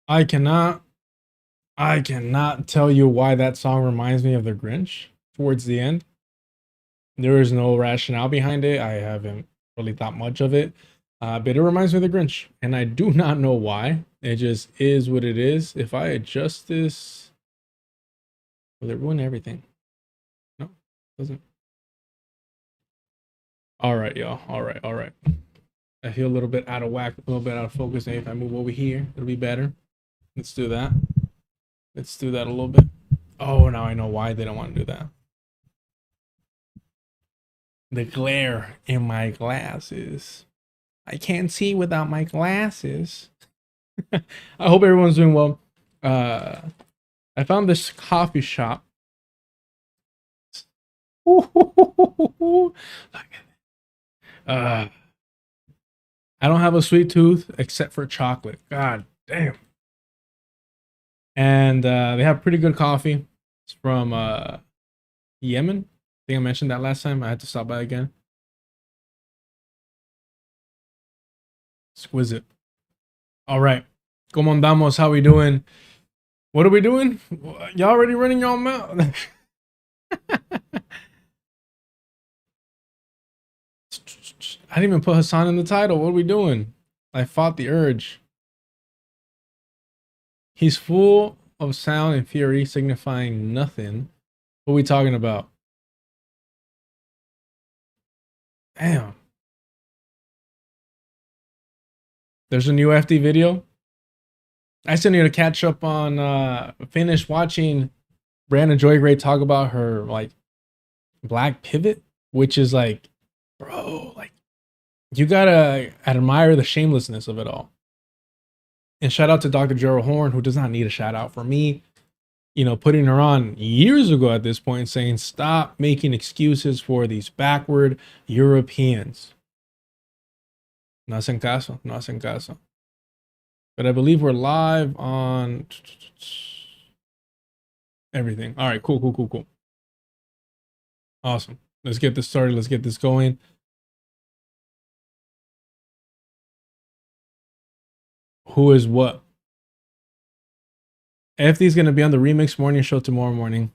I cannot I cannot tell you why that song reminds me of the Grinch towards the end. There is no rationale behind it. I haven't really thought much of it. But it reminds me of the Grinch. And I do not know why. It just is what it is. If I adjust this, will it ruin everything? No, it doesn't. All right, y'all. All right, all right. I feel a little bit out of whack, a little bit out of focus. And if I move over here, it'll be better. Let's do that. Let's do that a little bit. Oh, now I know why they don't want to do that. The glare in my glasses. I can't see without my glasses. I hope everyone's doing well. I found this coffee shop. I don't have a sweet tooth except for chocolate. God damn. And they have pretty good coffee. It's from Yemen. I think I mentioned that last time. I had to stop by again. Exquisite. All right. ¿Cómo andamos? How we doing? What are we doing? Y'all already running y'all mouth? I didn't even put Hassan in the title. What are we doing? I fought the urge. He's full of sound and fury, signifying nothing. What are we talking about? Damn. There's a new FD video. I still need to catch up on finish watching Brandon Joy Gray talk about her like black pivot, which is like, bro, like you gotta admire the shamelessness of it all. And shout out to Dr. Gerald Horn, who does not need a shout out for me, you know, putting her on years ago at this point, saying, stop making excuses for these backward Europeans. No hacen caso, no hacen caso. But I believe we're live on everything. All right, cool. Awesome. Let's get this started. Let's get this going. Who is what? FD is going to be on the Remix Morning Show tomorrow morning.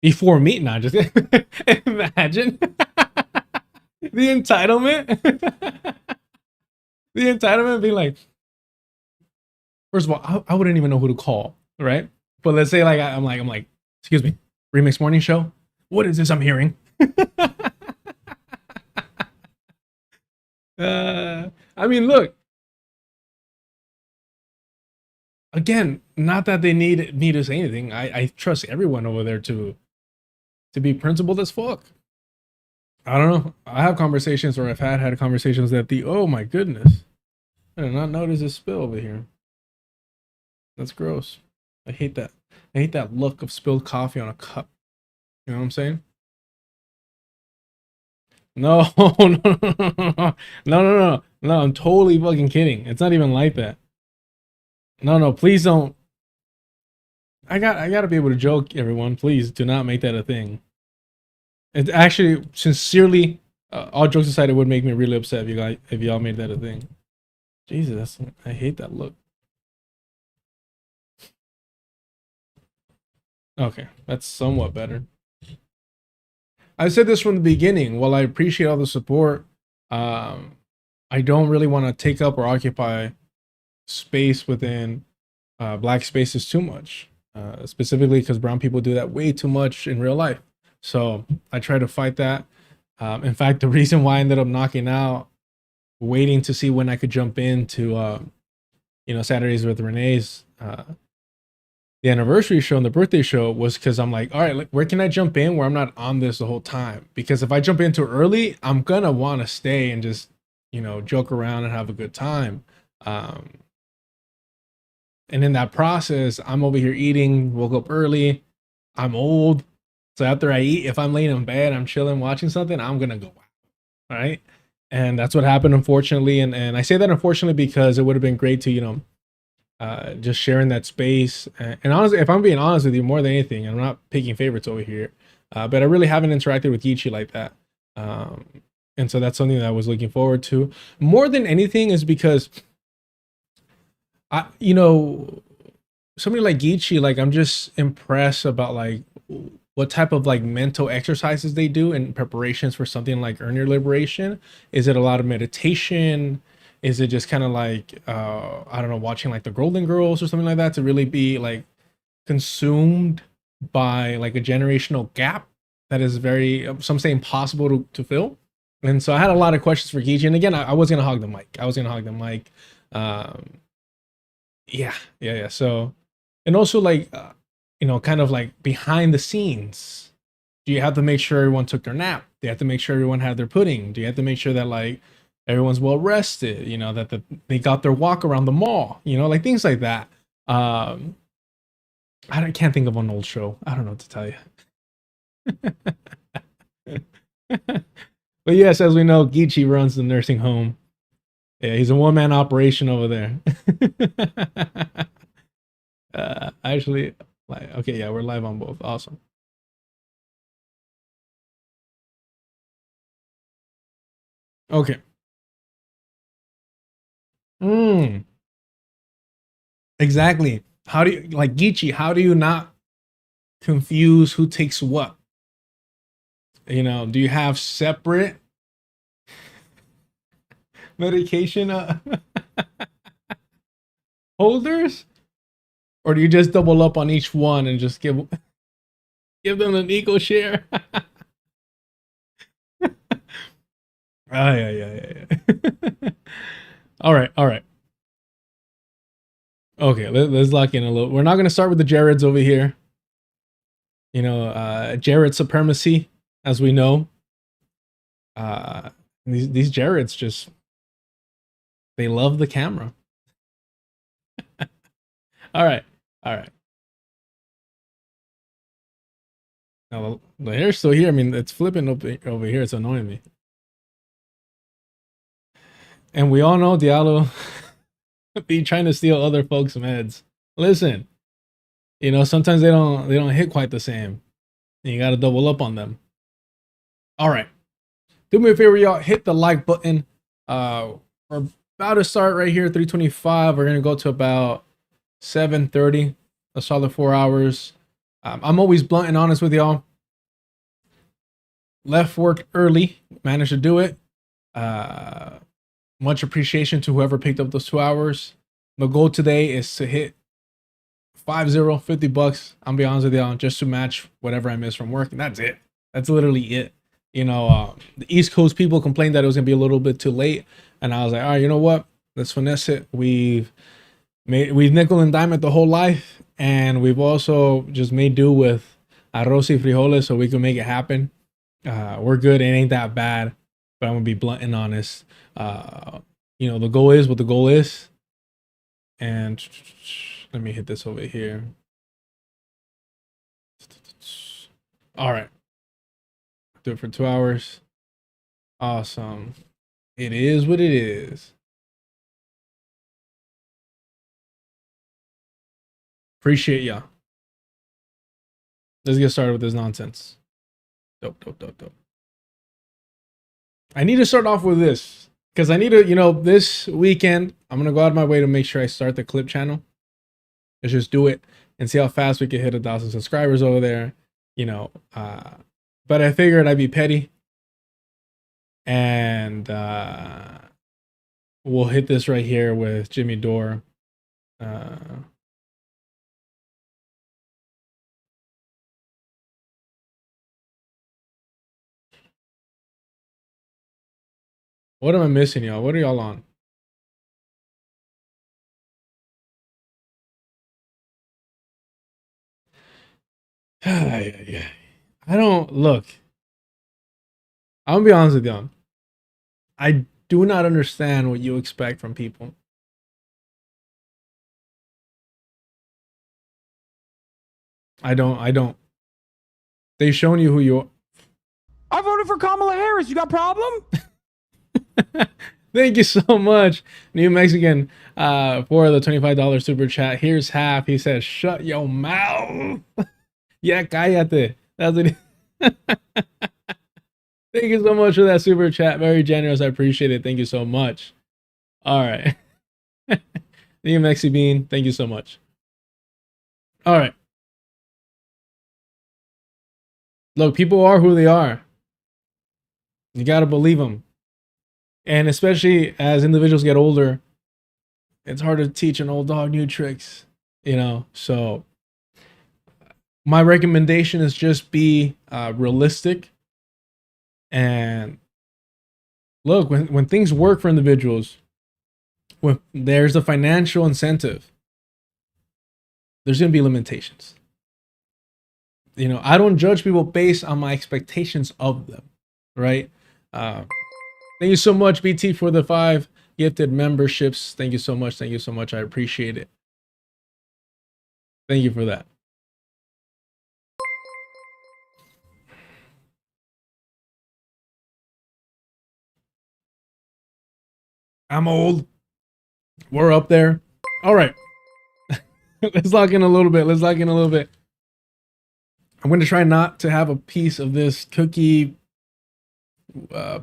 Before me, not just imagine the entitlement. The entitlement being like, first of all, I wouldn't even know who to call, right? But let's say like I'm like, excuse me, Remix Morning Show. What is this I'm hearing? I mean, look. Again, not that they need me to say anything. I trust everyone over there to be principled as fuck. I don't know. I have conversations, or I've had conversations that oh my goodness, I did not notice a spill over here. That's gross. I hate that. I hate that look of spilled coffee on a cup. You know what I'm saying? No, no. I'm totally fucking kidding. It's not even like that. No. Please don't. I gotta be able to joke, everyone. Please do not make that a thing. It actually, sincerely, all jokes aside, it would make me really upset if y'all made that a thing. Jesus, I hate that look. Okay, that's somewhat better. I said this from the beginning. While I appreciate all the support, I don't really want to take up or occupy space within black spaces too much, specifically because brown people do that way too much in real life. So I try to fight that. In fact, the reason why I ended up knocking out, waiting to see when I could jump into, Saturdays with Renee's, the anniversary show and the birthday show, was because I'm like, all right, where can I jump in where I'm not on this the whole time? Because if I jump in too early, I'm gonna want to stay and just, joke around and have a good time. And in that process, I'm over here eating, woke up early. I'm old. So after I eat, if I'm laying in bed, I'm chilling, watching something, I'm gonna go out. All right. And that's what happened, unfortunately. And I say that unfortunately because it would have been great to, just sharing that space. And honestly, if I'm being honest with you, more than anything, I'm not picking favorites over here, but I really haven't interacted with Geechee like that. Um, and so that's something that I was looking forward to. More than anything is because somebody like Geechee, like I'm just impressed about like what type of like mental exercises they do in preparations for something like Earn Your Liberation. Is it a lot of meditation? Is it just kind of like I don't know, watching like the Golden Girls or something like that to really be like consumed by like a generational gap that is very some say impossible to fill? And so I had a lot of questions for Geechee. And again, I was gonna hog the mic. I was gonna hog the mic. Um, yeah. So, and also like, kind of like behind the scenes, do you have to make sure everyone took their nap? Do you have to make sure everyone had their pudding? Do you have to make sure that like everyone's well rested? That they got their walk around the mall. Like things like that. Um, can't think of an old show. I don't know what to tell you. But yes, as we know, Geechee runs the nursing home. Yeah, he's a one man operation over there. Actually, like, okay, yeah, we're live on both. Awesome. Okay. Mm, exactly. How do you like Geechee? How do you not confuse who takes what? Do you have separate medication holders, or do you just double up on each one and just give them an equal share? Oh yeah. All right, all right. Okay, let's lock in a little. We're not gonna start with the Jareds over here. Jared supremacy, as we know. Uh, these Jareds just they love the camera. All right, all right. Now the hair's still here. I mean, it's flipping over here. It's annoying me. And we all know Diallo be trying to steal other folks' meds. Listen, sometimes they don't hit quite the same. You got to double up on them. All right, do me a favor, y'all. Hit the like button. We're about to start right here, 3:25. We're gonna go to about 7:30. A solid 4 hours. I'm always blunt and honest with y'all. Left work early, managed to do it. Uh, Much appreciation to whoever picked up those 2 hours. The goal today is to hit 50 $50. I'll be honest with y'all, just to match whatever I missed from work, and that's it. That's literally it. The East Coast people complained that it was gonna be a little bit too late, and I was like, all right, you know what? Let's finesse it. We've nickel and dime it the whole life, and we've also just made do with arroz y frijoles so we can make it happen. We're good. It ain't that bad, but I'm gonna be blunt and honest. The goal is what the goal is, and let me hit this over here. All right, do it for 2 hours. Awesome. It is what it is. Appreciate y'all. Let's get started with this nonsense. Dope. I need to start off with this because I need to, this weekend, I'm going to go out of my way to make sure I start the clip channel. Let's just do it and see how fast we can hit 1,000 subscribers over there, but I figured I'd be petty and we'll hit this right here with Jimmy Dore. What am I missing, y'all? What are y'all on? Yeah. I don't look. I'm gonna be honest with y'all. I do not understand what you expect from people. I don't. They've shown you who you are. I voted for Kamala Harris. You got a problem? Thank you so much, New Mexican, for the $25 super chat. Here's half. He says, "Shut your mouth." Yeah, cállate. That's what. Thank you so much for that super chat. Very generous. I appreciate it. Thank you so much. All right. New Mexi Bean, thank you so much. All right. Look, people are who they are. You got to believe them. And especially as individuals get older, it's hard to teach an old dog new tricks, you know? So my recommendation is just be realistic. And look, when things work for individuals, when there's a financial incentive, there's going to be limitations. You know, I don't judge people based on my expectations of them, right? Thank you so much, BT, for the 5 gifted memberships. Thank you so much. Thank you so much. I appreciate it. Thank you for that. I'm old. We're up there. All right. Let's lock in a little bit. Let's lock in a little bit. I'm going to try not to have a piece of this cookie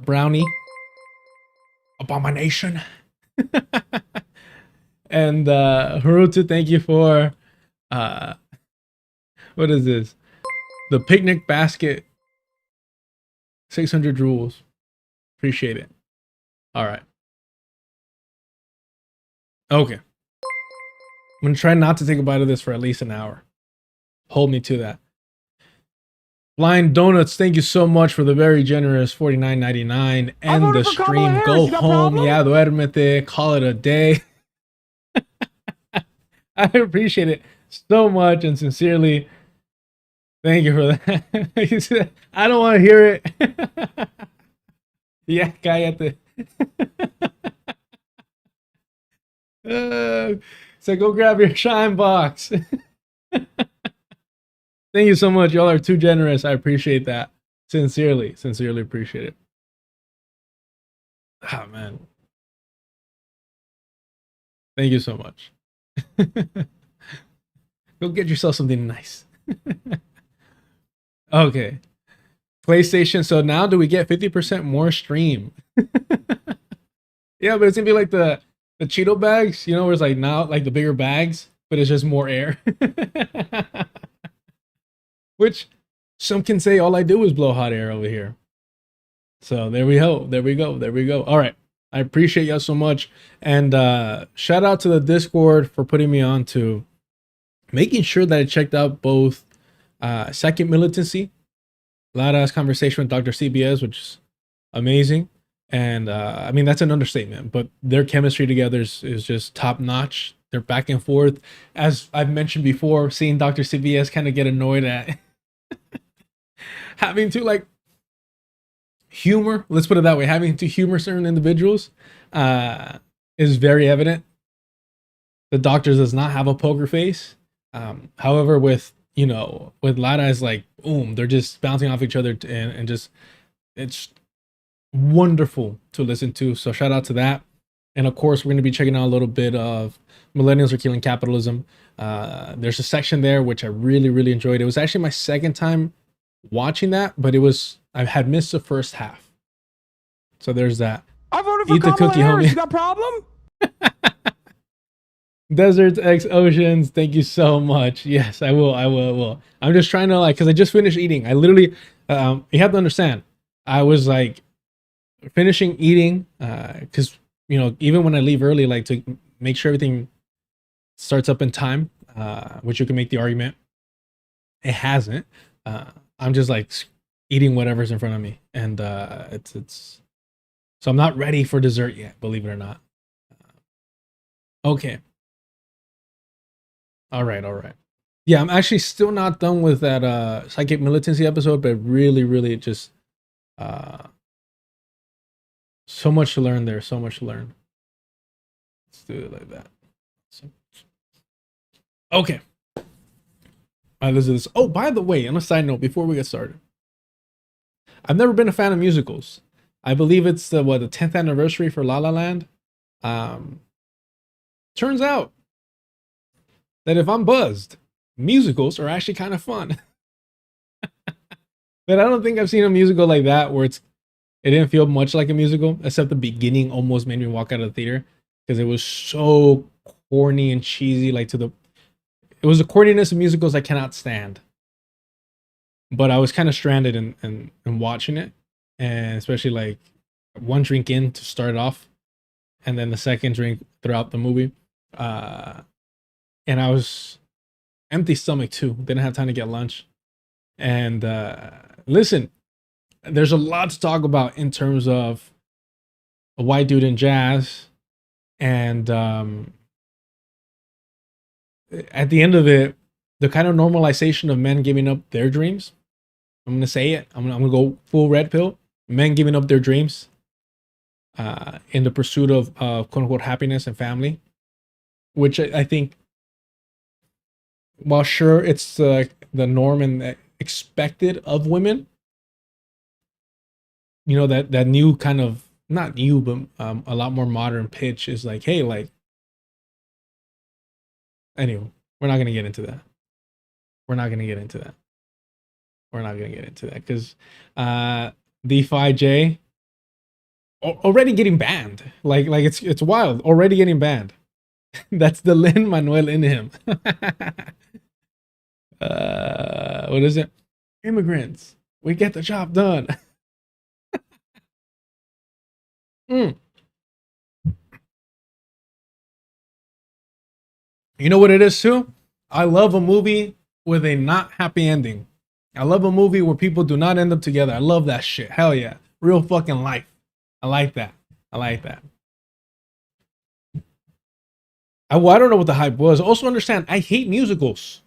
brownie abomination. And Haruta, thank you for what is this? The picnic basket. 600 rules. Appreciate it. All right. Okay. I'm going to try not to take a bite of this for at least an hour. Hold me to that. Blind Donuts, thank you so much for the very generous $49.99. End the stream. Go home. Yeah, duérmete. Call it a day. I appreciate it so much and sincerely. Thank you for that. I don't want to hear it. Yeah, cállate. So go grab your shine box. Thank you so much. Y'all are too generous. I appreciate that. Sincerely appreciate it. Ah, man. Thank you so much. Go get yourself something nice. Okay. PlayStation. So now do we get 50% more stream? Yeah, but it's gonna be like the Cheeto bags, you know, where it's like now like the bigger bags, but it's just more air. Which some can say all I do is blow hot air over here. So there we go. There we go. There we go. All right. I appreciate y'all so much. And shout out to the Discord for putting me on to making sure that I checked out both Second Militancy, Lada's conversation with Dr. CBS, which is amazing. And I mean, that's an understatement, but their chemistry together is just top notch. They're back and forth. As I've mentioned before, seeing Dr. CBS kind of get annoyed at having to like humor, let's put it that way, having to humor certain individuals is very evident. The doctor does not have a poker face. However, with Lada is like, boom, they're just bouncing off each other and just, it's wonderful to listen to. So shout out to that. And of course, we're going to be checking out a little bit of Millennials Are Killing Capitalism. There's a section there which I really enjoyed. It was actually my second time watching that, but I had missed the first half. So there's that. I voted for Kamala Harris. You got a problem? Deserts X Oceans, thank you so much. Yes, I will. I'm just trying to because I just finished eating. I literally, you have to understand, I was like finishing eating because even when I leave early, like to make sure everything starts up in time, which you can make the argument it hasn't. I'm just like eating whatever's in front of me, and it's so I'm not ready for dessert yet, believe it or not. Okay. All right. Yeah, I'm actually still not done with that psychic militancy episode, but really just so much to learn there. So much to learn. Let's do it like that. Okay. I listen to this. Oh, by the way, on a side note, before we get started, I've never been a fan of musicals. I believe it's the 10th anniversary for La La Land. Turns out that if I'm buzzed, musicals are actually kind of fun. But I don't think I've seen a musical like that where it didn't feel much like a musical, except the beginning almost made me walk out of the theater because it was so corny and cheesy. It was the corniness of musicals I cannot stand. But I was kind of stranded in watching it, and especially like one drink in to start off, and then the second drink throughout the movie. And I was empty stomach too. Didn't have time to get lunch. And listen, there's a lot to talk about in terms of a white dude in jazz, and at the end of it, the kind of normalization of men giving up their dreams. I'm gonna say it. I'm gonna go full red pill. Men giving up their dreams in the pursuit of quote unquote happiness and family, which I think, while sure it's the norm and expected of women, you know, that new kind of, not new, but a lot more modern pitch is like, hey, like, anyway, we're not gonna get into that. We're not gonna get into that. We're not gonna get into that because D5J already getting banned. Like it's wild. Already getting banned. That's the Lin Manuel in him. What is it? Immigrants, we get the job done. You know what it is too? I love a movie with a not happy ending. I love a movie where people do not end up together. I love that shit. Hell yeah. Real fucking life. I like that. I like that. I don't know what the hype was. Also understand, I hate musicals.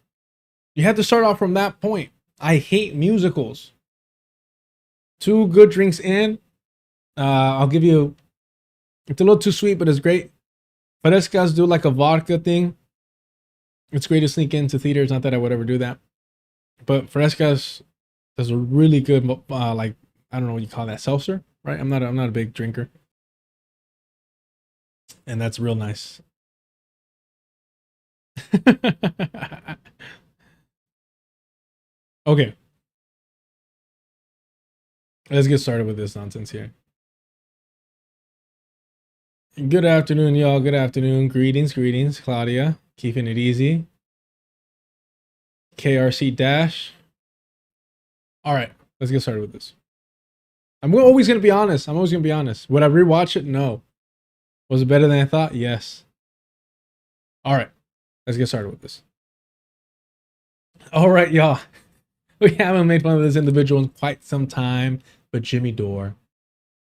You have to start off from that point. I hate musicals. 2 good drinks in. I'll give you, it's a little too sweet, but it's great. Frescas do like a vodka thing. It's great to sneak into theaters. Not that I would ever do that. But Frescas does a really good, like, I don't know what you call that, seltzer, right? I'm not a big drinker. And that's real nice. Okay. Let's get started with this nonsense here. Good afternoon, y'all. Good afternoon. Greetings, Claudia. Keeping it easy. KRC Dash. All right, let's get started with this. I'm always going to be honest. Would I rewatch it? No. Was it better than I thought? Yes. All right, let's get started with this. All right, y'all. We haven't made fun of this individual in quite some time, but Jimmy Dore.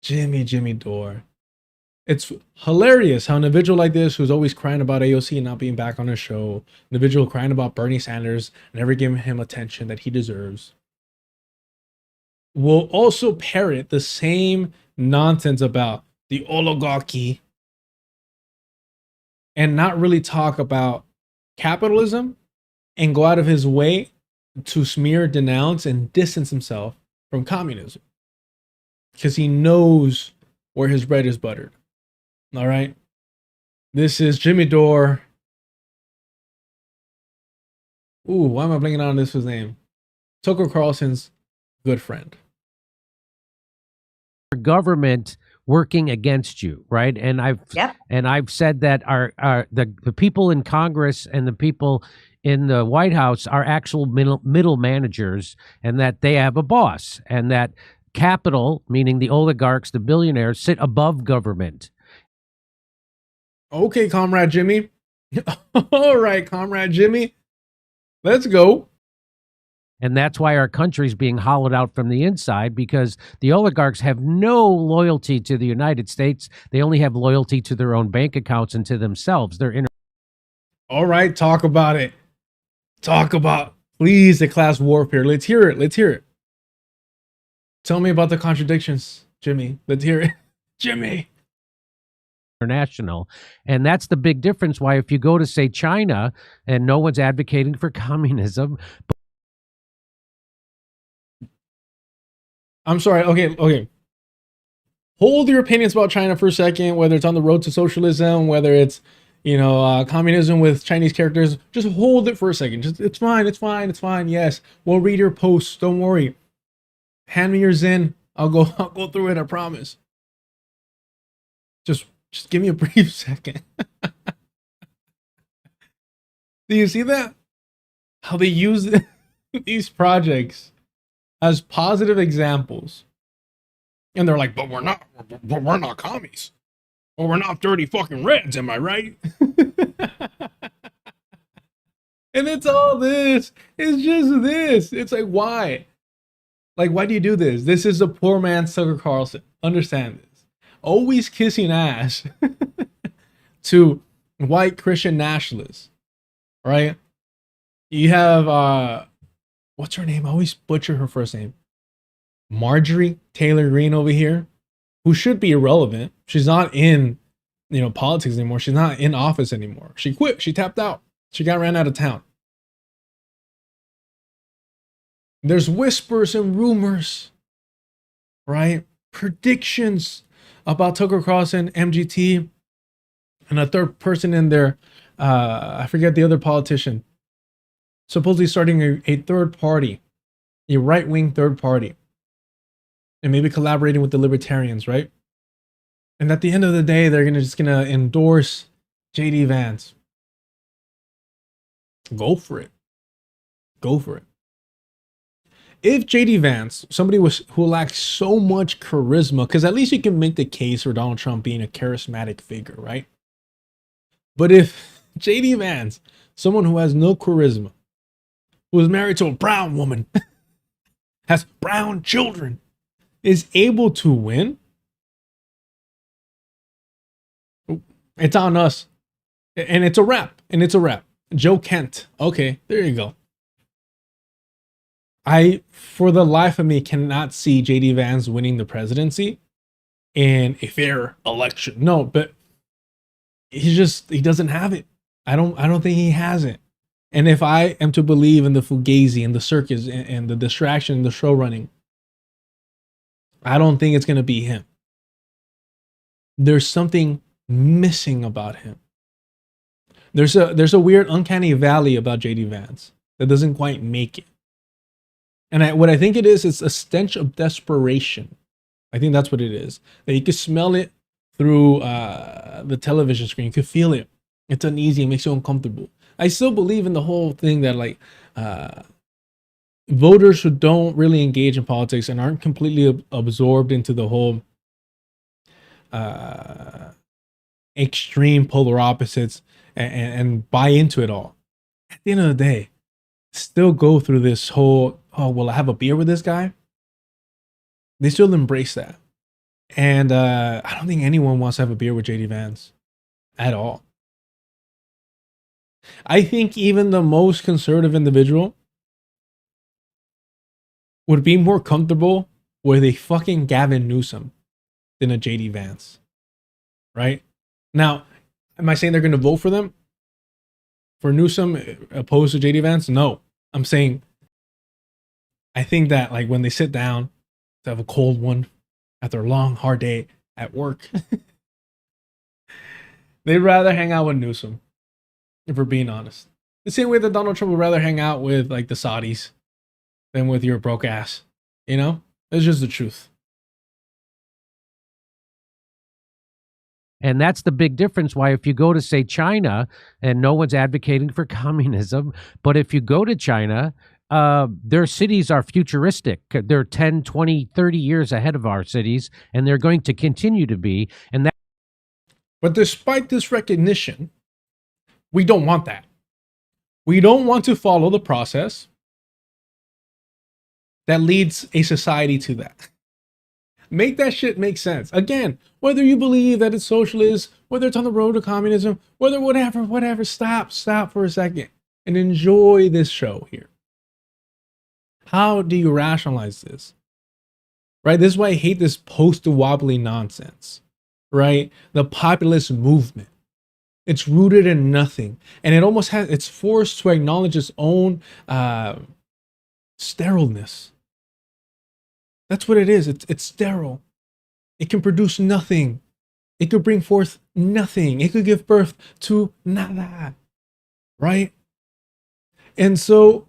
Jimmy Dore. It's hilarious how an individual like this, who's always crying about AOC not being back on her show, an individual crying about Bernie Sanders never giving him attention that he deserves, will also parrot the same nonsense about the oligarchy and not really talk about capitalism and go out of his way to smear, denounce, and distance himself from communism because he knows where his bread is buttered. All right. This is Jimmy Dore. Ooh, why am I blinking on this? His name? Tucker Carlson's good friend. Government working against you, right? And I've said that the people in Congress and the people in the White House are actual middle managers, and that they have a boss, and that capital, meaning the oligarchs, the billionaires, sit above government. Okay, Comrade Jimmy. All right, Comrade Jimmy. Let's go. And that's why our country's being hollowed out from the inside, because the oligarchs have no loyalty to the United States. They only have loyalty to their own bank accounts and to themselves. All right, talk about it. Talk about, please, the class warfare. Let's hear it. Tell me about the contradictions, Jimmy. Let's hear it. Jimmy. International. And that's the big difference why if you go to, say, China, and no one's advocating for communism, I'm sorry. Okay. Hold your opinions about China for a second, whether it's on the road to socialism, whether it's, communism with Chinese characters. Just hold it for a second. Just it's fine. Yes, we'll read your posts. Don't worry. Hand me your Zen. I'll go through it. I promise. Just give me a brief second. Do you see that? How they use these projects as positive examples. And they're like, but we're not commies. Or we're not dirty fucking Reds, am I right? And it's all this. It's just this. It's like, why? Like, why do you do this? This is a poor man's Tucker Carlson. Understand this. Always kissing ass to white Christian nationalists. Right? You have, what's her name? I always butcher her first name. Marjorie Taylor Greene over here, who should be irrelevant. She's not in, politics anymore. She's not in office anymore. She quit. She tapped out. She got ran out of town. There's whispers and rumors, right? Predictions about Tucker Carlson, MGT, and a third person in there. I forget the other politician. Supposedly starting a third party, a right-wing third party. And maybe collaborating with the libertarians, right? And at the end of the day, they're just gonna endorse JD Vance. Go for it. Go for it. If JD Vance, somebody who lacks so much charisma, because at least you can make the case for Donald Trump being a charismatic figure, right? But if JD Vance, someone who has no charisma, who is married to a brown woman, has brown children, is able to win, it's on us. And it's a wrap. Joe Kent. Okay, there you go. I, for the life of me, cannot see JD Vance winning the presidency in a fair election. No, but he doesn't have it. I don't think he has it. And if I am to believe in the fugazi and the circus and the distraction and the show running, I don't think it's going to be him. There's something missing about him. There's a weird uncanny valley about JD Vance that doesn't quite make it. And what I think it is, it's a stench of desperation. I think that's what it is. That you could smell it through the television screen. You could feel it. It's uneasy. It makes you uncomfortable. I still believe in the whole thing that voters who don't really engage in politics and aren't completely absorbed into the whole extreme polar opposites and buy into it all, at the end of the day, still go through this whole, oh, will I have a beer with this guy? They still embrace that. And I don't think anyone wants to have a beer with JD Vance at all. I think even the most conservative individual would be more comfortable with a fucking Gavin Newsom than a JD Vance. Right? Now, am I saying they're going to vote for them? For Newsom opposed to JD Vance? No. I'm saying I think that like when they sit down to have a cold one after a long, hard day at work, they'd rather hang out with Newsom, if we're being honest. The same way that Donald Trump would rather hang out with like the Saudis than with your broke ass. You know? It's just the truth. And that's the big difference why if you go to, say, China, and no one's advocating for communism, but if you go to China, their cities are futuristic. They're 10, 20, 30 years ahead of our cities, and they're going to continue to be. And that. But despite this recognition, we don't want that. We don't want to follow the process that leads a society to that. Make that shit make sense. Again, whether you believe that it's socialist, whether it's on the road to communism, whether whatever, stop for a second and enjoy this show here. How do you rationalize this? Right? This is why I hate this post-wobbly nonsense. Right? The populist movement. It's rooted in nothing. And it's forced to acknowledge its own sterileness. That's what it is. It's sterile. It can produce nothing. It could bring forth nothing. It could give birth to nada. Right? And so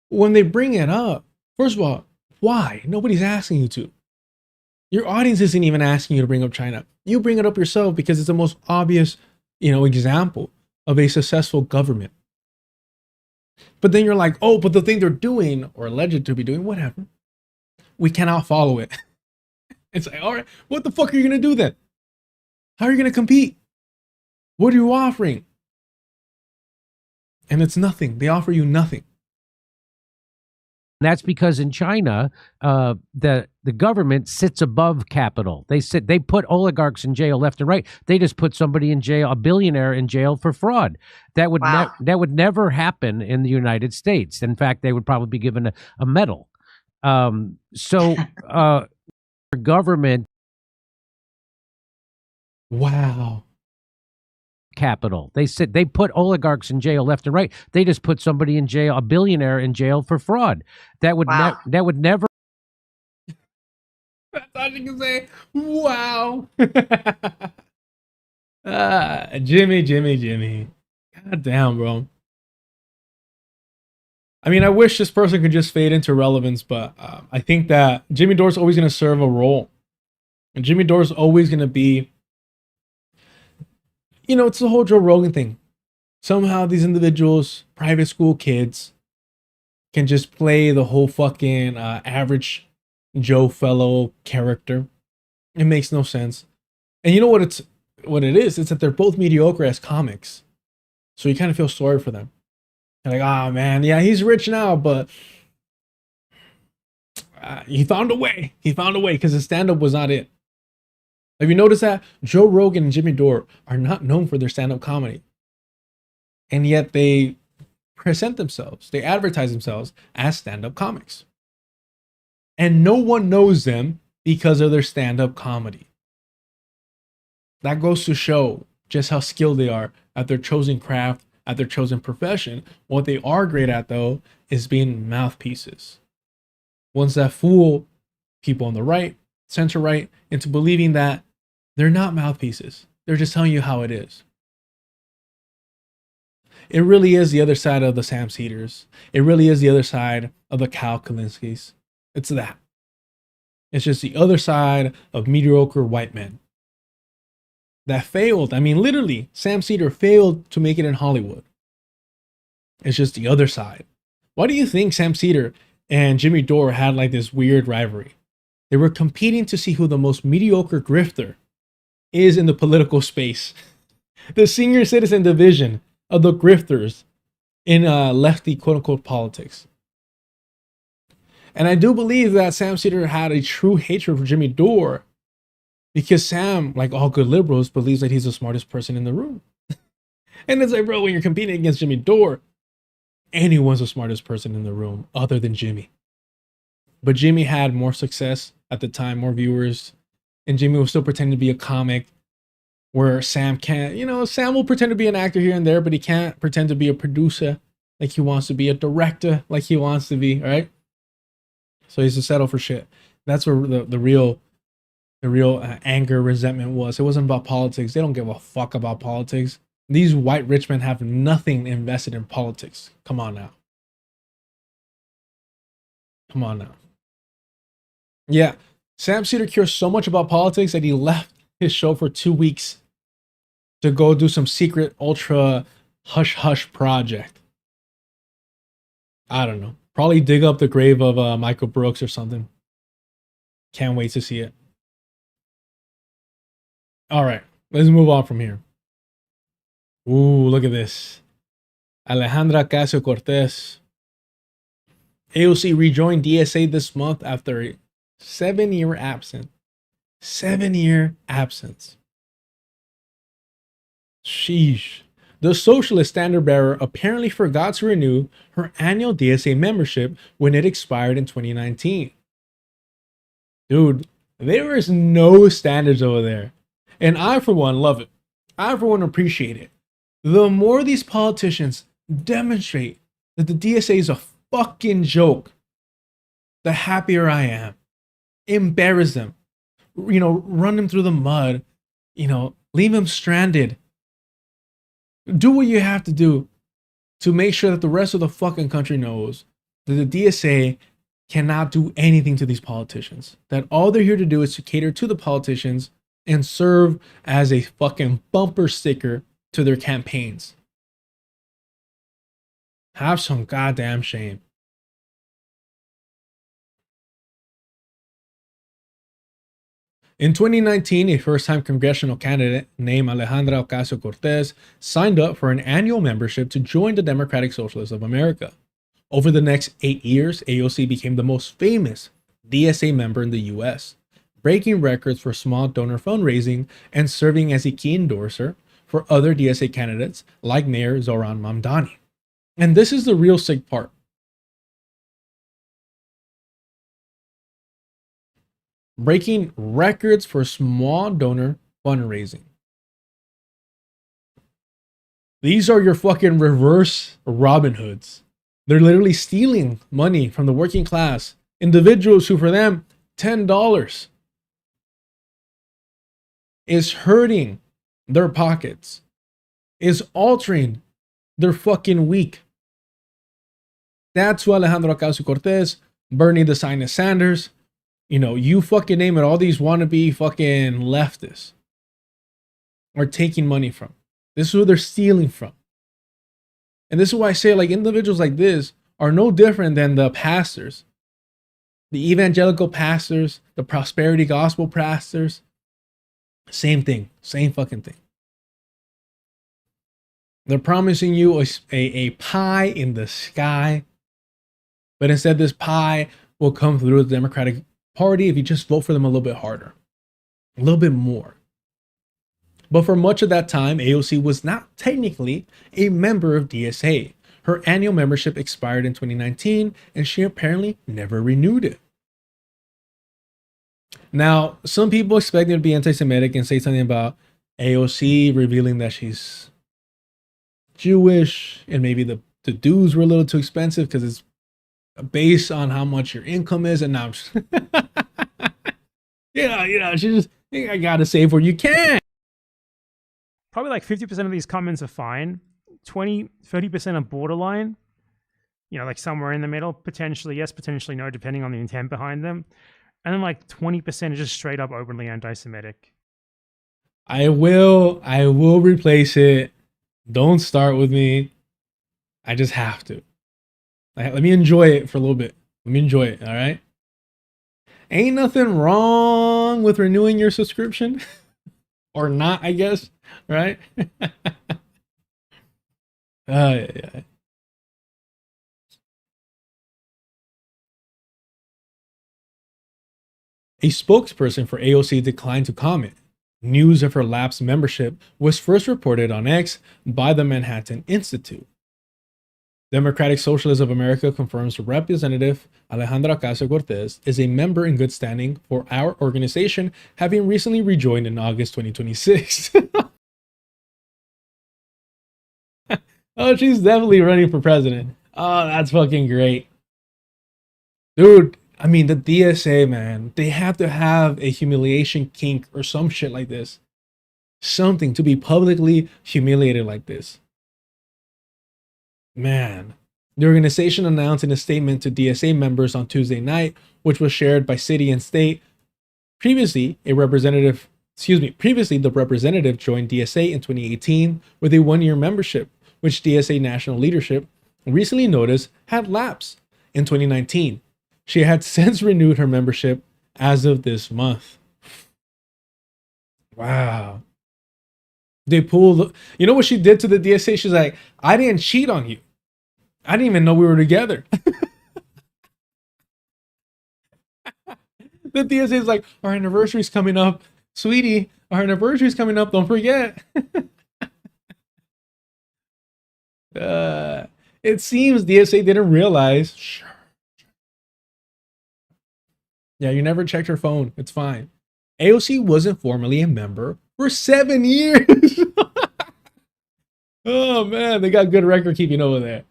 when they bring it up, first of all, why? Nobody's asking you to. Your audience isn't even asking you to bring up China. You bring it up yourself because it's the most obvious, example of a successful government. But then you're like, oh, but the thing they're doing or alleged to be doing, whatever, we cannot follow it. It's like, all right, what the fuck are you going to do then? How are you going to compete? What are you offering? And it's nothing. They offer you nothing. That's because in China, the government sits above capital. They put oligarchs in jail left and right. They just put somebody in jail, a billionaire in jail for fraud. That would never happen in the United States. In fact, they would probably be given a medal. Government. Wow. Capital. They put oligarchs in jail left and right. They just put somebody in jail, a billionaire in jail for fraud. That would never. That's all you can say. Wow. Jimmy. God damn, bro. I mean, I wish this person could just fade into relevance, but I think that Jimmy Dore's always going to serve a role. And Jimmy Dore's always going to be, it's the whole Joe Rogan thing. Somehow these individuals, private school kids, can just play the whole fucking average Joe fellow character. It makes no sense. And you know what it is? It's that they're both mediocre as comics. So you kind of feel sorry for them. You're like, oh man, yeah, he's rich now, but he found a way. He found a way because his stand-up was not it. Have you noticed that? Joe Rogan and Jimmy Dore are not known for their stand-up comedy. And yet they present themselves, they advertise themselves as stand-up comics. And no one knows them because of their stand-up comedy. That goes to show just how skilled they are at their chosen craft, at their chosen profession. What they are great at, though, is being mouthpieces. Ones that fool people on the right, center right, into believing that they're not mouthpieces. They're just telling you how it is. It really is the other side of the Sam Cedars. It really is the other side of the Kyle Kalinskis. It's that. It's just the other side of mediocre white men that failed. I mean, literally, Sam Cedar failed to make it in Hollywood. It's just the other side. Why do you think Sam Cedar and Jimmy Dore had like this weird rivalry? They were competing to see who the most mediocre grifter is in the political space. The senior citizen division of the grifters in lefty quote-unquote politics. And I do believe that Sam Cedar had a true hatred for Jimmy Dore because Sam, like all good liberals, believes that he's the smartest person in the room. And it's like, bro, when you're competing against Jimmy Dore, anyone's the smartest person in the room other than Jimmy. But Jimmy had more success at the time, more viewers, and Jimmy was still pretending to be a comic where Sam can't, Sam will pretend to be an actor here and there, but he can't pretend to be a producer like he wants to be, a director like he wants to be, right? So he's to settle for shit. That's where the real anger, resentment was. It wasn't about politics. They don't give a fuck about politics. These white rich men have nothing invested in politics. Come on now. Yeah, Sam Cedar cares so much about politics that he left his show for 2 weeks to go do some secret ultra hush project. I don't know. Probably dig up the grave of Michael Brooks or something. Can't wait to see it. All right, let's move on from here. Ooh, look at this. Alejandra Ocasio-Cortez. AOC rejoined DSA this month after a 7-year absence. 7-year absence. Sheesh. The socialist standard bearer apparently forgot to renew her annual DSA membership when it expired in 2019. Dude, there is no standards over there. And I, for one, love it. I, for one, appreciate it. The more these politicians demonstrate that the DSA is a fucking joke, the happier I am. embarrass them, run them through the mud, leave them stranded. Do what you have to do to make sure that the rest of the fucking country knows that the DSA cannot do anything to these politicians. That all they're here to do is to cater to the politicians and serve as a fucking bumper sticker to their campaigns. Have some goddamn shame. In 2019, a first-time congressional candidate named Alejandra Ocasio-Cortez signed up for an annual membership to join the Democratic Socialists of America. Over the next 8 years, AOC became the most famous DSA member in the US, breaking records for small donor fundraising and serving as a key endorser for other DSA candidates like Mayor Zohran Mamdani. And this is the real sick part. Breaking records for small donor fundraising. These are your fucking reverse Robin Hoods. They're literally stealing money from the working class, individuals who for them, $10 is hurting their pockets, is altering their fucking week. That's who Alejandro Ocasio-Cortez, Bernie Designates Sanders, you fucking name it, all these wannabe fucking leftists are taking money from. This is who they're stealing from. And this is why I say, like, individuals like this are no different than the pastors, the evangelical pastors, the prosperity gospel pastors. Same thing, same fucking thing. They're promising you a pie in the sky, but instead this pie will come through the Democratic Party if you just vote for them a little bit harder, a little bit more. But for much of that time, AOC was not technically a member of DSA. Her annual membership expired in 2019, and she apparently never renewed it. Now, some people expect her to be anti-Semitic and say something about AOC revealing that she's Jewish, and maybe the dues were a little too expensive because it's based on how much your income is. And now, she just, I gotta save where you can. Probably like 50% of these comments are fine. 30% are borderline. Like somewhere in the middle. Potentially yes, potentially no, depending on the intent behind them. And then like 20% are just straight up openly anti-Semitic. I will replace it. Don't start with me. I just have to. Let me enjoy it for a little bit. Let me enjoy it, all right? Ain't nothing wrong with renewing your subscription. Or not, I guess, right? Yeah. A spokesperson for AOC declined to comment. News of her lapsed membership was first reported on X by the Manhattan Institute. Democratic Socialists of America confirms Representative Alejandra Ocasio-Cortez is a member in good standing for our organization, having recently rejoined in August 2026. Oh, she's definitely running for president. Oh, that's fucking great. Dude, I mean, the DSA, man, they have to have a humiliation kink or some shit like this. Something to be publicly humiliated like this. Man, the organization announced in a statement to DSA members on Tuesday night, which was shared by City and State. Previously, the representative joined DSA in 2018 with a one-year membership, which DSA national leadership recently noticed had lapsed in 2019. She had since renewed her membership as of this month. Wow. They pulled, you know what she did to the DSA? She's like, I didn't cheat on you. I didn't even know we were together. The DSA is like, our anniversary's coming up. Sweetie, our anniversary's coming up. Don't forget. It seems DSA didn't realize. Sure. Yeah, you never checked her phone. It's fine. AOC wasn't formally a member for 7 years. Oh, man, they got good record keeping over there.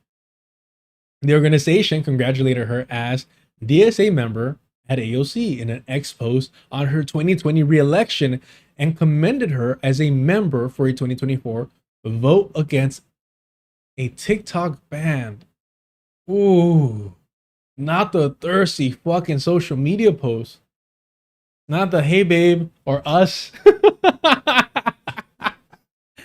The organization congratulated her as DSA member at AOC in an X post on her 2020 re-election and commended her as a member for a 2024 vote against a TikTok ban. Ooh, not the thirsty fucking social media post. Not the hey babe or us.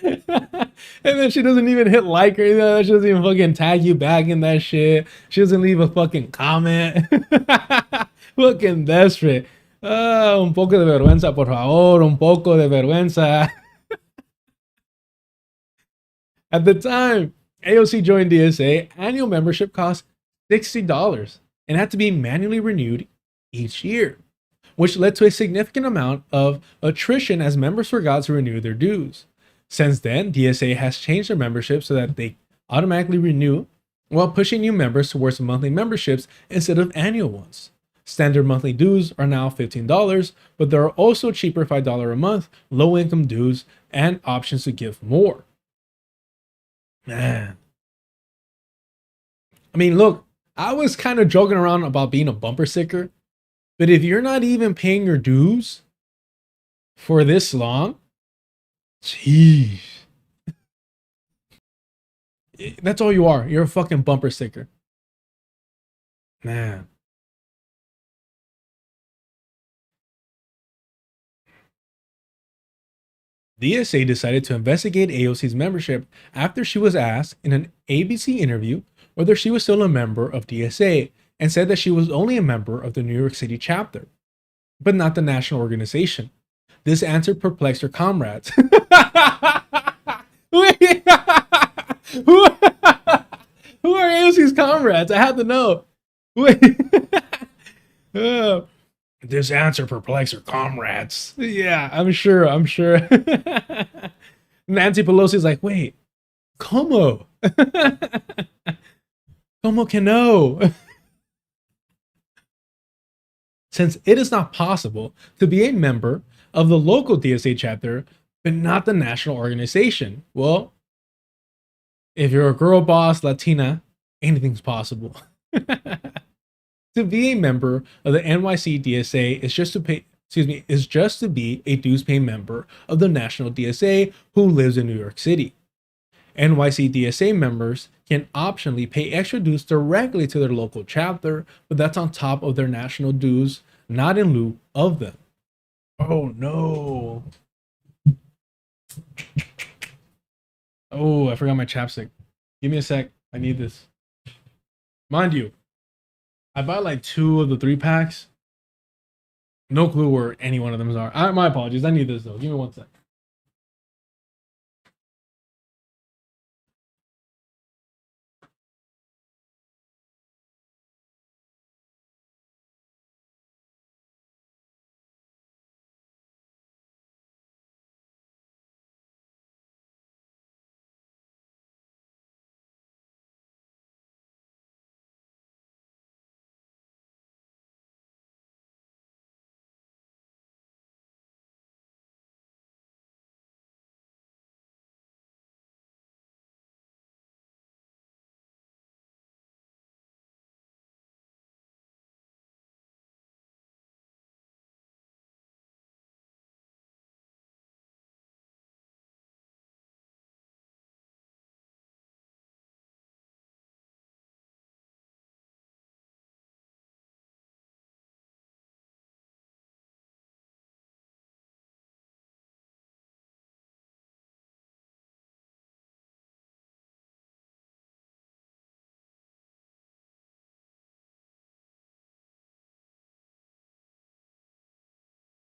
And then she doesn't even hit like or anything. She doesn't even fucking tag you back in that shit. She doesn't leave a fucking comment. Fucking desperate. Un poco de vergüenza, por favor. Un poco de vergüenza. At the time AOC joined DSA, annual membership cost $60 and had to be manually renewed each year, which led to a significant amount of attrition as members forgot to renew their dues. Since then, DSA has changed their membership so that they automatically renew while pushing new members towards monthly memberships instead of annual ones. Standard monthly dues are now $15, but there are also cheaper $5 a month, low income dues, and options to give more. Man. I mean, look, I was kind of joking around about being a bumper sticker, but if you're not even paying your dues for this long, jeez. That's all you are. You're a fucking bumper sticker. Man. DSA decided to investigate AOC's membership after she was asked in an ABC interview whether she was still a member of DSA and said that she was only a member of the New York City chapter, but not the national organization. This answer perplexed her comrades. Wait, who are AOC's comrades? I had to know. Wait. This answer perplexed her comrades. Yeah, I'm sure. Nancy Pelosi's like, wait, como? Como que no? Since it is not possible to be a member of the local DSA chapter, but not the national organization. Well, if you're a girl boss Latina, anything's possible. To be a member of the NYC DSA is just to be a dues paying member of the national DSA who lives in New York City. NYC DSA members can optionally pay extra dues directly to their local chapter, but that's on top of their national dues, not in lieu of them. Oh no. Oh, I forgot my chapstick. Give me a sec. I need this. Mind you, I bought like 2 of the 3 packs. No clue where any one of them are. My apologies. I need this though. Give me 1 sec.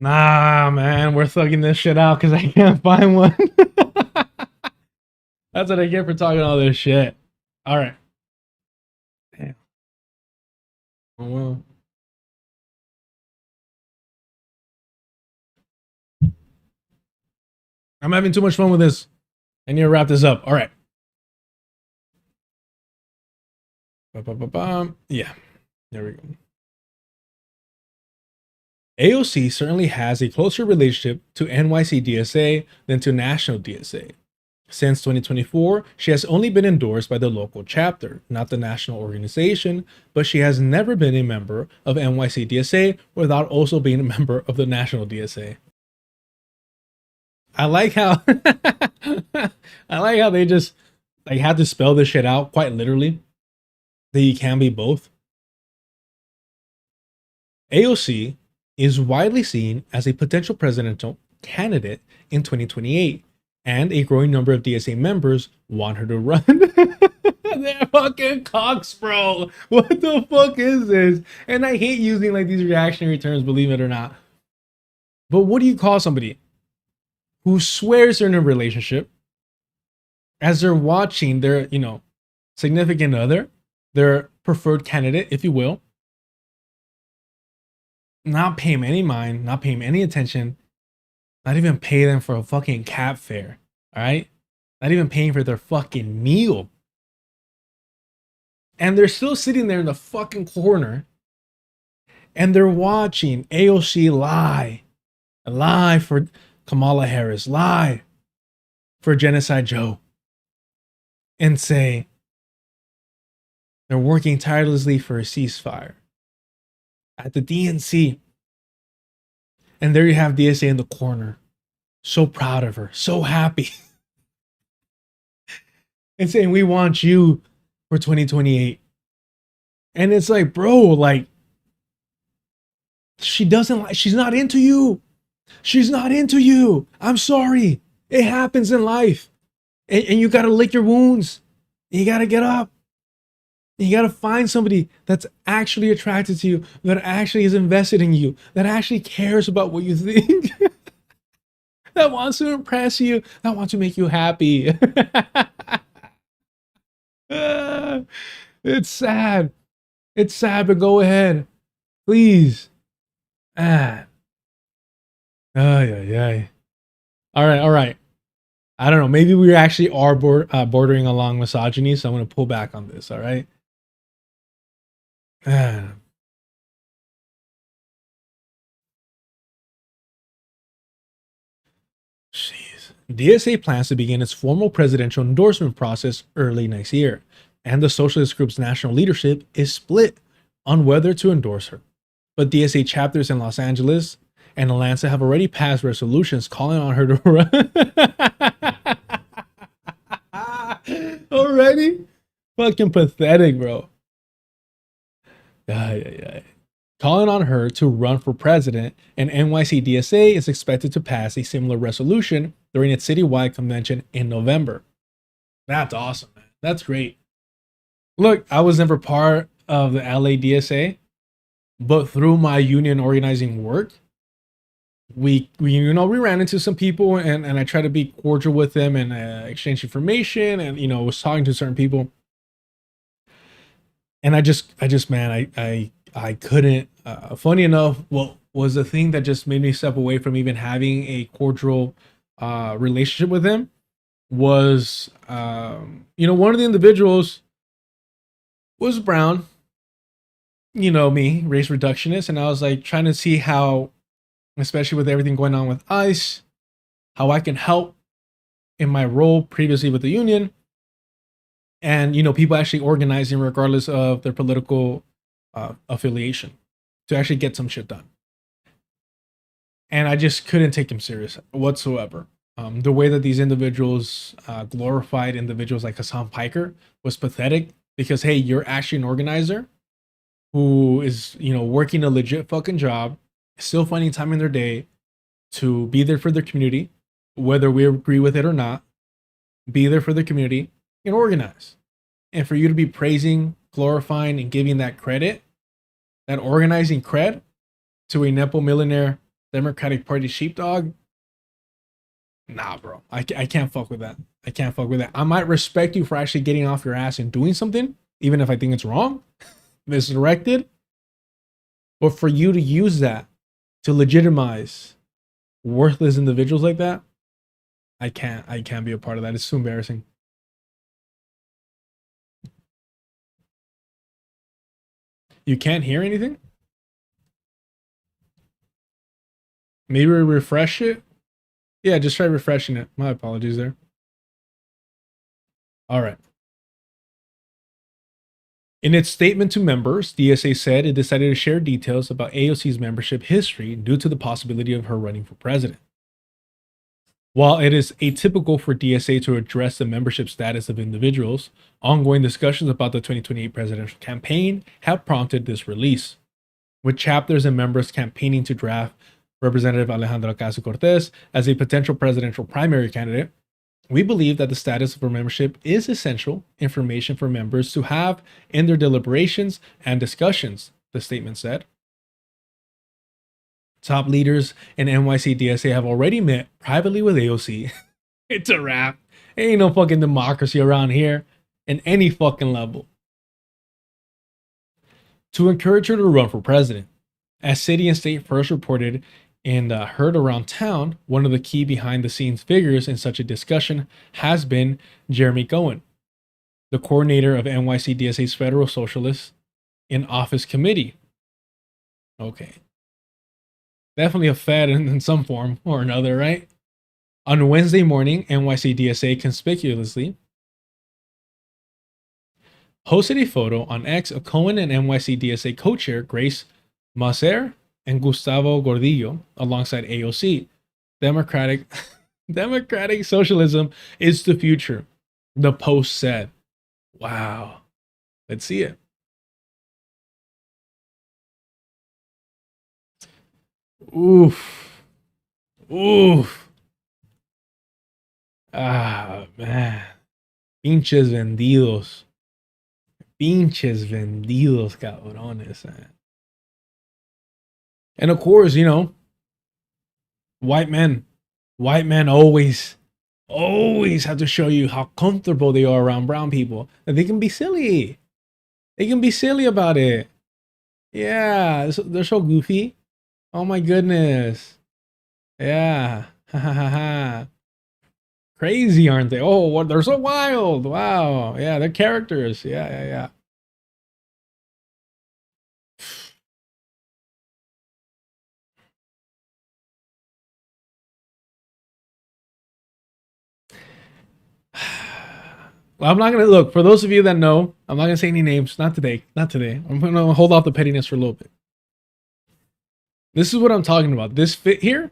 Nah, man, we're thugging this shit out because I can't find one. That's what I get for talking all this shit. All right. Damn. Oh well. I'm having too much fun with this. I need to wrap this up. All right. Yeah. There we go. AOC certainly has a closer relationship to NYC DSA than to National DSA. Since 2024, she has only been endorsed by the local chapter, not the national organization, but she has never been a member of NYC DSA without also being a member of the national DSA. I like how I like how they just like had to spell this shit out quite literally. That you can be both. AOC is widely seen as a potential presidential candidate in 2028, and a growing number of DSA members want her to run. They're fucking cocks, bro. What the fuck is this? And I hate using like these reactionary terms, believe it or not. But what do you call somebody who swears they're in a relationship as they're watching their, significant other, their preferred candidate, if you will, not pay him any mind, not pay him any attention, not even pay them for a fucking cab fare, all right? Not even paying for their fucking meal. And they're still sitting there in the fucking corner and they're watching AOC lie for Kamala Harris, lie for Genocide Joe, and say they're working tirelessly for a ceasefire at the DNC. And there you have DSA in the corner, so proud of her, so happy, and saying, we want you for 2028. And it's like, bro, like, she's not into you. She's not into you. I'm sorry. It happens in life. And you got to lick your wounds. You got to get up. You got to find somebody that's actually attracted to you, that actually is invested in you, that actually cares about what you think, that wants to impress you, that wants to make you happy. It's sad. It's sad, but go ahead. Please. Ay, ay, ay. All right. I don't know. Maybe we actually are bordering along misogyny, so I'm going to pull back on this, all right? Jeez. DSA plans to begin its formal presidential endorsement process early next year, and the socialist group's national leadership is split on whether to endorse her. But DSA chapters in Los Angeles and Atlanta have already passed resolutions calling on her to run. Already? Fucking pathetic, bro. Calling on her to run for president, and NYC DSA is expected to pass a similar resolution during its citywide convention in November. That's awesome, man. That's great. Look, I was never part of the LA DSA, but through my union organizing work, we ran into some people, and I tried to be cordial with them and exchange information, and was talking to certain people. And I just, man, I couldn't. Funny enough, what was the thing that just made me step away from even having a cordial relationship with him was, one of the individuals was brown, me, race reductionist, and I was like trying to see how, especially with everything going on with ICE, how I can help in my role previously with the union. And, people actually organizing regardless of their political affiliation to actually get some shit done. And I just couldn't take them serious whatsoever. The way that these individuals glorified individuals like Hassan Piker was pathetic because, hey, you're actually an organizer who is, working a legit fucking job, still finding time in their day to be there for their community, whether we agree with it or not, be there for the community and organize. And for you to be praising, glorifying, and giving that credit, that organizing cred, to a Nepo millionaire Democratic Party sheepdog, nah, bro. I can't fuck with that. I can't fuck with that. I might respect you for actually getting off your ass and doing something, even if I think it's wrong, misdirected. But for you to use that to legitimize worthless individuals like that, I can't be a part of that. It's too embarrassing. You can't hear anything? Maybe refresh it? Yeah, just try refreshing it. My apologies there. All right. In its statement to members, DSA said it decided to share details about AOC's membership history due to the possibility of her running for president. While it is atypical for DSA to address the membership status of individuals, ongoing discussions about the 2028 presidential campaign have prompted this release, with chapters and members campaigning to draft Representative Alejandra Ocasio-Cortez as a potential presidential primary candidate. We believe that the status of our membership is essential information for members to have in their deliberations and discussions, the statement said. Top leaders in NYC DSA have already met privately with AOC. It's a wrap. Ain't no fucking democracy around here in any fucking level. To encourage her to run for president. As City and State first reported and heard around town, one of the key behind-the-scenes figures in such a discussion has been Jeremy Cohen, the coordinator of NYC DSA's Federal Socialist in Office Committee. Okay. Definitely a Fed in some form or another, right? On Wednesday morning, NYC DSA conspicuously posted a photo on X of Cohen and NYC DSA co-chair Grace Macer and Gustavo Gordillo alongside AOC. Democratic socialism is the future, the post said. Wow. Let's see it. Oof. Oof. Ah, man. Pinches vendidos. Pinches vendidos, cabrones, man. And of course, you know, white men always have to show you how comfortable they are around brown people. And they can be silly. They can be silly about it. Yeah, they're so goofy. Oh my goodness. Yeah. Ha ha ha ha. Crazy, aren't they? Oh, what, they're so wild. Wow. Yeah, they're characters. Yeah. Well, I'm not gonna look. For those of you that know, I'm not gonna say any names. Not today. I'm gonna hold off the pettiness for a little bit. This is what I'm talking about. This fit here.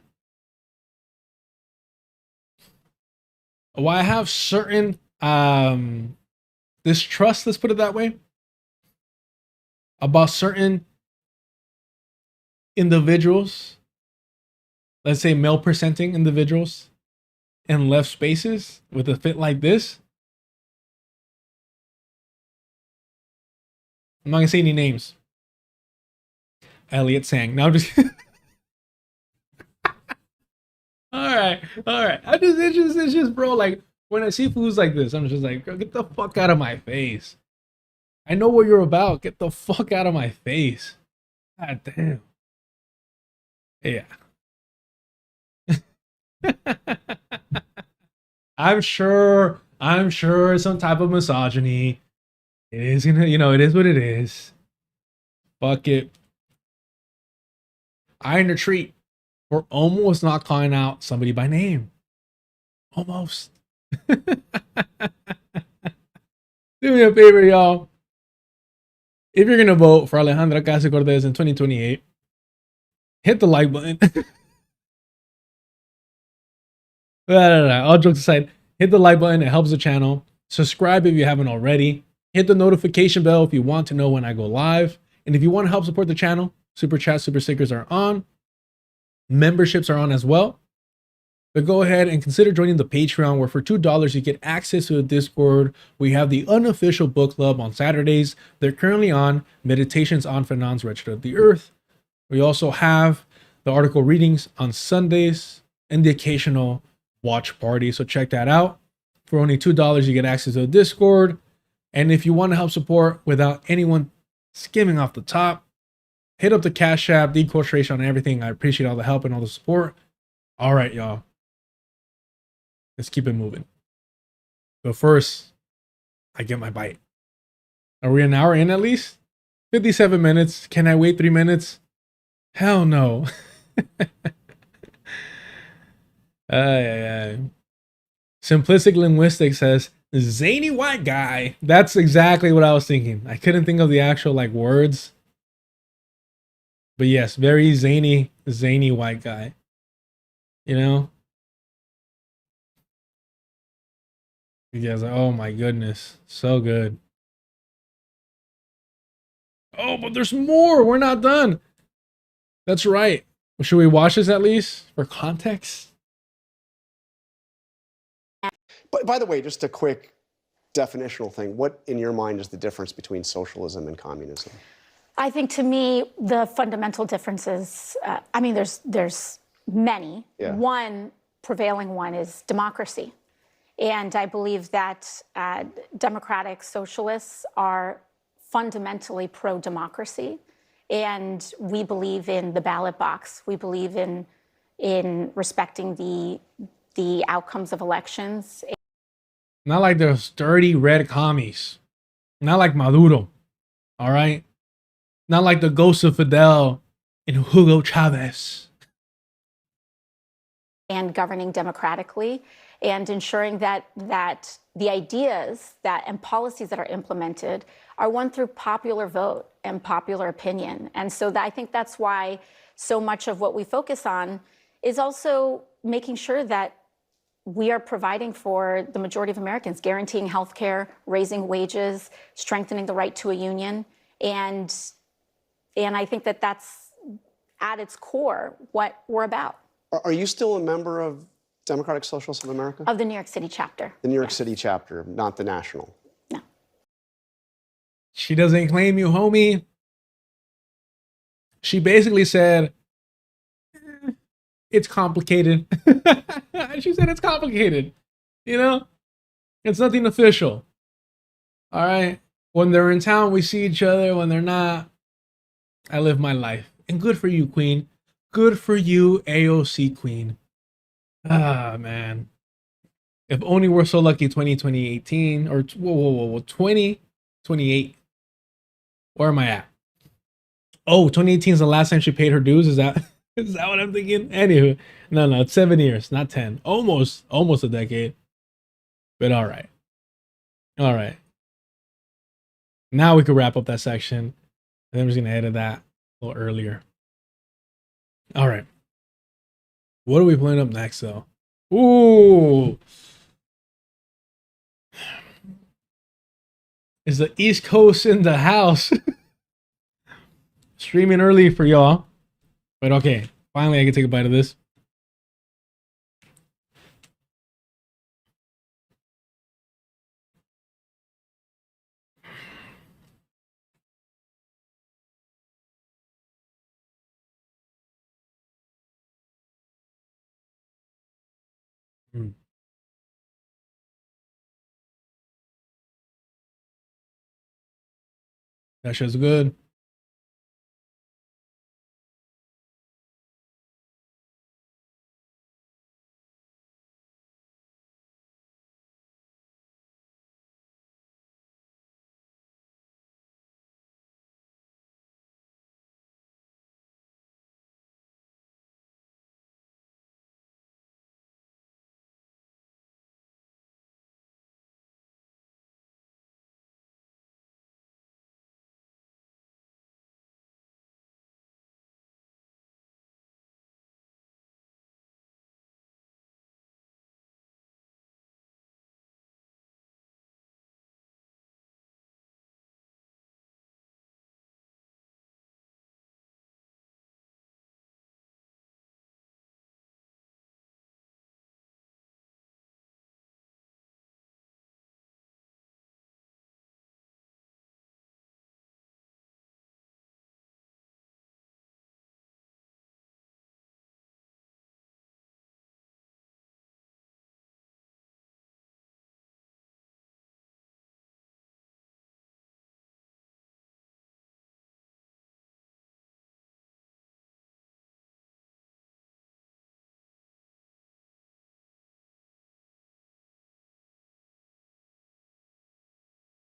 Why I have certain distrust, let's put it that way, about certain individuals, let's say male presenting individuals in left spaces with a fit like this. I'm not gonna say any names. Elliot Sang. Now I'm just all right. It's just, bro. Like when I see foods like this, I'm just like, girl, get the fuck out of my face. I know what you're about. Get the fuck out of my face. God damn. Yeah. I'm sure some type of misogyny. It is gonna, it is what it is. Fuck it. Iron a treat for almost not calling out somebody by name. Almost. Do me a favor, y'all. If you're gonna vote for Alejandra Ocasio-Cortez in 2028, hit the like button. All jokes aside, hit the like button. It helps the channel. Subscribe if you haven't already. Hit the notification bell if you want to know when I go live. And if you want to help support the channel, super chat, super stickers are on. Memberships are on as well. But go ahead and consider joining the Patreon, where for $2 you get access to the Discord. We have the unofficial book club on Saturdays. They're currently on Meditations on Fanon's Wretched of the Earth. We also have the article readings on Sundays and the occasional watch party. So check that out. For only $2 you get access to the Discord. And if you want to help support without anyone skimming off the top, hit up the Cash App, decorporation on everything. I appreciate all the help and all the support. All right, y'all. Let's keep it moving. But first, I get my bite. Are we an hour in at least? 57 minutes. Can I wait 3 minutes? Hell no. Simplistic Linguistics says, Zany white guy. That's exactly what I was thinking. I couldn't think of the actual like words. But yes, very zany white guy. You know? You guys are, oh my goodness. So good. Oh, but there's more. We're not done. That's right. Should we watch this at least for context? But by the way, just a quick definitional thing. What, in your mind, is the difference between socialism and communism? I think, to me, the fundamental differences, I mean, there's many. Yeah. One prevailing one is democracy. And I believe that democratic socialists are fundamentally pro-democracy. And we believe in the ballot box. We believe in respecting the outcomes of elections. Not like those dirty red commies. Not like Maduro. All right? Not like the ghost of Fidel and Hugo Chavez. And governing democratically and ensuring that the ideas and policies that are implemented are won through popular vote and popular opinion. And so I think that's why so much of what we focus on is also making sure that we are providing for the majority of Americans, guaranteeing health care, raising wages, strengthening the right to a union. And I think that that's at its core what we're about. Are you still a member of Democratic Socialists of America? Of the New York City chapter. The New York City chapter, not the national. No. She doesn't claim you, homie. She basically said, it's complicated. She said it's complicated. You know? It's nothing official. All right? When they're in town, we see each other. When they're not, I live my life. And good for you, Queen. Good for you, AOC Queen. Ah, man. If only we're so lucky 2018 or 2028. Where am I at? Oh, 2018 is the last time she paid her dues. Is that what I'm thinking? Anywho, no, it's 7 years, not 10. Almost a decade. But all right. Now we can wrap up that section. And then we're just gonna edit that a little earlier. All right. What are we playing up next, though? Ooh. Is the East Coast in the house? Streaming early for y'all. But okay. Finally, I can take a bite of this. That shit's good.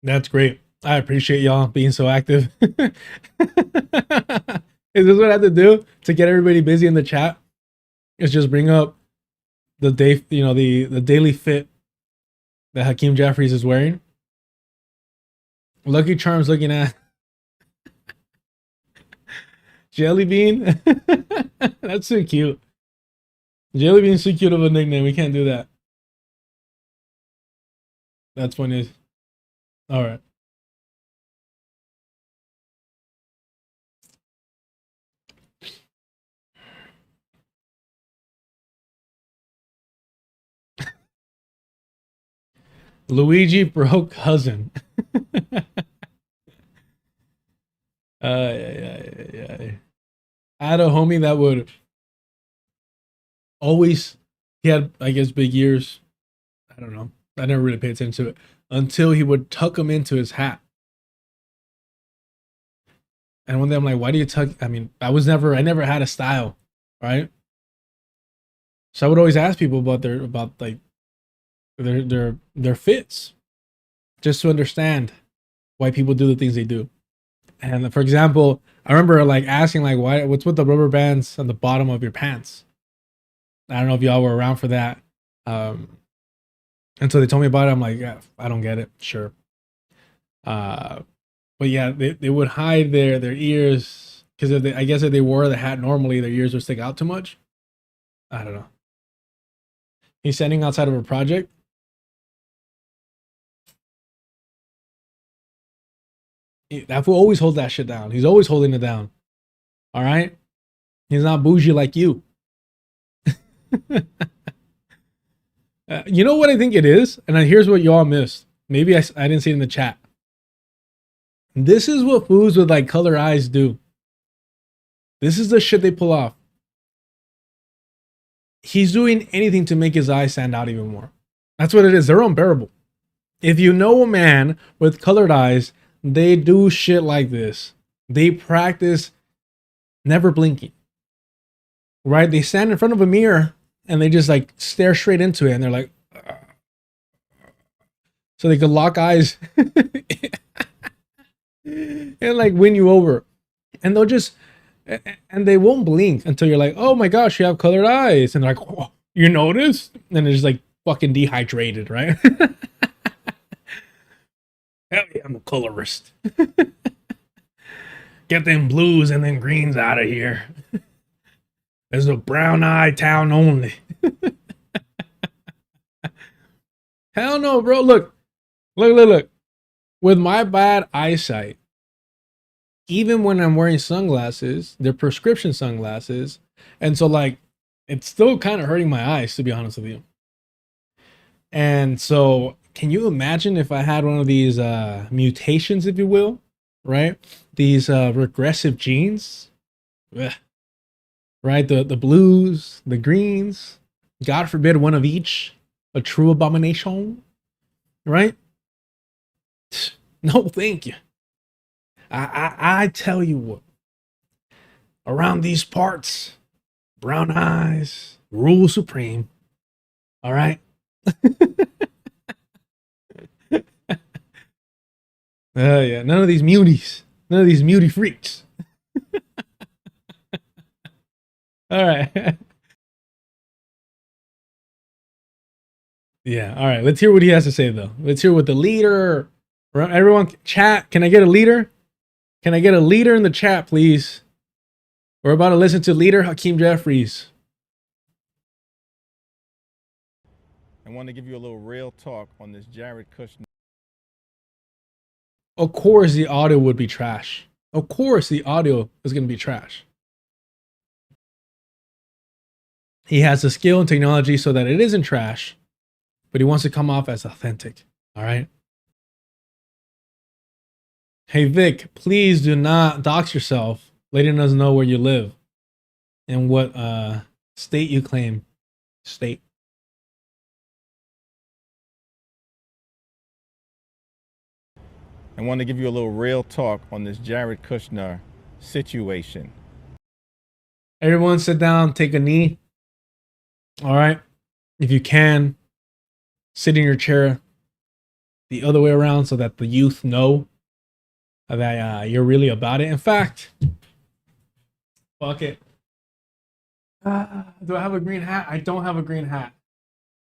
That's great. I appreciate y'all being so active. Is this what I have to do to get everybody busy in the chat? Is just bring up the day, the daily fit that Hakeem Jeffries is wearing. Lucky Charms looking at Jelly Bean. That's so cute. Jelly Bean's so cute of a nickname. We can't do that. That's funny. All right. Luigi broke cousin. Yeah. I had a homie that would always, he had, I guess, big ears. I don't know. I never really paid attention to it until he would tuck them into his hat. And one day I'm like, why do you tuck? I mean, I never had a style, right? So I would always ask people about their fits, just to understand why people do the things they do. And for example, I remember like asking like, what's with the rubber bands on the bottom of your pants? I don't know if y'all were around for that. And so they told me about it. I'm like, yeah, I don't get it. Sure. But yeah, they would hide their ears because I guess if they wore the hat normally, their ears would stick out too much. I don't know. He's standing outside of a project. That fool always holds that shit down. He's always holding it down. All right? He's not bougie like you. You know what I think it is? And here's what y'all missed. Maybe I didn't see it in the chat. This is what fools with like color eyes do. This is the shit they pull off. He's doing anything to make his eyes stand out even more. That's what it is. They're unbearable. If you know a man with colored eyes, they do shit like this. They practice never blinking. Right? They stand in front of a mirror and they just like stare straight into it and they're like, ugh. So they could lock eyes and like win you over. And they'll just, and they won't blink until you're like, oh my gosh, you have colored eyes. And they're like, oh, you noticed? And they're just like fucking dehydrated, right? Hell yeah, I'm a colorist. Get them blues and then greens out of here. There's a brown eye town only. Hell no, bro. Look. With my bad eyesight, even when I'm wearing sunglasses, they're prescription sunglasses. And so like, it's still kind of hurting my eyes, to be honest with you. And so can you imagine if I had one of these mutations, if you will, right? These regressive genes, ugh. Right? The blues, the greens, God forbid one of each, a true abomination, right? No, thank you. I tell you what, around these parts, brown eyes rule supreme. All right. Yeah, none of these muties, none of these mutie freaks. All right. Yeah, all right. Let's hear what he has to say, though. Let's hear what the leader, everyone, chat. Can I get a leader? Can I get a leader in the chat, please? We're about to listen to leader Hakeem Jeffries. I want to give you a little real talk on this Jared Kushner. Of course, the audio would be trash. Of course, the audio is going to be trash. He has the skill and technology so that it isn't trash, but he wants to come off as authentic. All right. Hey, Vic, please do not dox yourself, letting us know where you live and what state you claim. State. I want to give you a little real talk on this Jared Kushner situation. Everyone sit down, take a knee. All right. If you can, sit in your chair the other way around so that the youth know that you're really about it. In fact, fuck it. Do I have a green hat? I don't have a green hat.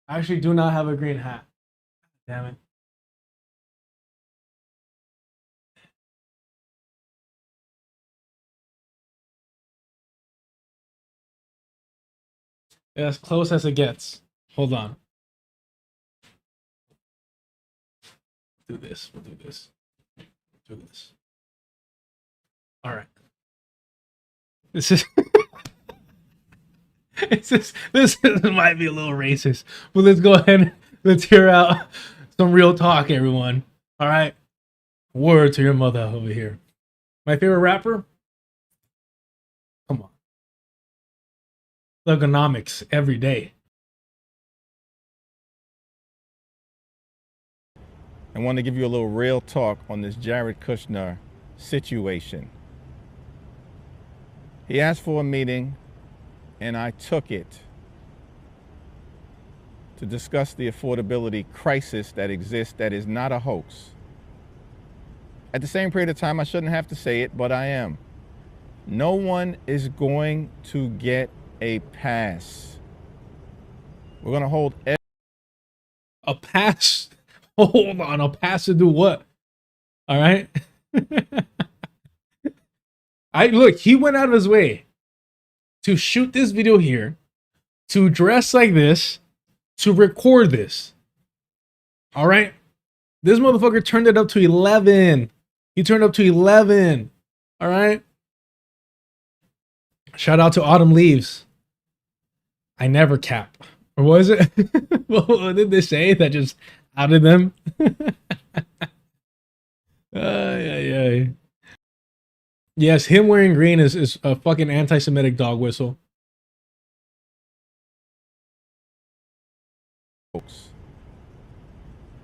I actually do not have a green hat. Damn it. As close as it gets. Hold on. Do this. We'll do this. Do this. All right. This is this might be a little racist, but let's go ahead. Let's hear out some real talk, everyone. All right. Word to your mother over here. My favorite rapper? Come on. Thugonomics every day. I want to give you a little real talk on this Jared Kushner situation. He asked for a meeting, and I took it to discuss the affordability crisis that exists that is not a hoax. At the same period of time, I shouldn't have to say it, but I am. No one is going to get a pass. We're going to hold a pass. Hold on, a pass to do what? All right. Look, he went out of his way to shoot this video here, to dress like this, to record this. All right. This motherfucker turned it up to 11. He turned up to 11. All right. Shout out to Autumn Leaves. I never cap. Or was it? What did they say that just outed them? Yeah. Yes, him wearing green is a fucking anti-Semitic dog whistle.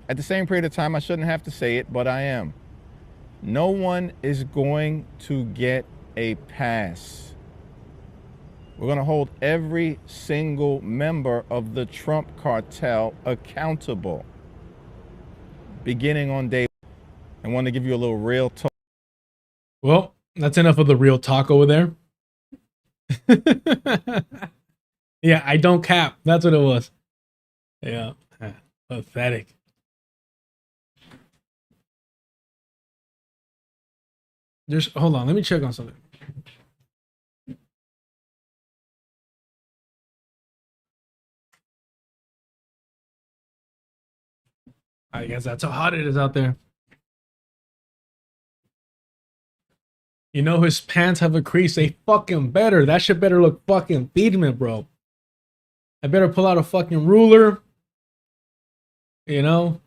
At the same period of time, I shouldn't have to say it, but I am. No one is going to get a pass. We're going to hold every single member of the Trump cartel accountable, beginning on day one. I want to give you a little real talk. Well, that's enough of the real talk over there. Yeah, I don't cap. That's what it was. Yeah, pathetic. Just hold on. Let me check on something. I guess that's how hot it is out there. You know his pants have a crease. They fucking better. That shit better look fucking Feedman, bro. I better pull out a fucking ruler. You know?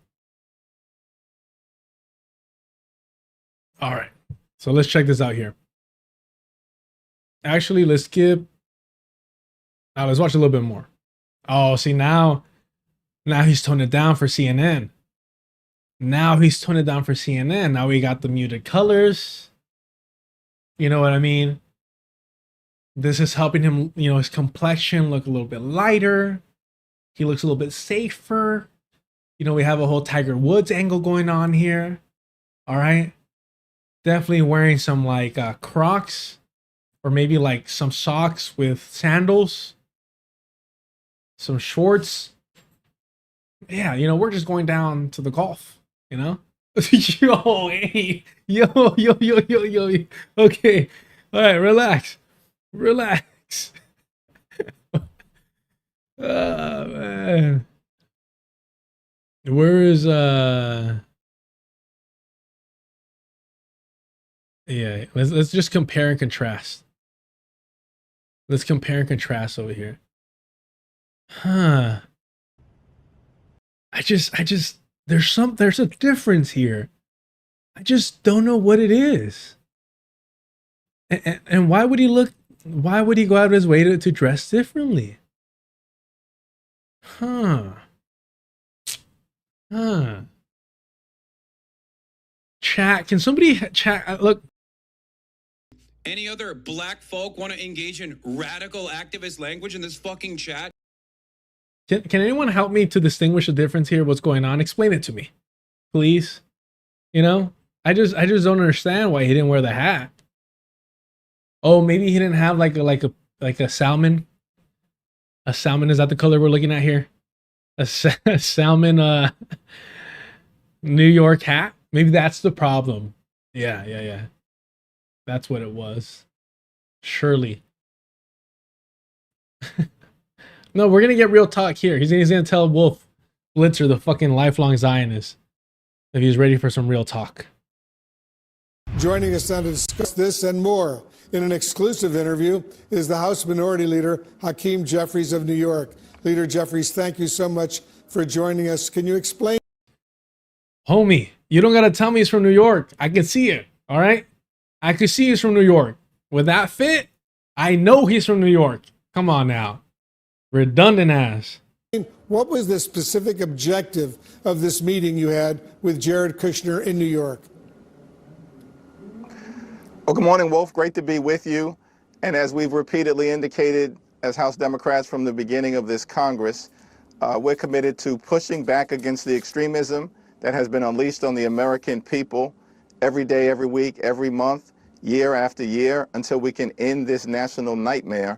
All right. So let's check this out here. Actually, let's skip. Now let's watch a little bit more. Oh, see now he's toned it down for CNN. Now he's toned it down for CNN. Now we got the muted colors. You know what I mean? This is helping him, you know, his complexion look a little bit lighter. He looks a little bit safer. You know, we have a whole Tiger Woods angle going on here. All right. Definitely wearing some like Crocs or maybe like some socks with sandals. Some shorts. Yeah, you know, we're just going down to the golf, you know? Yo, hey, yo. Okay, all right, relax. Oh man, where is Yeah, let's just compare and contrast. Let's compare and contrast over here. Huh? I just there's a difference here. I just don't know what it is. And why would he go out of his way to dress differently? Huh. Chat, can somebody chat? Look. Any other black folk want to engage in radical activist language in this fucking chat? Can anyone help me to distinguish the difference here? What's going on? Explain it to me, please. You know, I just don't understand why he didn't wear the hat. Oh, maybe he didn't have like a salmon. A salmon, is that the color we're looking at here? A salmon New York hat? Maybe that's the problem. Yeah. That's what it was. Surely. No, we're gonna get real talk here. He's gonna tell Wolf Blitzer, the fucking lifelong Zionist, if he's ready for some real talk. Joining us now to discuss this and more in an exclusive interview is the House Minority Leader, Hakeem Jeffries of New York. Leader Jeffries, thank you so much for joining us. Can you explain? Homie, you don't gotta tell me he's from New York. I can see it, all right? I can see he's from New York. With that fit, I know he's from New York. Come on now. Redundant ass. What was the specific objective of this meeting you had with Jared Kushner in New York? Well, good morning, Wolf. Great to be with you. And as we've repeatedly indicated as House Democrats from the beginning of this Congress, we're committed to pushing back against the extremism that has been unleashed on the American people every day, every week, every month, year after year, until we can end this national nightmare.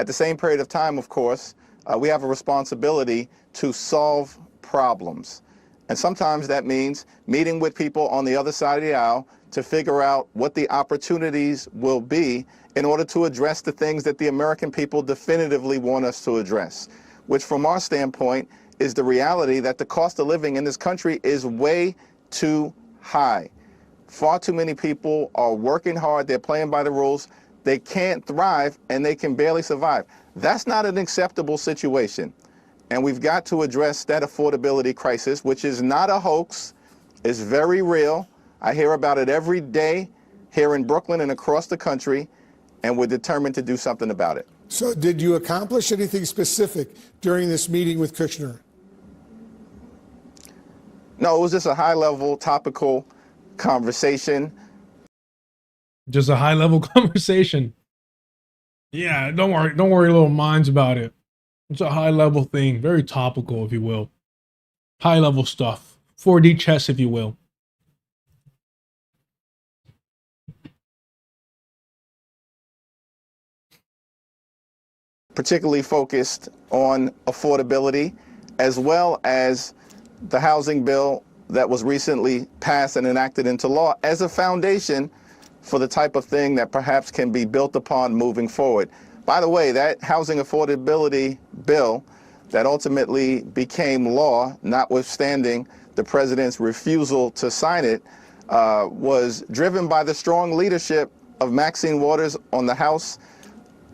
At the same period of time, of course, we have a responsibility to solve problems. And sometimes that means meeting with people on the other side of the aisle to figure out what the opportunities will be in order to address the things that the American people definitively want us to address, which from our standpoint is the reality that the cost of living in this country is way too high. Far too many people are working hard, they're playing by the rules, they can't thrive, and they can barely survive. That's not an acceptable situation. And we've got to address that affordability crisis, which is not a hoax, it's very real. I hear about it every day here in Brooklyn and across the country, and we're determined to do something about it. So did you accomplish anything specific during this meeting with Kushner? No, it was just a high-level, topical conversation. Just a high level conversation. Yeah, don't worry, little minds about it. It's a high level thing, very topical, if you will. High level stuff. 4D chess, if you will. Particularly focused on affordability, as well as the housing bill that was recently passed and enacted into law as a foundation for the type of thing that perhaps can be built upon moving forward. By the way, that housing affordability bill that ultimately became law, notwithstanding the president's refusal to sign it, was driven by the strong leadership of Maxine Waters on the House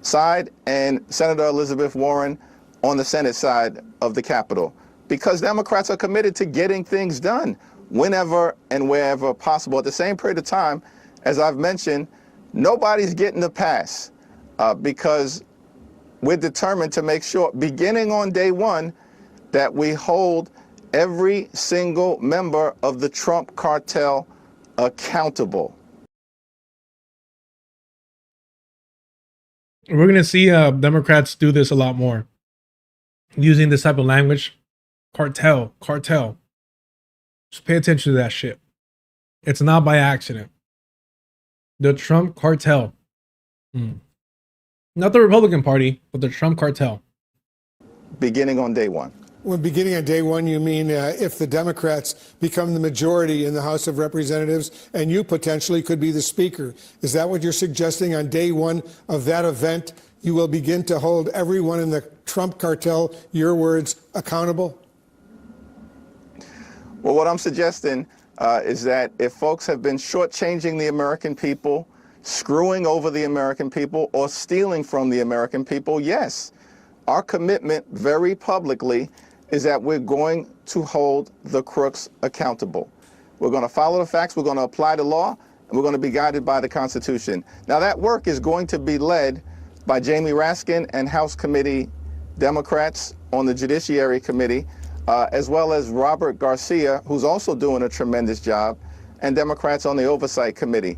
side and Senator Elizabeth Warren on the Senate side of the Capitol, because Democrats are committed to getting things done whenever and wherever possible. At the same period of time, as I've mentioned, nobody's getting the pass because we're determined to make sure, beginning on day one, that we hold every single member of the Trump cartel accountable. We're going to see Democrats do this a lot more, using this type of language. Cartel. Just pay attention to that shit. It's not by accident. The Trump cartel. Not the Republican Party, but the Trump cartel. Beginning on day one. When beginning on day one, you mean if the Democrats become the majority in the House of Representatives and you potentially could be the speaker. Is that what you're suggesting? On day one of that event, you will begin to hold everyone in the Trump cartel, your words, accountable? Well, what I'm suggesting is that if folks have been shortchanging the American people, screwing over the American people, or stealing from the American people, yes, our commitment very publicly is that we're going to hold the crooks accountable. We're going to follow the facts, we're going to apply the law, and we're going to be guided by the Constitution. Now, that work is going to be led by Jamie Raskin and House Committee Democrats on the Judiciary Committee, as well as Robert Garcia, who's also doing a tremendous job, and Democrats on the Oversight Committee.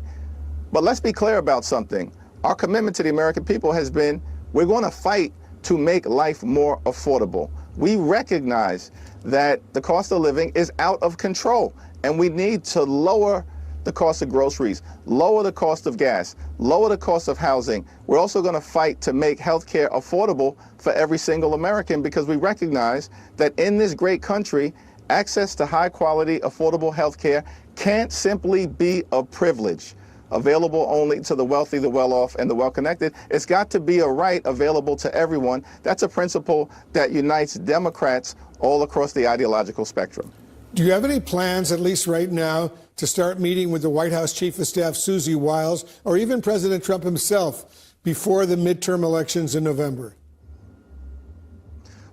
But let's be clear about something. Our commitment to the American people has been, we're going to fight to make life more affordable. We recognize that the cost of living is out of control, and we need to lower the cost of groceries, lower the cost of gas, lower the cost of housing. We're also going to fight to make healthcare affordable for every single American, because we recognize that in this great country, Access to high quality, affordable health care can't simply be a privilege available only to the wealthy, the well-off, and the well-connected. It's got to be a right available to everyone. That's a principle that unites Democrats all across the ideological spectrum. Do you have any plans, at least right now, to start meeting with the White House Chief of Staff, Susie Wiles, or even President Trump himself before the midterm elections in November?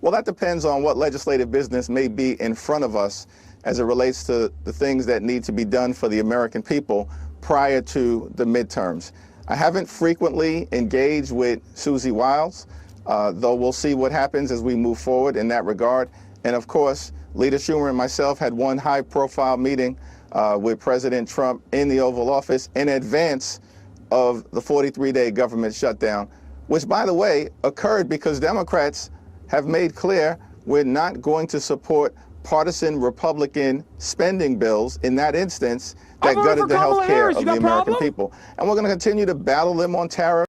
Well, that depends on what legislative business may be in front of us as it relates to the things that need to be done for the American people prior to the midterms. I haven't frequently engaged with Susie Wiles, though we'll see what happens as we move forward in that regard. And of course, Leader Schumer and myself had one high-profile meeting with President Trump in the Oval Office in advance of the 43-day government shutdown, which, by the way, occurred because Democrats have made clear we're not going to support partisan Republican spending bills in that instance that gutted the health care of the American people. And we're going to continue to battle them on tariffs.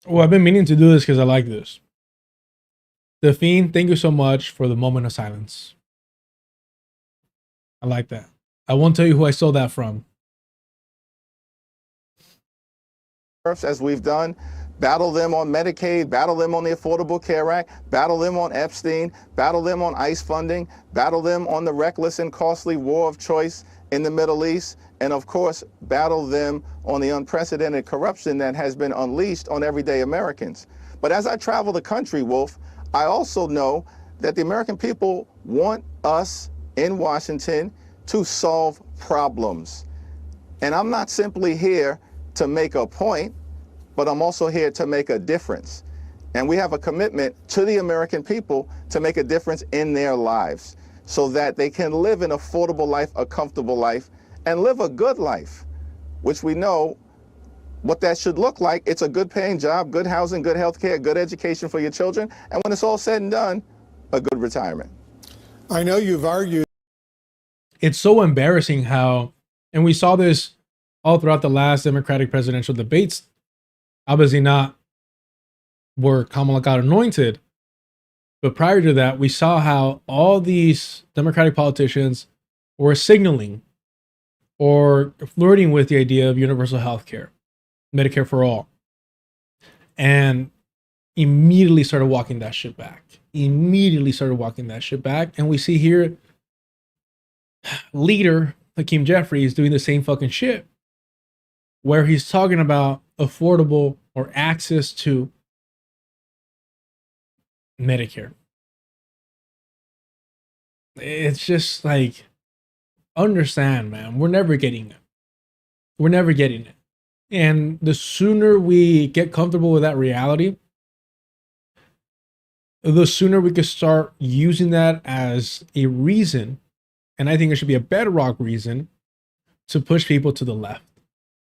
Well, I've been meaning to do this because I like this. The Fiend, thank you so much for the moment of silence. I like that. I won't tell you who I stole that from. As we've done, battle them on Medicaid, battle them on the Affordable Care Act, battle them on Epstein, battle them on ICE funding, battle them on the reckless and costly war of choice in the Middle East, and of course, battle them on the unprecedented corruption that has been unleashed on everyday Americans. But as I travel the country, Wolf, I also know that the American people want us in Washington to solve problems. And I'm not simply here to make a point, but I'm also here to make a difference. And we have a commitment to the American people to make a difference in their lives so that they can live an affordable life, a comfortable life, and live a good life, which we know what that should look like. It's a good paying job, good housing, good health care, good education for your children, and when it's all said and done, a good retirement. I know you've argued. It's so embarrassing how, and we saw this all throughout the last Democratic presidential debates, obviously not where Kamala got anointed, but prior to that, we saw how all these Democratic politicians were signaling or flirting with the idea of universal health care, Medicare for all, and immediately started walking that shit back. And we see here leader Hakeem Jeffries doing the same fucking shit, where he's talking about affordable or access to Medicare. It's just like, understand, man, we're never getting it. And the sooner we get comfortable with that reality, the sooner we could start using that as a reason, and I think it should be a bedrock reason, to push people to the left,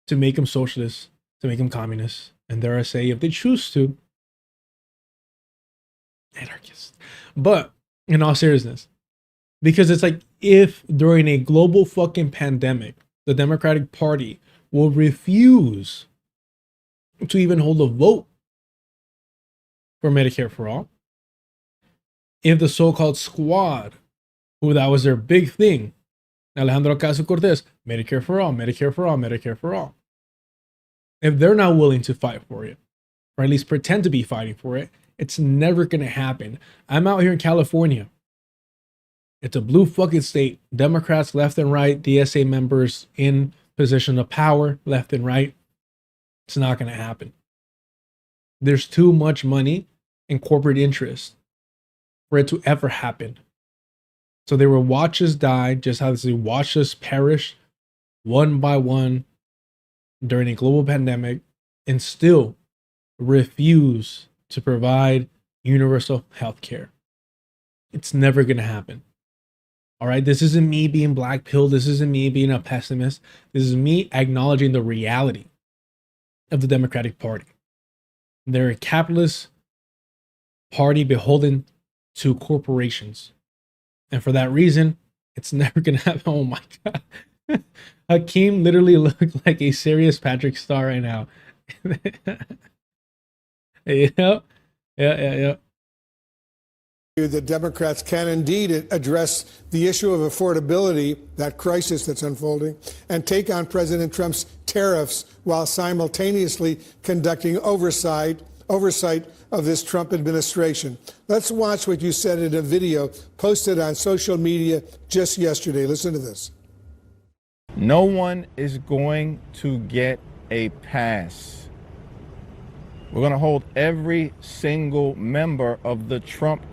to make them socialists, to make them communists, and dare I say, if they choose to, anarchists. But in all seriousness, because it's like, if during a global fucking pandemic, the Democratic Party will refuse to even hold a vote for Medicare for all, if the so-called squad, who that was their big thing, Alejandro Ocasio-Cortez, Medicare for all, Medicare for all, Medicare for all, if they're not willing to fight for it, or at least pretend to be fighting for it, it's never going to happen. I'm out here in California. It's a blue fucking state. Democrats left and right, DSA members in position of power left and right. It's not going to happen. There's too much money and corporate interest for it to ever happen. So they will watch us die, just how they watch us perish one by one during a global pandemic, and still refuse to provide universal health care. It's never going to happen. All right, this isn't me being black pill. This isn't me being a pessimist. This is me acknowledging the reality of the Democratic Party. They're a capitalist party beholden to corporations. And for that reason, it's never going to happen. Oh my God. Hakeem literally looked like a serious Patrick Star right now. Yeah. that Democrats can indeed address the issue of affordability, that crisis that's unfolding, and take on President Trump's tariffs while simultaneously conducting oversight of this Trump administration. Let's watch what you said in a video posted on social media just yesterday. Listen to this. No one is going to get a pass. We're going to hold every single member of the Trump.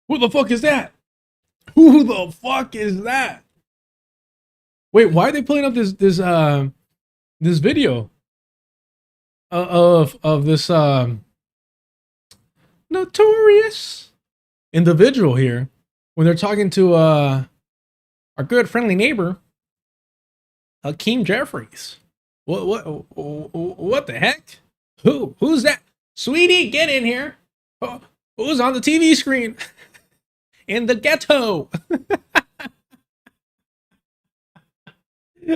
Who the fuck is that? Who the fuck is that? Wait, why are they pulling up this video of this notorious individual here when they're talking to our good friendly neighbor Hakeem Jeffries? What the heck? Who's that? Sweetie, get in here. Who's on the TV screen? In the ghetto.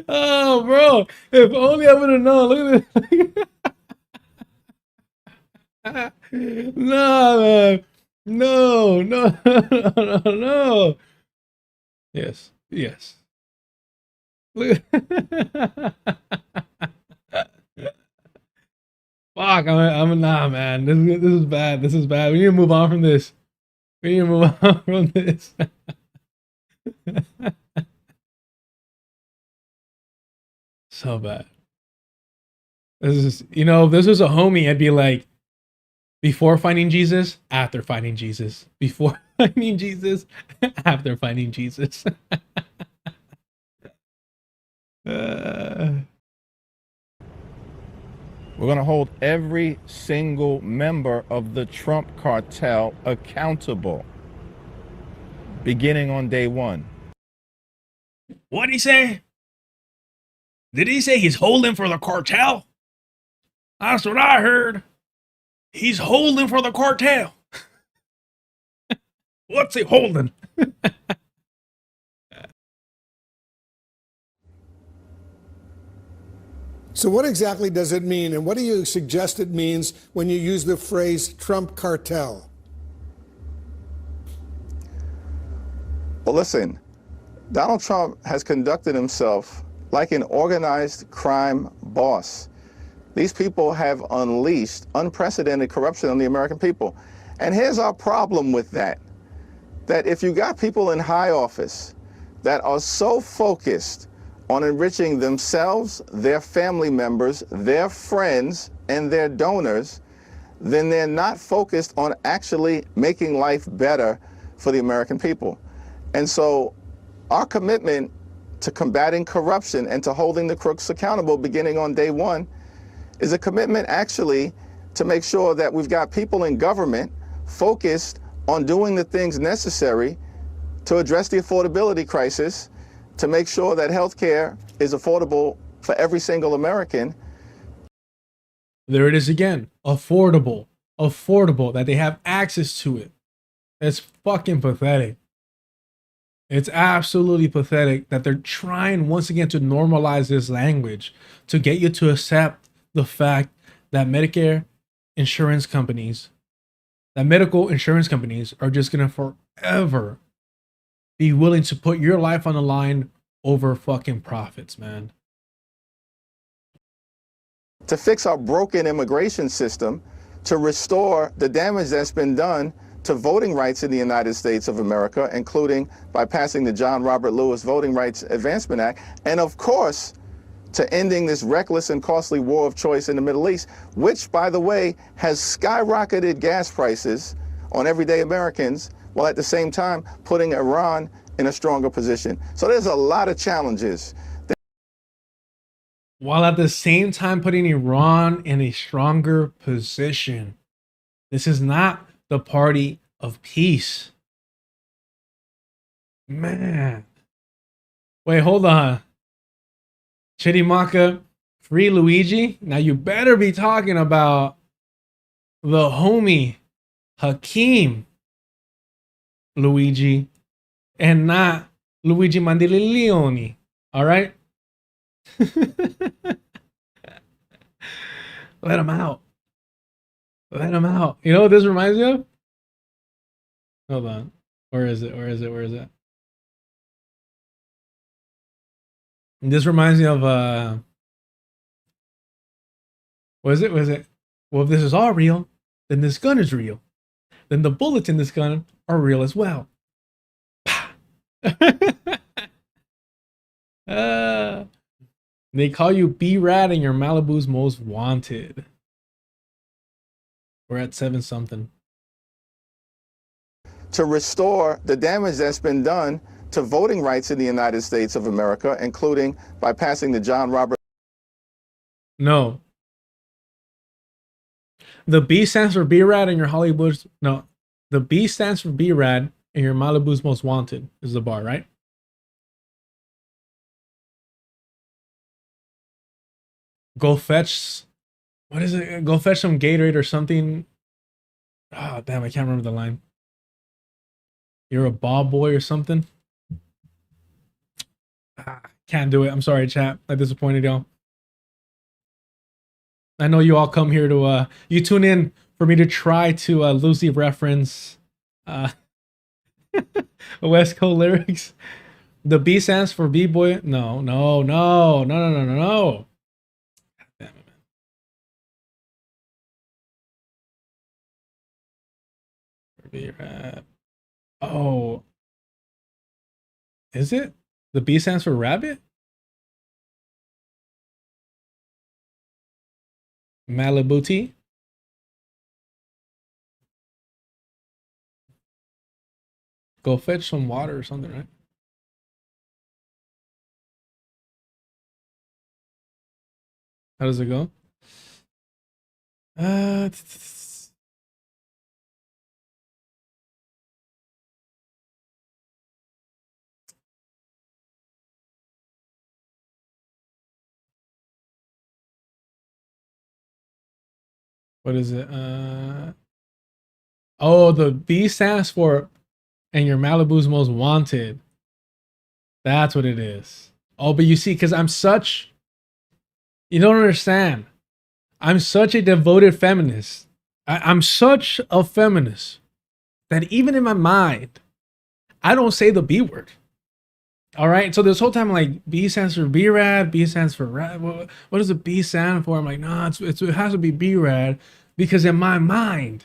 Oh, bro. If only I would have known. Look at this. No, man. No. Yes. Look. Fuck, I'm nah, man. This is bad. This is bad. We need to move on from this. So bad. This is, if this was a homie, I'd be like, before finding Jesus, after finding Jesus. Before finding Jesus, after finding Jesus. We're going to hold every single member of the Trump cartel accountable, beginning on day one. What'd he say? Did he say he's holding for the cartel? That's what I heard. He's holding for the cartel. What's he holding? So what exactly does it mean, and what do you suggest it means when you use the phrase Trump cartel? Well, listen, Donald Trump has conducted himself like an organized crime boss. These people have unleashed unprecedented corruption on the American people. And here's our problem with that if you got people in high office that are so focused on enriching themselves, their family members, their friends, and their donors, then they're not focused on actually making life better for the American people. And so our commitment to combating corruption and to holding the crooks accountable beginning on day one is a commitment actually to make sure that we've got people in government focused on doing the things necessary to address the affordability crisis, to make sure that health care is affordable for every single American. There it is again. Affordable, that they have access to it. It's fucking pathetic. It's absolutely pathetic that they're trying once again to normalize this language to get you to accept the fact that medical insurance companies are just going to forever be willing to put your life on the line over fucking profits, man. To fix our broken immigration system, to restore the damage that's been done to voting rights in the United States of America, including by passing the John Robert Lewis Voting Rights Advancement Act, and of course, to ending this reckless and costly war of choice in the Middle East, which, by the way, has skyrocketed gas prices on everyday Americans, while at the same time putting Iran in a stronger position. So there's a lot of challenges. While at the same time putting Iran in a stronger position. This is not the party of peace. Man. Wait, hold on. Chittimaka, free Luigi? Now you better be talking about the homie Hakeem Luigi and not Luigi Mandilileoni. All right? Let him out. Let him out. You know what this reminds me of? Hold on. Where is it? Where is it? Where is it? This reminds me of was it? Was it? Well, if this is all real, then this gun is real. Then the bullets in this gun are real as well. They call you B-Rad and you're Malibu's most wanted. We're at 7 something. To restore the damage that's been done to voting rights in the United States of America, including by passing the John Roberts. No. The B stands for B-Rad and your Hollywood's... No. The B stands for B-Rad and your Malibu's most wanted is the bar, right? Go fetch... What is it? Go fetch some Gatorade or something. Oh, damn, I can't remember the line. You're a ball boy or something. Can't do it. I'm sorry, chat. I disappointed y'all. I know you all come here to you tune in for me to try to loosely reference West Coast lyrics. The B stands for B-boy. No. Damn it, man. B-Rad. Oh. Is it? The B stands for rabbit? Malibu tea? Go fetch some water or something, right? How does it go? What is it? Oh, the B stands for and your Malibu's most wanted. That's what it is. Oh, but you see, because you don't understand. I'm such a devoted feminist. I'm such a feminist that even in my mind, I don't say the B word. All right. So this whole time, I'm like, B stands for B-Rad. B stands for Rad. What does the B stand for? I'm like, no, it has to be B-Rad because in my mind,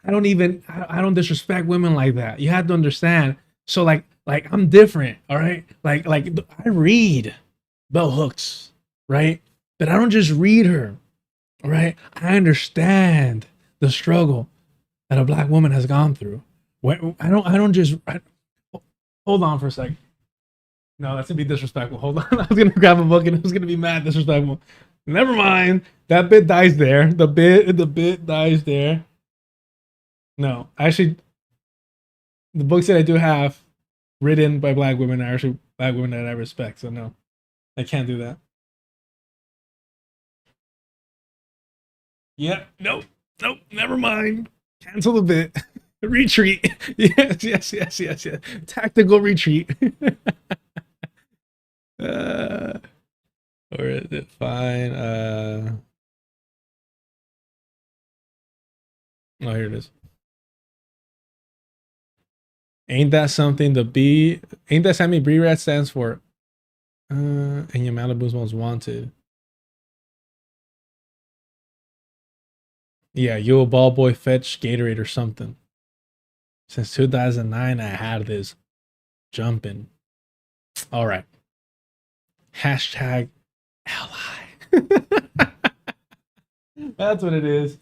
I don't disrespect women like that. You have to understand. So like I'm different. All right. Like I read bell hooks, right? But I don't just read her. All right. I understand the struggle that a black woman has gone through. Hold on for a second. No, that's gonna be disrespectful. Hold on. I was gonna grab a book and it was gonna be mad disrespectful. Never mind. That bit dies there. The bit dies there. No, actually, the books that I do have written by black women are actually black women that I respect. So no, I can't do that. Yeah, nope, never mind. Cancel the bit. Retreat. Yes. Tactical retreat. Or is it fine? Oh, here it is. Ain't that something? Ain't that something B-Rad stands for? And your Malibu's most wanted. Yeah, you a ball boy fetch Gatorade or something. Since 2009, I had this jumping. All right. Hashtag ally. That's what it is.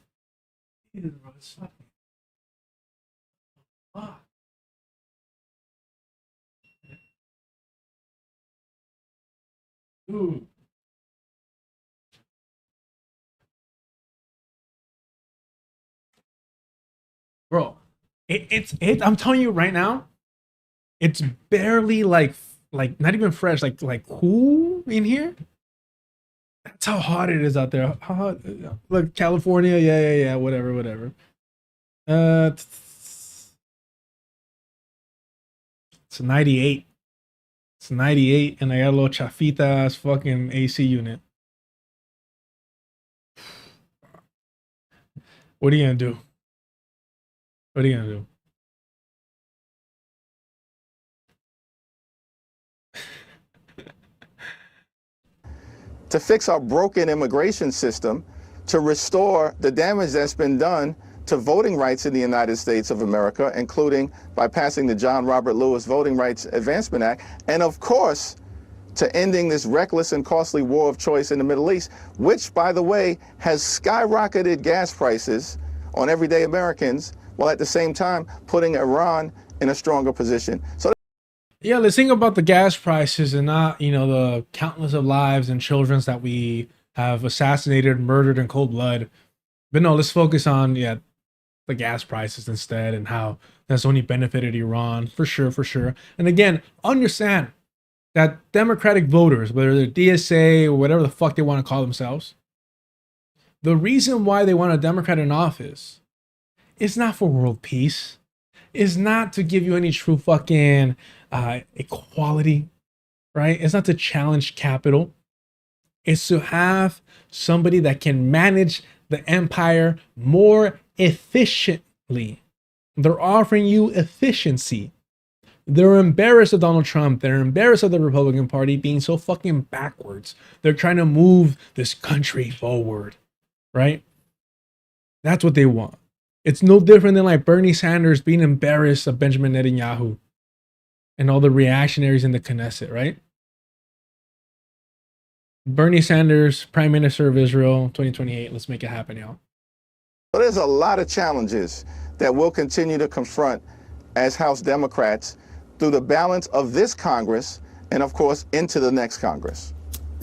Ooh. Bro, I'm telling you right now, it's barely like not even fresh, like cool in here. That's how hot it is out there. How hot? Look, California, yeah, whatever. It's 98. It's 98, and I got a little chafita ass fucking AC unit. What are you gonna do? What are you gonna do? to fix our broken immigration system, to restore the damage that's been done to voting rights in the United States of America, including by passing the John Robert Lewis Voting Rights Advancement Act, and of course, to ending this reckless and costly war of choice in the Middle East, which, by the way, has skyrocketed gas prices on everyday Americans, while at the same time putting Iran in a stronger position. So yeah, let's think about the gas prices and not, the countless of lives and children that we have assassinated, murdered in cold blood. But no, let's focus on, the gas prices instead and how that's only benefited Iran, for sure. And again, understand that Democratic voters, whether they're DSA or whatever the fuck they want to call themselves, the reason why they want a Democrat in office is not for world peace. Is not to give you any true fucking equality, right? It's not to challenge capital. It's to have somebody that can manage the empire more efficiently. They're offering you efficiency. They're embarrassed of Donald Trump. They're embarrassed of the Republican Party being so fucking backwards. They're trying to move this country forward, right? That's what they want. It's no different than like Bernie Sanders being embarrassed of Benjamin Netanyahu and all the reactionaries in the Knesset, right? Bernie Sanders, Prime Minister of Israel, 2028. Let's make it happen, y'all. So there's a lot of challenges that we'll continue to confront as House Democrats through the balance of this Congress and, of course, into the next Congress.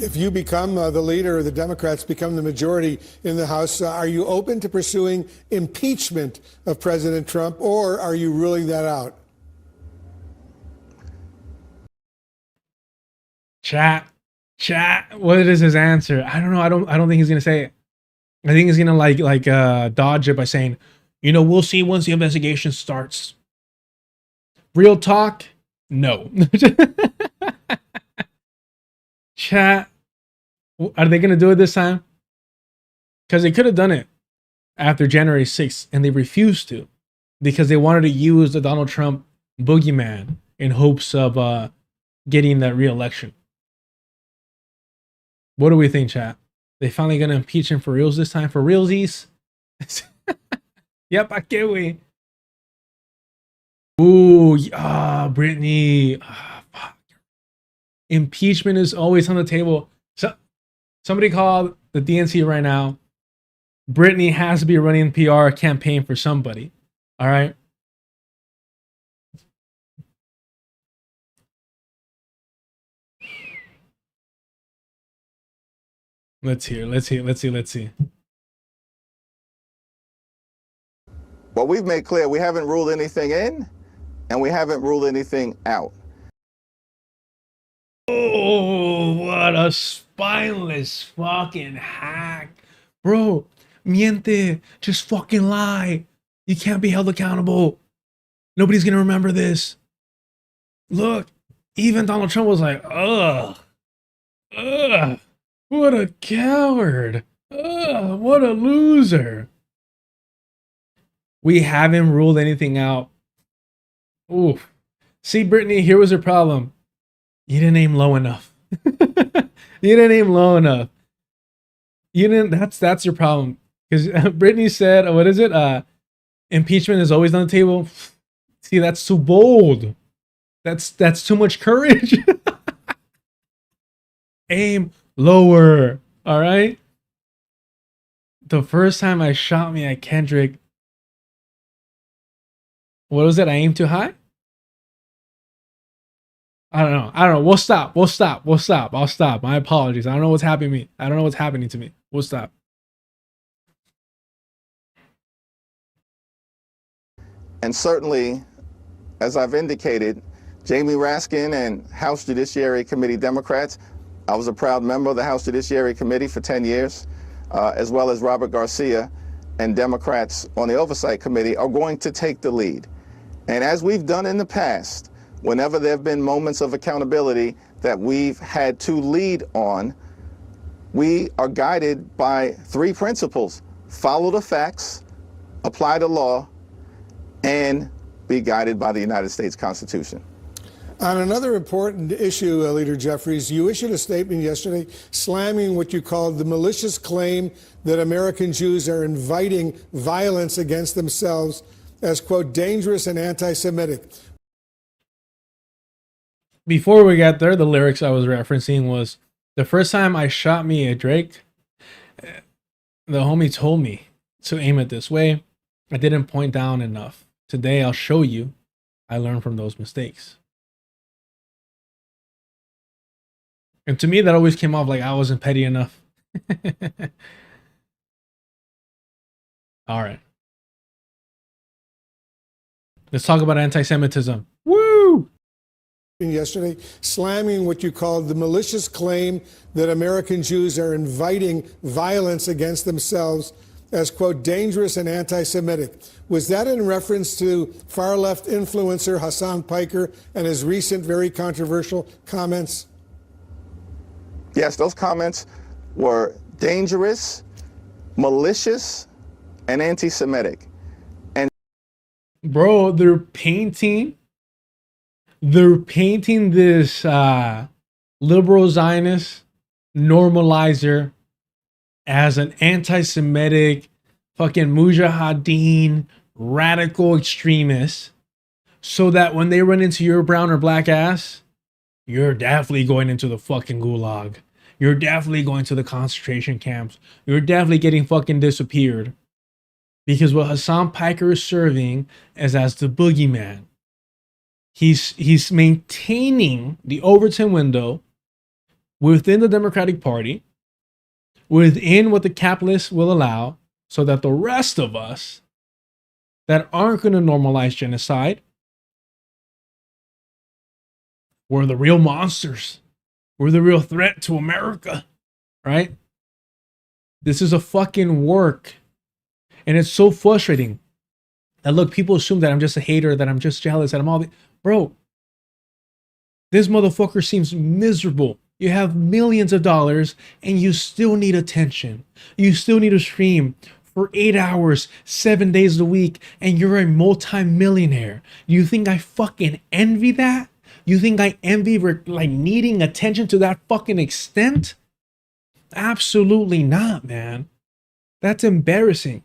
If you become the leader or the Democrats become the majority in the House, are you open to pursuing impeachment of President Trump, or are you ruling that out? Chat. What is his answer? I don't know. I don't think he's gonna say it. I think he's gonna like dodge it by saying, we'll see once the investigation starts. Real talk, no. Chat, are they gonna do it this time? Because they could have done it after January 6th, and they refused to because they wanted to use the Donald Trump boogeyman in hopes of getting that re-election. What do we think, chat? They finally gonna impeach him for reals this time? For realsies? Yep, I can't wait. Ooh, Brittany. Fuck. Impeachment is always on the table. So, somebody called the DNC right now. Brittany has to be running a PR campaign for somebody. All right. Let's see. Well, we've made clear we haven't ruled anything in and we haven't ruled anything out. Oh, what a spineless fucking hack. Bro, miente. Just fucking lie. You can't be held accountable. Nobody's gonna remember this. Look, even Donald Trump was like, ugh. What a coward. What a loser. We haven't ruled anything out. Oof. See, Brittany, here was your problem. You didn't aim low enough. You didn't aim low enough. You didn't. That's your problem. Because Brittany said, what is it? Impeachment is always on the table. See, that's too bold. That's too much courage. Aim lower. All right. The first time I shot me at Kendrick, what was it? I aimed too high? I don't know. We'll stop. I'll stop. My apologies. I don't know what's happening to me. We'll stop. And certainly, as I've indicated, Jamie Raskin and House Judiciary Committee Democrats, I was a proud member of the House Judiciary Committee for 10 years, as well as Robert Garcia and Democrats on the Oversight Committee are going to take the lead. And as we've done in the past, whenever there have been moments of accountability that we've had to lead on, we are guided by three principles: follow the facts, apply the law, and be guided by the United States Constitution. On another important issue, Leader Jeffries, you issued a statement yesterday slamming what you called the malicious claim that American Jews are inviting violence against themselves as, quote, dangerous and anti-Semitic. Before we got there, the lyrics I was referencing was, the first time I shot me a Drake, the homie told me to aim it this way. I didn't point down enough. Today I'll show you I learned from those mistakes. And to me, that always came off like I wasn't petty enough. All right. Let's talk about anti-Semitism. Woo! Yesterday, slamming what you called the malicious claim that American Jews are inviting violence against themselves as, quote, dangerous and anti-Semitic. Was that in reference to far-left influencer Hassan Piker and his recent very controversial comments? Yes, those comments were dangerous, malicious, and anti-Semitic. And bro, they're painting this liberal Zionist normalizer as an anti-Semitic fucking mujahideen radical extremist, so that when they run into your brown or black ass, you're definitely going into the fucking gulag. You're definitely going to the concentration camps. You're definitely getting fucking disappeared. Because what Hassan Piker is serving is as the boogeyman. He's maintaining the Overton window within the Democratic Party, within what the capitalists will allow, so that the rest of us that aren't going to normalize genocide, we're the real monsters. We're the real threat to America, right? This is a fucking work. And it's so frustrating. And look, people assume that I'm just a hater, that I'm just jealous, that I'm all... Bro, this motherfucker seems miserable. You have millions of dollars and you still need attention. You still need to stream for 8 hours, 7 days a week, and you're a multi-millionaire. You think I fucking envy that? You think I envy like needing attention to that fucking extent? Absolutely not, man. That's embarrassing.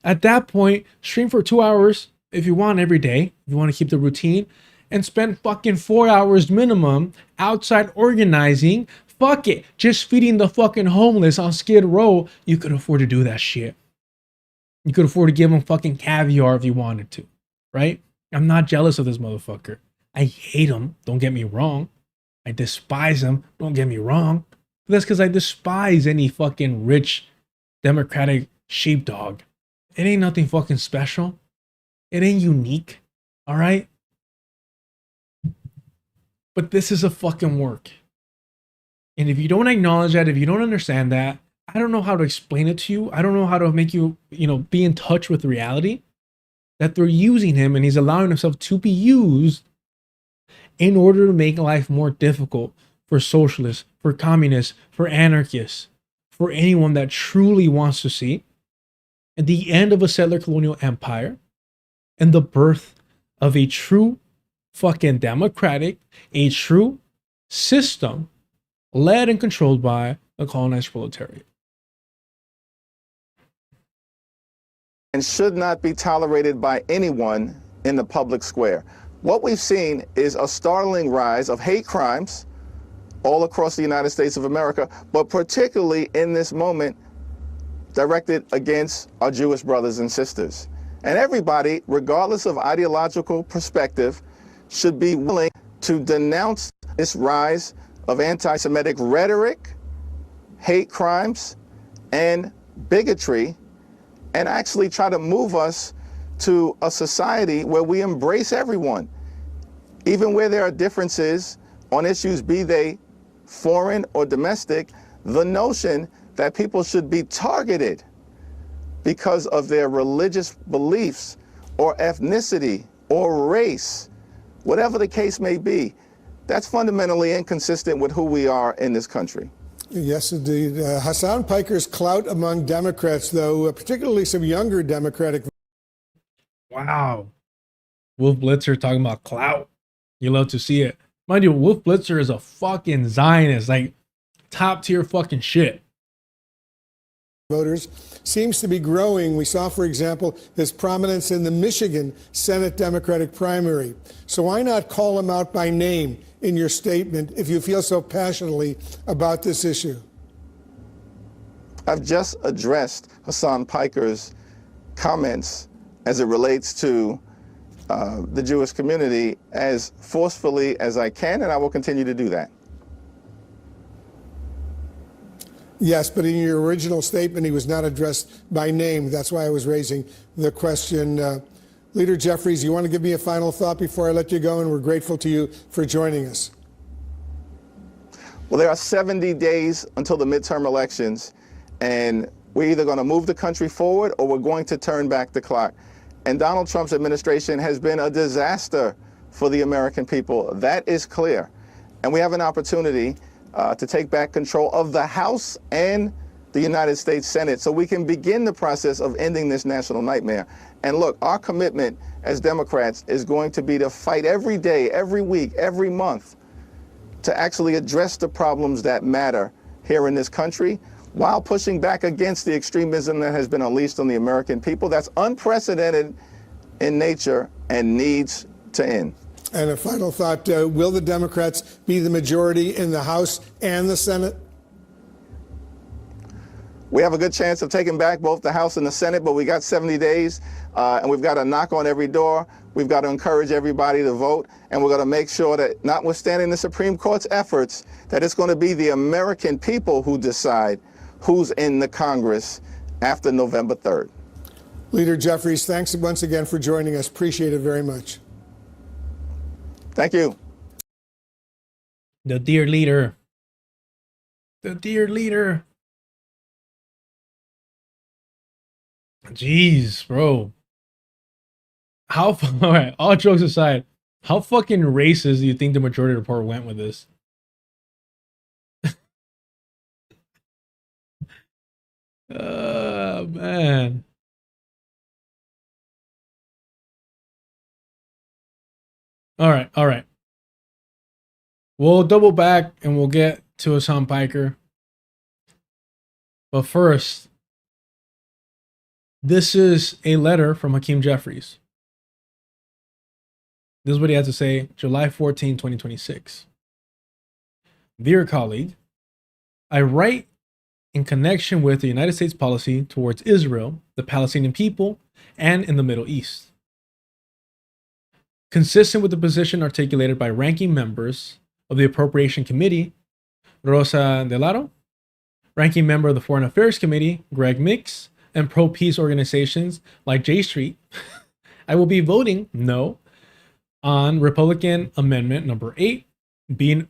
At that point, stream for 2 hours if you want every day, if you want to keep the routine, and spend fucking 4 hours minimum outside organizing. Fuck it. Just feeding the fucking homeless on Skid Row. You could afford to do that shit. You could afford to give them fucking caviar if you wanted to, right? I'm not jealous of this motherfucker. I hate him. Don't get me wrong. I despise him. Don't get me wrong. But that's because I despise any fucking rich Democratic sheepdog. It ain't nothing fucking special. It ain't unique. All right? But this is a fucking work. And if you don't acknowledge that, if you don't understand that, I don't know how to explain it to you. I don't know how to make you, be in touch with reality. That they're using him and he's allowing himself to be used in order to make life more difficult for socialists, for communists, for anarchists, for anyone that truly wants to see the end of a settler colonial empire and the birth of a true fucking democratic, a true system led and controlled by the colonized proletariat. And should not be tolerated by anyone in the public square. What we've seen is a startling rise of hate crimes all across the United States of America, but particularly in this moment directed against our Jewish brothers and sisters. And everybody, regardless of ideological perspective, should be willing to denounce this rise of anti-Semitic rhetoric, hate crimes, and bigotry, and actually try to move us to a society where we embrace everyone, even where there are differences on issues, be they foreign or domestic. The notion that people should be targeted because of their religious beliefs or ethnicity or race, whatever the case may be, that's fundamentally inconsistent with who we are in this country. Yes, indeed. Hassan Piker's clout among Democrats, though, particularly some younger Democratic. Wow. Wolf Blitzer talking about clout. You love to see it. Mind you, Wolf Blitzer is a fucking Zionist, like top tier fucking shit. Voters seems to be growing. We saw, for example, his prominence in the Michigan Senate Democratic primary. So why not call him out by name in your statement if you feel so passionately about this issue? I've just addressed Hassan Piker's comments as it relates to the Jewish community as forcefully as I can, and I will continue to do that. Yes, but in your original statement, he was not addressed by name. That's why I was raising the question. Leader Jeffries, you want to give me a final thought before I let you go? And we're grateful to you for joining us. Well, there are 70 days until the midterm elections, and we're either going to move the country forward or we're going to turn back the clock. And Donald Trump's administration has been a disaster for the American people. That is clear. And we have an opportunity to take back control of the House and the United States Senate so we can begin the process of ending this national nightmare. And look, our commitment as Democrats is going to be to fight every day, every week, every month to actually address the problems that matter here in this country while pushing back against the extremism that has been unleashed on the American people. That's unprecedented in nature and needs to end. And a final thought, will the Democrats be the majority in the House and the Senate? We have a good chance of taking back both the House and the Senate, but we got 70 days, and we've got to knock on every door. We've got to encourage everybody to vote, and we're going to make sure that, notwithstanding the Supreme Court's efforts, that it's going to be the American people who decide who's in the Congress after November 3rd. Leader Jeffries, thanks once again for joining us. Appreciate it very much. Thank you. The dear leader. The dear leader. Jeez, bro. All right, all jokes aside, how fucking racist do you think the majority report went with this? Man. All right. We'll double back and we'll get to Hassan Piker. But first, this is a letter from Hakeem Jeffries. This is what he had to say, July 14, 2026. Dear colleague, I write in connection with the United States policy towards Israel, the Palestinian people, and in the Middle East. Consistent with the position articulated by ranking members of the Appropriation Committee, Rosa DeLaro, ranking member of the Foreign Affairs Committee, Greg Mix, and pro-peace organizations like J Street, I will be voting no on Republican Amendment number 8 being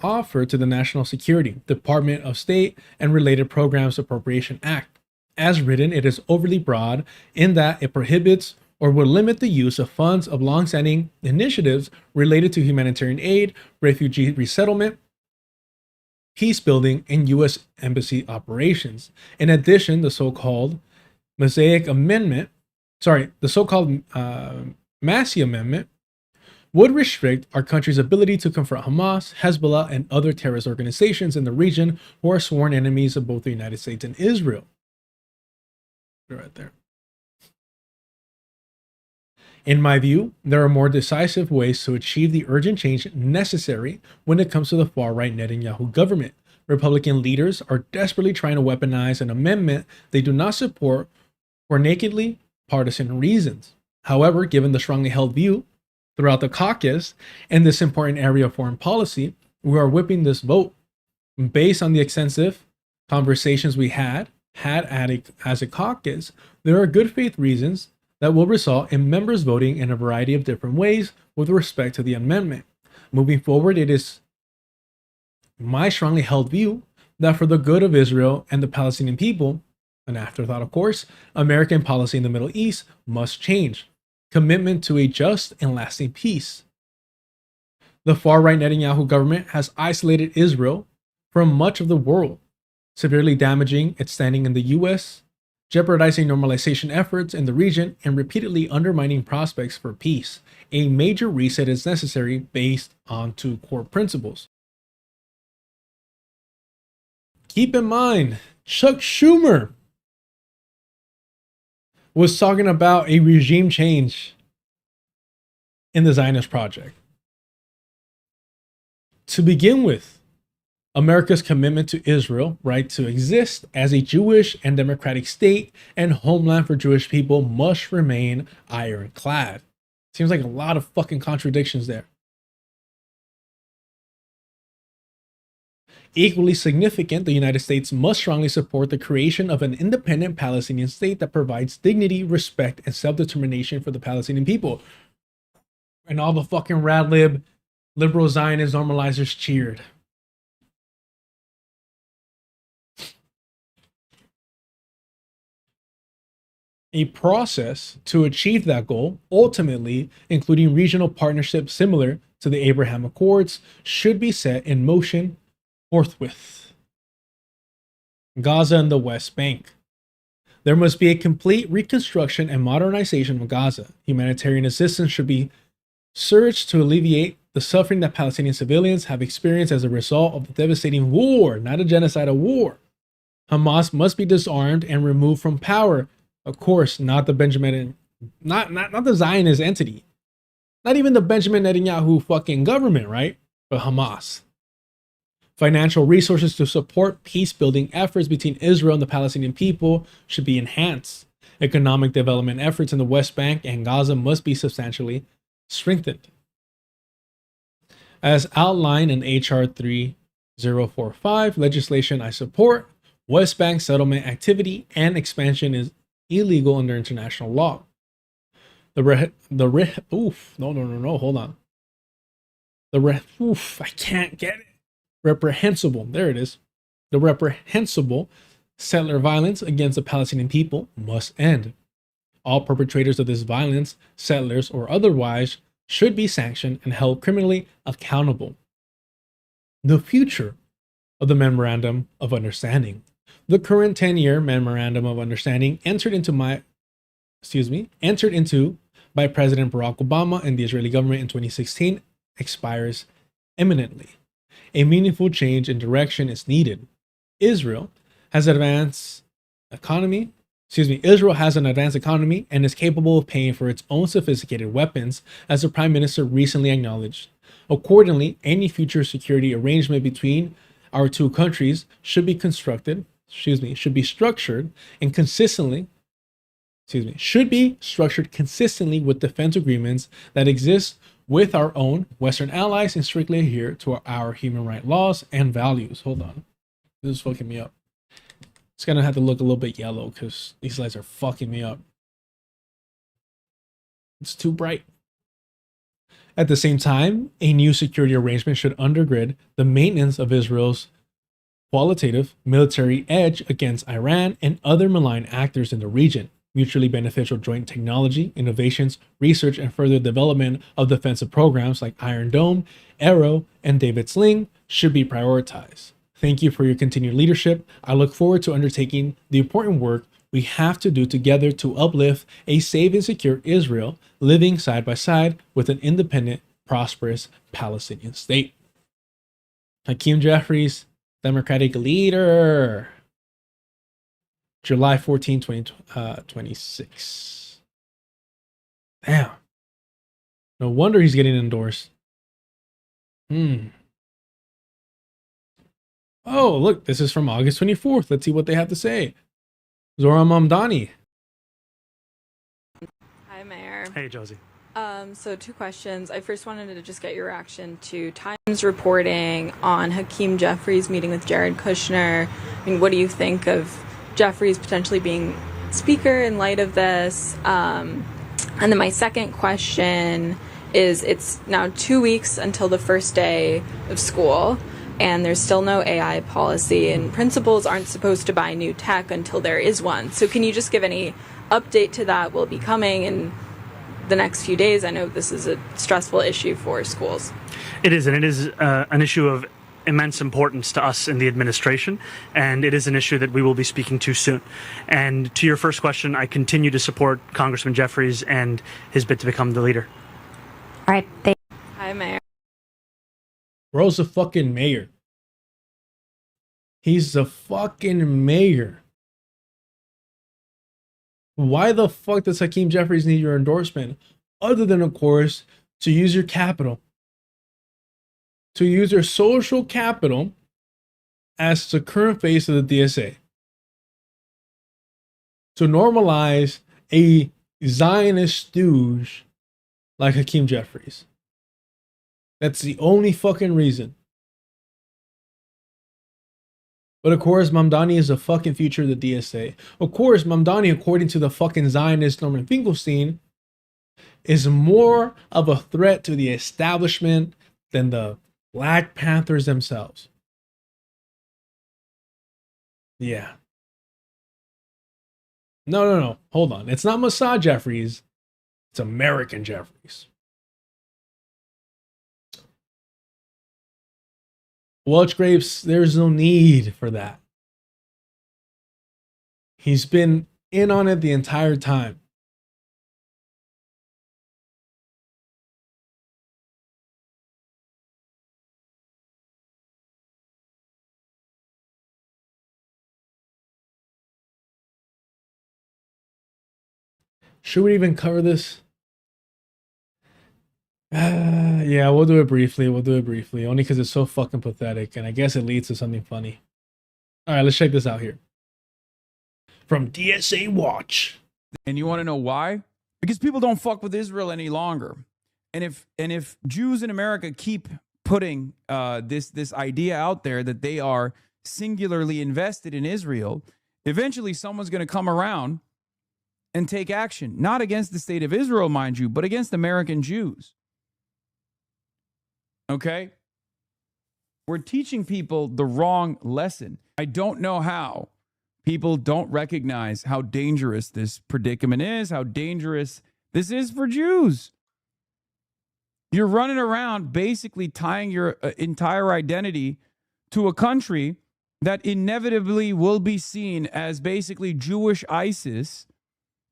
offered to the National Security, Department of State, and Related Programs Appropriation Act. As written, it is overly broad in that it prohibits or will limit the use of funds of longstanding initiatives related to humanitarian aid, refugee resettlement, peace building, and U.S. embassy operations. In addition, the so-called Massey Amendment would restrict our country's ability to confront Hamas, Hezbollah, and other terrorist organizations in the region who are sworn enemies of both the United States and Israel. Right there. In my view, there are more decisive ways to achieve the urgent change necessary when it comes to the far-right Netanyahu government. Republican leaders are desperately trying to weaponize an amendment they do not support for nakedly partisan reasons. However, given the strongly held view throughout the caucus in this important area of foreign policy, we are whipping this vote based on the extensive conversations we had as a caucus. There are good faith reasons that will result in members voting in a variety of different ways with respect to the amendment. Moving forward, it is my strongly held view that for the good of Israel and the Palestinian people, an afterthought of course, American policy in the Middle East must change. Commitment to a just and lasting peace. The far-right Netanyahu government has isolated Israel from much of the world, severely damaging its standing in the US, jeopardizing normalization efforts in the region and repeatedly undermining prospects for peace. A major reset is necessary based on two core principles. Keep in mind, Chuck Schumer was talking about a regime change in the Zionist project. To begin with, America's commitment to Israel, right to exist as a Jewish and democratic state and homeland for Jewish people, must remain ironclad. Seems like a lot of fucking contradictions there. Equally significant, the United States must strongly support the creation of an independent Palestinian state that provides dignity, respect, and self-determination for the Palestinian people. And all the fucking rad-lib liberal Zionist normalizers cheered. A process to achieve that goal, ultimately including regional partnerships similar to the Abraham Accords, should be set in motion forthwith. Gaza and the West Bank. There must be a complete reconstruction and modernization of Gaza. Humanitarian assistance should be surged to alleviate the suffering that Palestinian civilians have experienced as a result of the devastating war, not a genocide, a war. Hamas must be disarmed and removed from power. Of course, not the not the Zionist entity. Not even the Benjamin Netanyahu fucking government, right? But Hamas. Financial resources to support peace-building efforts between Israel and the Palestinian people should be enhanced. Economic development efforts in the West Bank and Gaza must be substantially strengthened. As outlined in H.R. 3045, legislation I support, West Bank settlement activity and expansion is illegal under international law. Hold on. I can't get it. Reprehensible, there it is. The reprehensible settler violence against the Palestinian people must end. All perpetrators of this violence, settlers or otherwise, should be sanctioned and held criminally accountable. The future of the Memorandum of Understanding. The current 10-year Memorandum of Understanding entered into by President Barack Obama and the Israeli government in 2016 expires imminently. A meaningful change in direction is needed. Israel has an advanced economy and is capable of paying for its own sophisticated weapons, as the Prime Minister recently acknowledged. Accordingly, any future security arrangement between our two countries should be structured consistently with defense agreements that exist with our own Western allies and strictly adhere to our human rights laws and values. Hold on. This is fucking me up. It's gonna have to look a little bit yellow because these lights are fucking me up. It's too bright. At the same time, a new security arrangement should undergird the maintenance of Israel's qualitative military edge against Iran and other malign actors in the region. Mutually beneficial joint technology, innovations, research, and further development of defensive programs like Iron Dome, Arrow, and David Sling should be prioritized. Thank you for your continued leadership. I look forward to undertaking the important work we have to do together to uplift a safe and secure Israel living side by side with an independent, prosperous Palestinian state. Hakeem Jeffries, Democratic leader. July 14, 2026. Damn. No wonder he's getting endorsed. Oh, look, this is from August 24th. Let's see what they have to say. Zohran Mamdani. Hi, Mayor. Hey, Josie. So 2 questions. I first wanted to just get your reaction to Times reporting on Hakeem Jeffries meeting with Jared Kushner. I mean, what do you think of Jeffries potentially being speaker in light of this? And then my second question is, it's now 2 weeks until the first day of school, and there's still no AI policy, and principals aren't supposed to buy new tech until there is one. So can you just give any update to that? Will it be coming in the next few days? I know this is a stressful issue for schools. It is, and it is an issue of immense importance to us in the administration, and it is an issue that we will be speaking to soon. And to your first question, I continue to support Congressman Jeffries and his bid to become the leader. All right. Hi, Mayor. Bro's the fucking mayor. He's the fucking mayor. Why the fuck does Hakeem Jeffries need your endorsement? Other than, of course, to use your capital. To use your social capital as the current face of the DSA. To normalize a Zionist stooge like Hakeem Jeffries. That's the only fucking reason. But of course, Mamdani is the fucking future of the DSA. Of course, Mamdani, according to the fucking Zionist Norman Finkelstein, is more of a threat to the establishment than the Black Panthers themselves. Yeah. No. Hold on. It's not Mossad Jeffries. It's American Jeffries. Welch Grapes, there's no need for that. He's been in on it the entire time. Should we even cover this? Yeah, we'll do it briefly. Only because it's so fucking pathetic, and I guess it leads to something funny. All right, let's check this out here. From DSA Watch. And you want to know why? Because people don't fuck with Israel any longer. And if Jews in America keep putting this idea out there that they are singularly invested in Israel, eventually someone's going to come around and take action, not against the state of Israel, mind you, but against American Jews. Okay? We're teaching people the wrong lesson. I don't know how people don't recognize how dangerous this predicament is, how dangerous this is for Jews. You're running around basically tying your entire identity to a country that inevitably will be seen as basically Jewish ISIS.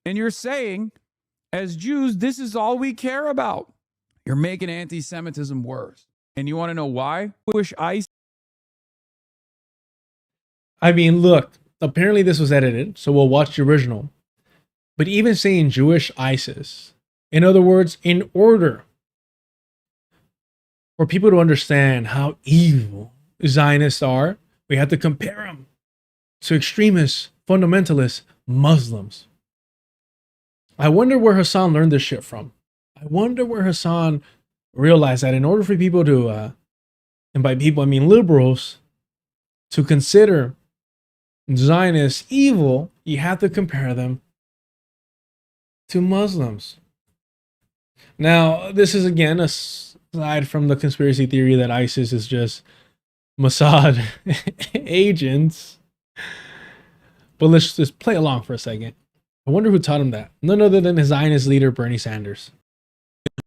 And you're saying, as Jews, this is all we care about. You're making anti-Semitism worse. And you want to know why? Jewish ISIS. I mean, look, apparently this was edited, so we'll watch the original. But even saying Jewish ISIS, in other words, in order for people to understand how evil Zionists are, we have to compare them to extremists, fundamentalists, Muslims. I wonder where Hassan learned this shit from. I wonder where Hassan realized that in order for people to, and by people I mean liberals, to consider Zionists evil, you have to compare them to Muslims. Now, this is again aside from the conspiracy theory that ISIS is just Mossad agents. But let's just play along for a second. I wonder who taught him that. None other than his Zionist leader, Bernie Sanders.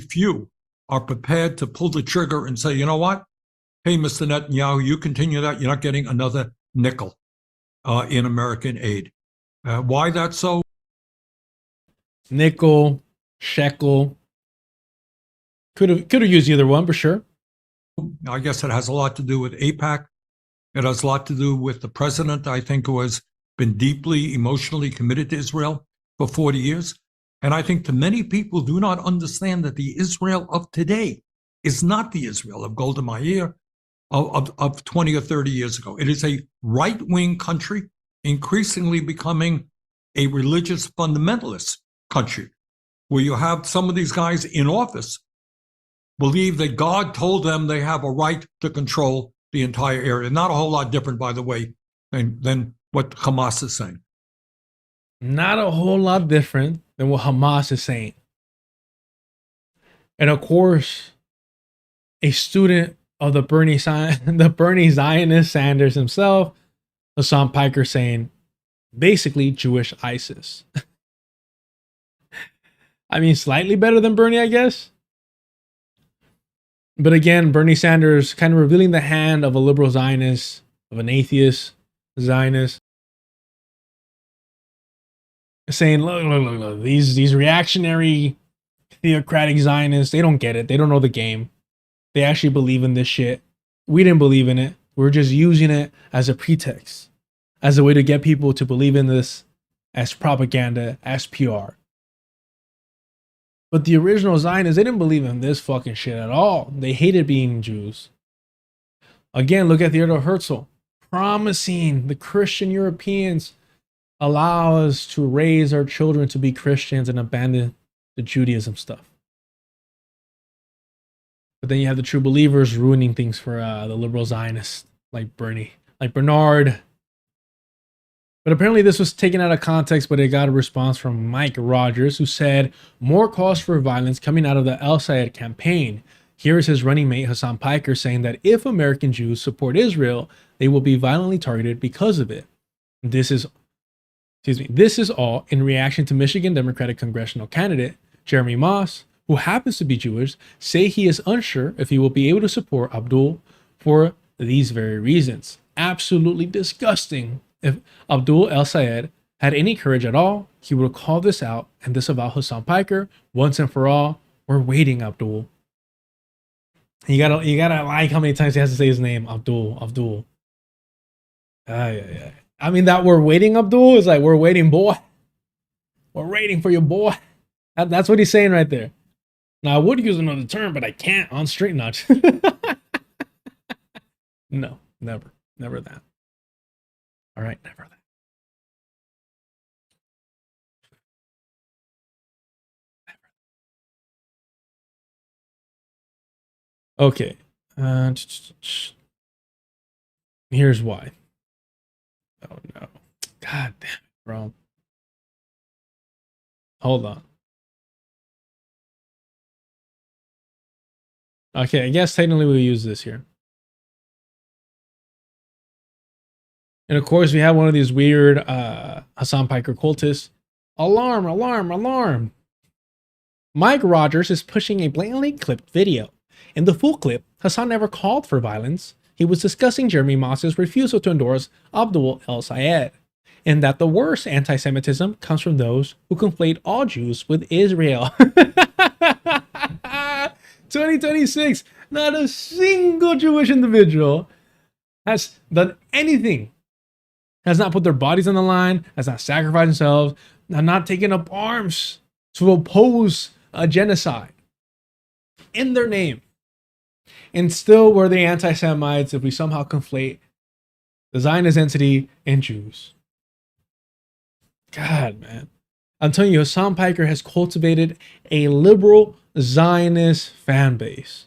Few are prepared to pull the trigger and say, you know what? Hey, Mr. Netanyahu, you continue that, you're not getting another nickel in American aid. Why that's so? Nickel, shekel. Could have used either one for sure. I guess it has a lot to do with AIPAC. It has a lot to do with the president, I think, who has been deeply emotionally committed to Israel for 40 years. And I think to many people do not understand that the Israel of today is not the Israel of Golda Meir of 20 or 30 years ago. It is a right-wing country, increasingly becoming a religious fundamentalist country, where you have some of these guys in office believe that God told them they have a right to control the entire area. Not a whole lot different, by the way, than what Hamas is saying. Not a whole lot different than what Hamas is saying. And of course, a student of the Bernie Zionist Sanders himself, Hassan Piker, saying basically Jewish ISIS. I mean, slightly better than Bernie, I guess. But again, Bernie Sanders kind of revealing the hand of a liberal Zionist, of an atheist Zionist, saying, look, these reactionary theocratic Zionists, they don't get it. They don't know the game. They actually believe in this shit. We didn't believe in it. We're just using it as a pretext, as a way to get people to believe in this as propaganda, as PR. But the original Zionists, they didn't believe in this fucking shit at all. They hated being Jews. Again, look at Theodor Herzl, promising the Christian Europeans, allow us to raise our children to be Christians and abandon the Judaism stuff. But then you have the true believers ruining things for the liberal Zionists, like Bernie, like Bernard. But apparently this was taken out of context, but it got a response from Mike Rogers, who said, more calls for violence coming out of the El Sayed campaign. Here is his running mate, Hassan Piker, saying that if American Jews support Israel, they will be violently targeted because of it. This is all in reaction to Michigan Democratic congressional candidate Jeremy Moss, who happens to be Jewish, say he is unsure if he will be able to support Abdul for these very reasons. Absolutely disgusting. If Abdul El Sayed had any courage at all, he would call this out and disavow Hassan Piker once and for all. We're waiting, Abdul. You gotta like how many times he has to say his name, Abdul. I mean, that we're waiting, Abdul, is like, we're waiting, boy. We're waiting for you, boy. That's what he's saying right there. Now, I would use another term, but I can't on stream. Not. No, never that. All right, never that. Okay. Here's why. Oh no. God damn it, bro. Hold on. Okay, I guess technically we'll use this here. And of course, we have one of these weird Hassan Piker cultists. Alarm, alarm, alarm. Mike Rogers is pushing a blatantly clipped video. In the full clip, Hassan never called for violence. He was discussing Jeremy Moss's refusal to endorse Abdul El Sayed, and that the worst anti-Semitism comes from those who conflate all Jews with Israel. 2026, not a single Jewish individual has done anything, has not put their bodies on the line, has not sacrificed themselves, have not taken up arms to oppose a genocide in their name. And still we're the anti-Semites if we somehow conflate the Zionist entity and Jews. God, man. I'm telling you, Hassan Piker has cultivated a liberal Zionist fan base.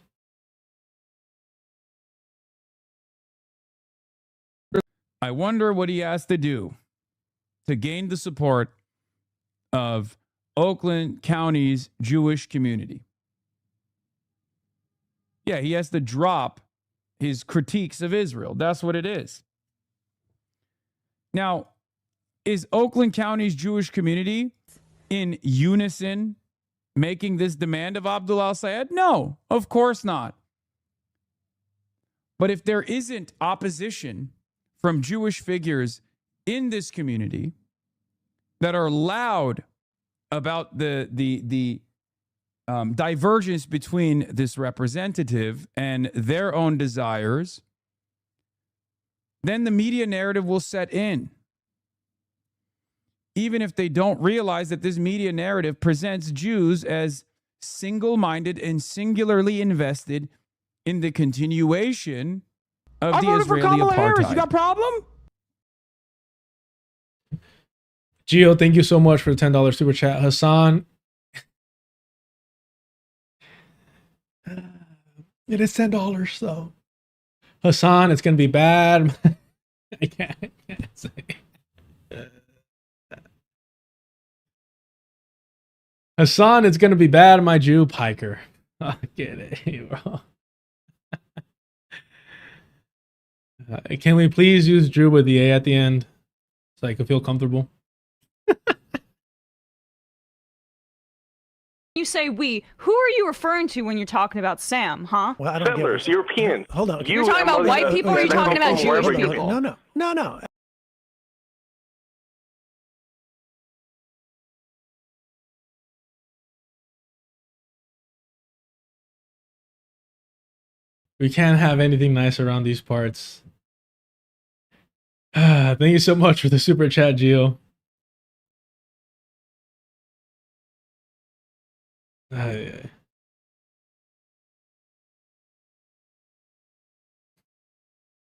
I wonder what he has to do to gain the support of Oakland County's Jewish community. Yeah, he has to drop his critiques of Israel. That's what it is. Now, is Oakland County's Jewish community in unison making this demand of Abdul El Sayed? No, of course not. But if there isn't opposition from Jewish figures in this community that are loud about the divergence between this representative and their own desires, then the media narrative will set in. Even if they don't realize that this media narrative presents Jews as single-minded and singularly invested in the continuation of the Israeli apartheid. Harris. You got a problem? Gio, thank you so much for the $10 super chat. Hassan, it is $10 though. Hassan, it's gonna be bad. I can't say. Hassan, it's gonna be bad, my Jew Piker. I get it, bro. Can we please use Drew with the A at the end so I can feel comfortable? say we, who are you referring to when you're talking about Sam, huh? Well, I don't Settlers, Europeans. Hold on. You're talking about white people, or are you talking about Jewish people? No. We can't have anything nice around these parts. Thank you so much for the super chat, Gio.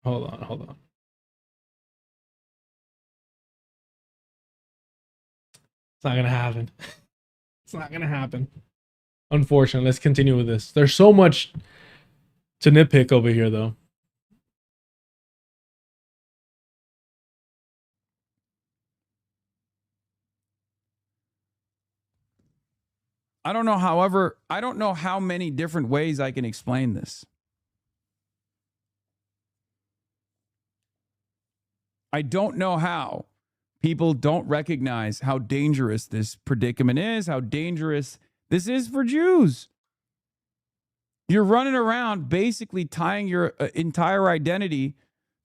Hold on. It's not gonna happen. It's not gonna happen. Unfortunately, let's continue with this. There's so much to nitpick over here, though. I don't know how many different ways I can explain this. I don't know how people don't recognize how dangerous this predicament is, how dangerous this is for Jews. You're running around basically tying your entire identity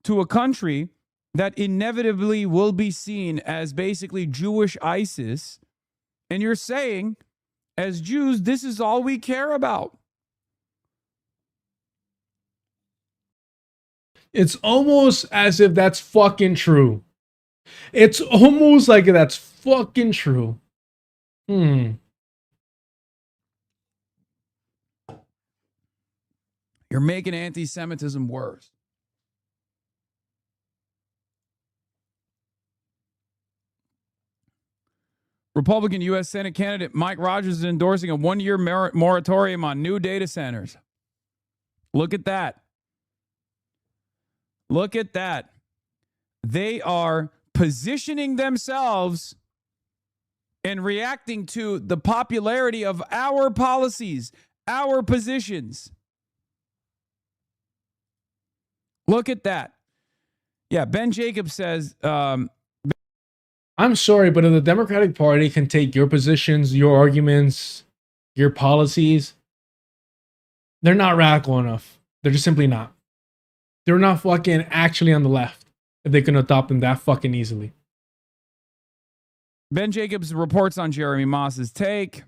to a country that inevitably will be seen as basically Jewish ISIS. And you're saying, as Jews, this is all we care about. It's almost as if that's fucking true. It's almost like that's fucking true. You're making anti-Semitism worse. Republican U.S. Senate candidate Mike Rogers is endorsing a one-year moratorium on new data centers. Look at that. Look at that. They are positioning themselves and reacting to the popularity of our policies, our positions. Look at that. Yeah, Ben Jacobs says... I'm sorry, but if the Democratic Party can take your positions, your arguments, your policies, they're not radical enough. They're just simply not. They're not fucking actually on the left if they can adopt them that fucking easily. Ben Jacobs reports on Jeremy Moss's take.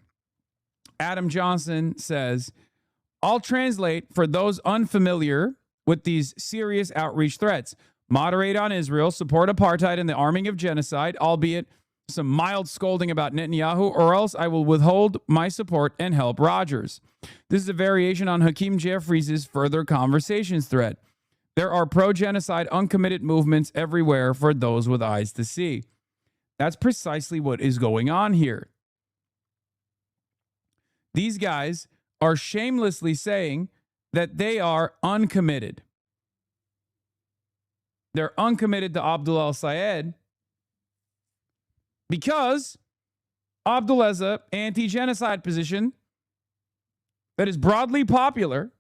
Adam Johnson says, I'll translate for those unfamiliar with these serious outreach threats. Moderate on Israel, support apartheid and the arming of genocide, albeit some mild scolding about Netanyahu, or else I will withhold my support and help Rogers. This is a variation on Hakeem Jeffries' further conversations thread. There are pro-genocide uncommitted movements everywhere for those with eyes to see. That's precisely what is going on here. These guys are shamelessly saying that they are uncommitted. They're uncommitted to Abdul al-Sayed because Abdul has an anti-genocide position that is broadly popular,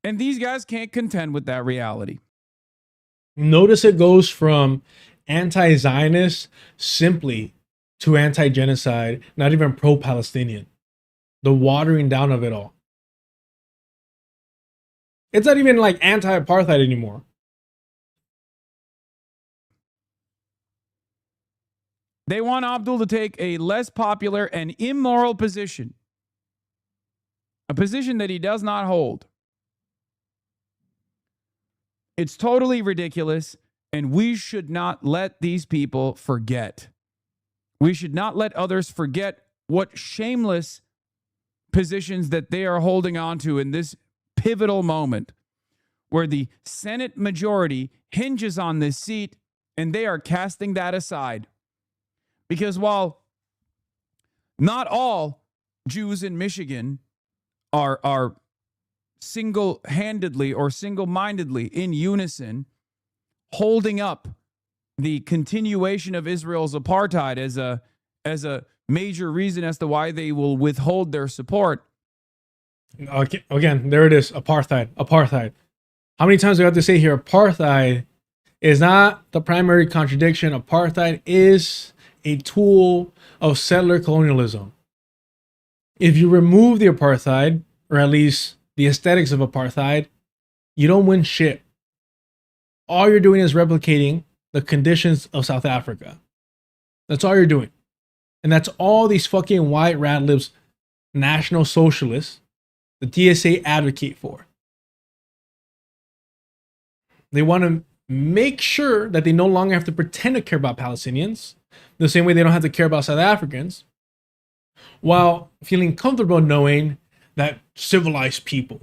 and these guys can't contend with that reality. Notice it goes from anti-Zionist simply to anti-genocide, not even pro-Palestinian. The watering down of it all. It's not even like anti-apartheid anymore. They want Abdul to take a less popular and immoral position, a position that he does not hold. It's totally ridiculous, and we should not let these people forget. We should not let others forget what shameless positions that they are holding on to in this pivotal moment where the Senate majority hinges on this seat, and they are casting that aside. Because while not all Jews in Michigan are single-handedly or single-mindedly in unison holding up the continuation of Israel's apartheid as a major reason as to why they will withhold their support. Again, there it is. Apartheid. How many times do I have to say here? Apartheid is not the primary contradiction. Apartheid is a tool of settler colonialism. if you remove the apartheid, or at least the aesthetics of apartheid, you don't win shit. All you're doing is replicating the conditions of South Africa. That's all you're doing. And that's all these fucking white rat libs, national socialists, the DSA advocate for. They want to make sure that they no longer have to pretend to care about Palestinians, the same way they don't have to care about South Africans, while feeling comfortable knowing that civilized people,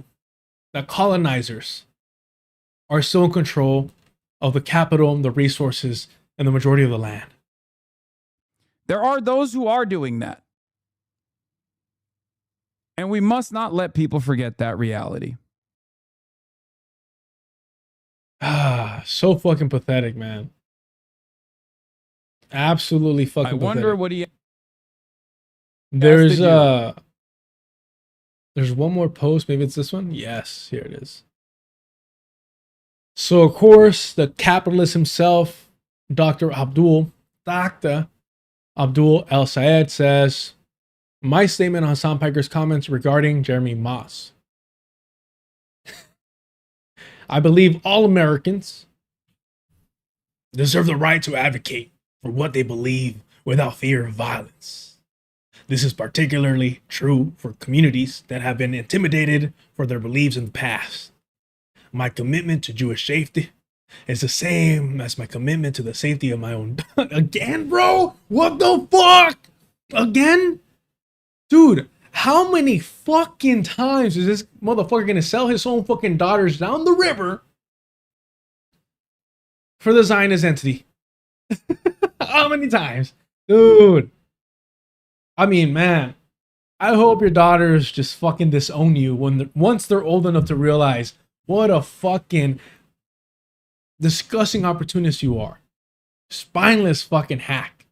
that colonizers, are still in control of the capital, the resources, and the majority of the land. There are those who are doing that. And we must not let people forget that reality. So fucking pathetic, man. Absolutely fucking pathetic. I wonder what he... There's one more post. Maybe it's this one. Yes, here it is. So, of course, the capitalist himself, Dr. Abdul El Sayed says, my statement on Hassan Piker's comments regarding Jeremy Moss. I believe all Americans deserve the right to advocate for what they believe without fear of violence. This is particularly true for communities that have been intimidated for their beliefs in the past. My commitment to Jewish safety is the same as my commitment to the safety of my own. Again, bro? What the fuck? Again? Dude, how many fucking times is this motherfucker gonna sell his own fucking daughters down the river for the Zionist entity? How many times? Dude. I mean, man, I hope your daughters just fucking disown you once they're old enough to realize what a fucking disgusting opportunist you are. Spineless fucking hack.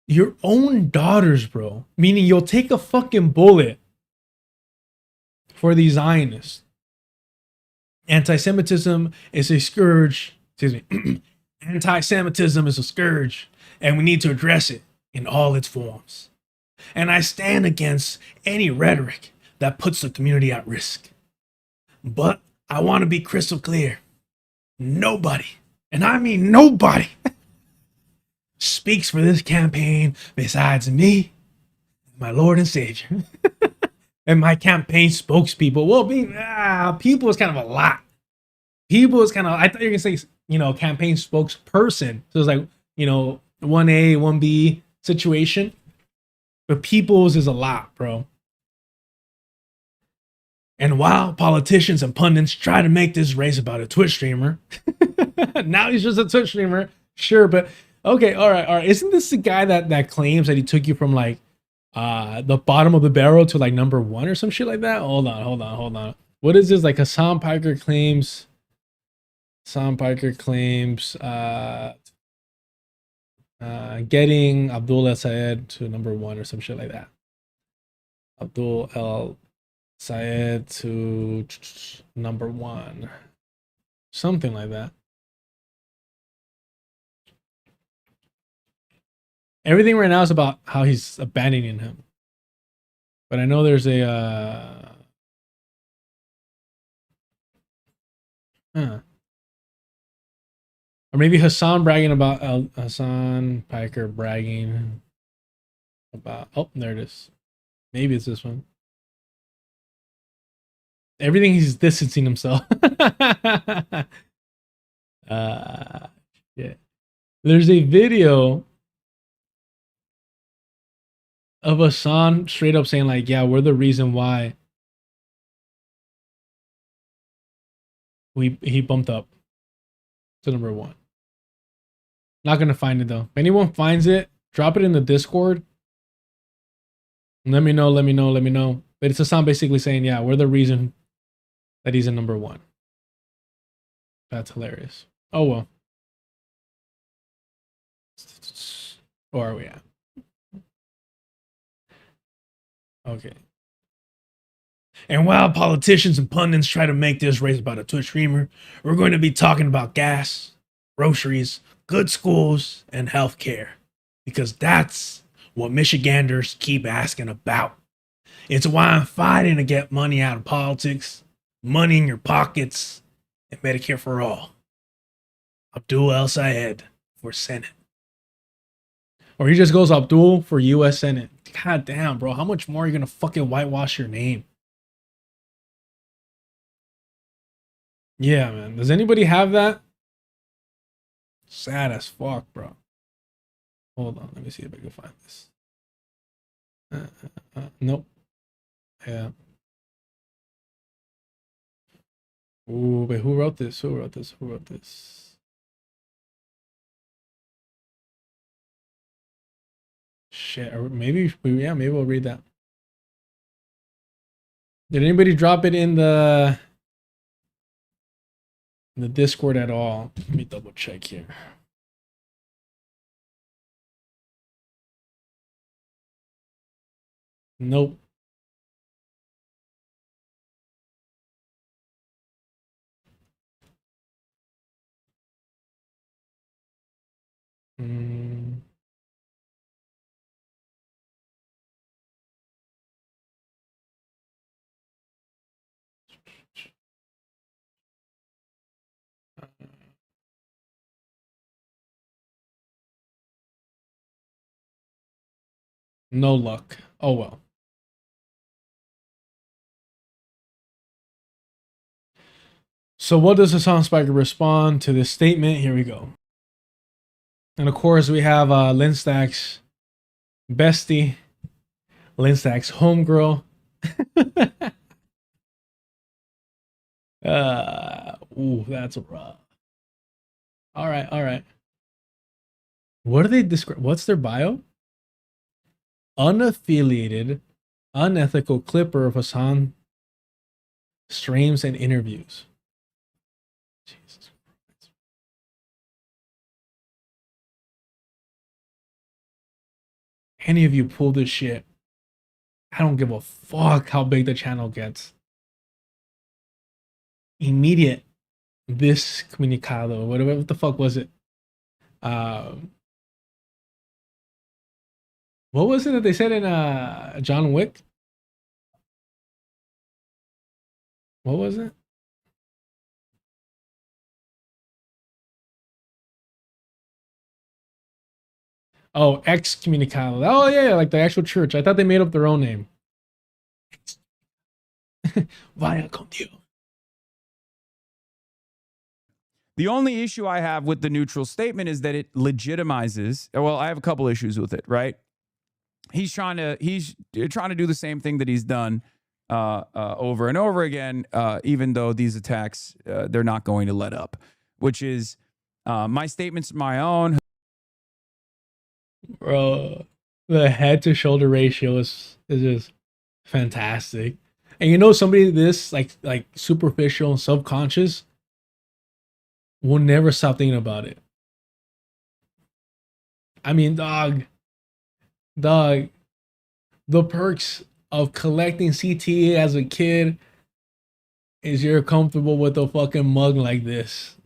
Your own daughters, bro. Meaning you'll take a fucking bullet for these Zionists. Anti-Semitism is a scourge. Excuse me. Anti-Semitism is a scourge, and we need to address it in all its forms. And I stand against any rhetoric that puts the community at risk. But I want to be crystal clear. Nobody, and I mean nobody, speaks for this campaign besides me, my Lord and Savior, and my campaign spokespeople. Well, people is kind of a lot. People is kind of, I thought you were going to say, campaign spokesperson. So it's like, 1A, 1B situation. But people's is a lot, bro. And while politicians and pundits try to make this race about a Twitch streamer, now he's just a Twitch streamer, sure, but okay, all right. Isn't this the guy that claims that he took you from like the bottom of the barrel to like number 1 or some shit like that? Hold on. What is this? Like Hassan Piker claims getting Abdul El Sayed to number 1 or some shit like that. Abdul El Sayed to number 1. Something like that. Everything right now is about how he's abandoning him. But I know there's a or maybe Hassan Piker bragging about, oh, there it is. Maybe it's this one. Everything he's distancing himself. Yeah. There's a video of Hassan straight up saying like, yeah, we're the reason why he bumped up to number 1. Not gonna find it though. If anyone finds it, drop it in the Discord. Let me know. But it's Hassan basically saying, yeah, we're the reason that he's in number 1. That's hilarious. Oh well. Where are we at? Okay. And while politicians and pundits try to make this race about a Twitch streamer, we're going to be talking about gas, groceries, good schools, and healthcare. Because that's what Michiganders keep asking about. It's why I'm fighting to get money out of politics, money in your pockets, and Medicare for all. Abdul El Sayed for Senate. Or he just goes Abdul for U.S. Senate. God damn, bro. How much more are you going to fucking whitewash your name? Yeah, man. Does anybody have that? Sad as fuck, bro. Hold on. Let me see if I can find this. Nope. Yeah. Ooh, wait. Who wrote this? Who wrote this? Who wrote this? Shit. Or maybe, yeah, maybe we'll read that. Did anybody drop it in the Discord at all? Let me double check here. Nope. No luck. Oh well. So what does Hassan Spiker respond to this statement? Here we go. And of course we have Lynn Stack's bestie, Lynn Stack's homegirl. Ooh, that's rough. All right, all right. What do they describe? What's their bio? Unaffiliated, unethical clipper of Hassan streams and interviews. Jesus Christ. Any of you pull this shit, I don't give a fuck how big the channel gets. Immediate this comunicado, whatever, what the fuck was it? What was it that they said in John Wick? What was it? Oh, excommunicado. Oh yeah, like the actual church. I thought they made up their own name. Vaya con Dios. The only issue I have with the neutral statement is that it legitimizes. Well, I have a couple issues with it, right? He's trying to do the same thing that he's done over and over again, even though these attacks they're not going to let up, which is my statement's my own. Bro, the head to shoulder ratio is just fantastic. And you know, somebody this like superficial and subconscious will never stop thinking about it. I mean, dog, the perks of collecting CTA as a kid is you're comfortable with a fucking mug like this.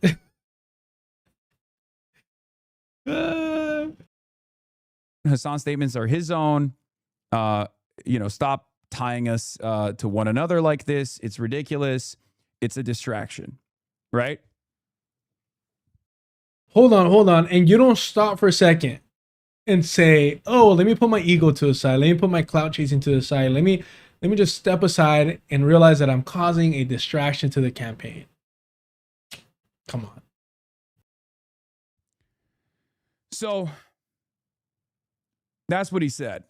Hassan's statements are his own. Stop tying us to one another like this. It's ridiculous. It's a distraction, right? Hold on. And you don't stop for a second and say, oh, let me put my ego to the side. Let me put my clout chasing to the side. Let me just step aside and realize that I'm causing a distraction to the campaign. Come on. So that's what he said.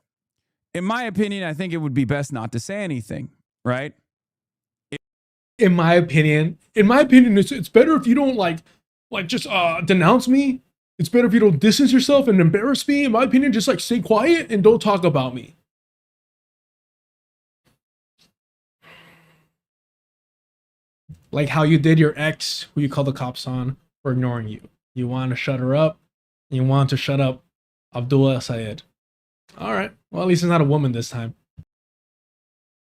In my opinion, I think it would be best not to say anything, right? In my opinion, it's better if you don't just denounce me. It's better if you don't distance yourself and embarrass me. In my opinion, just stay quiet and don't talk about me. Like how you did your ex, who you called the cops on for ignoring you. You want to shut her up. You want to shut up Abdul El Sayed. All right. Well, at least it's not a woman this time.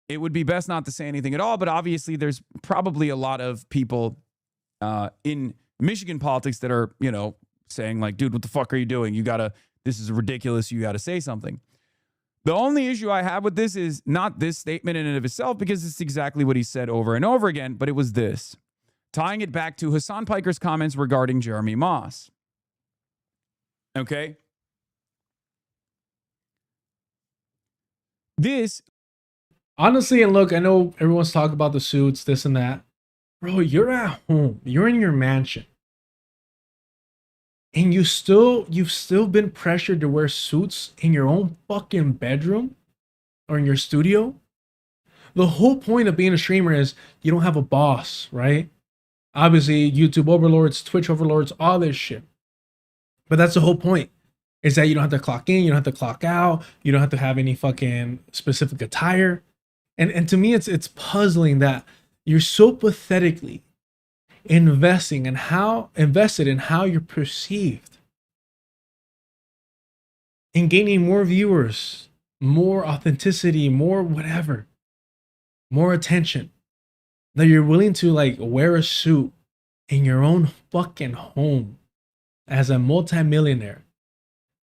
It would be best not to say anything at all, but obviously there's probably a lot of people in Michigan politics that are, saying like, dude, what the fuck are you doing? This is ridiculous. You got to say something. The only issue I have with this is not this statement in and of itself, because it's exactly what he said over and over again, but it was this. Tying it back to Hassan Piker's comments regarding Jeremy Moss. Okay? This. Honestly, and look, I know everyone's talking about the suits, this and that. Bro, you're at home. You're in your mansion. And you've still been pressured to wear suits in your own fucking bedroom or in your studio. The whole point of being a streamer is you don't have a boss, right? Obviously, YouTube overlords, Twitch overlords, all this shit. But that's the whole point, is that you don't have to clock in, you don't have to clock out, you don't have to have any fucking specific attire. And to me, it's puzzling that you're so pathetically invested in how you're perceived, in gaining more viewers, more authenticity, more whatever, more attention, that you're willing to like wear a suit in your own fucking home as a multimillionaire.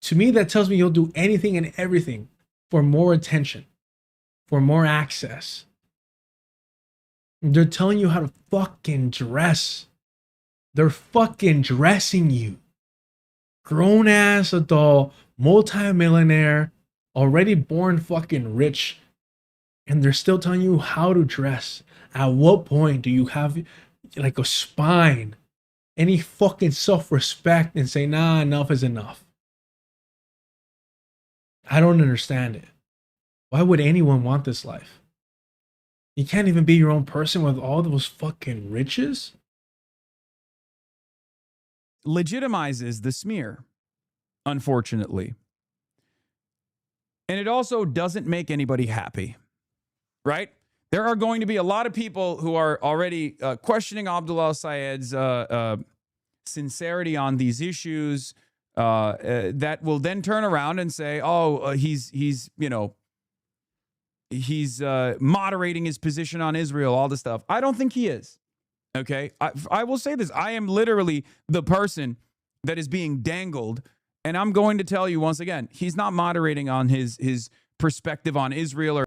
To me, that tells me you'll do anything and everything for more attention, for more access. They're telling you how to fucking dress. They're fucking dressing you. Grown ass adult, multi-millionaire, already born fucking rich. And they're still telling you how to dress. At what point do you have like a spine, any fucking self-respect, and say, nah, enough is enough? I don't understand it. Why would anyone want this life? You can't even be your own person with all those fucking riches? Legitimizes the smear, unfortunately. And it also doesn't make anybody happy, right? There are going to be a lot of people who are already questioning Abdul al-Sayed's sincerity on these issues that will then turn around and say, oh, he's moderating his position on Israel, all this stuff. I don't think he is. Okay. I will say this. I am literally the person that is being dangled. And I'm going to tell you once again, he's not moderating on his perspective on Israel. Or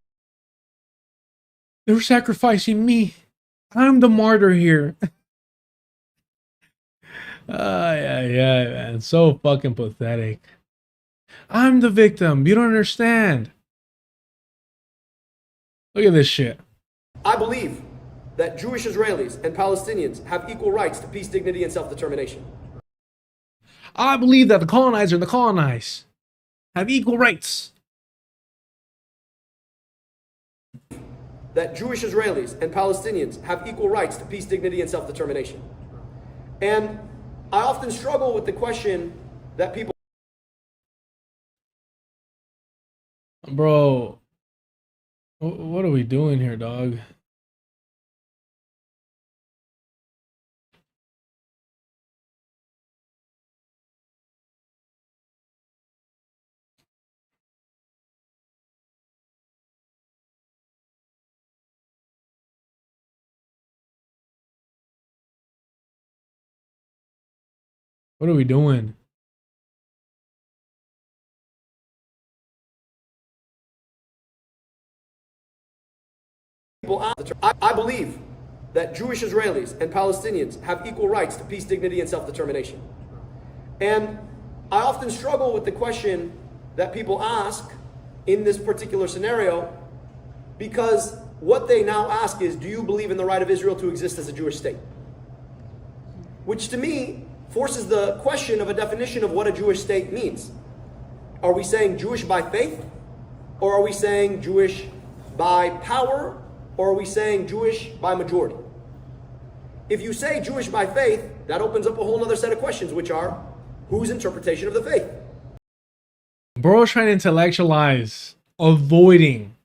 they're sacrificing me. I'm the martyr here. Yeah, man. So fucking pathetic. I'm the victim. You don't understand. Look at this shit. I believe that Jewish Israelis and Palestinians have equal rights to peace, dignity, and self-determination. I believe that the colonizer and the colonized have equal rights. That Jewish Israelis and Palestinians have equal rights to peace, dignity, and self-determination. And I often struggle with the question that people... Bro, what are we doing here, dog? What are we doing? I believe that Jewish Israelis and Palestinians have equal rights to peace, dignity, and self-determination. And I often struggle with the question that people ask in this particular scenario, because what they now ask is, do you believe in the right of Israel to exist as a Jewish state? Which to me forces the question of a definition of what a Jewish state means. Are we saying Jewish by faith? Or are we saying Jewish by power? Or are we saying Jewish by majority? If you say Jewish by faith, that opens up a whole other set of questions, which are, whose interpretation of the faith? Bro's trying to intellectualize, avoiding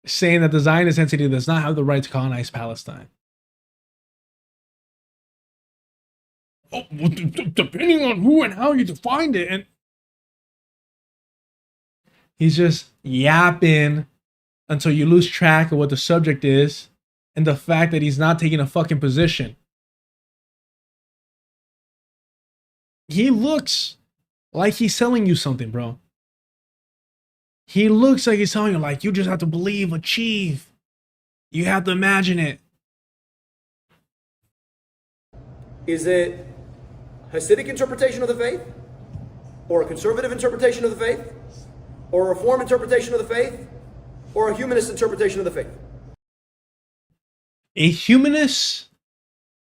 saying that the Zionist entity does not have the right to colonize Palestine. Oh, well, depending on who and how you defined it, and he's just yapping until you lose track of what the subject is and the fact that he's not taking a fucking position. He looks like he's selling you something, bro. He looks like he's telling you, like, you just have to believe, achieve. You have to imagine it. Is it Hasidic interpretation of the faith? Or a conservative interpretation of the faith? Or a reform interpretation of the faith? Or a humanist interpretation of the faith? A humanist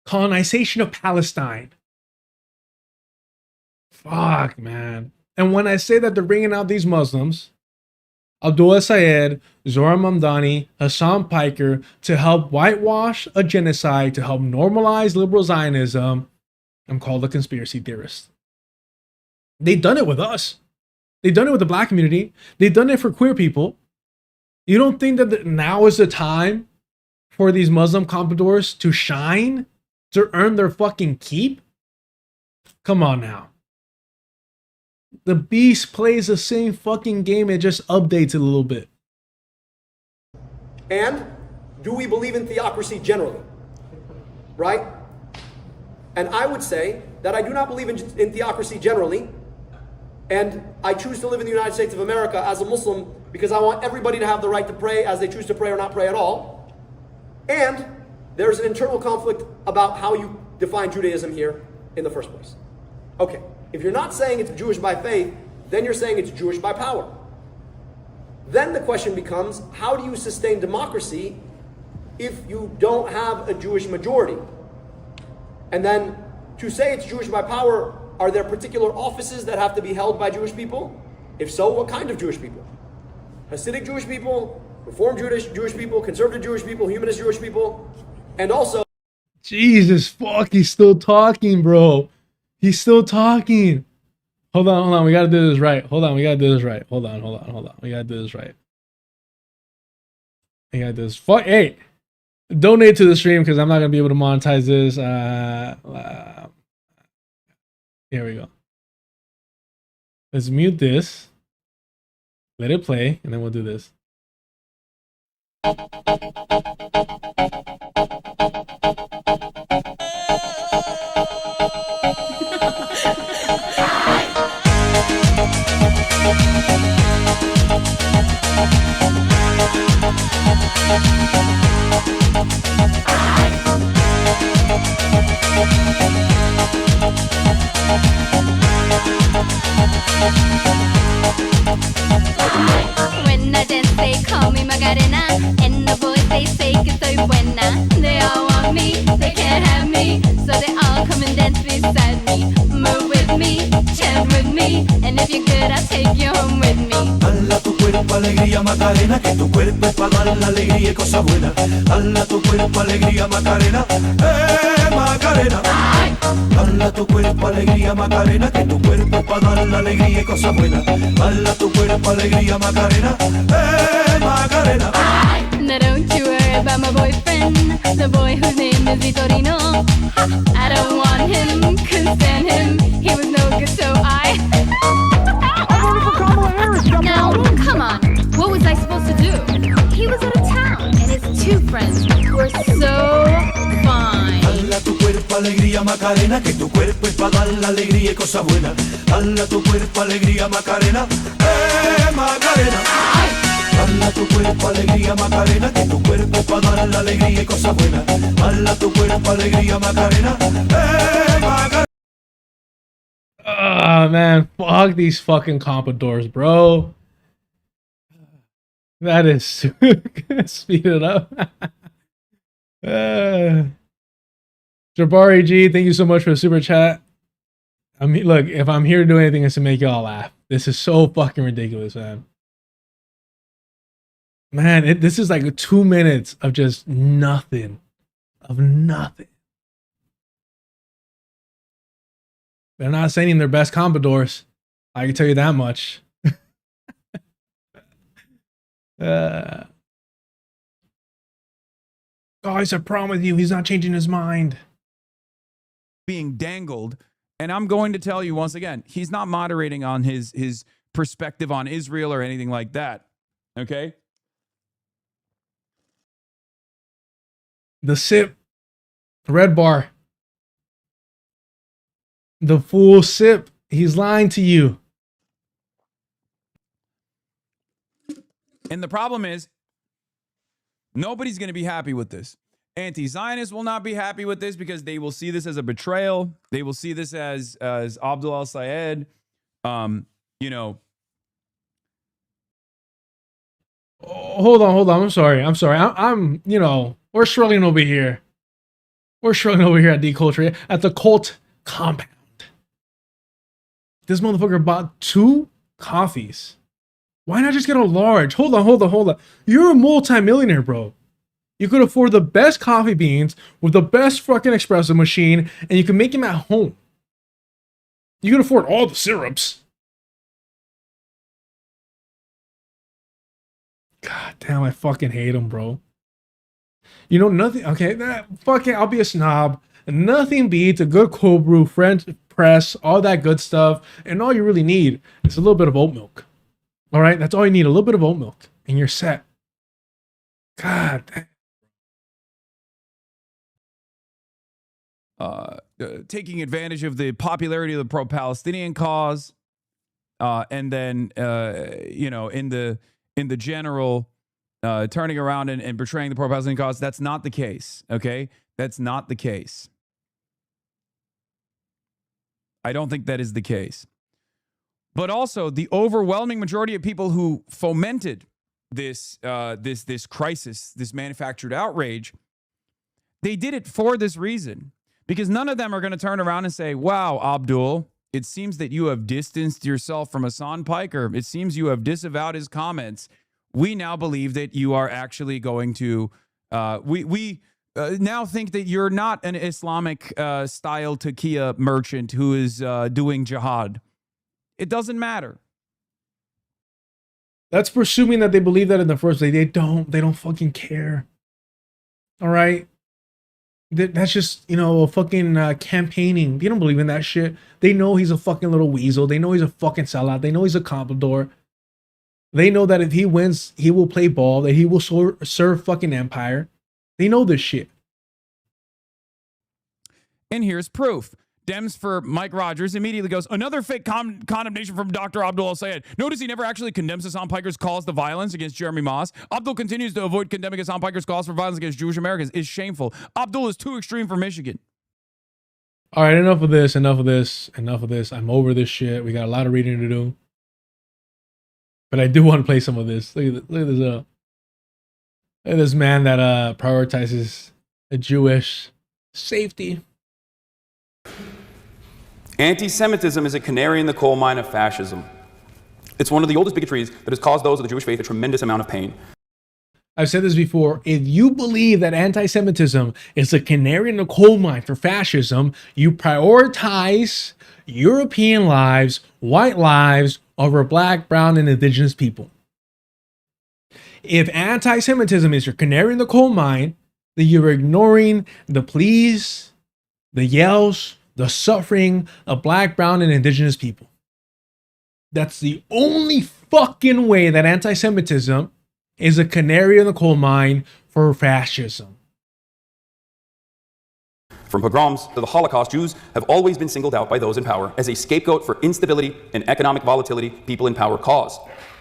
colonization of Palestine. Fuck, man. And when I say that they're bringing out these Muslims, Abdul Sayed, Zora Mamdani, Hassan Piker, to help whitewash a genocide, to help normalize liberal Zionism, I'm called a conspiracy theorist. They've done it with us. They've done it with the black community. They've done it for queer people. You don't think that now is the time for these Muslim compradors to shine, to earn their fucking keep? Come on now. The beast plays the same fucking game, it just updates it a little bit. And do we believe in theocracy generally? Right? And I would say that I do not believe in theocracy generally. And I choose to live in the United States of America as a Muslim because I want everybody to have the right to pray as they choose to pray or not pray at all. And there's an internal conflict about how you define Judaism here in the first place. Okay, if you're not saying it's Jewish by faith, then you're saying it's Jewish by power. Then the question becomes, how do you sustain democracy if you don't have a Jewish majority? And then to say it's Jewish by power, are there particular offices that have to be held by Jewish people? If so, what kind of Jewish people? Hasidic Jewish people, Reformed Jewish people, conservative Jewish people, humanist Jewish people, and also... Jesus fuck, he's still talking, bro. He's still talking. Hold on. We gotta do this right. Hold on. We gotta do this right. Hold on. We gotta do this right. We gotta do this. Fuck. Hey, donate to the stream because I'm not gonna be able to monetize this. Here we go. Let's mute this. Let it play, and then we'll do this. When I dance, they call me Macarena, and the boys they say que soy buena. They all want me, they can't have me, so they all come and dance beside me. Move with me, chant with me, and if you're good, I'll take you home with me. Hala tu cuerpo alegría Macarena, que tu cuerpo es para dar la alegría y cosas buenas. Hala tu cuerpo alegría Macarena, Macarena. Hala tu cuerpo alegría Macarena, que tu cuerpo es para dar la alegría y cosas buenas. Hala tu cuerpo alegría Macarena, Macarena. Now don't you worry about my boyfriend, the boy whose name is Vitorino. I don't want him, couldn't stand him, he was no good, so I voted for Kamala Harris. Now, come on, what was I supposed to do? He was out of town, and his two friends were so fine. Hala tu cuerpo alegría Macarena, que tu cuerpo es para dar la alegría y cosas buenas. Hala tu cuerpo alegría Macarena, Macarena. Hala tu cuerpo alegría Macarena, que tu cuerpo es para dar la alegría y cosas buenas. Hala tu cuerpo alegría Macarena, Macarena. Oh man, fuck these fucking compradors, bro. That is speed it up. Jabari G, thank you so much for the super chat. I mean, look, if I'm here to do anything, it's to make y'all laugh. This is so fucking ridiculous, man. Man, this is like 2 minutes of just nothing. Of nothing. They're not sending their best compradors. I can tell you that much. Oh, he's a problem with you. He's not changing his mind. Being dangled. And I'm going to tell you once again, he's not moderating on his perspective on Israel or anything like that. Okay? The sip. Red bar. The full sip. He's lying to you. And the problem is, nobody's going to be happy with this. Anti-Zionists will not be happy with this because they will see this as a betrayal. They will see this as Abdul al-Sayed, you know. Hold on. I'm sorry. I'm you know, we're struggling over here. We're struggling over here at Deculture, at the cult compound. This motherfucker bought 2 coffees. Why not just get a large? Hold on. You're a multi-millionaire, bro. You could afford the best coffee beans with the best fucking espresso machine, and you can make them at home. You can afford all the syrups. God damn, I fucking hate him, bro. You know, nothing, okay, fucking, I'll be a snob. Nothing beats a good cold brew, French press, all that good stuff. And all you really need is a little bit of oat milk. All right, that's all you need, a little bit of oat milk, and you're set. God damn. Taking advantage of the popularity of the pro-Palestinian cause, and then you know, in the general, turning around and betraying the pro-Palestinian cause. That's not the case. Okay, that's not the case. I don't think that is the case. But also, the overwhelming majority of people who fomented this this crisis, this manufactured outrage, they did it for this reason. Because none of them are going to turn around and say, wow, Abdul, it seems that you have distanced yourself from Hassan Piker. It seems you have disavowed his comments. We now believe that you are actually going to, we now think that you're not an Islamic style tequila merchant who is doing jihad. It doesn't matter. That's presuming that they believe that in the first place. They don't fucking care. All right? That's just, you know, fucking campaigning. They don't believe in that shit. They know he's a fucking little weasel. They know he's a fucking sellout. They know he's a comprador. They know that if he wins, he will play ball, that he will serve fucking empire. They know this shit. And here's proof. Dems for Mike Rogers immediately goes, another fake condemnation from Dr. Abdul al-Sayed. Notice he never actually condemns Hassan Piker's calls to violence against Jeremy Moss. Abdul continues to avoid condemning Hassan Piker's calls for violence against Jewish Americans. Is shameful. Abdul is too extreme for Michigan. All right, enough of this. I'm over this shit. We got a lot of reading to do. But I do want to play some of this. Look at this. Look at this man that prioritizes a Jewish safety. Anti-Semitism is a canary in the coal mine of fascism. It's one of the oldest bigotries that has caused those of the Jewish faith a tremendous amount of pain. I've said this before. If you believe that anti-Semitism is a canary in the coal mine for fascism, you prioritize European lives, white lives, over black, brown, and indigenous people. If anti-Semitism is your canary in the coal mine, then you're ignoring the pleas, the yells, the suffering of black, brown, and indigenous people. That's the only fucking way that anti-Semitism is a canary in the coal mine for fascism. From pogroms to the Holocaust, Jews have always been singled out by those in power as a scapegoat for instability and economic volatility people in power cause.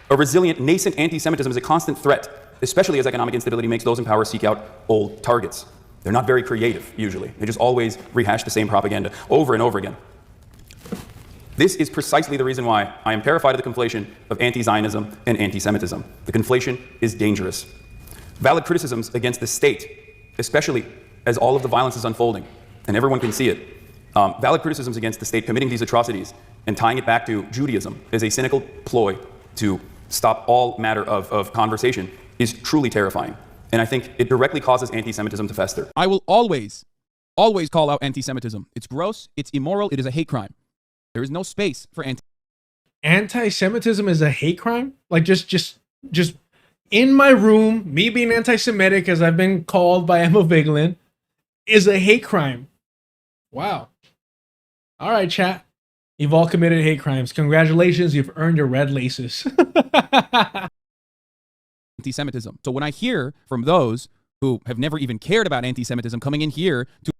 A resilient, nascent anti-Semitism is a constant threat, especially as economic instability makes those in power seek out old targets. They're not very creative, usually. They just always rehash the same propaganda over and over again. This is precisely the reason why I am terrified of the conflation of anti-Zionism and anti-Semitism. The conflation is dangerous. Valid criticisms against the state, especially as all of the violence is unfolding, and everyone can see it. Valid criticisms against the state committing these atrocities and tying it back to Judaism is a cynical ploy to stop all matter of conversation is truly terrifying. And I think it directly causes anti-Semitism to fester. I will always call out anti-Semitism. It's gross, it's immoral, it is a hate crime. There is no space for anti-Semitism is a hate crime? Like just in my room, me being anti-Semitic, as I've been called by Emma Vigeland, is a hate crime. Wow. All right, chat. You've all committed hate crimes. Congratulations, you've earned your red laces. anti-Semitism. So when I hear from those who have never even cared about anti-Semitism coming in here to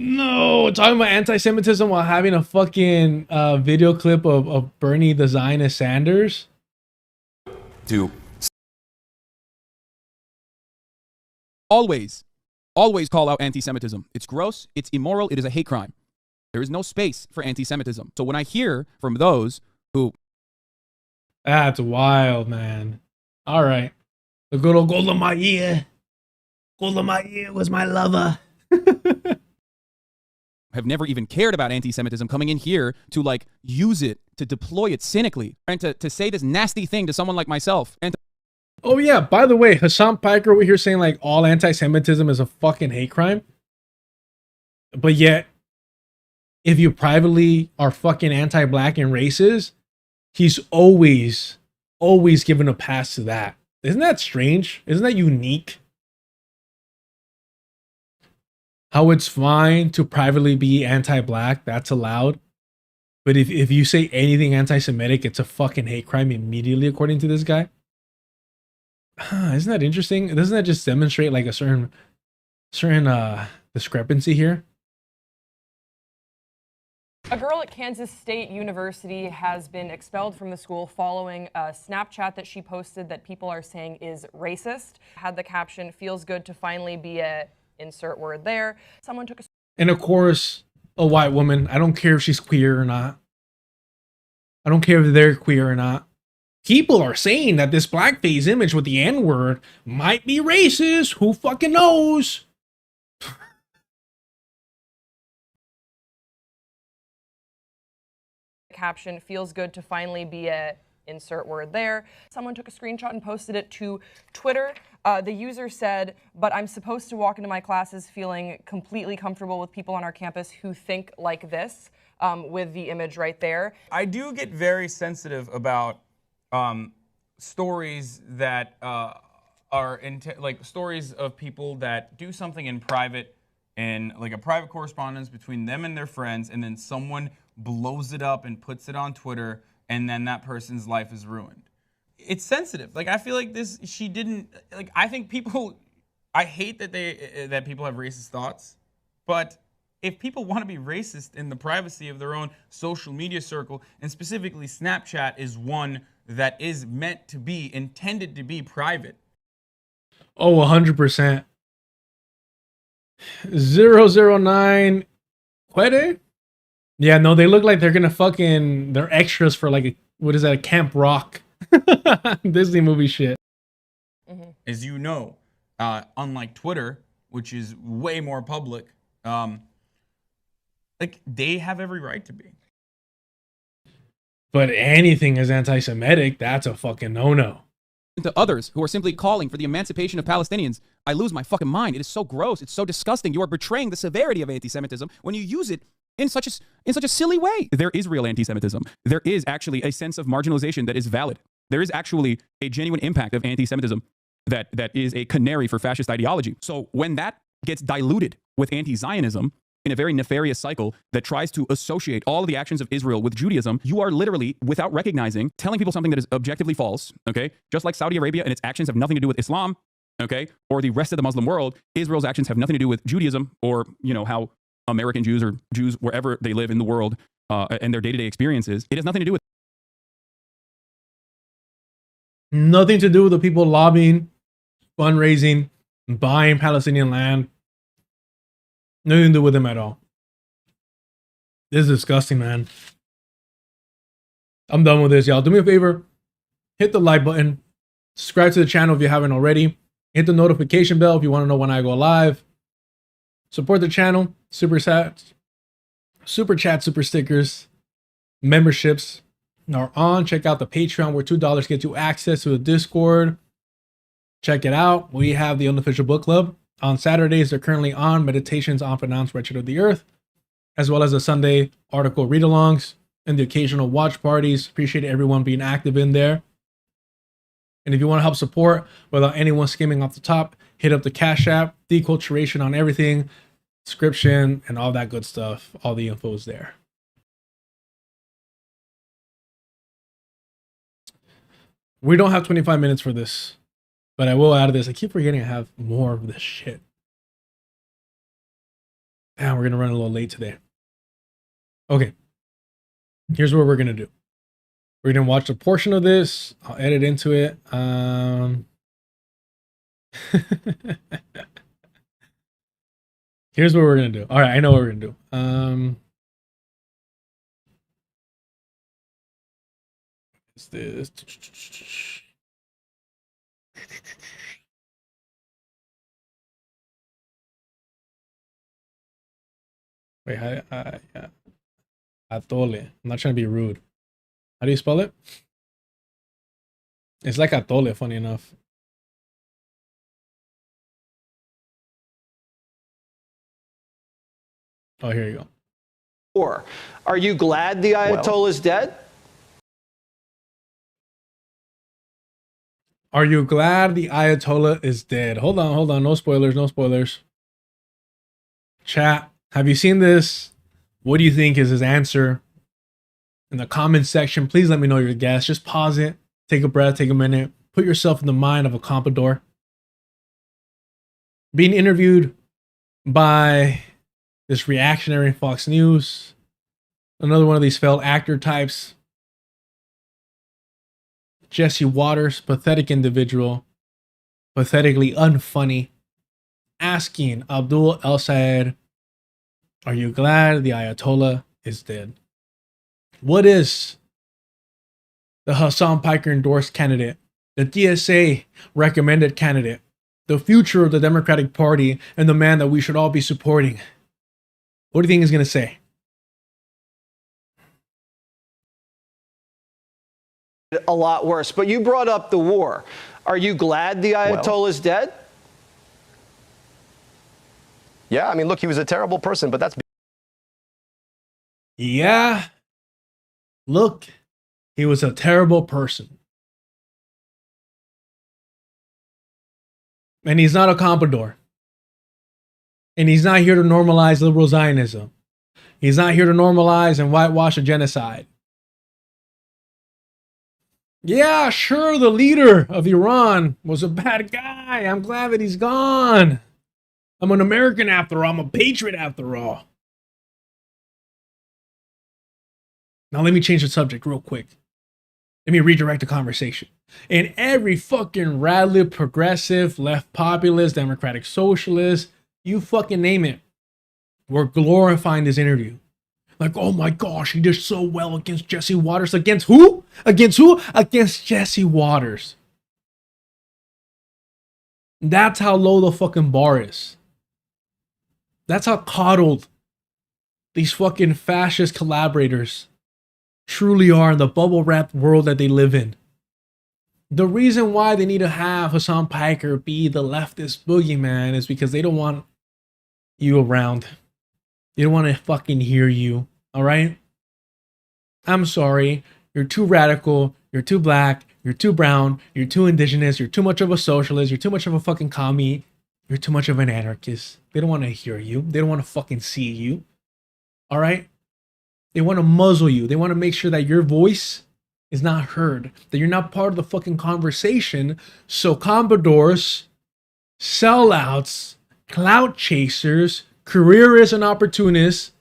no, talking about anti-Semitism while having a fucking video clip of Bernie the Zionist Sanders. To always call out anti-Semitism. It's gross, it's immoral, it is a hate crime. There is no space for anti-Semitism. So when I hear from those who... That's wild, man. All right. The good old Golda Meir. Golda Meir was my lover. have never even cared about anti-Semitism coming in here to like use it, to deploy it cynically, and to say this nasty thing to someone like myself. And oh yeah, by the way, Hassan Piker over here saying like all anti-Semitism is a fucking hate crime. But yet, if you privately are fucking anti-black and racist, he's always given a pass to that. Isn't that strange? Isn't that unique? How it's fine to privately be anti-black, that's allowed. But if you say anything anti-Semitic, it's a fucking hate crime immediately, according to this guy. Isn't that interesting? Doesn't that just demonstrate like a certain discrepancy here? A girl at Kansas State University has been expelled from the school following a Snapchat that she posted that people are saying is racist. Had the caption, "Feels good to finally be a," insert word there. Someone took a... And of course, a white woman, I don't care if she's queer or not. I don't care if they're queer or not. People are saying that this blackface image with the N-word might be racist. Who fucking knows? Caption, "Feels good to finally be a," insert word there. Someone took a screenshot and posted it to Twitter. The user said, "But I'm supposed to walk into my classes feeling completely comfortable with people on our campus who think like this," with the image right there. I do get very sensitive about stories that are like stories of people that do something in private, and like a private correspondence between them and their friends, and then someone blows it up and puts it on Twitter, and then that person's life is ruined. It's sensitive. Like, I feel like this, she didn't, like, I think people, I hate that that people have racist thoughts, but if people want to be racist in the privacy of their own social media circle, and specifically Snapchat is one that is meant to be, intended to be private. Oh, 100%. 009 Quede? Yeah, no, they look like they're gonna fucking, they're extras for like, what is that, a Camp Rock Disney movie shit. As you know, unlike Twitter, which is way more public, like, they have every right to be. But anything is anti-Semitic, that's a fucking no-no. to others who are simply calling for the emancipation of Palestinians, I lose my fucking mind. It is so gross. It's so disgusting. You are betraying the severity of anti-Semitism when you use it in such a silly way. There is real anti-Semitism. There is actually a sense of marginalization that is valid. There is actually a genuine impact of anti-Semitism that is a canary for fascist ideology. So when that gets diluted with anti-Zionism in a very nefarious cycle that tries to associate all of the actions of Israel with Judaism, you are literally, without recognizing, telling people something that is objectively false, okay? Just like Saudi Arabia and its actions have nothing to do with Islam, okay? Or the rest of the Muslim world, Israel's actions have nothing to do with Judaism, or, you know, how American Jews or Jews wherever they live in the world and their day-to-day experiences. It has nothing to do with... Nothing to do with the people lobbying, fundraising, buying Palestinian land. Nothing to do with them at all. This is disgusting, man. I'm done with this, y'all. Do me a favor. Hit the like button. Subscribe to the channel if you haven't already. Hit the notification bell if you want to know when I go live. Support the channel. Super chat, super stickers, memberships are on. Check out the Patreon where $2 gets you access to the Discord. Check it out. We have the unofficial book club. On Saturdays, they're currently on Meditations on Pronounced Wretched of the Earth, as well as the Sunday article read-alongs and the occasional watch parties. Appreciate everyone being active in there. And if you want to help support without anyone skimming off the top, hit up the Cash App, deculturation on everything, description, and all that good stuff. All the info is there. We don't have 25 minutes for this, but I will add this. I keep forgetting I have more of this shit. And we're going to run a little late today. Okay. Here's what we're going to do. We're going to watch a portion of this. I'll edit into it. Here's what we're gonna do. All right, I know what we're gonna do. What's this? Wait, yeah. Atole. I'm not trying to be rude. How do you spell it? It's like atole, funny enough. Oh, here you go. Or are you glad the Ayatollah is dead? Are you glad the Ayatollah is dead? Hold on. No spoilers, no spoilers. Chat, have you seen this? What do you think is his answer? In the comments section, please let me know your guess. Just pause it, take a breath, take a minute. Put yourself in the mind of a comprador. Being interviewed by this reactionary Fox News, another one of these failed actor types. Jesse Waters, pathetic individual, pathetically unfunny, asking Abdul El-Sayed, are you glad the Ayatollah is dead? What is the Hassan Piker endorsed candidate, the DSA recommended candidate, the future of the Democratic Party, and the man that we should all be supporting? What do you think he's going to say? A lot worse. But you brought up the war. Are you glad the Ayatollah is dead? Yeah, I mean, look, he was a terrible person, but that's... Yeah. Look, he was a terrible person. And he's not a comprador. And he's not here to normalize liberal Zionism. He's not here to normalize and whitewash a genocide. Yeah, sure, the leader of Iran was a bad guy. I'm glad that he's gone. I'm an American after all. I'm a patriot after all. Now let me change the subject real quick. Let me redirect the conversation. And every fucking radical, progressive, left populist, democratic socialist, you fucking name it, we're glorifying this interview. Like, oh my gosh, he did so well against Jesse Waters. Against who? Against who? Against Jesse Waters. That's how low the fucking bar is. That's how coddled these fucking fascist collaborators truly are in the bubble wrap world that they live in. The reason why they need to have Hassan Piker be the leftist boogeyman is because they don't want you around. They don't want to fucking hear you. All right? I'm sorry. You're too radical. You're too black. You're too brown. You're too indigenous. You're too much of a socialist. You're too much of a fucking commie. You're too much of an anarchist. They don't want to hear you. They don't want to fucking see you. All right? They want to muzzle you. They want to make sure that your voice is not heard, that you're not part of the fucking conversation. So compradors, sellouts, clout chasers, careerists, and opportunists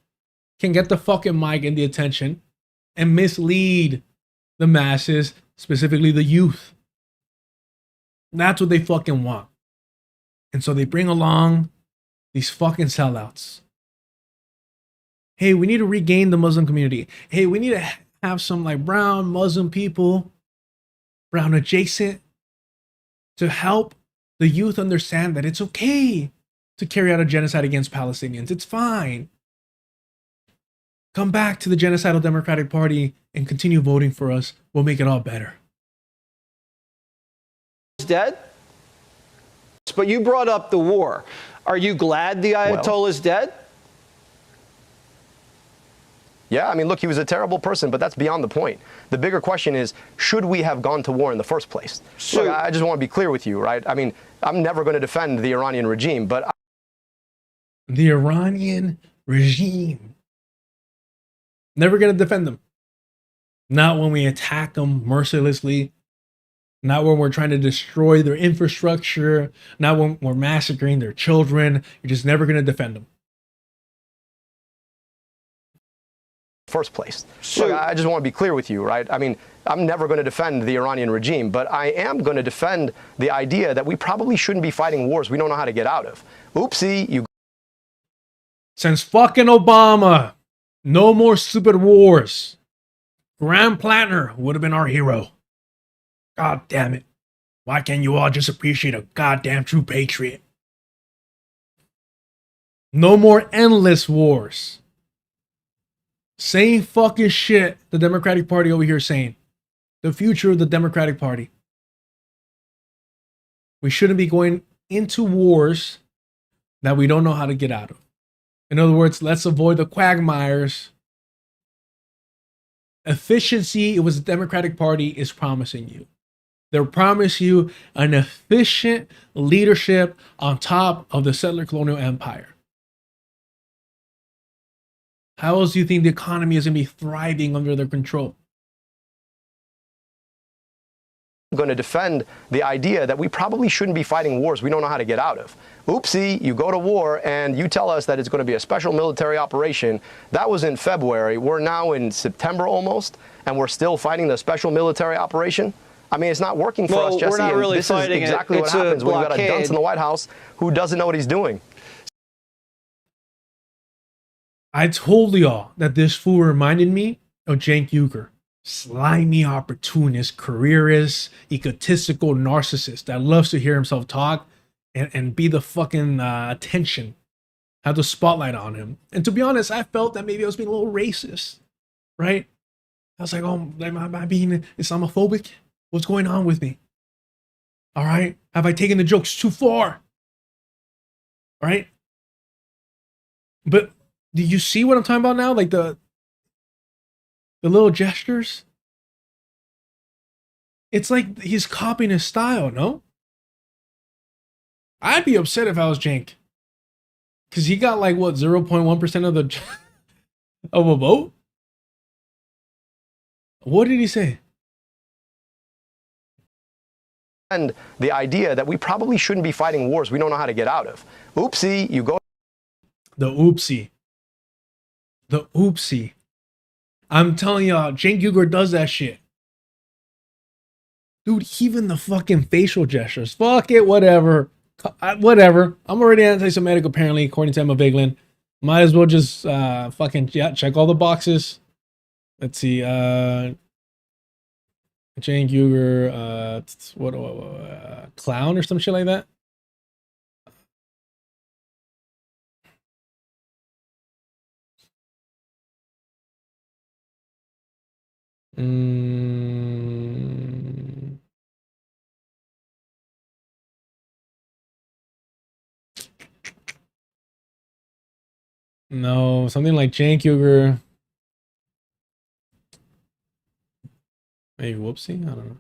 can get the fucking mic and the attention and mislead the masses, specifically the youth. That's what they fucking want. And so they bring along these fucking sellouts. Hey, we need to regain the Muslim community. Hey, we need to have some like brown Muslim people, brown adjacent, to help the youth understand that it's okay to carry out a genocide against Palestinians. It's fine. Come back to the genocidal Democratic Party and continue voting for us. We'll make it all better. Dead? But you brought up the war. Are you glad the Ayatollah is dead? Yeah, I mean, look, he was a terrible person, but that's beyond the point. The bigger question is, should we have gone to war in the first place? So, look, I just want to be clear with you, right? I mean, I'm never going to defend the Iranian regime, but... The Iranian regime. Never going to defend them. Not when we attack them mercilessly. Not when we're trying to destroy their infrastructure. Not when we're massacring their children. You're just never going to defend them. First place. So, look, I just want to be clear with you, right? I mean, I'm never going to defend the Iranian regime, but I am going to defend the idea that we probably shouldn't be fighting wars we don't know how to get out of. Oopsie, you Since fucking Obama, no more stupid wars. Graham Plattner would have been our hero. God damn it. Why can't you all just appreciate a goddamn true patriot? No more endless wars. Same fucking shit the Democratic Party over here saying. The future of the Democratic Party. We shouldn't be going into wars that we don't know how to get out of. In other words, let's avoid the quagmires. Efficiency is what the Democratic Party is promising you. They'll promise you an efficient leadership on top of the settler colonial empire. How else do you think the economy is going to be thriving under their control? I'm going to defend the idea that we probably shouldn't be fighting wars we don't know how to get out of. Oopsie, you go to war and you tell us that it's going to be a special military operation. That was in February. We're now in September almost, and we're still fighting the special military operation. I mean, it's not working for us, Jesse. We're not really this fighting is exactly it. what It's a happens when you've got a blockade. dunce in the White House who doesn't know what he's doing. I told y'all that this fool reminded me of Cenk Uygur. Slimy opportunist, careerist, egotistical narcissist that loves to hear himself talk and be the fucking attention, have the spotlight on him. And to be honest, I felt that maybe I was being a little racist, right? I was like, oh, am I being Islamophobic? What's going on with me? All right. Have I taken the jokes too far? Right? But do you see what I'm talking about now? Like the little gestures? It's like he's copying his style, no? I'd be upset if I was Cenk. Because he got like, what, 0.1% of the of a vote? What did he say? And the idea that we probably shouldn't be fighting wars we don't know how to get out of. Oopsie, you go. The oopsie. The oopsie. I'm telling y'all, Cenk Uygur does that shit. Dude, even the fucking facial gestures. Fuck it, whatever. Whatever. I'm already anti-Semitic, apparently, according to Emma Vigeland. Might as well just fucking check all the boxes. Let's see. Cenk Uygur, clown or some shit like that. No, something like Cenk Uygur. Maybe whoopsie? I don't know.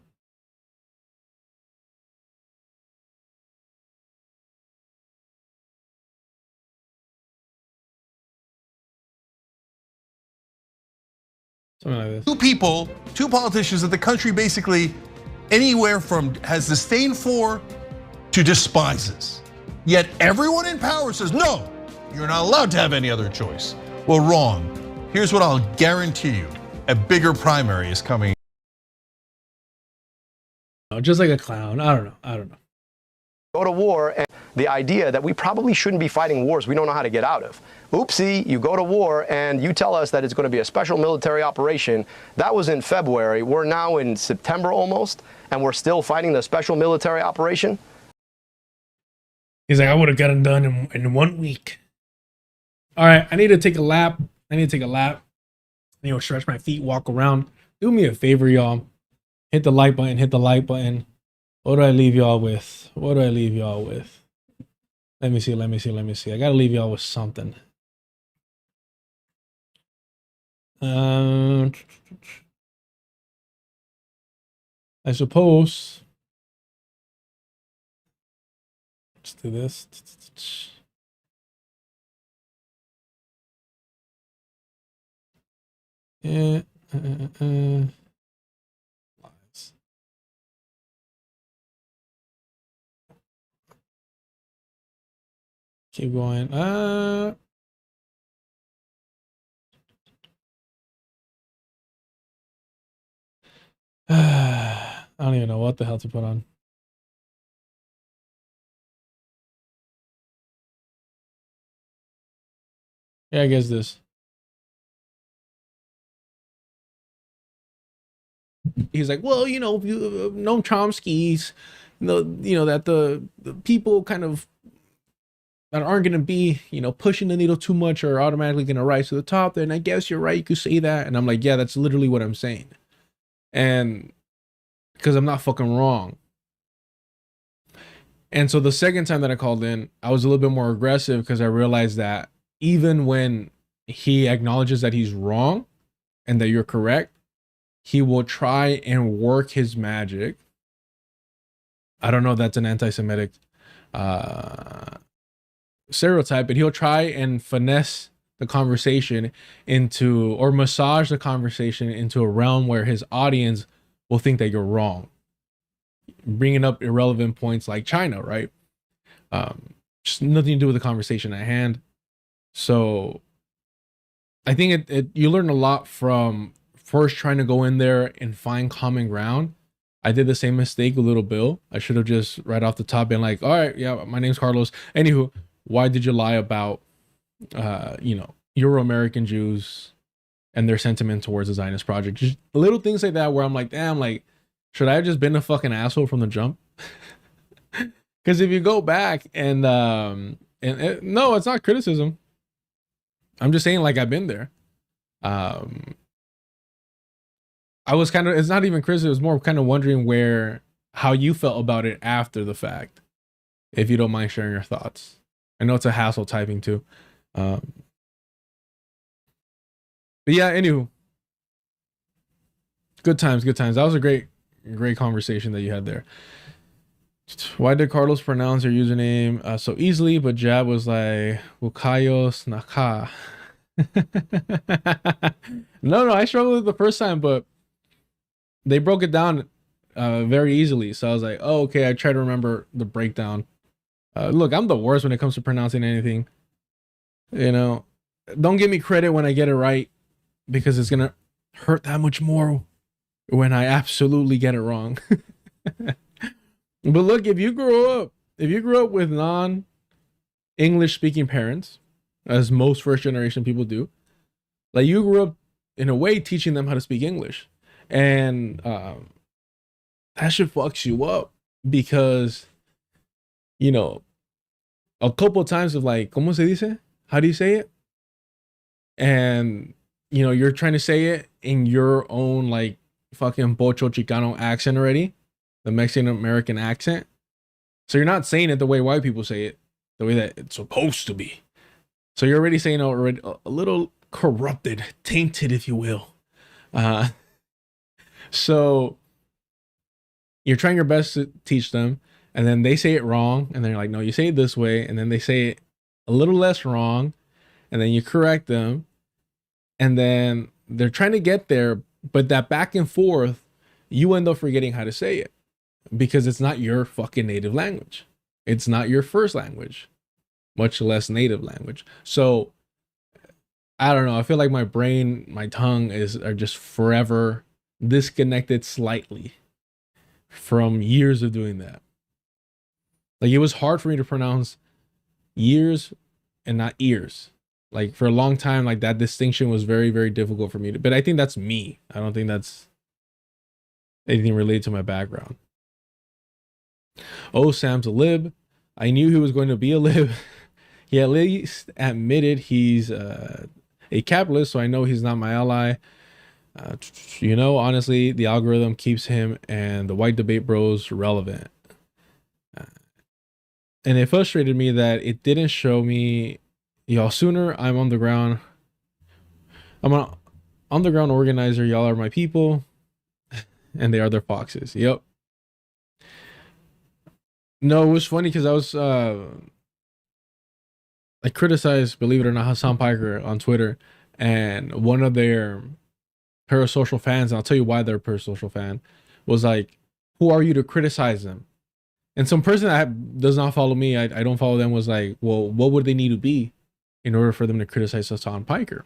Something like this. Two politicians that the country basically anywhere from has disdain for to despises. Yet everyone in power says, no, you're not allowed to have any other choice. Well, wrong. Here's what I'll guarantee you. A bigger primary is coming. Just like a clown. I don't know. Go to war, and the idea that we probably shouldn't be fighting wars we don't know how to get out of. Oopsie, you go to war and you tell us that it's going to be a special military operation. That was in February. We're now in September almost, and we're still fighting the special military operation. He's like, I would have gotten done in 1 week. All right, I need to take a lap. Stretch my feet, walk around. Do me a favor, y'all. Hit the like button. What do I leave y'all with? Let me see. I gotta leave y'all with something. I suppose. Let's do this. Yeah. Keep going. I don't even know what the hell to put on. Yeah, I guess this. He's like, well, you know, Noam Chomsky's, that the people kind of that aren't going to be, pushing the needle too much are automatically going to rise to the top. Then I guess you're right. You could say that. And I'm like, yeah, that's literally what I'm saying. And because I'm not fucking wrong. And so the second time that I called in, I was a little bit more aggressive because I realized that even when he acknowledges that he's wrong and that you're correct, he will try and work his magic. I don't know if that's an anti-Semitic stereotype, but he'll try and finesse the conversation into, or massage the conversation into a realm where his audience will think that you're wrong, bringing up irrelevant points like China, right? Just nothing to do with the conversation at hand. So I think you learn a lot from first trying to go in there and find common ground. I did the same mistake with Little Bill. I should have just right off the top been like, all right, yeah, my name's Carlos. Anywho, why did you lie about, Euro-American Jews and their sentiment towards the Zionist project? Just little things like that where I'm like, damn, like, should I have just been a fucking asshole from the jump? Because if you go back and no, it's not criticism. I'm just saying, like, I've been there. I was kind of, it's not even criticism. It was more kind of wondering how you felt about it after the fact. If you don't mind sharing your thoughts. I know it's a hassle typing too. But yeah, anywho. Good times. That was a great conversation that you had there. Why did Carlos pronounce your username so easily, but Jab was like, Wukayos Naka? No, I struggled with it the first time, but they broke it down very easily. So I was like, oh, okay, I try to remember the breakdown. Look, I'm the worst when it comes to pronouncing anything. Don't give me credit when I get it right, because it's gonna hurt that much more when I absolutely get it wrong. But look, if you grew up with non-English speaking parents, as most first generation people do, like, you grew up in a way teaching them how to speak English, and that shit fucks you up, because a couple of times of like, ¿cómo se dice? How do you say it? And you're trying to say it in your own like fucking Pocho Chicano accent already, the Mexican American accent. So you're not saying it the way white people say it, the way that it's supposed to be. So you're already saying already a little corrupted, tainted, if you will. So you're trying your best to teach them, and then they say it wrong, and then you're like, no, you say it this way, and then they say it a little less wrong, and then you correct them, and then they're trying to get there, but that back and forth, you end up forgetting how to say it, because it's not your fucking native language. It's not your first language, much less native language. So I don't know. I feel like my brain, my tongue are just forever disconnected slightly from years of doing that. Like, it was hard for me to pronounce years and not ears. Like, for a long time, like, that distinction was very, very difficult for me but I think that's me. I don't think that's anything related to my background. Oh, Sam's a lib. I knew he was going to be a lib. He at least admitted he's a capitalist, so I know he's not my ally. Honestly, the algorithm keeps him and the white debate bros relevant. And it frustrated me that it didn't show me, y'all, sooner. I'm on the ground. I'm an underground organizer. Y'all are my people, and they are their foxes. Yep. No, it was funny because I was I criticized, believe it or not, Hassan Piker on Twitter, and one of their parasocial fans, and I'll tell you why they're a parasocial fan, was like, who are you to criticize them? And some person that does not follow me, I don't follow them, was like, well, what would they need to be in order for them to criticize Hassan Piker?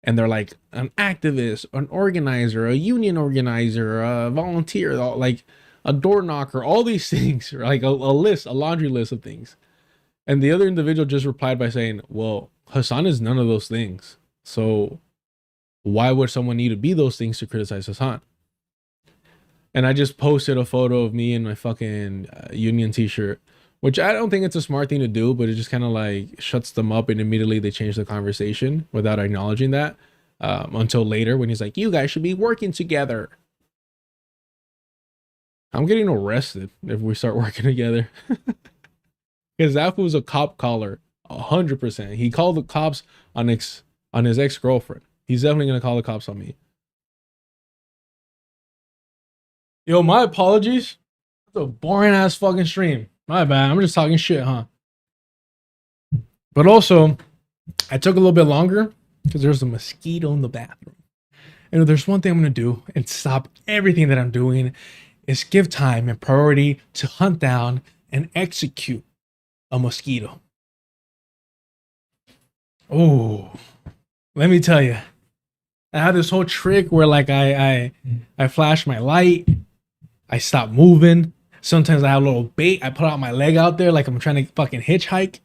And they're like, an activist, an organizer, a union organizer, a volunteer, like a door knocker, all these things, like a laundry list of things. And the other individual just replied by saying, well, Hassan is none of those things. So why would someone need to be those things to criticize Hassan? And I just posted a photo of me in my fucking Union t-shirt, which I don't think it's a smart thing to do, but it just kind of like shuts them up, and immediately they change the conversation without acknowledging that until later when he's like, you guys should be working together. I'm getting arrested if we start working together. Because that was a cop caller, 100%. He called the cops on his ex-girlfriend. He's definitely going to call the cops on me. Yo, my apologies. It's a boring ass fucking stream. My bad. I'm just talking shit, huh? But also, I took a little bit longer because there's a mosquito in the bathroom. And if there's one thing I'm going to do and stop everything that I'm doing is give time and priority to hunt down and execute a mosquito. Oh, let me tell you. I have this whole trick where like I flash my light. I stop moving. Sometimes I have a little bait. I put out my leg out there like I'm trying to fucking hitchhike.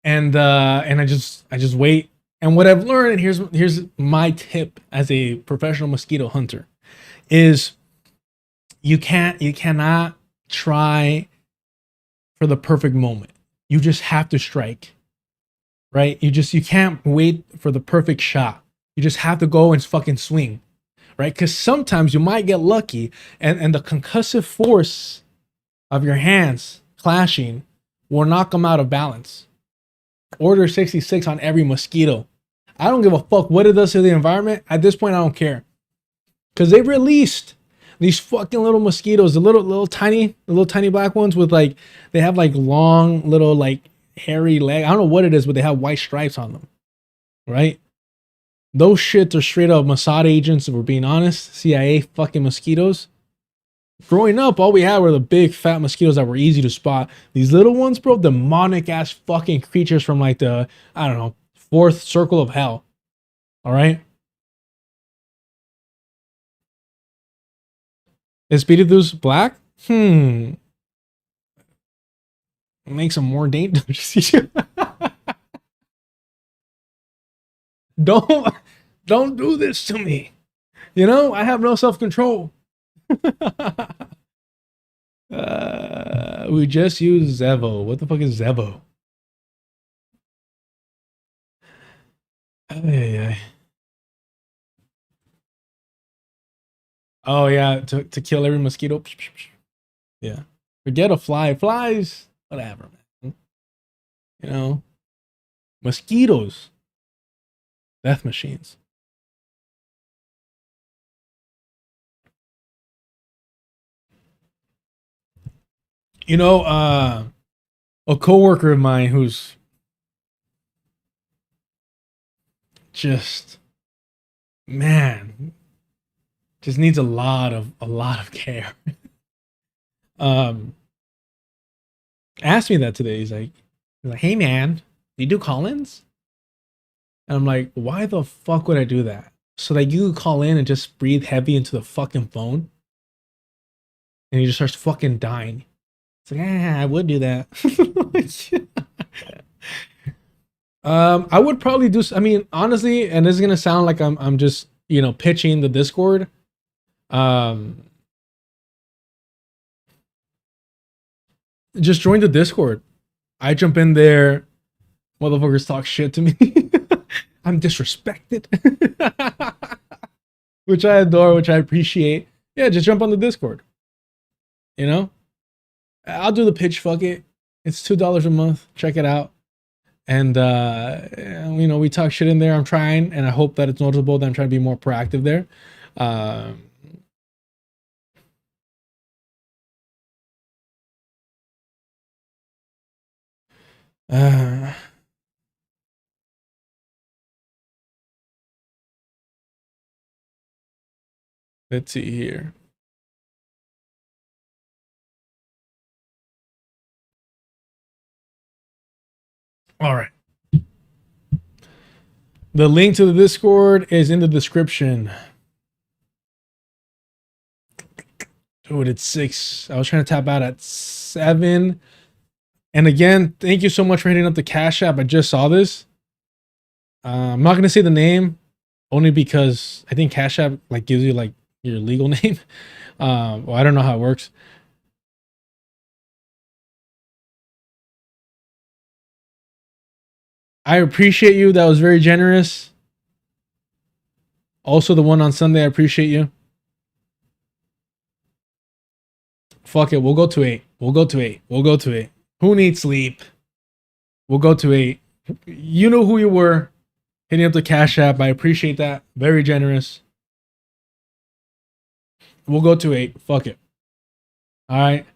And I just wait. And what I've learned, and here's my tip as a professional mosquito hunter, is you cannot try for the perfect moment. You just have to strike. Right? You can't wait for the perfect shot. You just have to go and fucking swing. Right? Because sometimes you might get lucky and the concussive force of your hands clashing will knock them out of balance. Order 66 on every mosquito. I don't give a fuck what it does to the environment. At this point, I don't care. Because they've released these fucking little mosquitoes, the little tiny black ones with like, they have like long little like hairy leg. I don't know what it is, but they have white stripes on them. Right? Those shits are straight up Mossad agents, if we're being honest. CIA fucking mosquitoes. Growing up, all we had were the big fat mosquitoes that were easy to spot. These little ones, bro, demonic ass fucking creatures from like the, I don't know, fourth circle of hell. All right? Is Speedythus black? Makes them more dangerous. Don't do this to me. You know, I have no self-control. We just use Zevo. What the fuck is Zevo? Oh yeah, to kill every mosquito. Yeah. Forget a fly. Flies, whatever, man. You know, mosquitoes. Death machines. You know, a coworker of mine who's just, man, just needs a lot of care. Asked me that today. He's like, hey man, do you do call-ins? And I'm like, why the fuck would I do that? So that you could call in and just breathe heavy into the fucking phone? And he just starts fucking dying. It's like, I would do that. I would probably do, I mean, honestly, and this is going to sound like I'm just, you know, pitching the Discord. Just join the Discord. I jump in there. Motherfuckers talk shit to me. I'm disrespected. Which I adore, which I appreciate. Yeah, just jump on the Discord. You know? I'll do the pitch, fuck it. It's $2 a month. Check it out. And you know, we talk shit in there. I'm trying, and I hope that it's noticeable that I'm trying to be more proactive there. Let's see here. All right. The link to the Discord is in the description. Dude, it's 6. I was trying to tap out at 7. And again, thank you so much for hitting up the Cash App. I just saw this. I'm not going to say the name only because I think Cash App like gives you like your legal name. Well, I don't know how it works. I appreciate you. That was very generous. Also, the one on Sunday, I appreciate you. Fuck it. We'll go to 8. We'll go to 8. We'll go to 8. Who needs sleep? We'll go to 8. You know who you were. Hitting up the Cash App. I appreciate that. Very generous. We'll go to 8. Fuck it. All right.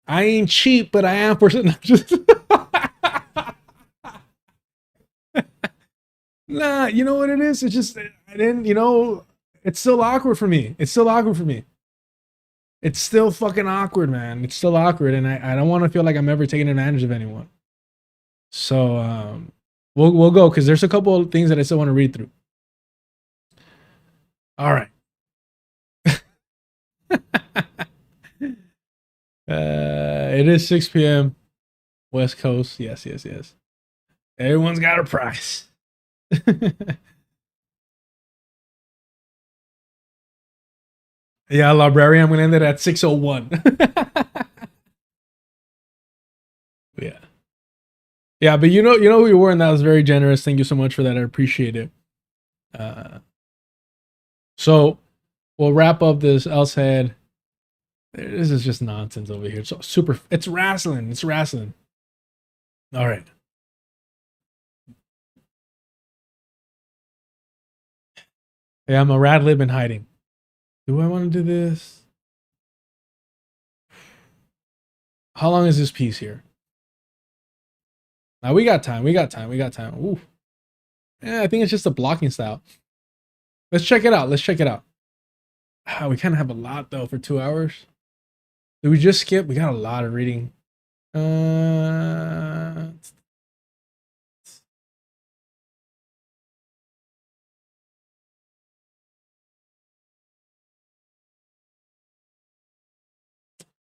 I ain't cheap, but I am for Nah, you know what it is? It's just, I didn't, it's still awkward for me. It's still awkward for me. It's still fucking awkward, man. It's still awkward, and I don't want to feel like I'm ever taking advantage of anyone. So, we'll go, because there's a couple of things that I still want to read through. All right. It is 6 p.m. West Coast. Yes. Everyone's got a price. Yeah, librarian. I'm gonna end it at 6:01. Yeah, but you know who you were, and that was very generous. Thank you so much for that. I appreciate it. So we'll wrap up this else head. This is just nonsense over here. So super. It's wrestling. It's wrestling. All right. Yeah, I'm a rad lib in hiding. Do I want to do this? How long is this piece here? Now we got time. Ooh. Yeah, I think it's just a blocking style. Let's check it out. We kind of have a lot though for 2 hours. Did we just skip? We got a lot of reading.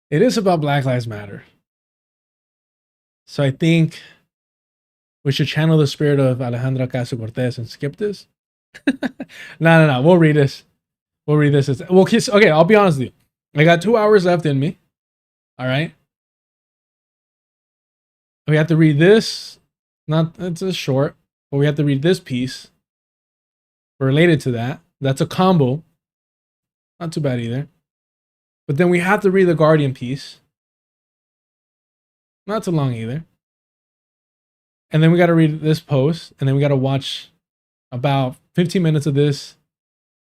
It is about Black Lives Matter. So I think we should channel the spirit of Alejandra Ocasio-Cortez and skip this. No. We'll read this. Okay, I'll be honest with you. I got 2 hours left in me. All right. We have to read this. It's a short, but we have to read this piece related to that. That's a combo. Not too bad either. But then we have to read the Guardian piece. Not too long either. And then we got to read this post. And then we got to watch about 15 minutes of this.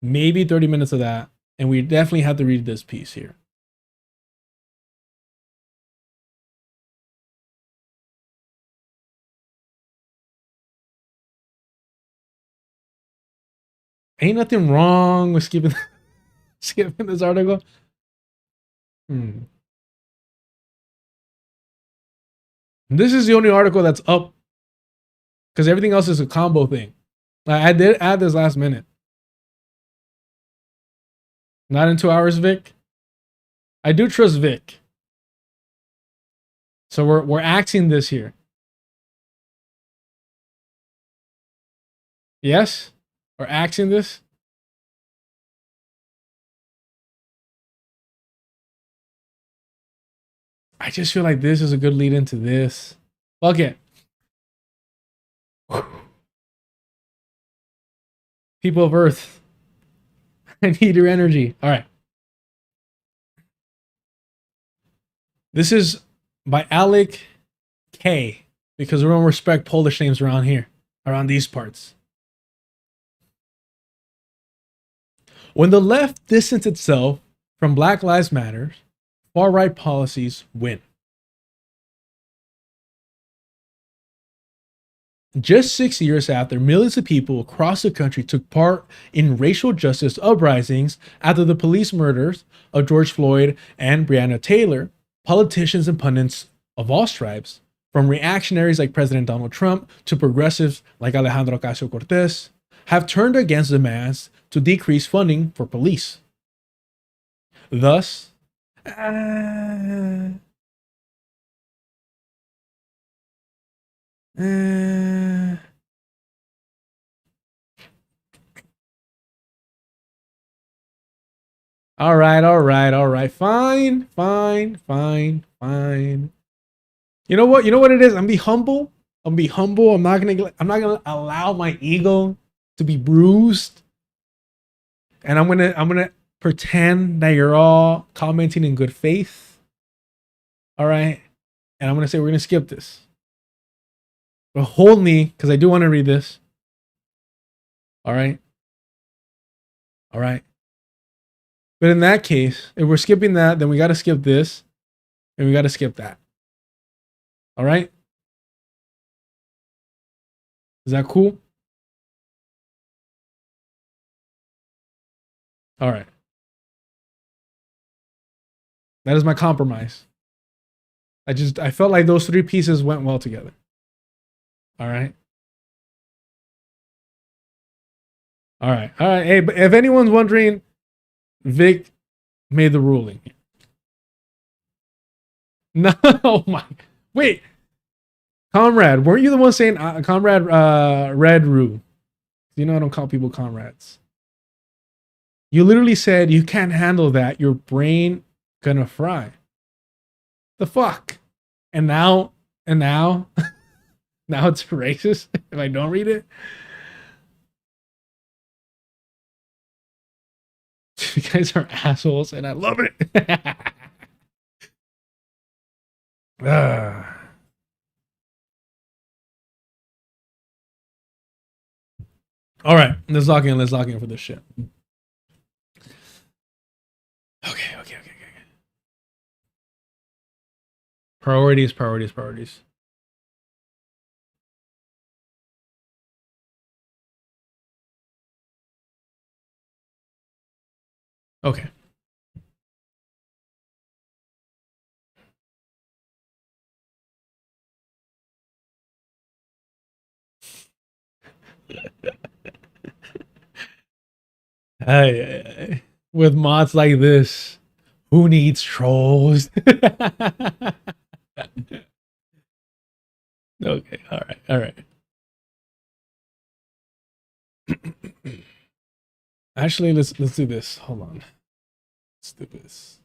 Maybe 30 minutes of that. And we definitely have to read this piece here. Ain't nothing wrong with skipping this article. This is the only article that's up because everything else is a combo thing. I did add this last minute. Not in 2 hours, Vic. I do trust Vic. So we're axing this here. Yes? We're axing this? I just feel like this is a good lead into this. Fuck it. People of Earth. I need your energy. All right. This is by Alec K. Because we don't respect Polish names around here. Around these parts. When the left distanced itself from Black Lives Matter, far-right policies win. Just 6 years after millions of people across the country took part in racial justice uprisings after the police murders of George Floyd and Breonna Taylor, politicians and pundits of all stripes, from reactionaries like President Donald Trump to progressives like Alejandra Ocasio-Cortez, have turned against demands to decrease funding for police. Thus, all right, all right, all right. Fine, fine, fine, fine. You know what? You know what it is? I'm gonna be humble. I'm gonna be humble. I'm not gonna allow my ego to be bruised. And I'm gonna pretend that you're all commenting in good faith. All right. And I'm gonna say we're gonna skip this. But hold me, because I do want to read this. All right. All right. But in that case, if we're skipping that, then we got to skip this. And we got to skip that. All right. Is that cool? All right. That is my compromise. I felt like those three pieces went well together. All right. All right. All right. Hey, but if anyone's wondering, Vic made the ruling. No, my. Wait. Comrade, weren't you the one saying Comrade Red Rue? You know I don't call people comrades. You literally said you can't handle that. Your brain gonna fry. The fuck? And now, now it's racist if I don't read it. You guys are assholes, and I love it. All right, let's lock in. Let's lock in for this shit. Okay. Priorities. Okay. Hey, with mods like this, who needs trolls? Okay, all right. Actually, let's do this. Hold on. Let's do this.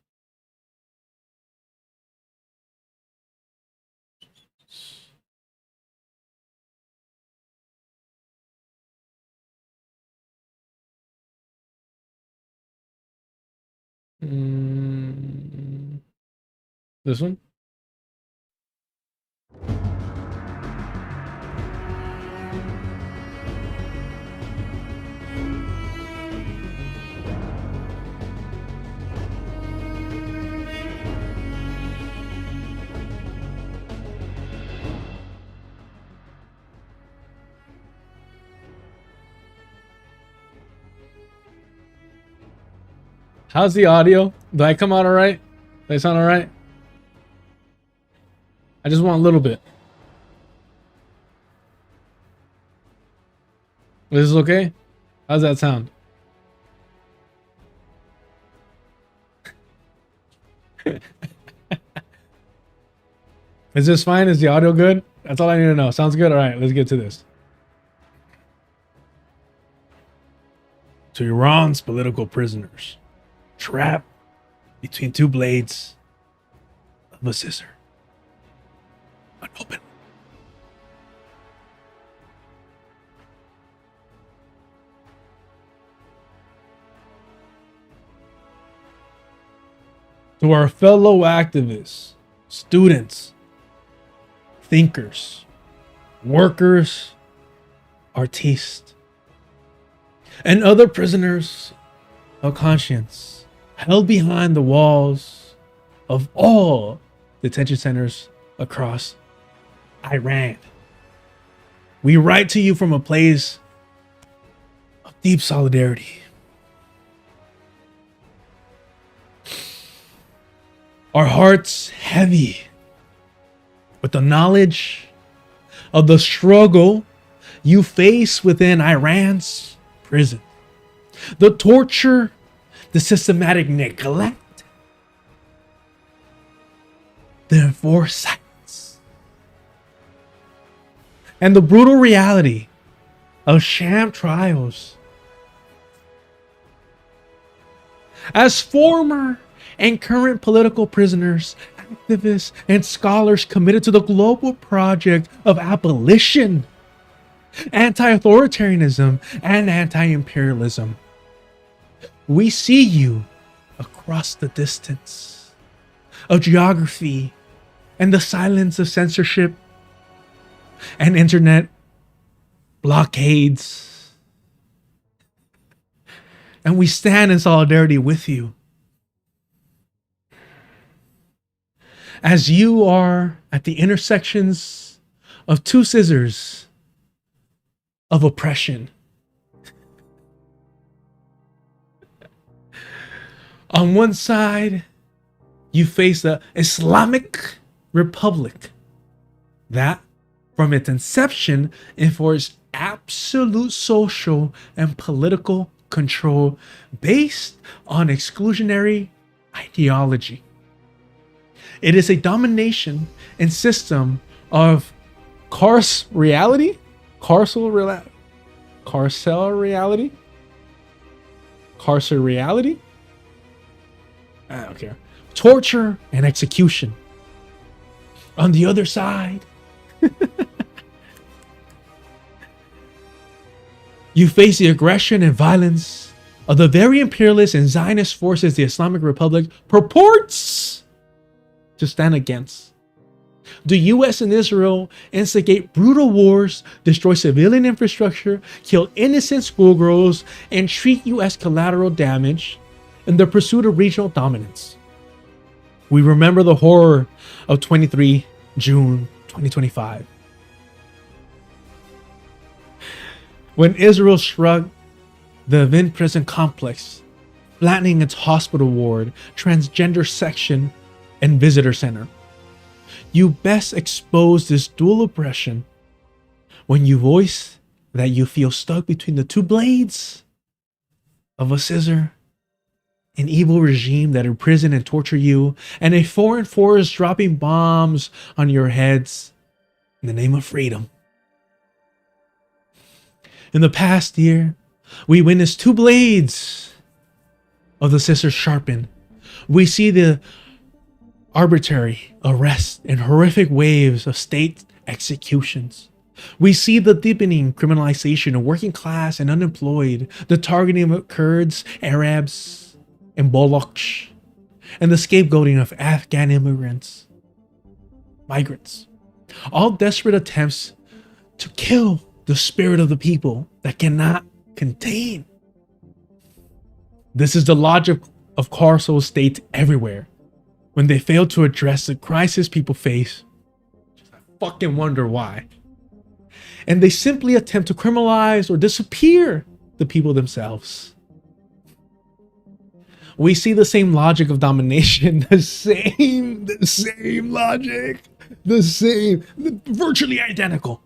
This one? How's the audio? Do I come out all right? Do I sound all right? I just want a little bit. This is okay? How's that sound? Is this fine? Is the audio good? That's all I need to know. Sounds good? All right, let's get to this. To Iran's political prisoners, trapped between two blades of a scissor. Unopened. To our fellow activists, students, thinkers, workers, artistes, and other prisoners of conscience held behind the walls of all detention centers across Iran. We write to you from a place of deep solidarity. Our hearts heavy with the knowledge of the struggle you face within Iran's prison. The torture, the systematic neglect, the enforced silence, and the brutal reality of sham trials. As former and current political prisoners, activists, and scholars committed to the global project of abolition, anti-authoritarianism, and anti-imperialism, we see you across the distance of geography and the silence of censorship and internet blockades. And we stand in solidarity with you as you are at the intersections of two scissors of oppression. On one side, you face the Islamic Republic that, from its inception, enforced absolute social and political control based on exclusionary ideology. It is a domination and system of carceral reality, I don't care. Torture and execution. On the other side, you face the aggression and violence of the very imperialist and Zionist forces the Islamic Republic purports to stand against. The US and Israel instigate brutal wars, destroy civilian infrastructure, kill innocent schoolgirls, and treat you as collateral damage in the pursuit of regional dominance. We remember the horror of 23 June 2025, when Israel struck the Evin prison complex, flattening its hospital ward, transgender section, and visitor center. You best expose this dual oppression when you voice that you feel stuck between the two blades of a scissor, an evil regime that imprison and torture you, and a foreign force dropping bombs on your heads in the name of freedom. In the past year, we witnessed two blades of the scissors sharpened. We see the arbitrary arrests and horrific waves of state executions. We see the deepening criminalization of working class and unemployed, the targeting of Kurds, Arabs, and Baloch, and the scapegoating of Afghan migrants. All desperate attempts to kill the spirit of the people that cannot contain. This is the logic of carceral states everywhere. When they fail to address the crisis people face, I fucking wonder why. And they simply attempt to criminalize or disappear the people themselves. We see the same logic of domination, the same logic, virtually identical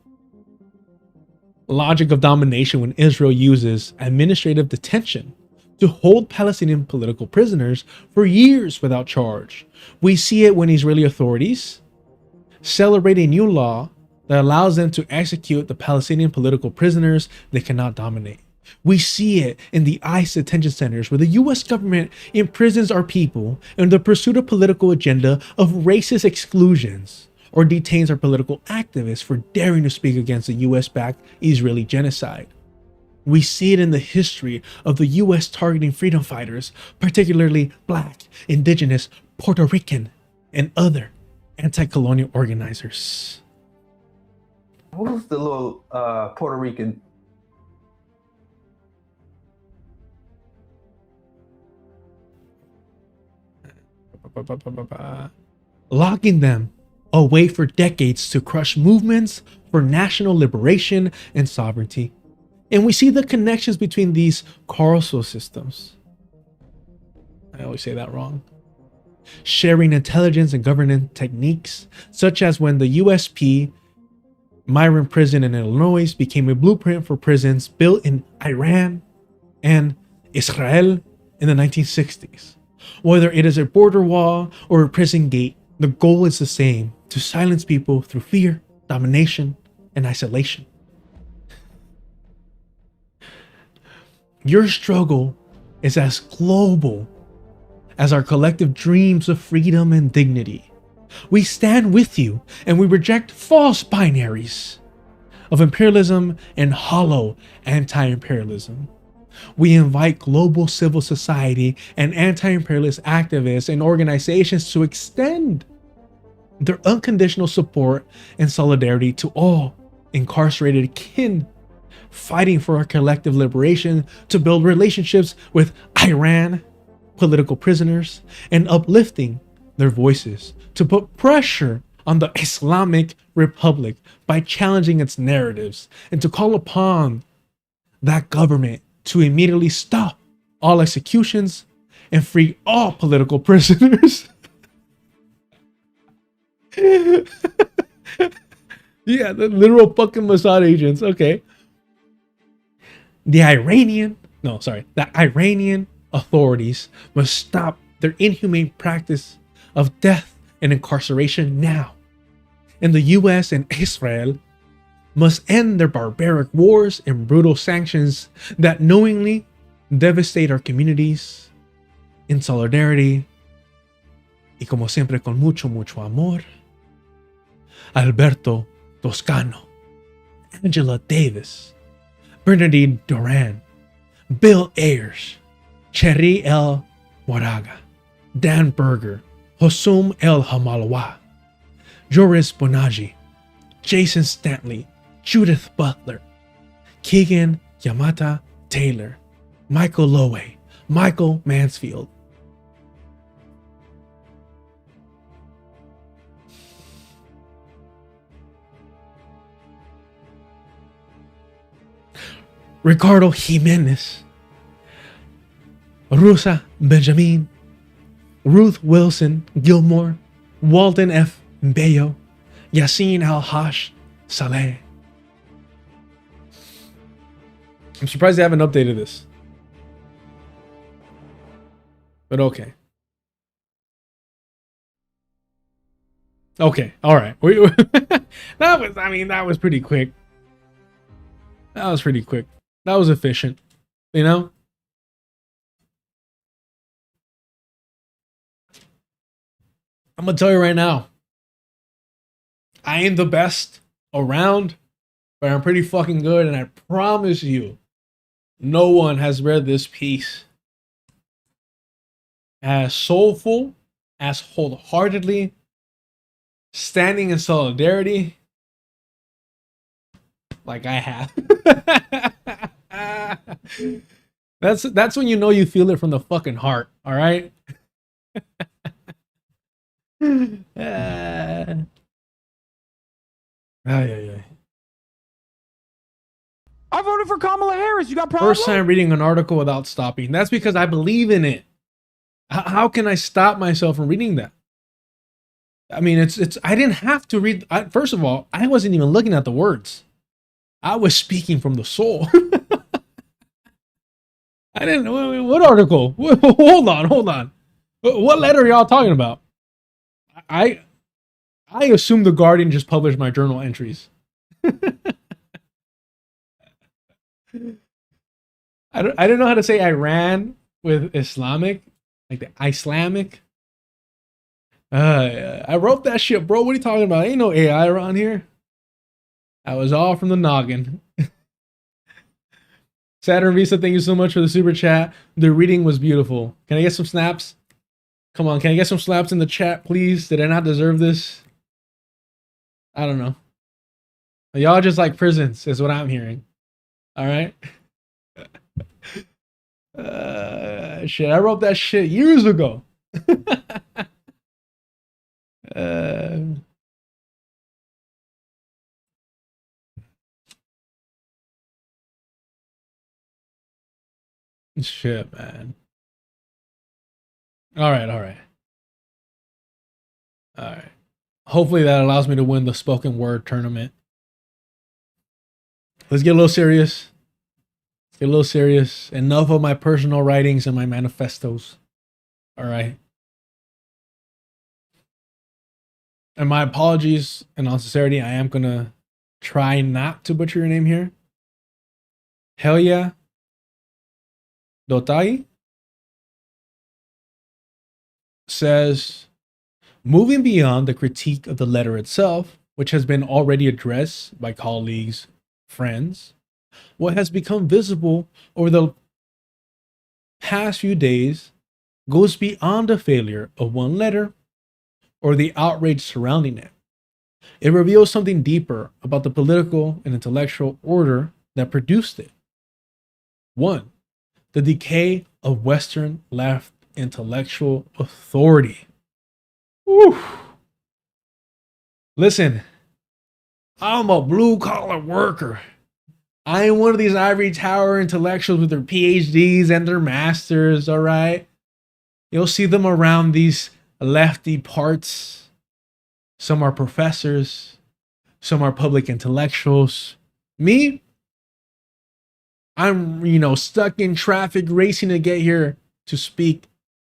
logic of domination when Israel uses administrative detention to hold Palestinian political prisoners for years without charge. We see it when Israeli authorities celebrate a new law that allows them to execute the Palestinian political prisoners they cannot dominate. We see it in the ICE detention centers where the US government imprisons our people in the pursuit of political agenda of racist exclusions, or detains our political activists for daring to speak against the US-backed Israeli genocide. We see it in the history of the US targeting freedom fighters, particularly Black, Indigenous, Puerto Rican, and other anti-colonial organizers. Who's the little Puerto Rican? Locking them away for decades to crush movements for national liberation and sovereignty. And we see the connections between these carceral systems. I always say that wrong. Sharing intelligence and governance techniques, such as when the USP Myron prison in Illinois became a blueprint for prisons built in Iran and Israel in the 1960s. Whether it is a border wall or a prison gate, The goal is the same: to silence people through fear, domination, and isolation. Your struggle is as global as our collective dreams of freedom and dignity. We stand with you, and we reject false binaries of imperialism and hollow anti-imperialism. We invite global civil society and anti-imperialist activists and organizations to extend their unconditional support and solidarity to all incarcerated kin fighting for our collective liberation, to build relationships with Iran, political prisoners, and uplifting their voices, to put pressure on the Islamic Republic by challenging its narratives, and to call upon that government to immediately stop all executions and free all political prisoners. Yeah, the literal fucking Mossad agents. Okay. The Iranian authorities must stop their inhumane practice of death and incarceration now. And the US and Israel must end their barbaric wars and brutal sanctions that knowingly devastate our communities. In solidarity, y como siempre con mucho, mucho amor, Alberto Toscano, Angela Davis, Bernardine Duran, Bill Ayers, Cherry El Moraga, Dan Berger, Hosum El Hamalwa, Joris Bonaggi, Jason Stanley, Judith Butler, Keegan Yamata Taylor, Michael Lowe, Michael Mansfield. Ricardo Jimenez, Rusa Benjamin, Ruth Wilson Gilmore, Walden F. Bayo, Yassine Al-Hash Saleh. I'm surprised they haven't updated this. But okay. Okay, all right. That was pretty quick. That was pretty quick. That was efficient, you know? I'm gonna tell you right now, I ain't the best around, but I'm pretty fucking good, and I promise you, no one has read this piece as soulful, as wholeheartedly, standing in solidarity like I have. That's when you know you feel it from the fucking heart, all right? I voted for Kamala Harris. You got problems? First time reading an article without stopping. That's because I believe in it. How can I stop myself from reading that? I mean, it's. I didn't have to read. First of all, I wasn't even looking at the words. I was speaking from the soul. I didn't. What article? Hold on. What letter are y'all talking about? I assume the Guardian just published my journal entries. I don't know how to say Iran with Islamic, like the Islamic. I wrote that shit, bro. What are you talking about? Ain't no AI around here. I was all from the noggin. Saturn Visa, thank you so much for the super chat. The reading was beautiful. Can I get some snaps? Come on, can I get some slaps in the chat, please? Did I not deserve this? I don't know. Y'all just like prisons, is what I'm hearing. All right. Shit, I wrote that shit years ago. Shit, man. All right. Hopefully that allows me to win the spoken word tournament. Let's get a little serious. Enough of my personal writings and my manifestos. All right. And my apologies, in all sincerity, I am gonna try not to butcher your name here. Helia Dotai says, moving beyond the critique of the letter itself, which has been already addressed by colleagues, friends, what has become visible over the past few days goes beyond the failure of one letter or the outrage surrounding it. It reveals something deeper about the political and intellectual order that produced it. One, the decay of Western left intellectual authority. Woo. Listen, I'm a blue collar worker. I ain't one of these ivory tower intellectuals with their PhDs and their masters, all right? You'll see them around these lefty parts. Some are professors, some are public intellectuals. Me, I'm, stuck in traffic racing to get here to speak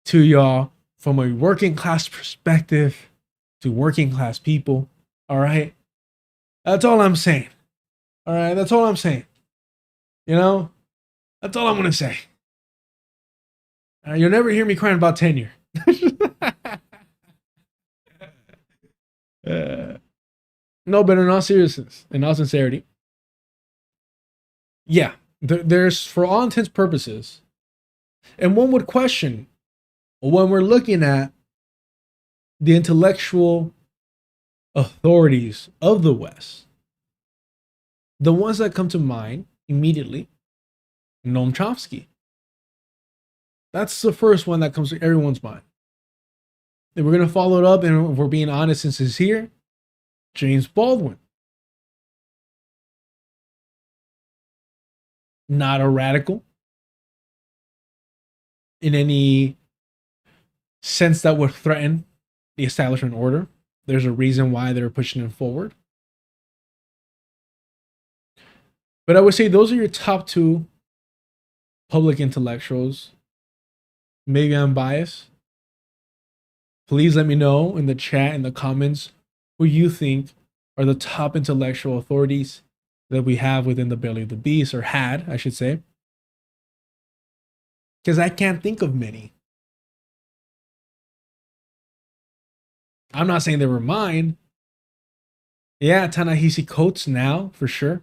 to y'all from a working class perspective to working class people, all right? That's all I'm saying. All right, that's all I'm saying. That's all I'm going to say. You'll never hear me crying about tenure. No, but in all seriousness, in all sincerity, yeah, there's, for all intents purposes, and one would question when we're looking at the intellectual authorities of the West, the ones that come to mind immediately, Noam Chomsky. That's the first one that comes to everyone's mind. If we're going to follow it up, and if we're being honest and sincere, James Baldwin. Not a radical in any sense that would threaten the establishment order. There's a reason why they're pushing it forward. But I would say those are your top two public intellectuals. Maybe I'm biased. Please let me know in the chat, in the comments, who you think are the top intellectual authorities that we have within the belly of the beast, or had, I should say. Because I can't think of many. I'm not saying they were mine. Yeah, Ta-Nehisi Coates now, for sure.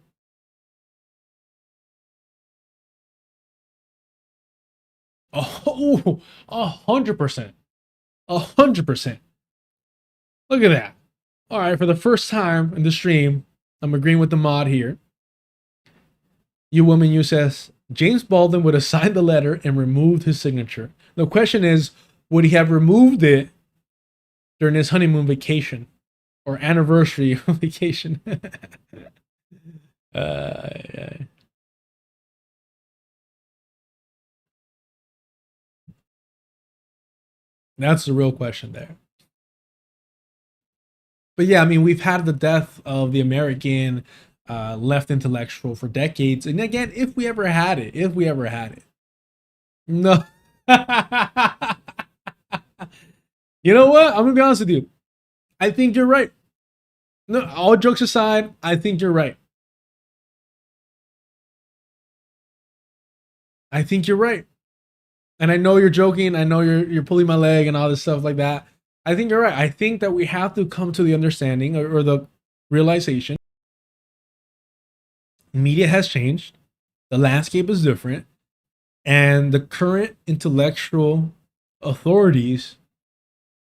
Oh, 100%. 100%. Look at that. All right, for the first time in the stream, I'm agreeing with the mod here. You woman, you says, James Baldwin would have signed the letter and removed his signature. The question is, would he have removed it during his honeymoon vacation or anniversary vacation? That's the real question there. But yeah, I mean, we've had the death of the American left intellectual for decades. And again, if we ever had it. No. You know what? I'm going to be honest with you. I think you're right. No, all jokes aside, I think you're right. I think you're right. And I know you're joking. I know you're pulling my leg and all this stuff like that. I think you're right. I think that we have to come to the understanding or the realization media has changed. The landscape is different. And the current intellectual authorities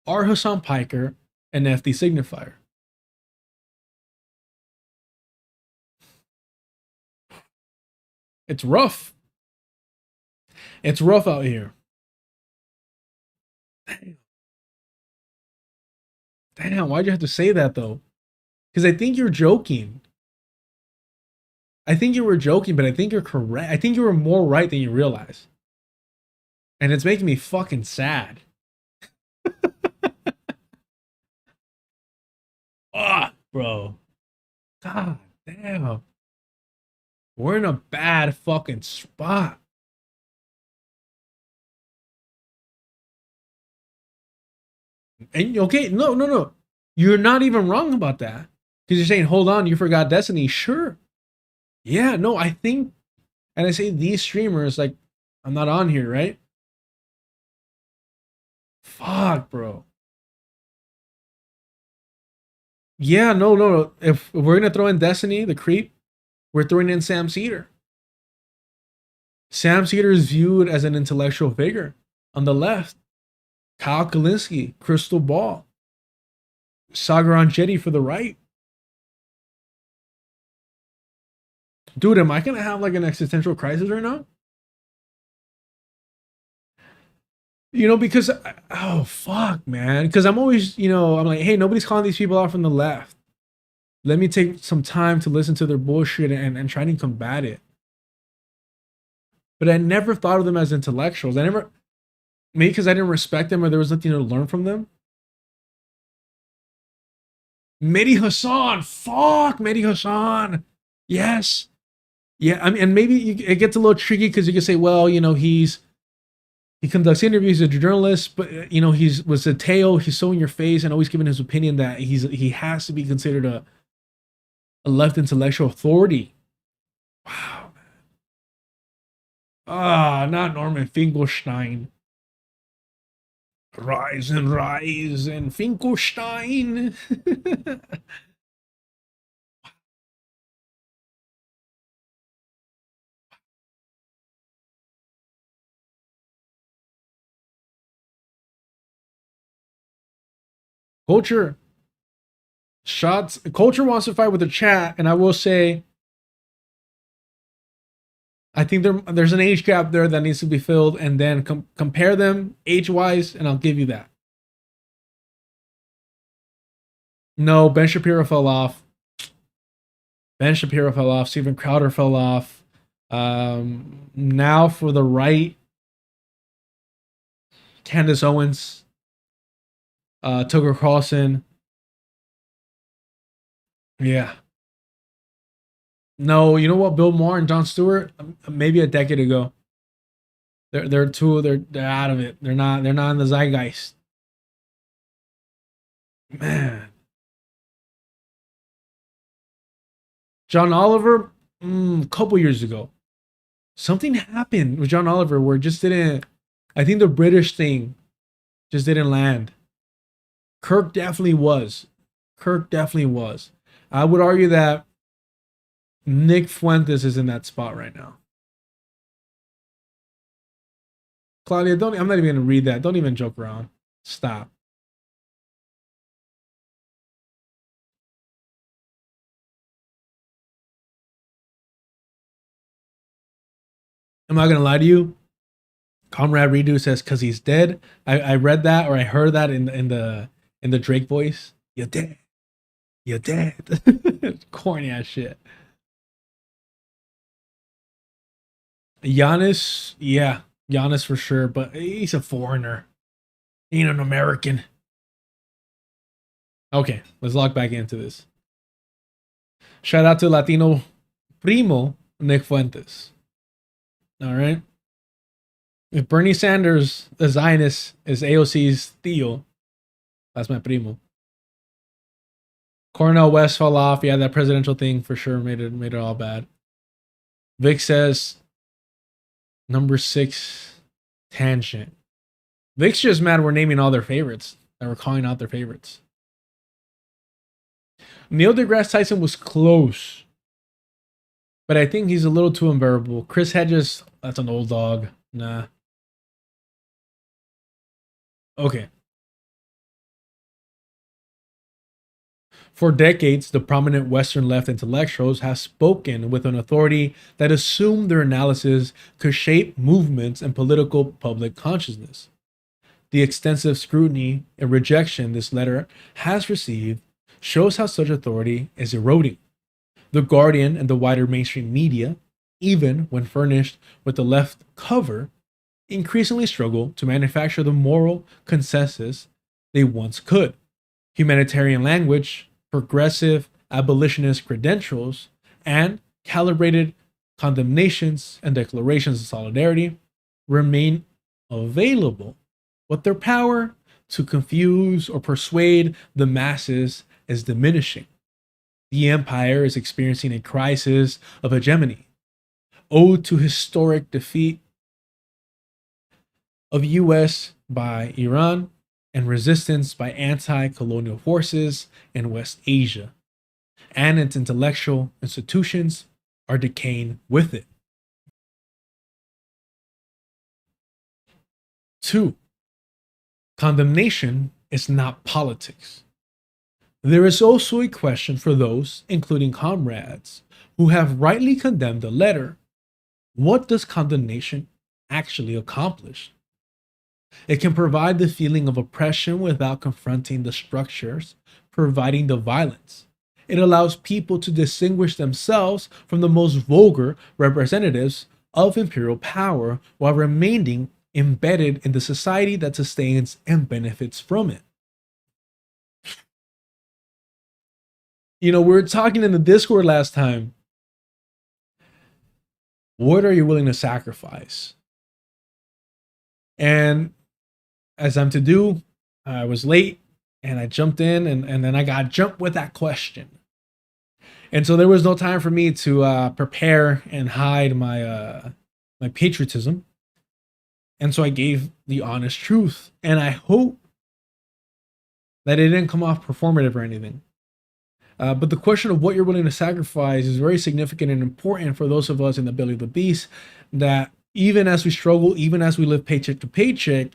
are Hassan Piker and FD Signifier. It's rough. It's rough out here. Damn, why'd you have to say that though? Because I think you're joking. I think you were joking, but I think you're correct. I think you were more right than you realize. And it's making me fucking sad. Ah, bro. God damn. We're in a bad fucking spot. And okay, no. You're not even wrong about that. Because you're saying, hold on, you forgot Destiny. Sure. Yeah, no, I think, and I say these streamers, like, I'm not on here, right? Fuck, bro. Yeah, no. If we're going to throw in Destiny, the creep, we're throwing in Sam Cedar. Sam Cedar is viewed as an intellectual figure. On the left, Kyle Kalinske, Crystal Ball, Sagaran Jetty for the right. Dude, am I going to have like an existential crisis right now? You know, because, oh, fuck, man. Because I'm always, I'm like, hey, nobody's calling these people out from the left. Let me take some time to listen to their bullshit and try and combat it. But I never thought of them as intellectuals. Maybe because I didn't respect them or there was nothing to learn from them. Mehdi Hassan. Fuck, Mehdi Hassan. Yes. Yeah, I mean, and maybe it gets a little tricky because you can say, well, he conducts interviews as a journalist, but he was a tail. He's so in your face and always giving his opinion that he has to be considered a left intellectual authority. Wow, man. Not Norman Finkelstein. Rise and Finkelstein. Culture wants to fight with the chat, and I will say I think there's an age gap there that needs to be filled, and then compare them age-wise, and I'll give you that. No, Ben Shapiro fell off. Steven Crowder fell off. Now for the right, Candace Owens, Tucker Carlson. Yeah. No, you know what? Bill Maher and Jon Stewart, maybe a decade ago. They're out of it. They're not in the zeitgeist. Man. John Oliver, a couple years ago. Something happened with John Oliver where it just didn't. I think the British thing just didn't land. Kirk definitely was. I would argue that Nick Fuentes is in that spot right now. Claudia, I'm not even going to read that. Don't even joke around. Stop. I'm not going to lie to you. Comrade Redo says, because he's dead. I read that, or I heard that in the Drake voice. You're dead. Corny ass shit. Giannis, yeah, Giannis for sure, but he's a foreigner. He ain't an American. Okay, let's log back into this. Shout out to Latino primo Nick Fuentes. All right. If Bernie Sanders, the Zionist, is AOC's tío, that's my primo. Cornel West fell off. Yeah, that presidential thing for sure made it all bad. Vic says, number 6, tangent. Vic's just mad we're naming all their favorites. That we're calling out their favorites. Neil deGrasse Tyson was close, but I think he's a little too unbearable. Chris Hedges, that's an old dog. Nah. Okay. For decades, the prominent Western left intellectuals have spoken with an authority that assumed their analysis could shape movements and political public consciousness. The extensive scrutiny and rejection this letter has received shows how such authority is eroding. The Guardian and the wider mainstream media, even when furnished with the left cover, increasingly struggle to manufacture the moral consensus they once could. Humanitarian language, progressive abolitionist credentials, and calibrated condemnations and declarations of solidarity remain available, but their power to confuse or persuade the masses is diminishing. The empire is experiencing a crisis of hegemony, owed to historic defeat of US by Iran and resistance by anti-colonial forces in West Asia, and its intellectual institutions are decaying with it. 2. Condemnation is not politics. There is also a question for those, including comrades, who have rightly condemned the letter. What does condemnation actually accomplish? It can provide the feeling of oppression without confronting the structures providing the violence. It allows people to distinguish themselves from the most vulgar representatives of imperial power while remaining embedded in the society that sustains and benefits from it. You know, we were talking in the Discord last time. What are you willing to sacrifice? And as I'm to do, I was late and I jumped in and then I got jumped with that question. And so there was no time for me to prepare and hide my my patriotism. And so I gave the honest truth. And I hope that it didn't come off performative or anything. But the question of what you're willing to sacrifice is very significant and important for those of us in the belly of the beast, that even as we struggle, even as we live paycheck to paycheck,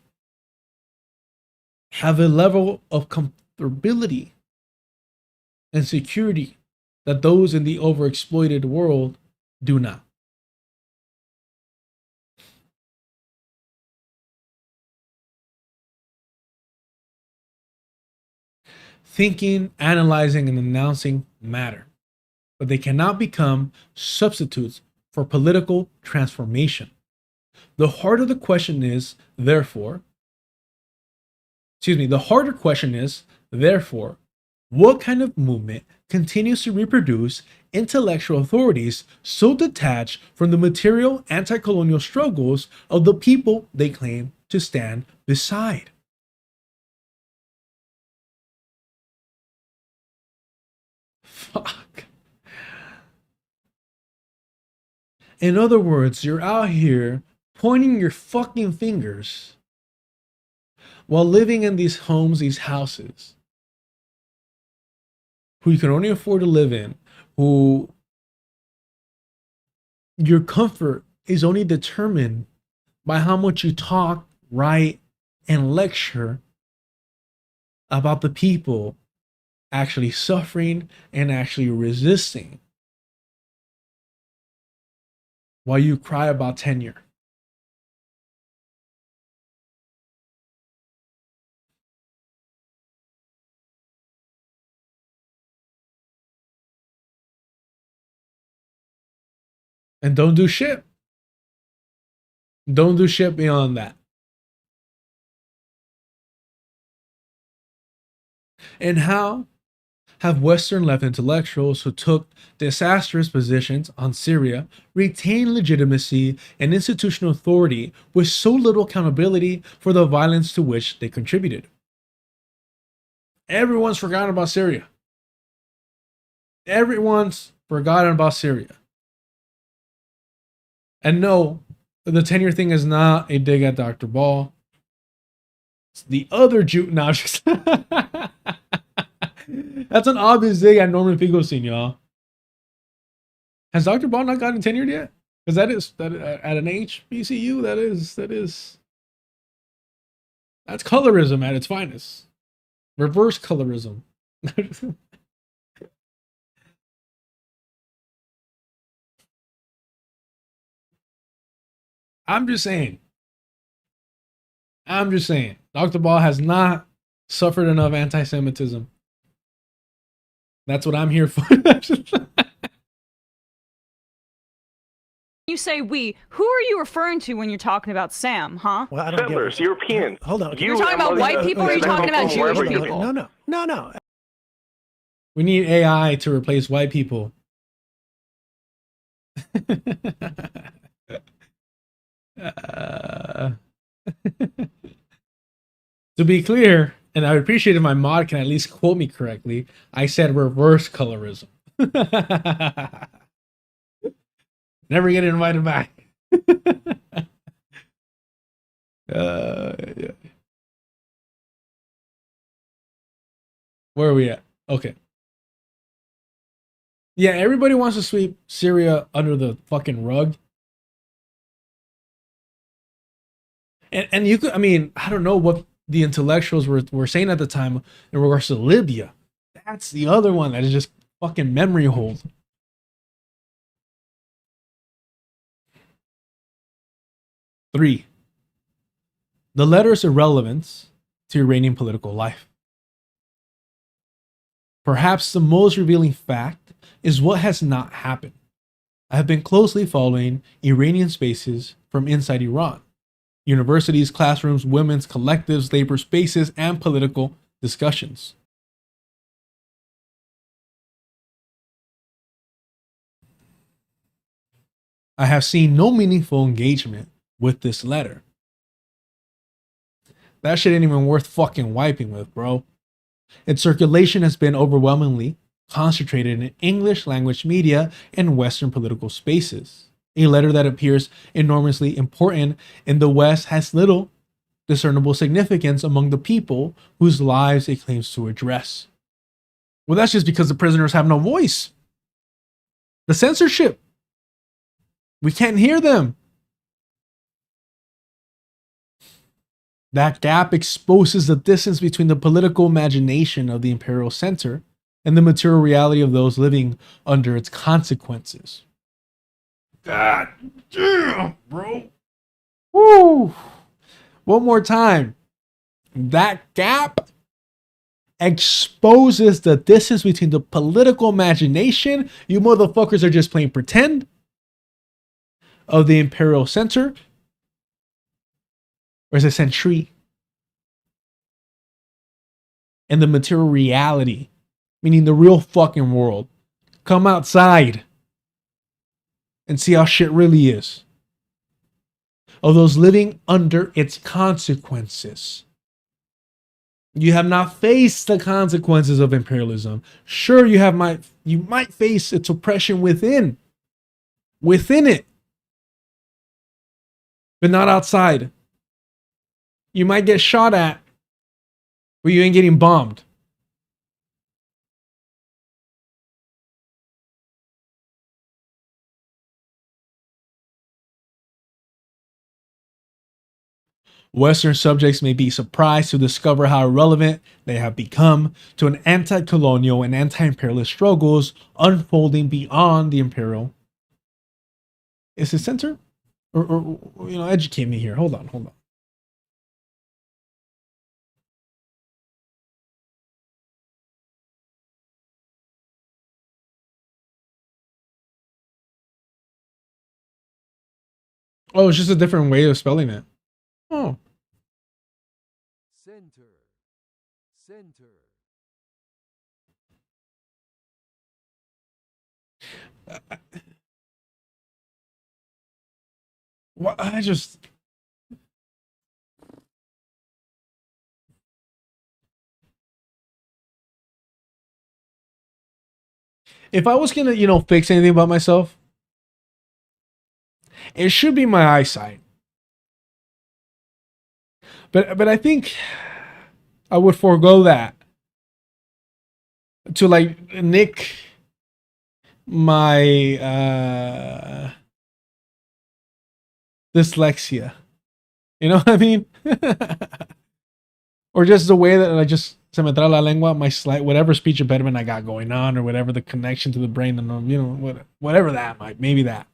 have a level of comfortability and security that those in the overexploited world do not. Thinking, analyzing, and announcing matter, but they cannot become substitutes for political transformation. The heart of the question is, therefore, the harder question is, therefore, what kind of movement continues to reproduce intellectual authorities so detached from the material anti-colonial struggles of the people they claim to stand beside? Fuck. In other words, you're out here pointing your fucking fingers while living in these homes, these houses, who you can only afford to live in, who your comfort is only determined by how much you talk, write, and lecture about the people actually suffering and actually resisting, while you cry about tenure. And don't do shit. Don't do shit beyond that. And how have Western left intellectuals who took disastrous positions on Syria retained legitimacy and institutional authority with so little accountability for the violence to which they contributed? Everyone's forgotten about Syria. Everyone's forgotten about Syria. And no, the tenure thing is not a dig at Dr. Ball. It's the other Jew. No, just that's an obvious dig at Norman Finkelstein, y'all. Has Dr. Ball not gotten tenured yet? Because that at an HBCU, that's colorism at its finest. Reverse colorism. I'm just saying. Dr. Ball has not suffered enough anti-Semitism. That's what I'm here for. You say we. Who are you referring to when you're talking about Sam, huh? Well, I don't Settlers, Europeans. Hold on. You're talking about white people or are you talking about Jewish people? No. We need AI to replace white people. To be clear, and I would appreciate if my mod can at least quote me correctly, I said reverse colorism. Never get invited back. Yeah. Where are we at? Okay. Yeah, everybody wants to sweep Syria under the fucking rug. And you could, I mean, I don't know what the intellectuals were saying at the time in regards to Libya. That's the other one that is just fucking memory hold. Three, the letter's irrelevance to Iranian political life. Perhaps the most revealing fact is what has not happened. I have been closely following Iranian spaces from inside Iran. Universities, classrooms, women's collectives, labor spaces, and political discussions. I have seen no meaningful engagement with this letter. That shit ain't even worth fucking wiping with, bro. Its circulation has been overwhelmingly concentrated in English language media and Western political spaces. A letter that appears enormously important in the West has little discernible significance among the people whose lives it claims to address. Well, that's just because the prisoners have no voice. The censorship. We can't hear them. That gap exposes the distance between the political imagination of the imperial center and the material reality of those living under its consequences. God damn, bro. Woo. One more time. That gap exposes the distance between the political imagination, you motherfuckers are just playing pretend, of the imperial center, or is it century? And the material reality, meaning the real fucking world. Come outside and see how shit really is. Of those living under its consequences. You have not faced the consequences of imperialism. Sure, you might face its oppression within it, but not outside. You might get shot at, but you ain't getting bombed. Western subjects may be surprised to discover how irrelevant they have become to an anti-colonial and anti-imperialist struggles unfolding beyond the imperial. Is it center? Or educate me here. Hold on. Oh, it's just a different way of spelling it. Oh. Center. What? I just. If I was gonna, fix anything about myself, it should be my eyesight. But I think I would forego that to nick my dyslexia. You know what I mean? Or just the way that I just se me traba la lengua, my whatever speech impediment I got going on, or whatever the connection to the brain, and whatever that might, maybe that.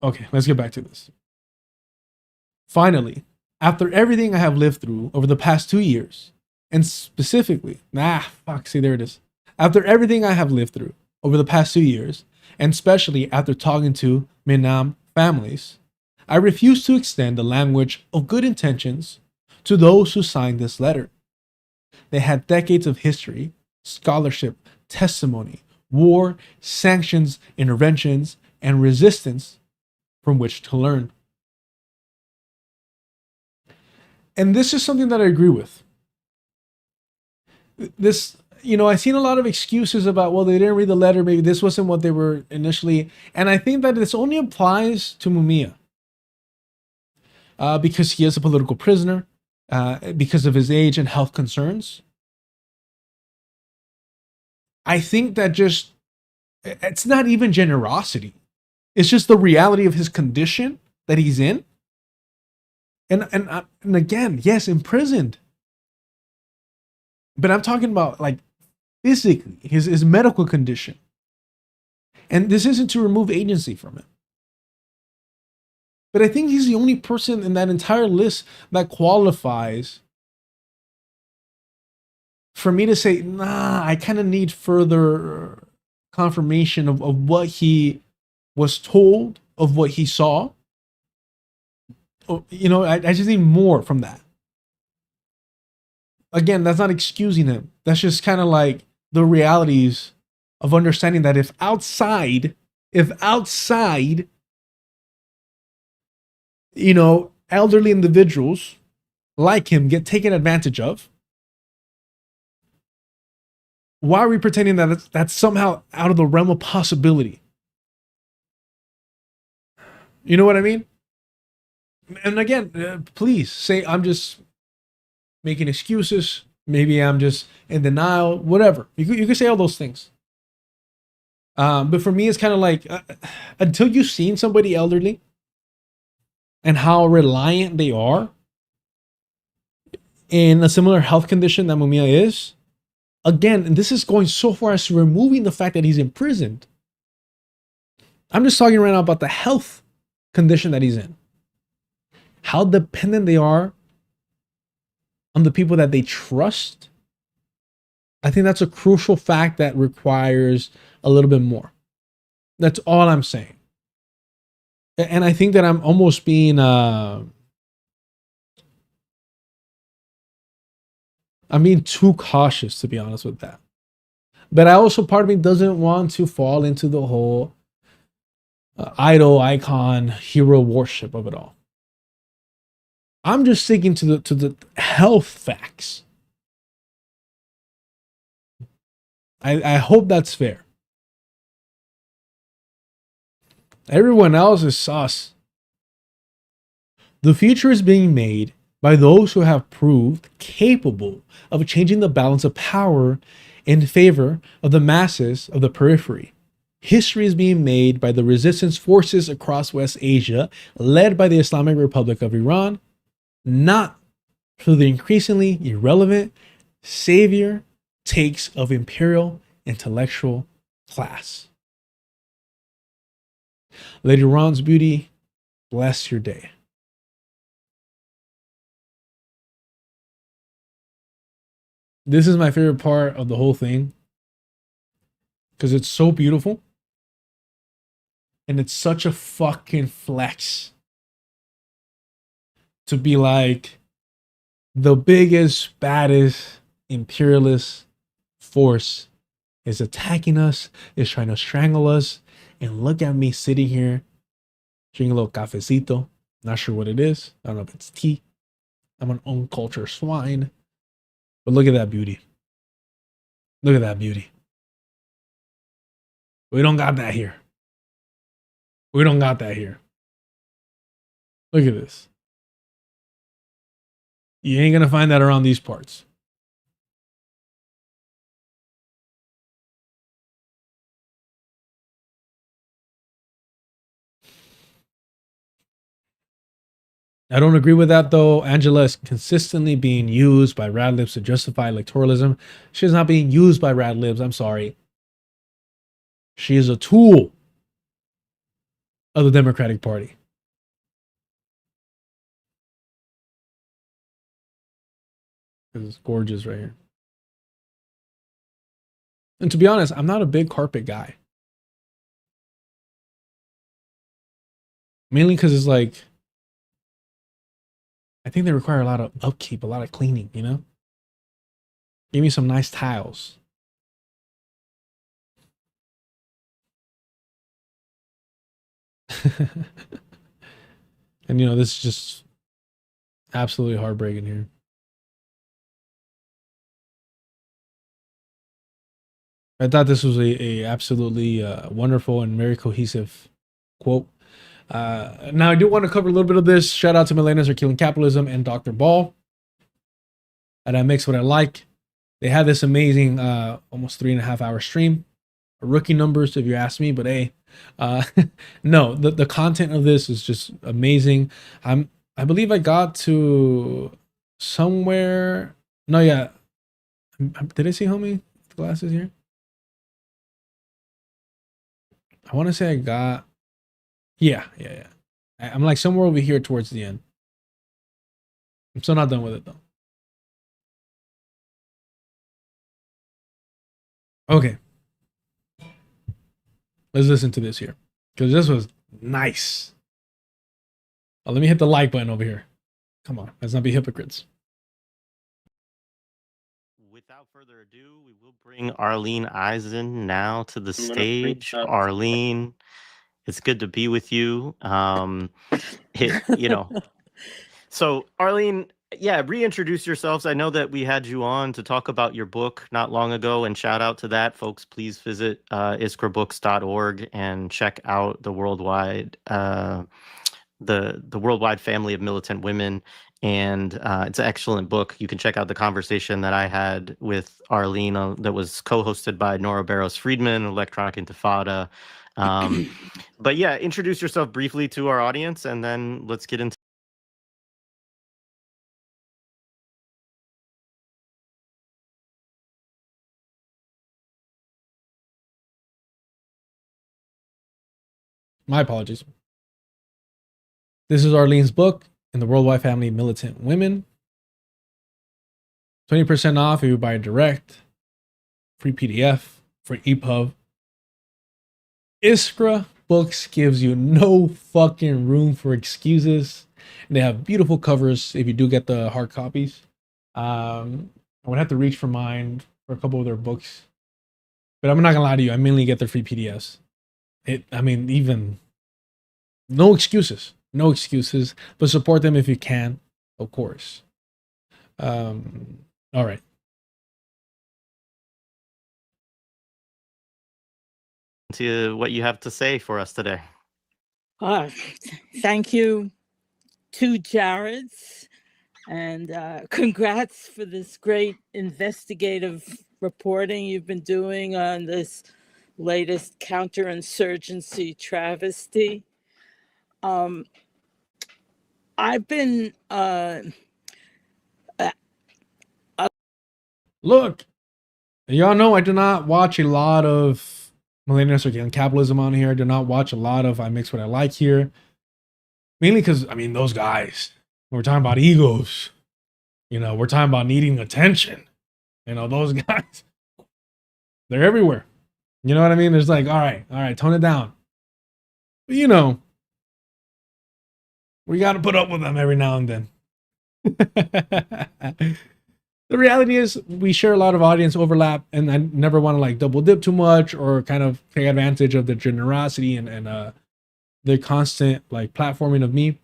Okay, let's get back to this. Finally, after everything I have lived through over the past 2 years, and specifically, there it is. After everything I have lived through over the past 2 years, and especially after talking to Minam families, I refuse to extend the language of good intentions to those who signed this letter. They had decades of history, scholarship, testimony, war, sanctions, interventions, and resistance from which to learn. And this is something that I agree with. This, I've seen a lot of excuses about, well, they didn't read the letter, maybe this wasn't what they were initially. And I think that this only applies to Mumia. Because he is a political prisoner, because of his age and health concerns. I think that it's not even generosity. It's just the reality of his condition that he's in. And again, yes, imprisoned. But I'm talking about like physically, his medical condition. And this isn't to remove agency from him. But I think he's the only person in that entire list that qualifies for me to say, nah, I kind of need further confirmation of what he was told, of what he saw. I just need more from that. Again, that's not excusing him. That's just kind of like the realities of understanding that if outside, elderly individuals like him get taken advantage of, why are we pretending that that's somehow out of the realm of possibility? You know what I mean? And again, please say I'm just making excuses. Maybe I'm just in denial, whatever. You can say all those things. But for me, it's kind of like, until you've seen somebody elderly and how reliant they are in a similar health condition that Mumia is, again, and this is going so far as to removing the fact that he's imprisoned. I'm just talking right now about the health condition that he's in. How dependent they are on the people that they trust. I think that's a crucial fact that requires a little bit more. That's all I'm saying. And I think that I'm almost being I'm being too cautious, to be honest with that. But I also, part of me doesn't want to fall into the whole idol, icon, hero worship of it all. I'm just sticking to the health facts. I hope that's fair. Everyone else is sus. The future is being made by those who have proved capable of changing the balance of power in favor of the masses of the periphery. History is being made by the resistance forces across West Asia, led by the Islamic Republic of Iran, not through the increasingly irrelevant savior takes of imperial intellectual class. Lady Iran's beauty, bless your day. This is my favorite part of the whole thing because it's so beautiful and it's such a fucking flex to be like the biggest, baddest imperialist force is attacking us, is trying to strangle us, and look at me sitting here drinking a little cafecito. Not sure what it is. I don't know if it's tea. I'm an uncultured swine. But look at that beauty. Look at that beauty. We don't got that here. We don't got that here. Look at this. You ain't gonna find that around these parts. I don't agree with that, though. Angela is consistently being used by rad libs to justify electoralism. She's not being used by rad libs. I'm sorry. She is a tool of the Democratic Party. It's gorgeous right here. And to be honest, I'm not a big carpet guy. Mainly because it's like, I think they require a lot of upkeep, a lot of cleaning, you know? Give me some nice tiles. And this is just absolutely heartbreaking here. I thought this was a absolutely wonderful and very cohesive quote. Now, I do want to cover a little bit of this. Shout out to Millennials Are Killing Capitalism and Dr. Ball at I Mix What I Like. They had this amazing almost 3.5 hour stream. Rookie numbers, if you ask me, but hey, no, the content of this is just amazing. I believe I got to somewhere. No, yeah. Did I see homie with glasses here? I want to say I got. Yeah. I'm like somewhere over here towards the end. I'm still not done with it though. Okay. Let's listen to this here, because this was nice. Oh, let me hit the like button over here. Come on, let's not be hypocrites. Without further ado, we will bring Arlene Eisen now to the stage. Arlene, it's good to be with you. So Arlene, yeah, reintroduce yourselves. I know that we had you on to talk about your book not long ago, and shout out to that, folks. Please visit iskrabooks.org and check out the worldwide the worldwide family of militant women. And it's an excellent book. You can check out the conversation that I had with Arlene that was co-hosted by Nora Barros Friedman, Electronic Intifada. But yeah, introduce yourself briefly to our audience, and then let's get into. My apologies. This is Arlene's book in the Worldwide Family of Militant Women. 20% off if you buy direct. Free PDF, free EPUB. Iskra Books gives you no fucking room for excuses. And they have beautiful covers if you do get the hard copies. I would have to reach for mine for a couple of their books. But I'm not gonna lie to you, I mainly get their free PDFs. Even no excuses. No excuses. But support them if you can, of course. All right. To what you have to say for us today. Thank you to Jared's, and congrats for this great investigative reporting you've been doing on this latest counterinsurgency travesty. I've been Look, y'all know I do not watch a lot of Millennials Are Killing Capitalism on here. I do not watch a lot of I Mix What I Like here. Mainly because, those guys, we're talking about egos. We're talking about needing attention. Those guys, they're everywhere. You know what I mean? There's like, all right, tone it down. But we got to put up with them every now and then. The reality is we share a lot of audience overlap, and I never want to like double dip too much or kind of take advantage of the generosity and the constant like platforming of me.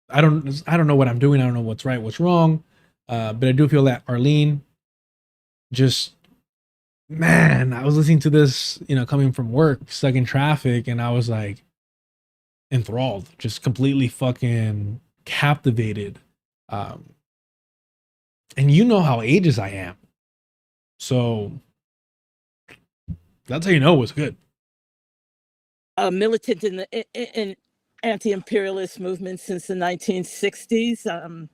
I don't know what I'm doing. I don't know what's right, what's wrong. But I do feel that Arlene I was listening to this, coming from work, stuck in traffic, and I was like enthralled, just completely fucking captivated. And you know how ages I am. So that's how you know it was good. a militant in anti-imperialist movement since the 1960s,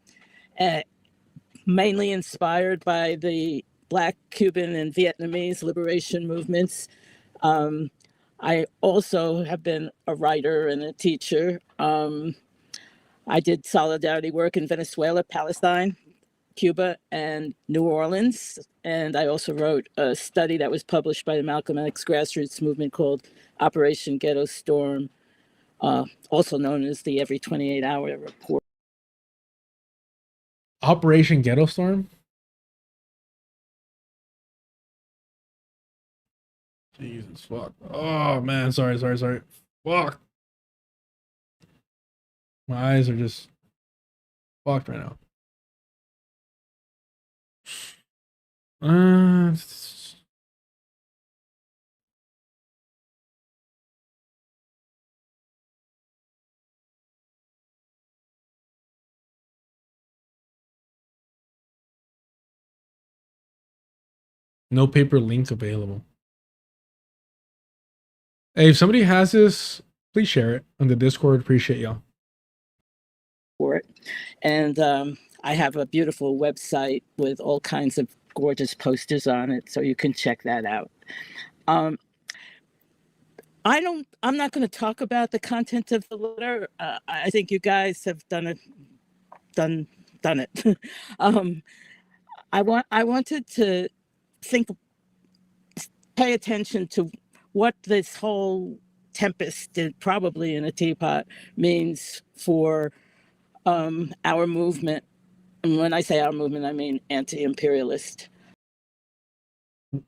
mainly inspired by the Black, Cuban, and Vietnamese liberation movements. I also have been a writer and a teacher. I did solidarity work in Venezuela, Palestine, Cuba, and New Orleans. And I also wrote a study that was published by the Malcolm X grassroots movement called Operation Ghetto Storm, also known as the Every 28-Hour Report. Operation Ghetto Storm? Jesus, fuck. Oh, man. Sorry. Fuck. My eyes are just fucked right now. No paper link available. Hey, if somebody has this, please share it on the Discord. Appreciate y'all. For it. And I have a beautiful website with all kinds of gorgeous posters on it, so you can check that out. I'm not going to talk about the content of the letter. I think you guys have done it. I wanted to pay attention to what this whole tempest, probably in a teapot, means for our movement. And when I say our movement, I mean anti-imperialist.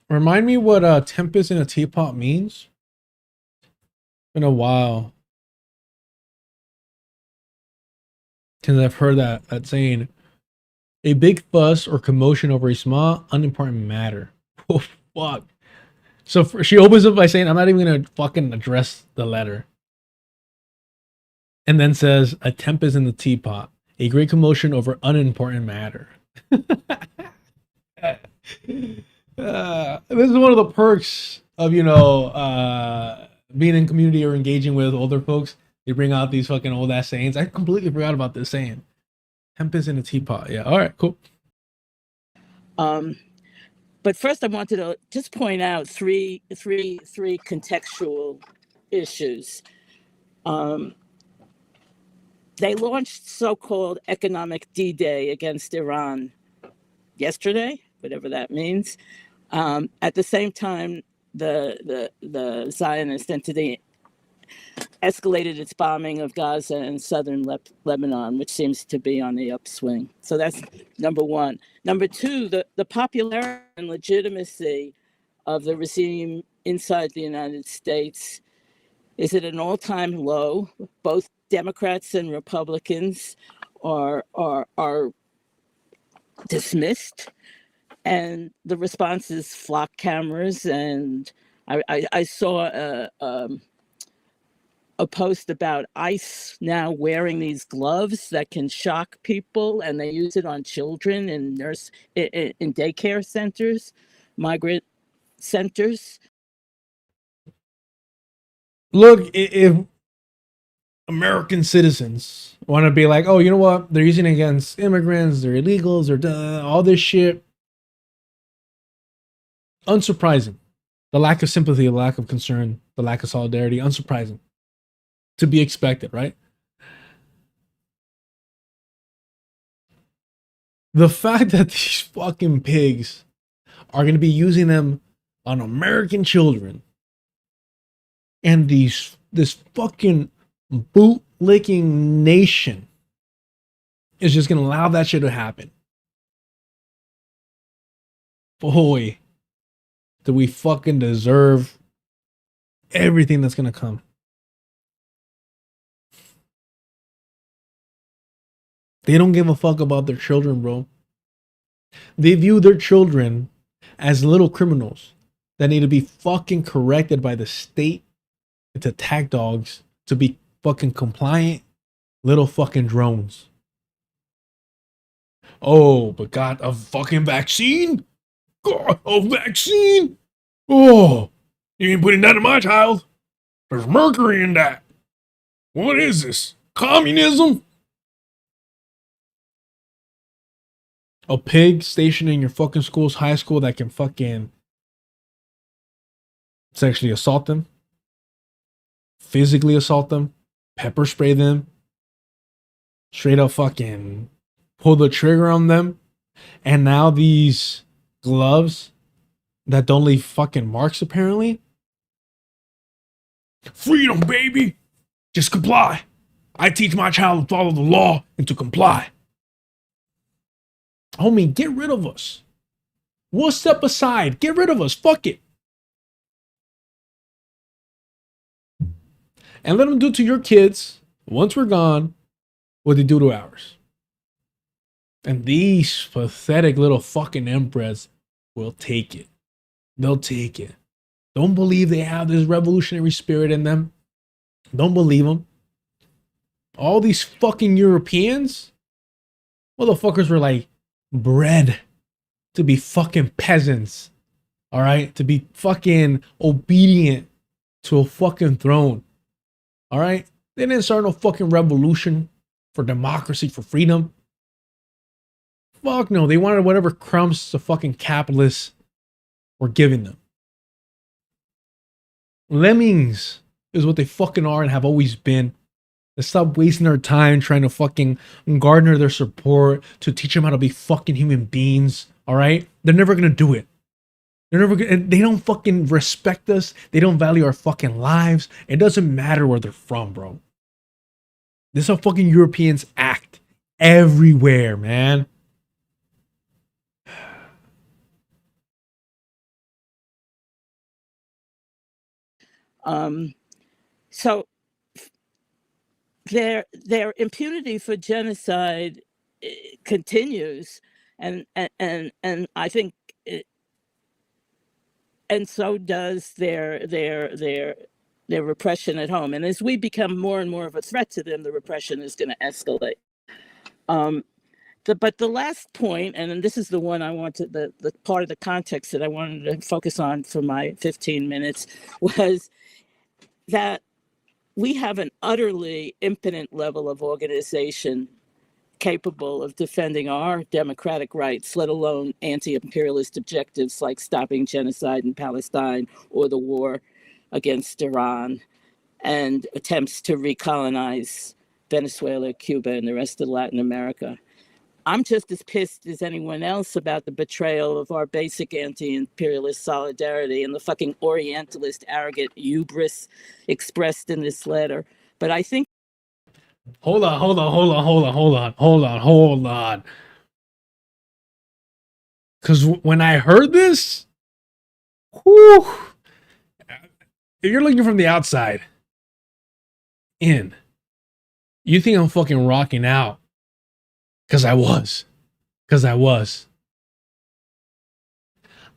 Remind me what tempest in a teapot means. Been a while since I've heard that saying. A big fuss or commotion over a small, unimportant matter. Oh, fuck. So she opens up by saying, I'm not even going to fucking address the letter. And then says, a tempest in the teapot. A great commotion over unimportant matter. This is one of the perks of, you know, being in community or engaging with older folks. They bring out these fucking old ass sayings. I completely forgot about this saying. Tempest in a teapot. Yeah. All right. Cool. But first, I wanted to just point out three contextual issues. They launched so-called economic D-Day against Iran yesterday, whatever that means. At the same time, the Zionist entity escalated its bombing of Gaza and southern Lebanon, which seems to be on the upswing. So that's number one. Number two, the popularity and legitimacy of the regime inside the United States is at an all-time low. Both Democrats and Republicans are dismissed, and the response is flock cameras. And I saw a post about ICE now wearing these gloves that can shock people, and they use it on children in daycare centers, migrant centers. Look, if American citizens want to be like, oh, you know what? They're using it against immigrants, they're illegals, they're all this shit. Unsurprising. The lack of sympathy, the lack of concern, the lack of solidarity, unsurprising. To be expected, right? The fact that these fucking pigs are going to be using them on American children and this fucking boot-licking nation is just going to allow that shit to happen. Boy, do we fucking deserve everything that's going to come. They don't give a fuck about their children, bro. They view their children as little criminals that need to be fucking corrected by the state to attack dogs to be fucking compliant little fucking drones. Oh, but got a fucking vaccine? God, a vaccine? Oh, you ain't putting that in my child. There's mercury in that. What is this? Communism? A pig stationed in your fucking school's high school that can fucking sexually assault them, physically assault them, pepper spray them, straight up fucking pull the trigger on them. And now these gloves that don't leave fucking marks, apparently. Freedom, baby. Just comply. I teach my child to follow the law and to comply. Homie, get rid of us. We'll step aside. Get rid of us. Fuck it. And let them do to your kids once we're gone what they do to ours. And these pathetic little fucking emperors will take it. They'll take it. Don't believe they have this revolutionary spirit in them. Don't believe them. All these fucking Europeans, motherfuckers were like bred to be fucking peasants. All right? To be fucking obedient to a fucking throne. All right? They didn't start no fucking revolution for democracy, for freedom. Fuck no. They wanted whatever crumbs the fucking capitalists were giving them. Lemmings is what they fucking are and have always been. They stop wasting their time trying to fucking garner their support to teach them how to be fucking human beings. All right? They're never gonna do it. They're never gonna, they don't fucking respect us. They don't value our fucking lives. It doesn't matter where they're from, bro. This is how fucking Europeans act everywhere, man. So their impunity for genocide continues, and I think, and so does their repression at home. And as we become more and more of a threat to them, the repression is going to escalate. But the last point, and this is the one I wanted, the part of the context that I wanted to focus on for my 15 minutes, was that we have an utterly impotent level of organization capable of defending our democratic rights, let alone anti-imperialist objectives like stopping genocide in Palestine or the war against Iran and attempts to recolonize Venezuela, Cuba, and the rest of Latin America. I'm just as pissed as anyone else about the betrayal of our basic anti-imperialist solidarity and the fucking Orientalist arrogant hubris expressed in this letter. But I think... Hold on. Because when I heard this, whew, if you're looking from the outside in, you think I'm fucking rocking out. Because I was.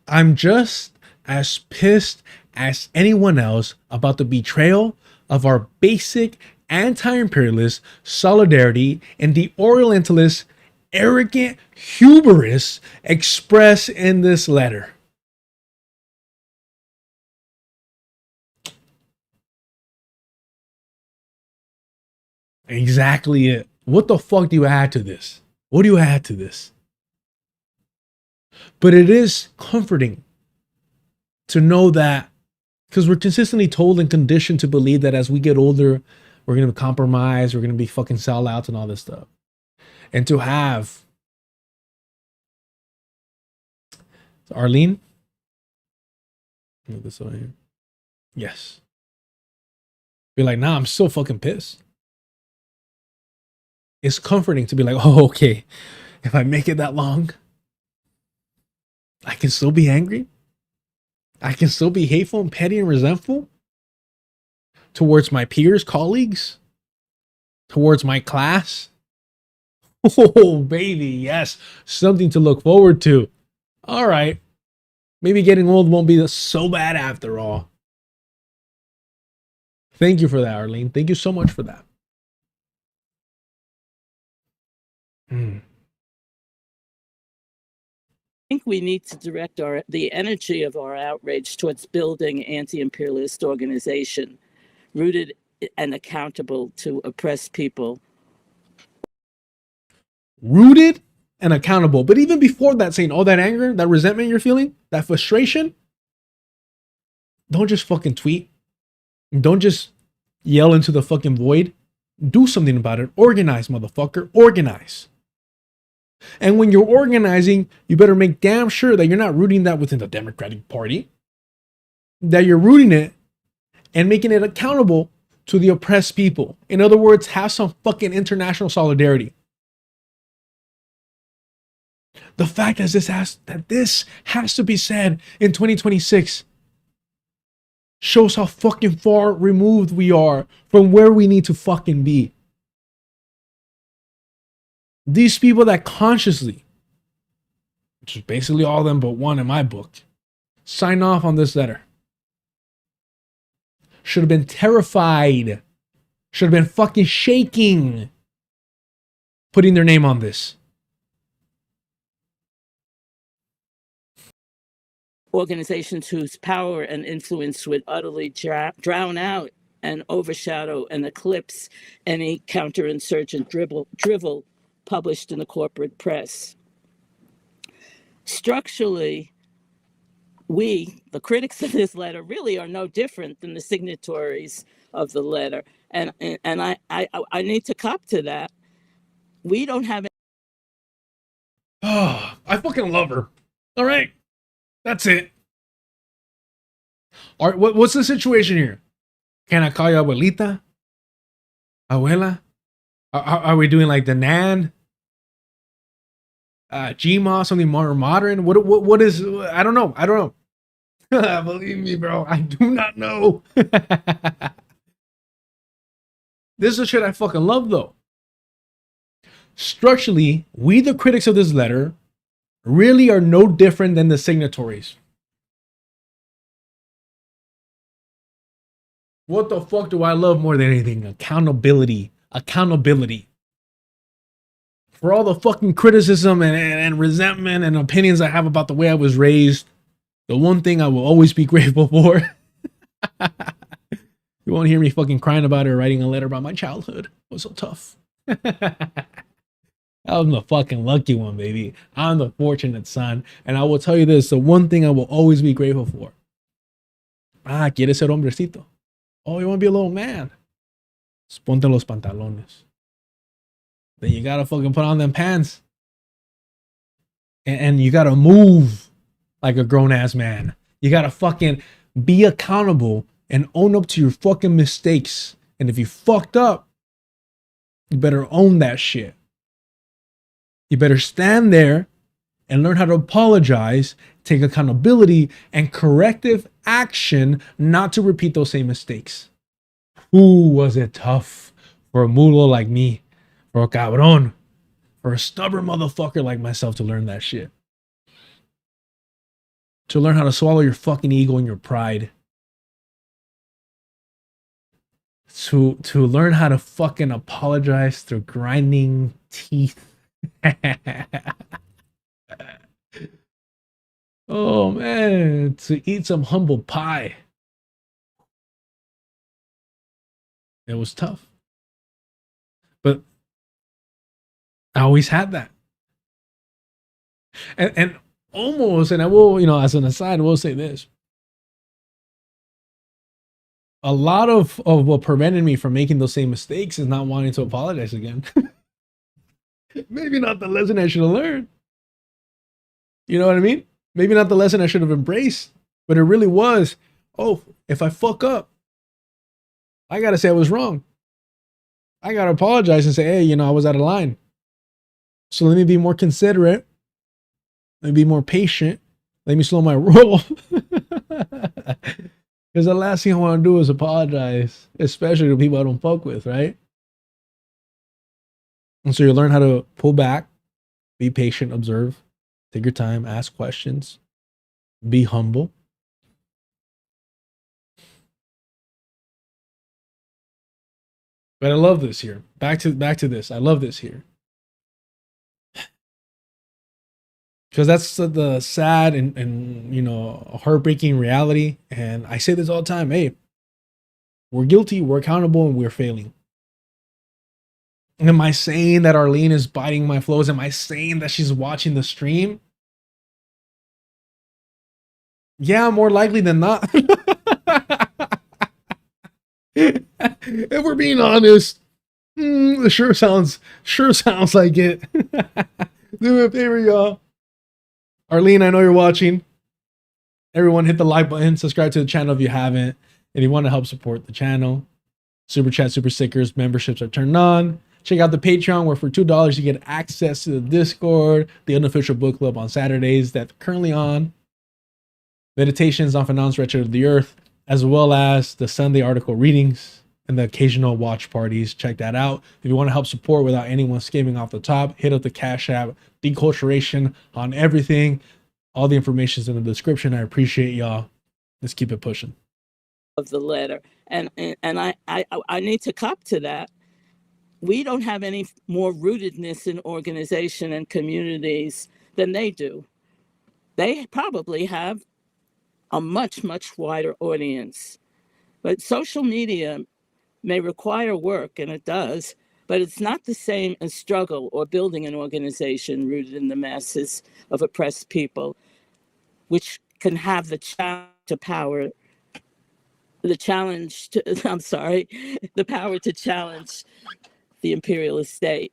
I'm just as pissed as anyone else about the betrayal of our basic anti-imperialist solidarity and the Orientalist arrogant hubris expressed in this letter. Exactly it. What the fuck do you add to this? What do you add to this? But it is comforting to know that, because we're consistently told and conditioned to believe that as we get older, we're going to compromise, we're going to be fucking sellouts and all this stuff. And to have Arlene, move this over here. Yes. Be like, nah, I'm still fucking pissed. It's comforting to be like, oh, okay, if I make it that long, I can still be angry. I can still be hateful and petty and resentful towards my peers, colleagues, towards my class. Oh, baby, yes, something to look forward to. All right, maybe getting old won't be so bad after all. Thank you for that, Arlene. Thank you so much for that. I think we need to direct the energy of our outrage towards building anti-imperialist organization rooted and accountable to oppressed people. Rooted and accountable. But even before that, saying all that anger, that resentment you're feeling, that frustration, don't just fucking tweet. Don't just yell into the fucking void. Do something about it. Organize, motherfucker. Organize. And when you're organizing, you better make damn sure that you're not rooting that within the Democratic Party. That you're rooting it and making it accountable to the oppressed people. In other words, have some fucking international solidarity. The fact that this has to be said in 2026 shows how fucking far removed we are from where we need to fucking be. These people that consciously, which is basically all of them but one in my book, sign off on this letter, should have been terrified, should have been fucking shaking, putting their name on this. Organizations whose power and influence would utterly drown out and overshadow and eclipse any counterinsurgent drivel published in the corporate press. Structurally, we, the critics of this letter, really are no different than the signatories of the letter. And I need to cop to that. We don't have. Oh, I fucking love her. All right. That's it. All right, what's the situation here? Can I call you abuelita? Abuela? Are we doing like the Nan? Gma, something more modern? What is, I don't know. Believe me, bro, I do not know. This is the shit I fucking love, though. Structurally, we, the critics of this letter, really are no different than the signatories. What the fuck do I love more than anything? Accountability. Accountability. For all the fucking criticism and resentment and opinions I have about the way I was raised, the one thing I will always be grateful for. You won't hear me fucking crying about it or writing a letter about my childhood. It was so tough. I'm the fucking lucky one, baby. I'm the fortunate son. And I will tell you this, the one thing I will always be grateful for. ¿Quieres ser hombrecito? Oh, you want to be a little man? Ponte los pantalones. Then you gotta fucking put on them pants. And you gotta move like a grown-ass man. You gotta fucking be accountable and own up to your fucking mistakes. And if you fucked up, you better own that shit. You better stand there and learn how to apologize, take accountability, and corrective action not to repeat those same mistakes. Ooh, was it tough for a mulo like me, for a cabron, for a stubborn motherfucker like myself to learn that shit. To learn how to swallow your fucking ego and your pride. To learn how to fucking apologize through grinding teeth. Oh man, to eat some humble pie. It was tough. But I always had that. And almost, and I will, as an aside, I will say this. A lot of what prevented me from making those same mistakes is not wanting to apologize again. Maybe not the lesson I should have learned. You know what I mean? Maybe not the lesson I should have embraced, but it really was, oh, if I fuck up, I got to say I was wrong. I got to apologize and say, hey, I was out of line. So let me be more considerate. Let me be more patient. Let me slow my roll. Because the last thing I want to do is apologize, especially to people I don't fuck with, right? And so you learn how to pull back, be patient, observe, take your time, ask questions, be humble. But I love this here. Back to this. I love this here. Because that's the sad and heartbreaking reality. And I say this all the time. Hey, we're guilty, we're accountable, and we're failing. Am I saying that Arlene is biting my flows? Am I saying that she's watching the stream? Yeah, more likely than not. If we're being honest, it sure sounds like it. Do me a favor, y'all. Arlene, I know you're watching. Everyone hit the like button, subscribe to the channel if you haven't. If you want to help support the channel, super chat, super stickers, memberships are turned on. Check out the Patreon where for $2 you get access to the Discord, the unofficial book club on Saturdays that's currently on, meditations on Finance Wretched of the Earth, as well as the Sunday article readings. and the occasional watch parties. Check that out. If you want to help support without anyone skimming off the top, hit up the Cash App. Deculturation on everything. All the information is in the description. I appreciate y'all. Let's keep it pushing. Of the letter, and I need to cop to that. We don't have any more rootedness in organization and communities than they do. They probably have a much wider audience, but social media may require work, and it does, but it's not the same as struggle or building an organization rooted in the masses of oppressed people, which can have the challenge to power, the power to challenge the imperialist state.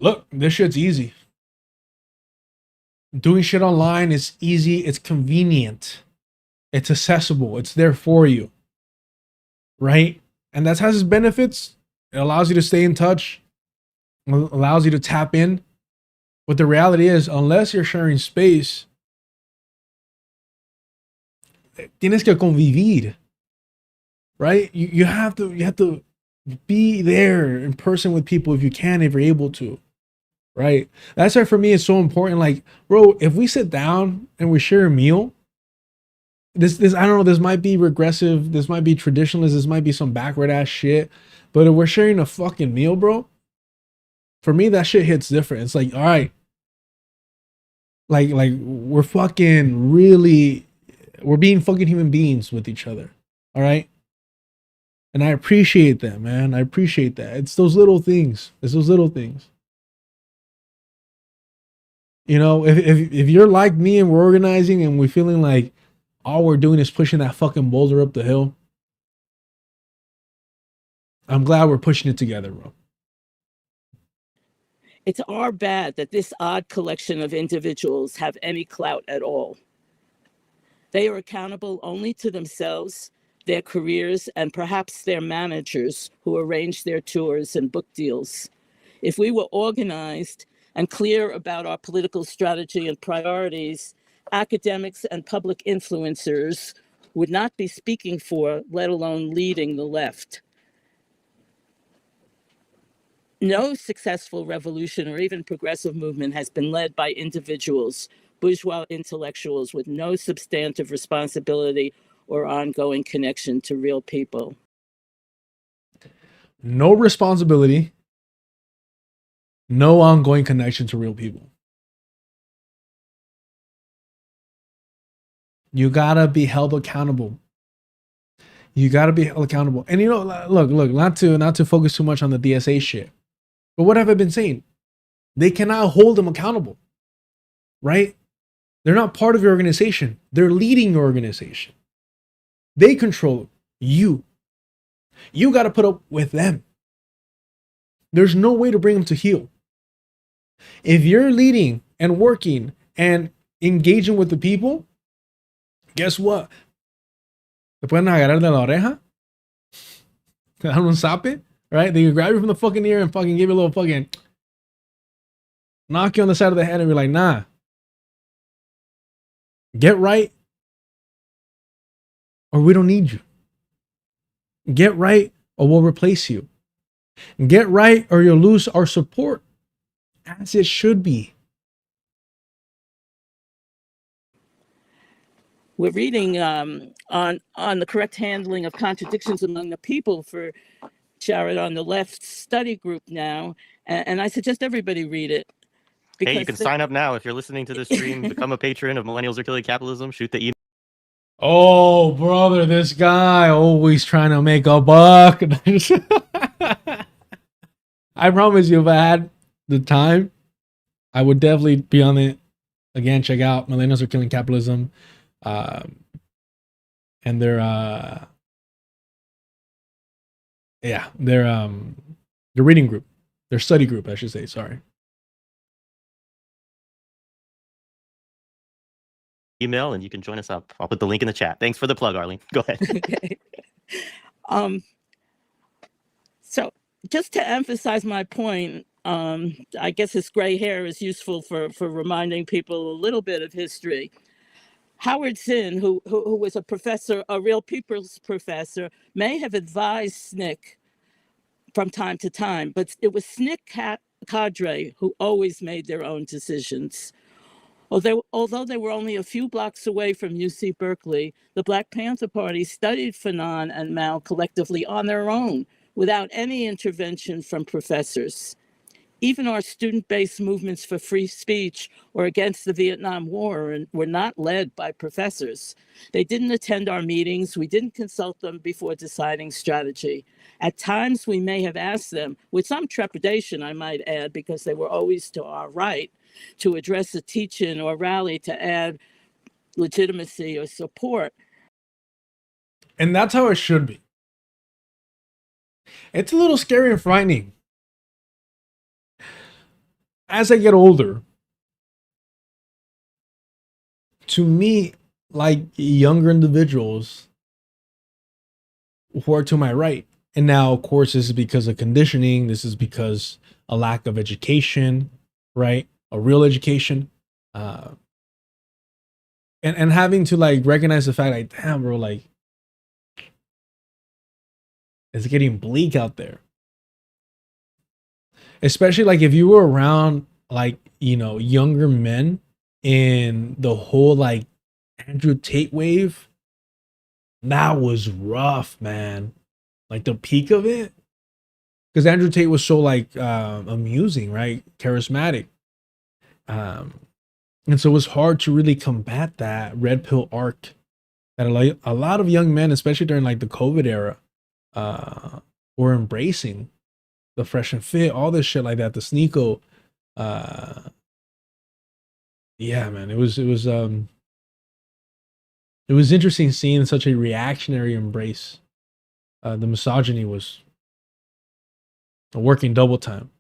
Look, this shit's easy. Doing shit online is easy. It's convenient. It's accessible. It's there for you. Right? And that has its benefits. It allows you to stay in touch. It allows you to tap in. But the reality is, unless you're sharing space, tienes que convivir. Right? You have to be there in person with people if you can, if you're able to. Right? That's why for me it's so important. Like, bro, if we sit down and we share a meal, this I don't know, this might be regressive, this might be traditionalist, this might be some backward ass shit. But if we're sharing a fucking meal, bro, for me that shit hits different. It's like, all right, like we're fucking really, we're being fucking human beings with each other. All right. And I appreciate that, man. I appreciate that. It's those little things. It's those little things. You know, if you're like me and we're organizing and we're feeling like all we're doing is pushing that fucking boulder up the hill, I'm glad we're pushing it together, bro. It's our bad that this odd collection of individuals have any clout at all. They are accountable only to themselves, their careers, and perhaps their managers who arrange their tours and book deals. If we were organized and clear about our political strategy and priorities, academics and public influencers would not be speaking for, let alone leading the left. No successful revolution or even progressive movement has been led by individuals, bourgeois intellectuals with no substantive responsibility or ongoing connection to real people. No responsibility, no ongoing connection to real people. You gotta be held accountable. You gotta be held accountable. And you know, look, not to focus too much on the DSA shit. But what have I been saying? They cannot hold them accountable. Right? They're not part of your organization. They're leading your organization. They control you. You gotta put up with them. There's no way to bring them to heel. If you're leading and working and engaging with the people, guess what? Te pueden agarrar de la oreja. Te dan un zape, right? They can grab you from the fucking ear and fucking give you a little fucking knock you on the side of the head and be like, nah. Get right or we don't need you. Get right or we'll replace you. Get right or you'll lose our support, as it should be. We're reading on the correct handling of contradictions among the people for Jared on the left study group now, and I suggest everybody read it. Hey, you can sign up now if you're listening to this stream. Become a patron of Millennials Are Killing Capitalism. Shoot the email. Oh, brother, this guy always trying to make a buck. I promise you, if I had the time, I would definitely be on it. Again, check out Millennials Are Killing Capitalism. And their reading group, their study group, I should say. Sorry. Email and you can join us up. I'll put the link in the chat. Thanks for the plug, Arlene. Go ahead. Okay. So just to emphasize my point, I guess his gray hair is useful for reminding people a little bit of history. Howard Zinn, who was a professor, a real people's professor, may have advised SNCC from time to time, but it was SNCC cadre who always made their own decisions. Although they were only a few blocks away from UC Berkeley, the Black Panther Party studied Fanon and Mao collectively on their own, without any intervention from professors. Even our student-based movements for free speech or against the Vietnam War were not led by professors. They didn't attend our meetings. We didn't consult them before deciding strategy. At times, we may have asked them, with some trepidation, I might add, because they were always to our right, to address a teach-in or rally to add legitimacy or support. And that's how it should be. It's a little scary and frightening. As I get older, to me, like younger individuals who are to my right, and now, of course, this is because of conditioning, this is because a lack of education, right? A real education. And having to like recognize the fact, like, damn, bro, like, it's getting bleak out there. Especially like if you were around like, you know, younger men in the whole like Andrew Tate wave, that was rough, man. Like the peak of it. Because Andrew Tate was so like amusing, right? Charismatic. And so it was hard to really combat that red pill arc that a lot of young men, especially during like the COVID era, were embracing. The fresh and fit, all this shit like that, the Sneeko. Yeah, man, it was interesting seeing such a reactionary embrace. The misogyny was working double time.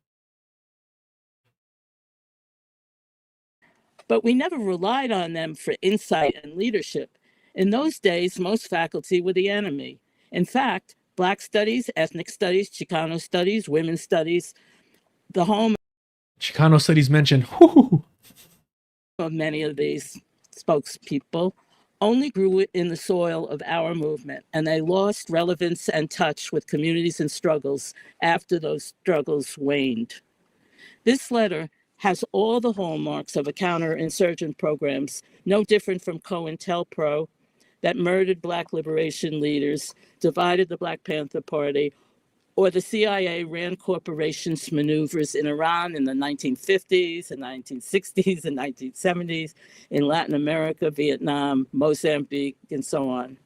But we never relied on them for insight and leadership. In those days, most faculty were the enemy. In fact, Black studies, ethnic studies, Chicano studies, women's studies, the home Chicano studies mentioned of many of these spokespeople, only grew in the soil of our movement, and they lost relevance and touch with communities and struggles after those struggles waned. This letter has all the hallmarks of a counterinsurgent programs, no different from COINTELPRO, that murdered Black liberation leaders, divided the Black Panther Party, or the CIA ran corporations' maneuvers in Iran in the 1950s and 1960s and 1970s, in Latin America, Vietnam, Mozambique, and so on.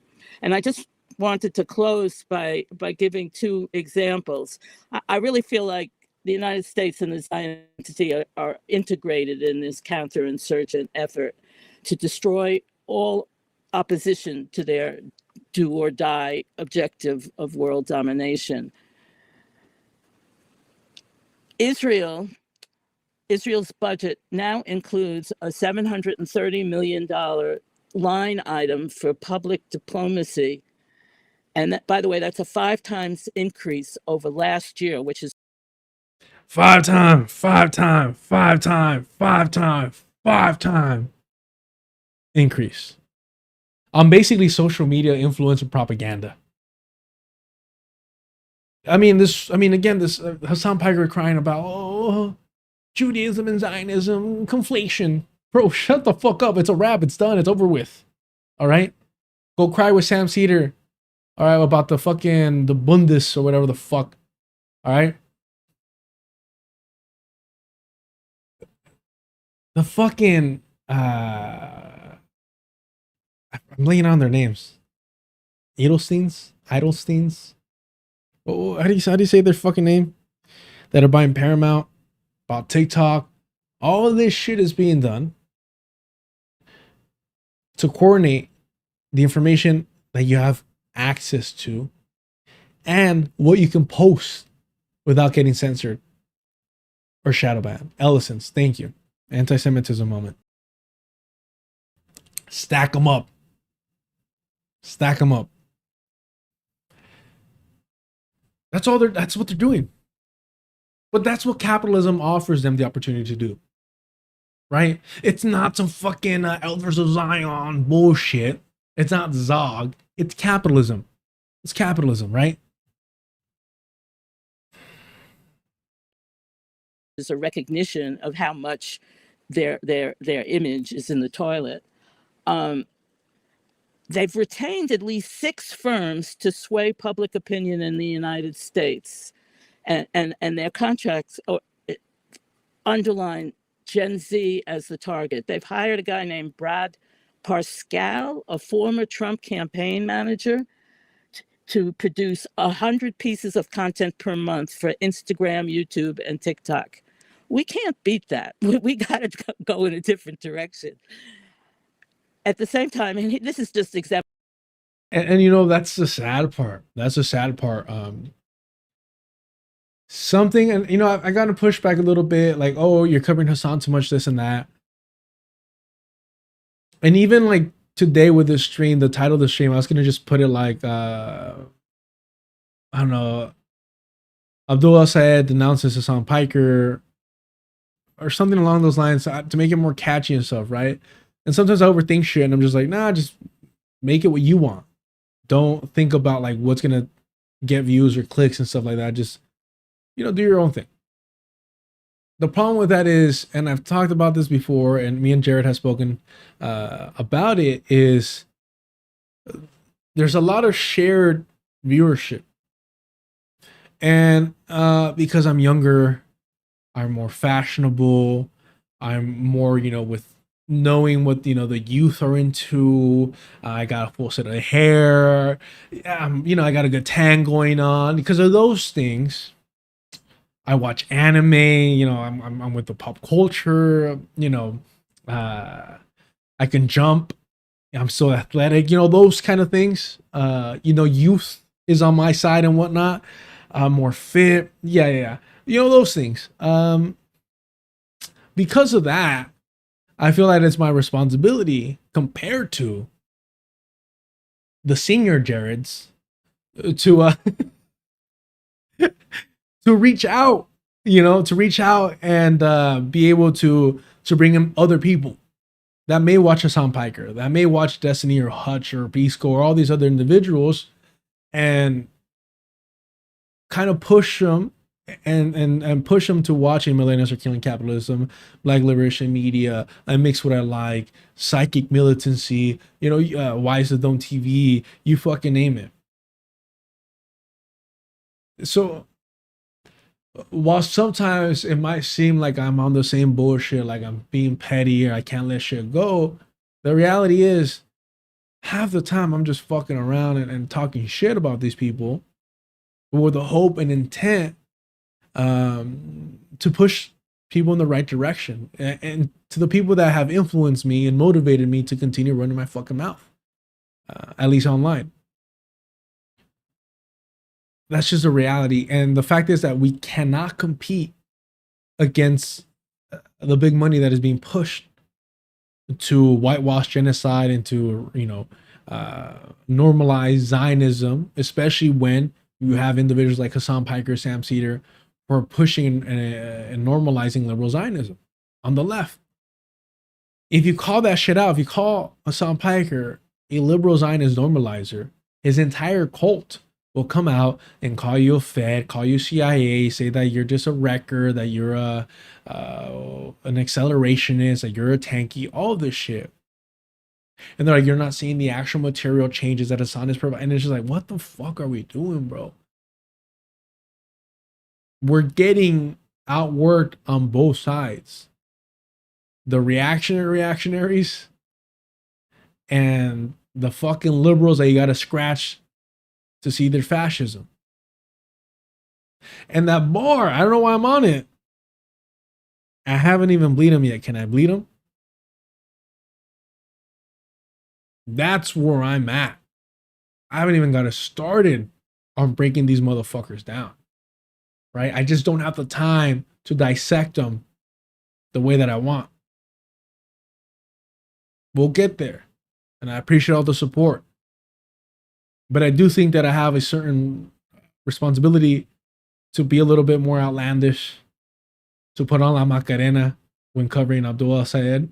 And I just wanted to close by giving two examples. I really feel like the United States and the Zionist entity are integrated in this counterinsurgent effort to destroy all opposition to their do or die objective of world domination. Israel's budget now includes a $730 million line item for public diplomacy. And that, by the way, that's a 5 times increase over last year, which is 5 time increase on basically social media influence and propaganda. Again, this Hassan Piker crying about Judaism and Zionism conflation. Bro, shut the fuck up. It's a wrap. It's done. It's over with. All right, go cry with Sam Cedar. All right, about the Bundes or whatever the fuck. All right. The fucking I'm laying on their names. Edelsteins? Oh, how do you say their fucking name? That are buying Paramount, about TikTok. All of this shit is being done to coordinate the information that you have access to and what you can post without getting censored or shadow banned. Ellison's, thank you. Anti-Semitism moment. Stack them up. That's what they're doing. But that's what capitalism offers them the opportunity to do. right? It's not some fucking Elders of Zion bullshit. It's not Zog. It's capitalism. It's capitalism, right? There's a recognition of how much their image is in the toilet. They've retained at least 6 firms to sway public opinion in the United States, and their contracts underline Gen Z as the target. They've hired a guy named Brad Parscale, a former Trump campaign manager, to produce 100 pieces of content per month for Instagram, YouTube, and TikTok. We can't beat that. We got to go in a different direction. At the same time, and this is just example. And you know, that's the sad part. That's the sad part. Something, and you know, I got to push back a little bit, like, oh, you're covering Hassan too much, this and that. And even like today with this stream, the title of the stream, I was gonna just put it like, I don't know, Abdul said denounces Hassan Piker, or something along those lines, to make it more catchy and stuff, right? And sometimes I overthink shit, and I'm just like, nah, just make it what you want. Don't think about like what's gonna get views or clicks and stuff like that. Just, you know, do your own thing. The problem with that is, and I've talked about this before, and me and Jared have spoken about it, is there's a lot of shared viewership. And because I'm younger, I'm more fashionable, I'm more, you know, with knowing what, you know, the youth are into. I got a full set of hair. You know, I got a good tan going on. Because of those things, I watch anime. You know, I'm with the pop culture. You know, I can jump. I'm so athletic. You know, those kind of things. You know, youth is on my side and whatnot. I'm more fit. Yeah. You know, those things. Because of that, I feel like it's my responsibility compared to the senior Jareds to to reach out, you know, to reach out and be able to bring in other people that may watch Hassan Piker, that may watch Destiny or Hutch or Pisco or all these other individuals, and kind of push them and push them to watching Millennials Are Killing Capitalism, Black Liberation Media, I Mix What I Like, Psychic Militancy, you know, Why Is It Dome TV, you fucking name it. So while sometimes it might seem like I'm on the same bullshit, like I'm being petty or I can't let shit go, the reality is half the time I'm just fucking around and talking shit about these people with the hope and intent to push people in the right direction, and to the people that have influenced me and motivated me to continue running my fucking mouth, at least online. That's just a reality. And the fact is that we cannot compete against the big money that is being pushed to whitewash genocide and to, you know, normalize Zionism, especially when you have individuals like Hassan Piker, Sam Cedar, who are pushing and normalizing liberal Zionism on the left. If you call that shit out, if you call Hassan Piker a liberal Zionist normalizer, his entire cult will come out and call you a Fed, call you CIA, say that you're just a wrecker, that you're an accelerationist, that you're a tanky, all this shit. And they're like, you're not seeing the actual material changes that Hassan is providing. And it's just like, what the fuck are we doing, bro? We're getting outworked on both sides. The reactionaries and the fucking liberals that you gotta scratch to see their fascism. And that bar, I don't know why I'm on it. I haven't even bleed him yet. Can I bleed him? That's where I'm at. I haven't even got it started on breaking these motherfuckers down. Right? I just don't have the time to dissect them the way that I want. We'll get there. And I appreciate all the support. But I do think that I have a certain responsibility to be a little bit more outlandish, to put on La Macarena when covering Abdul Sayed.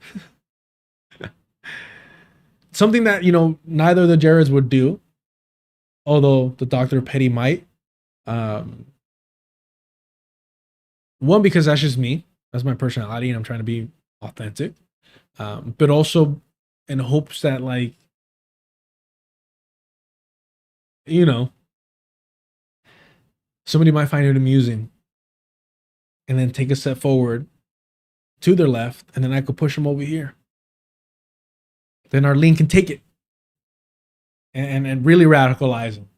Something that, neither of the Jareds would do, although the Dr. Petty might. One, because that's just me. That's my personality, and I'm trying to be authentic. But also in hopes that, like, somebody might find it amusing and then take a step forward to their left, and then I could push them over here. Then Arlene can take it and really radicalize them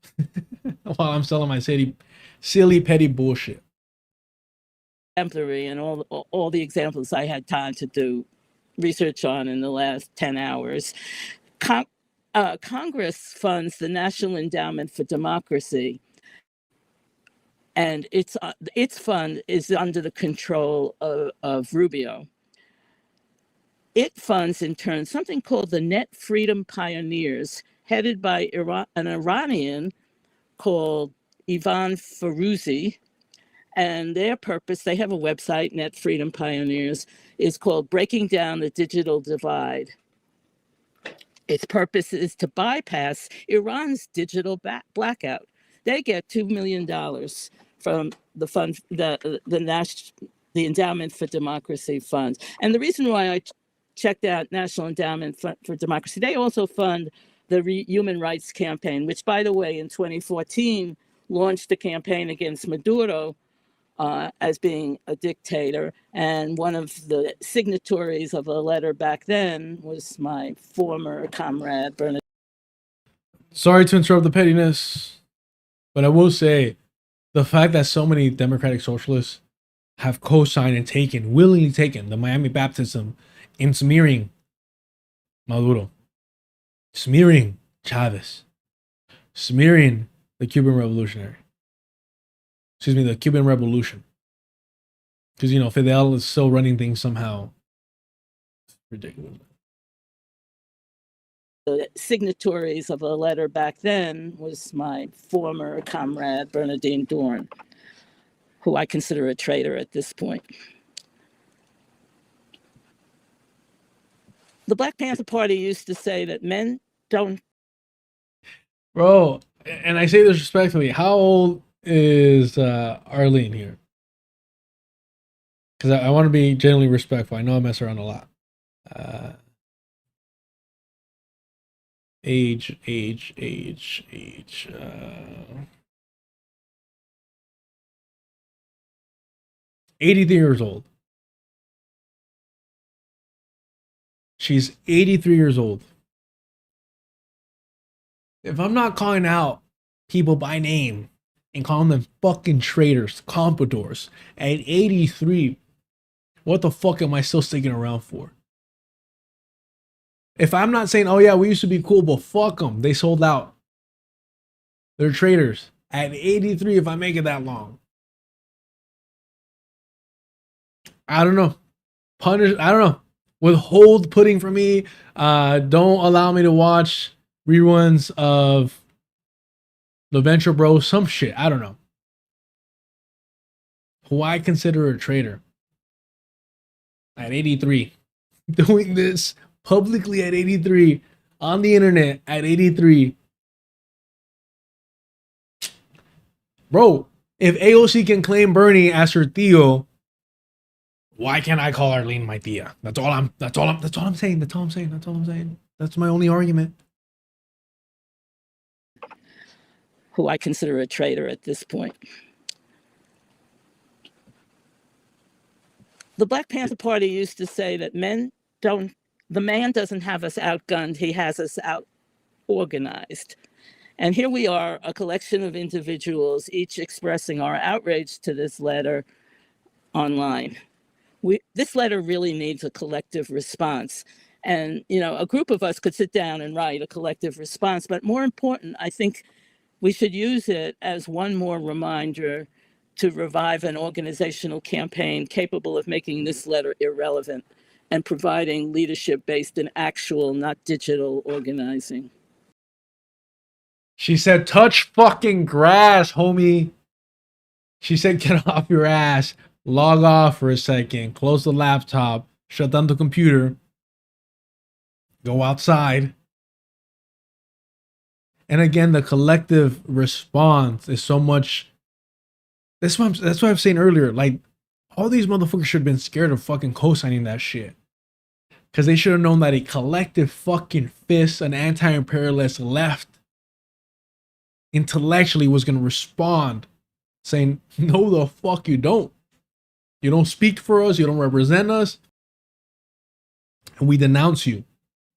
while I'm selling my silly petty bullshit. Exemplary, and all the examples I had time to do research on in the last 10 hours. Congress funds the National Endowment for Democracy, and its fund is under the control of Rubio. It funds, in turn, something called the Net Freedom Pioneers, headed by an Iranian called Ivan Feruzi. And their purpose, they have a website, Net Freedom Pioneers, is called Breaking Down the Digital Divide. Its purpose is to bypass Iran's digital blackout. They get $2 million from the fund, the Endowment for Democracy funds. And the reason why I checked out National Endowment for Democracy, they also fund the Human Rights Campaign, which, by the way, in 2014, launched a campaign against Maduro as being a dictator. And one of the signatories of a letter back then was my former comrade, Bernard. Sorry to interrupt the pettiness, but I will say the fact that so many democratic socialists have co-signed and willingly taken the Miami baptism in smearing Maduro, smearing Chavez, smearing the Cuban Revolution. Because, Fidel is still running things somehow. It's ridiculous. The signatories of a letter back then was my former comrade, Bernardine Dorn, who I consider a traitor at this point. The Black Panther Party used to say that men don't... Bro, and I say this respectfully, how old is Arlene here? Because I want to be genuinely respectful. I know I mess around a lot. Age. 83 years old. She's 83 years old. If I'm not calling out people by name and calling them fucking traitors, compradors, at 83, what the fuck am I still sticking around for? If I'm not saying, oh yeah, we used to be cool, but fuck them, they sold out. They're traitors. At 83, if I make it that long. I don't know. I don't know. Withhold pudding for me. Don't allow me to watch reruns of The Venture Bros. Some shit. I don't know. Who I consider a traitor. At 83. Doing this publicly at 83. On the internet at 83. Bro, if AOC can claim Bernie as her tío, why can't I call Arlene my tía? That's all I'm saying. That's my only argument. Who I consider a traitor at this point. The Black Panther Party used to say that the man doesn't have us outgunned, he has us out organized. And here we are, a collection of individuals, each expressing our outrage to this letter online. This letter really needs a collective response. And, a group of us could sit down and write a collective response. But more important, I think we should use it as one more reminder to revive an organizational campaign capable of making this letter irrelevant and providing leadership based in actual, not digital organizing. She said, touch fucking grass, homie. She said, get off your ass. Log off for a second. Close the laptop. shut down the computer, go outside. And again, the collective response is so much. That's what I'm saying earlier. Like, all these motherfuckers should have been scared of fucking co-signing that shit. Because they should have known that a collective fucking fist, an anti-imperialist left, intellectually was going to respond saying, no, the fuck you don't. You don't speak for us. You don't represent us. And we denounce you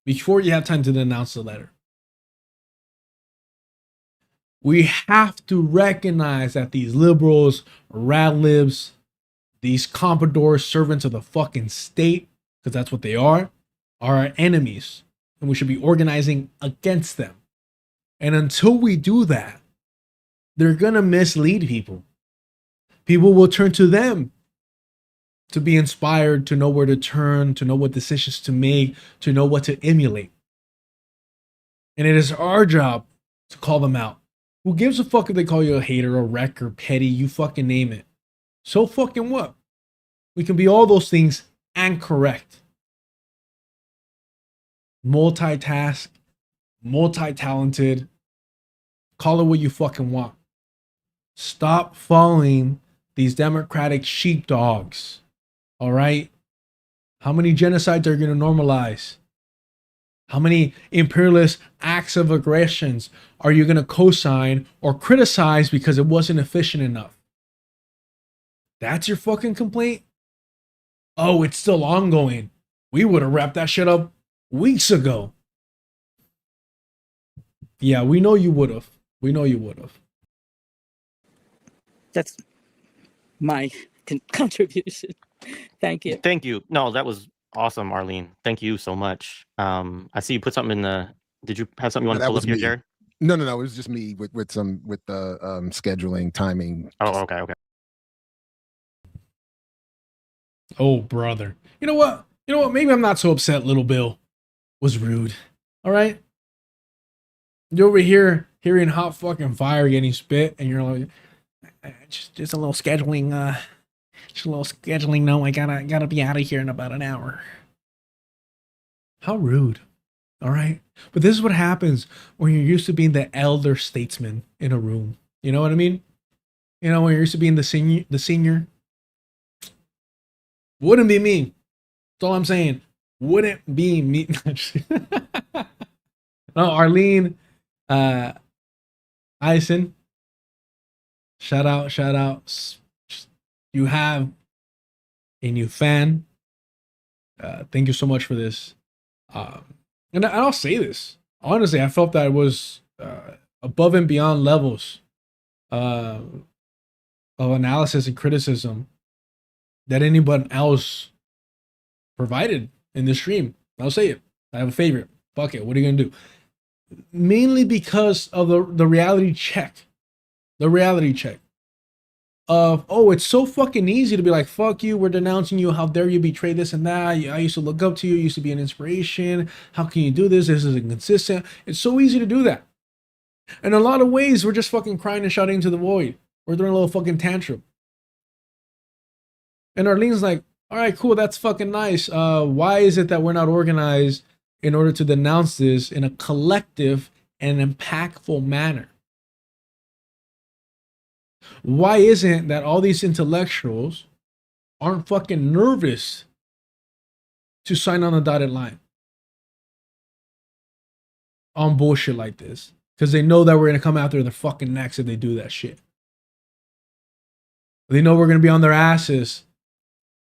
before you have time to denounce the letter. We have to recognize that these liberals, rat libs, these compradors, servants of the fucking state, because that's what they are our enemies. And we should be organizing against them. And until we do that, they're going to mislead people. People will turn to them to be inspired, to know where to turn, to know what decisions to make, to know what to emulate. And it is our job to call them out. Who gives a fuck if they call you a hater, a wreck, or petty? You fucking name it. So fucking what? We can be all those things and correct. Multitask, multi-talented. Call it what you fucking want. Stop following these democratic sheepdogs. All right? How many genocides are you going to normalize? How many imperialist acts of aggressions are you going to co-sign or criticize because it wasn't efficient enough? That's your fucking complaint? Oh, it's still ongoing. We would have wrapped that shit up weeks ago. Yeah, we know you would have. We know you would have. That's my contribution. Thank you. Thank you. No, that was awesome, Arlene. Thank you so much. I see you put something in the. Did you have something you want to pull up here, Jared? No. It was just me with the scheduling timing. Oh, okay. Oh, brother. You know what? Maybe I'm not so upset Little Bill was rude. All right? You're over here hearing hot fucking fire getting spit, and you're like, just a little scheduling, no, I gotta be out of here in about an hour. How rude. All right? But this is what happens when you're used to being the elder statesman in a room. You know what I mean? When you're used to being the senior. Wouldn't be me. That's all I'm saying. Wouldn't be me. No, Arlene, Eisen. Shout out. You have a new fan. Thank you so much for this. And I'll say this. Honestly, I felt that it was above and beyond levels of analysis and criticism that anyone else provided in this stream. I'll say it. I have a favorite. Fuck it. What are you going to do? Mainly because of the reality check. The reality check of, oh, it's so fucking easy to be like, fuck you, we're denouncing you, how dare you betray this and that, I used to look up to you, used to be an inspiration, how can you do this is inconsistent. It's so easy to do that. In a lot of ways, we're just fucking crying and shouting into the void. We're doing a little fucking tantrum. And Arlene's like, all right, cool, that's fucking nice. Why is it that we're not organized in order to denounce this in a collective and impactful manner? Why isn't that all these intellectuals aren't fucking nervous to sign on the dotted line on bullshit like this? Because they know that we're going to come after their fucking necks if they do that shit. They know we're going to be on their asses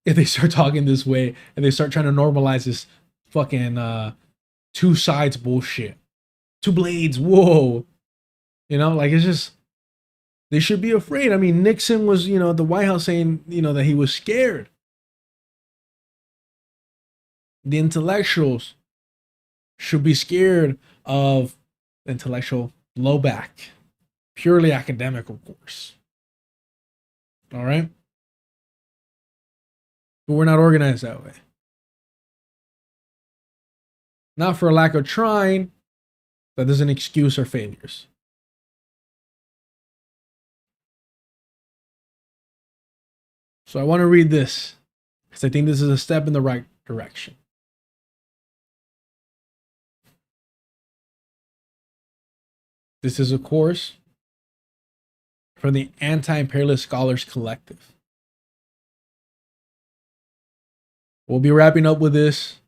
if they start talking this way and they start trying to normalize this fucking two sides bullshit. Two blades, whoa. It's just, they should be afraid. I mean, Nixon was, at the White House saying, that he was scared. The intellectuals should be scared of intellectual blowback. Purely academic, of course. All right? But we're not organized that way. Not for a lack of trying. That doesn't excuse our failures. So I want to read this because I think this is a step in the right direction. This is, of course, from the Anti-Imperialist Scholars Collective. We'll be wrapping up with this.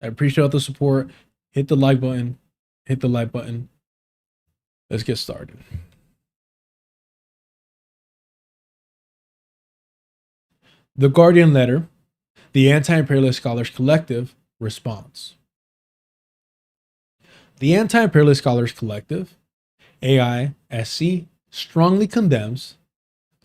I appreciate all the support. Hit the like button. Hit the like button. Let's get started. The Guardian letter, the Anti-Imperialist Scholars Collective response. The Anti-Imperialist Scholars Collective, AISC, strongly condemns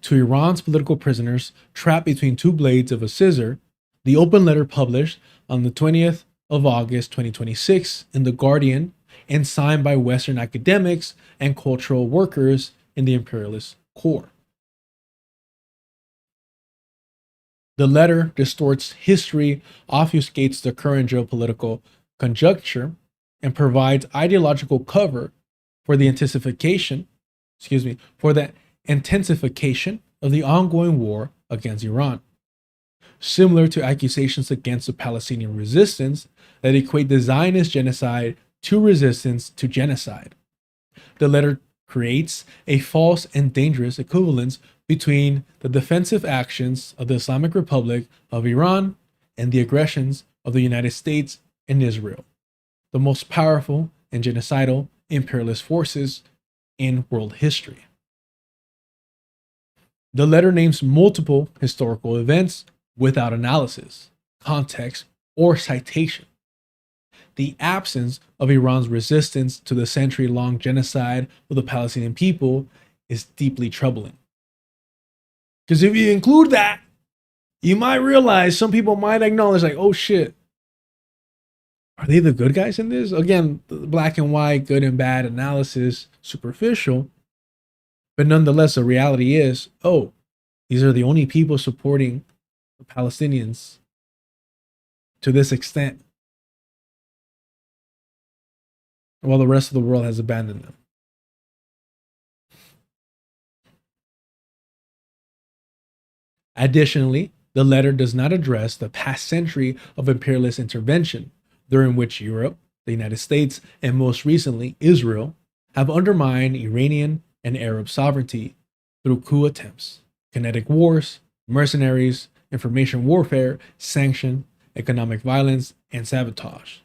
to Iran's political prisoners trapped between two blades of a scissor the open letter published on the 20th of August 2026 in The Guardian and signed by Western academics and cultural workers in the imperialist core. The letter distorts history, obfuscates the current geopolitical conjuncture, and provides ideological cover for the intensification of the ongoing war against Iran. Similar to accusations against the Palestinian resistance that equate the Zionist genocide to resistance to genocide. The letter creates a false and dangerous equivalence between the defensive actions of the Islamic Republic of Iran and the aggressions of the United States and Israel, the most powerful and genocidal imperialist forces in world history. The letter names multiple historical events without analysis, context, or citation. The absence of Iran's resistance to the century-long genocide of the Palestinian people is deeply troubling. Because if you include that, you might realize some people might acknowledge, like, oh shit, are they the good guys in this? Again, the black and white, good and bad analysis, superficial. But nonetheless, the reality is, oh, these are the only people supporting the Palestinians to this extent, while the rest of the world has abandoned them. Additionally, the letter does not address the past century of imperialist intervention, during which Europe, the United States, and most recently Israel, have undermined Iranian and Arab sovereignty through coup attempts, kinetic wars, mercenaries, information warfare, sanction, economic violence, and sabotage.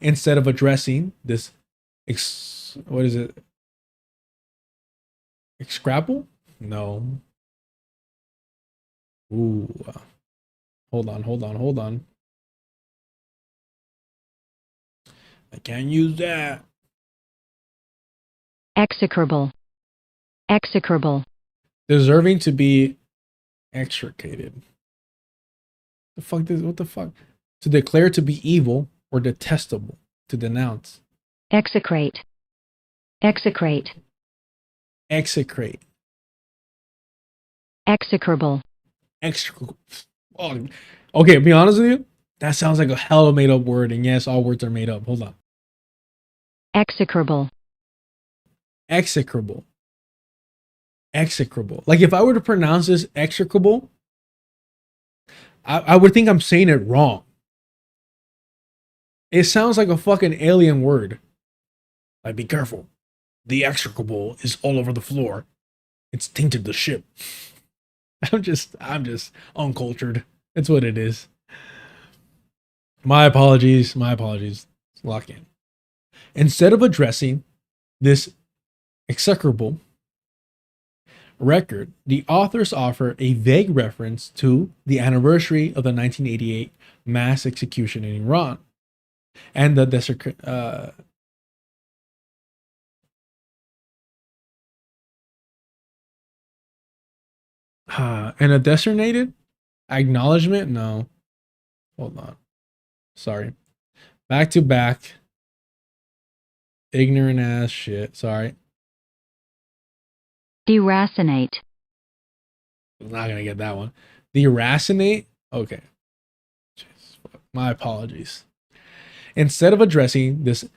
Instead of addressing this, Excrapple? No. Ooh. Hold on. I can't use that. Execrable. Deserving to be extricated. What the fuck? To declare to be evil or detestable. To denounce. Execrate. Execrable. Oh, okay, be honest with you. That sounds like a hell of a made up word. And yes, all words are made up. Hold on. Execrable. Like if I were to pronounce this execrable, I would think I'm saying it wrong. It sounds like a fucking alien word. Like, be careful. The execrable is all over the floor. It's tainted the ship. I'm just uncultured. It's what it is. My apologies. Lock in. Instead of addressing this execrable record, the authors offer a vague reference to the anniversary of the 1988 mass execution in Iran and the and a designated acknowledgement. No, hold on. Sorry. Back to back. Ignorant ass shit. Sorry. Deracinate. I'm not gonna get that one. Deracinate? Okay. Jeez, fuck. My apologies. Instead of addressing this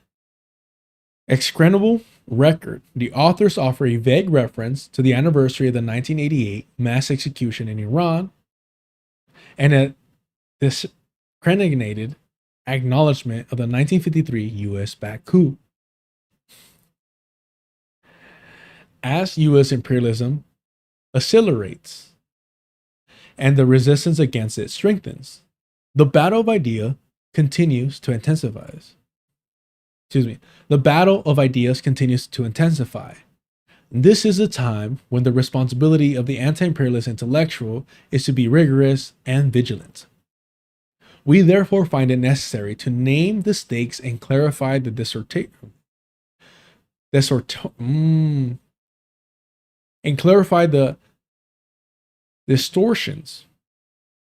execrable record, the authors offer a vague reference to the anniversary of the 1988 mass execution in Iran and acknowledgement of the 1953 US-backed coup. As US imperialism accelerates and the resistance against it strengthens, the battle of ideas continues to intensify. The battle of ideas continues to intensify. This is a time when the responsibility of the anti-imperialist intellectual is to be rigorous and vigilant. We therefore find it necessary to name the stakes and clarify the distortions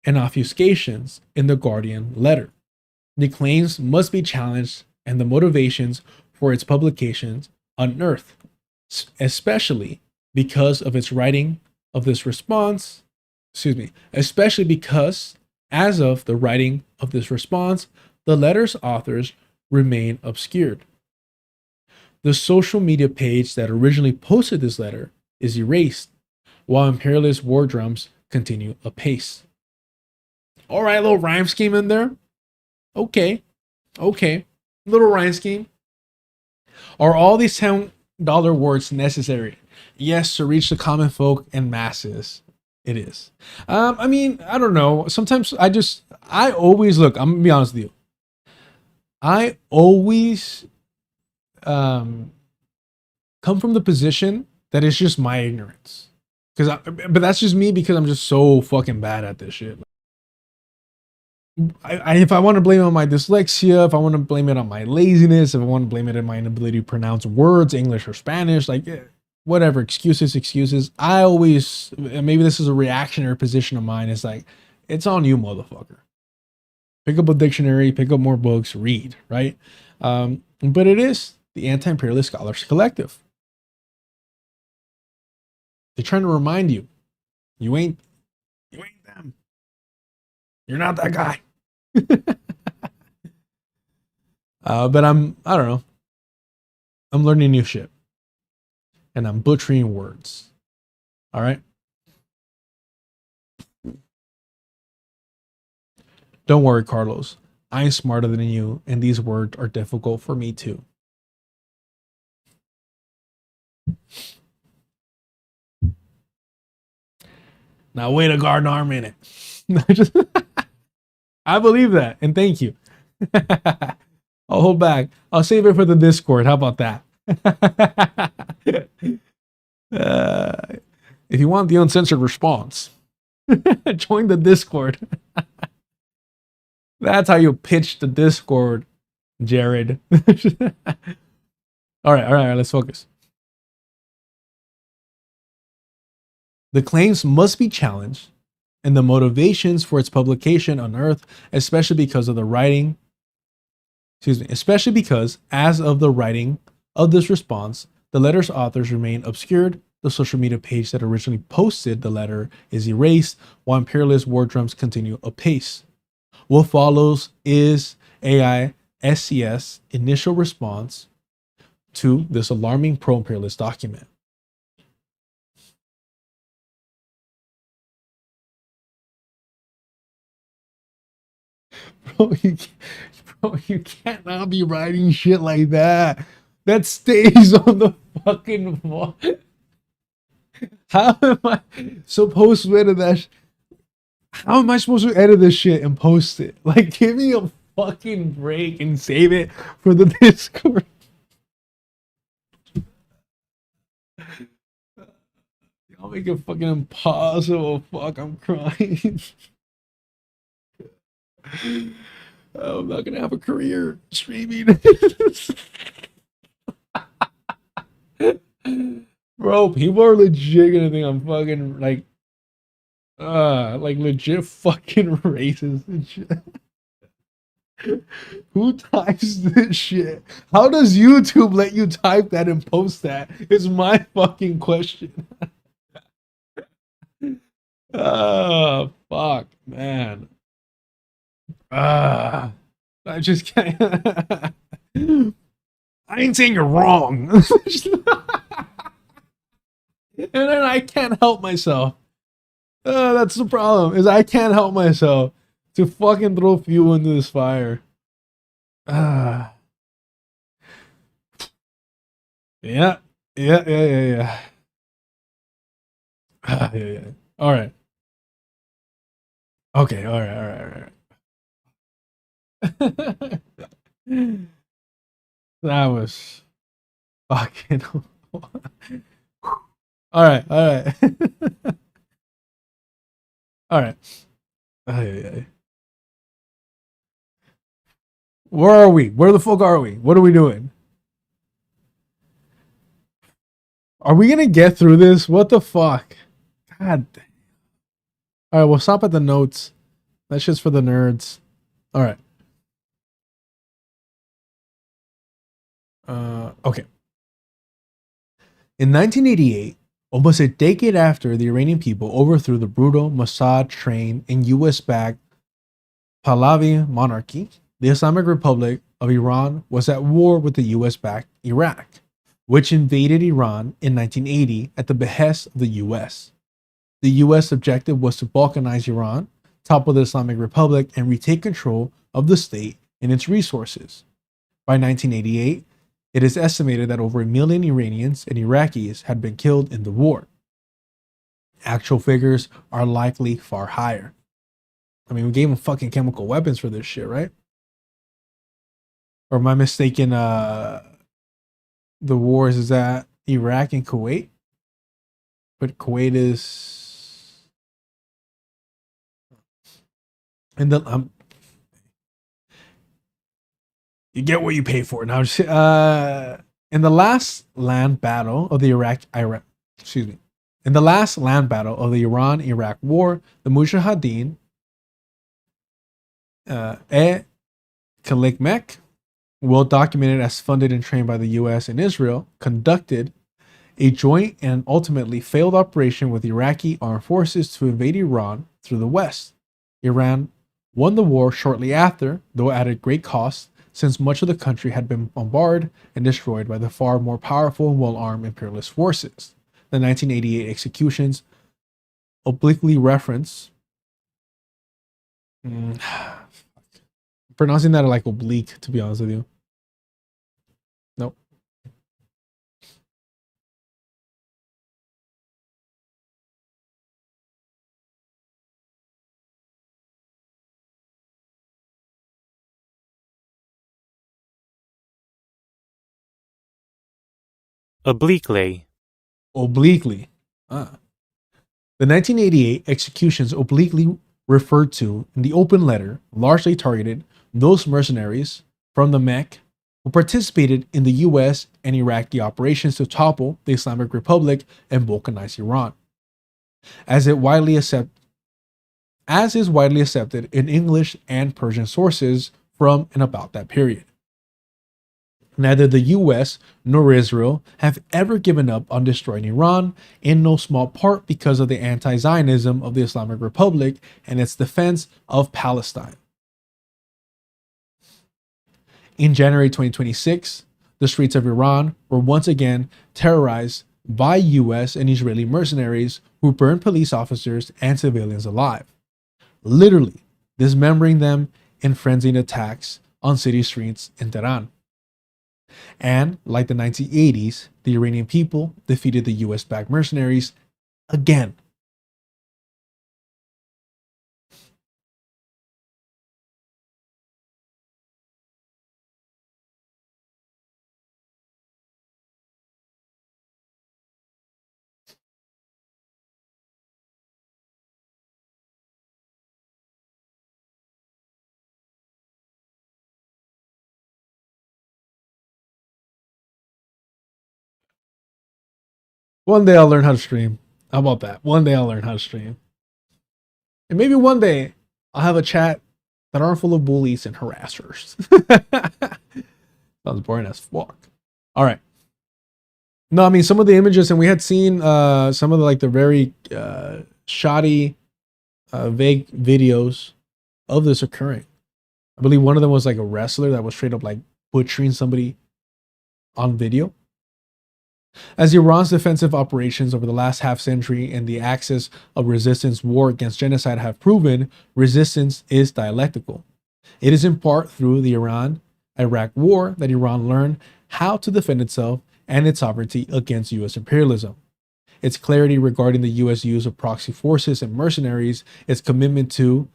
and obfuscations in the Guardian letter. The claims must be challenged and the motivations for its publications unearthed, especially because of its writing of this response, especially because as of the writing of this response, the letter's authors remain obscured. The social media page that originally posted this letter is erased, while imperialist war drums continue apace. All right, little rhyme scheme in there. Okay. Little rhyme scheme. Are all these $10 words necessary? Yes, to reach the common folk and masses. It is. I mean, I don't know. Sometimes I always look, I'm gonna be honest with you. I always come from the position that it's just my ignorance. But that's just me because I'm just so fucking bad at this shit. If I want to blame it on my dyslexia, if I want to blame it on my laziness, if I want to blame it on my inability to pronounce words, English or Spanish, like whatever, excuses. I always, maybe this is a reactionary position of mine. It's like, it's on you, motherfucker. Pick up a dictionary, pick up more books, read, right? But it is the Anti-Imperialist Scholars Collective. They're trying to remind you, you ain't them. You're not that guy. But I don't know. I'm learning new shit. And I'm butchering words. All right? Don't worry, Carlos. I'm smarter than you, and these words are difficult for me too. Now wait a garden minute. I believe that, and thank you. I'll hold back. I'll save it for the Discord. How about that? If you want the uncensored response, join the Discord. That's how you pitch the Discord, Jared. All right, let's focus. The claims must be challenged and the motivations for its publication unearthed, especially because of the writing. Especially because, as of the writing of this response, the letter's authors remain obscured. The social media page that originally posted the letter is erased, while imperialist war drums continue apace. What follows is AISCS initial response to this alarming pro-imperialist document. Bro, you cannot be writing shit like that. That stays on the fucking wall. How am I supposed to edit that? How am I supposed to edit this shit and post it? Like, give me a fucking break and save it for the Discord. Y'all make it fucking impossible. Fuck, I'm crying. I'm not gonna have a career streaming. Bro, people are legit gonna think I'm fucking like legit fucking racist and shit. Who types this shit? How does YouTube let you type that and post that? Is my fucking question. Oh, fuck, man. I just can't. I ain't saying you're wrong. And then I can't help myself. That's the problem, is I can't help myself. to fucking throw fuel into this fire. Yeah. Yeah. Yeah. Yeah. All right. Okay. All right. That was fucking. All right. All right. Where are we? Where the fuck are we? What are we doing? Are we gonna get through this? What the fuck? God. All right, we'll stop at the notes. That's just for the nerds. All right. Okay. In 1988, almost a decade after the Iranian people overthrew the brutal Mossad-trained and US-backed Pahlavi monarchy, the Islamic Republic of Iran was at war with the US-backed Iraq, which invaded Iran in 1980 at the behest of the US. The US objective was to balkanize Iran, topple the Islamic Republic, and retake control of the state and its resources. By 1988, it is estimated that over 1 million Iranians and Iraqis had been killed in the war. Actual figures are likely far higher. I mean, we gave them fucking chemical weapons for this shit, right? Or am I mistaken? The wars is at Iraq and Kuwait, but Kuwait is in the you get what you pay for. Now, in the last land battle of the in the last land battle of the Iran-Iraq War, the Mujahideen, Kalikmek, well documented as funded and trained by the US and Israel, conducted a joint and ultimately failed operation with Iraqi armed forces to invade Iran through the west. Iran won the war shortly after, though at a great cost, since much of the country had been bombarded and destroyed by the far more powerful and well-armed imperialist forces. The 1988 executions obliquely reference pronouncing that like oblique, to be honest with you. Nope. Obliquely. The 1988 executions obliquely referred to in the open letter largely targeted those mercenaries from the MEC who participated in the US and Iraqi operations to topple the Islamic Republic and balkanize Iran. As is widely accepted in English and Persian sources from and about that period. Neither the US nor Israel have ever given up on destroying Iran, in no small part because of the anti-Zionism of the Islamic Republic and its defense of Palestine. In January 2026, the streets of Iran were once again terrorized by US and Israeli mercenaries who burned police officers and civilians alive, literally dismembering them in frenzied attacks on city streets in Tehran. And, like the 1980s, the Iranian people defeated the US-backed mercenaries again. One day I'll learn how to stream. How about that? One day I'll learn how to stream. And maybe one day I'll have a chat that aren't full of bullies and harassers. Sounds boring as fuck. All right. No, I mean, some of the images, and we had seen some of the very shoddy, vague videos of this occurring. I believe one of them was like a wrestler that was straight up like butchering somebody on video. As Iran's defensive operations over the last half century and the axis of resistance war against genocide have proven, resistance is dialectical. It is in part through the Iran-Iraq war that Iran learned how to defend itself and its sovereignty against U.S. imperialism. Its clarity regarding the U.S. use of proxy forces and mercenaries, its commitment to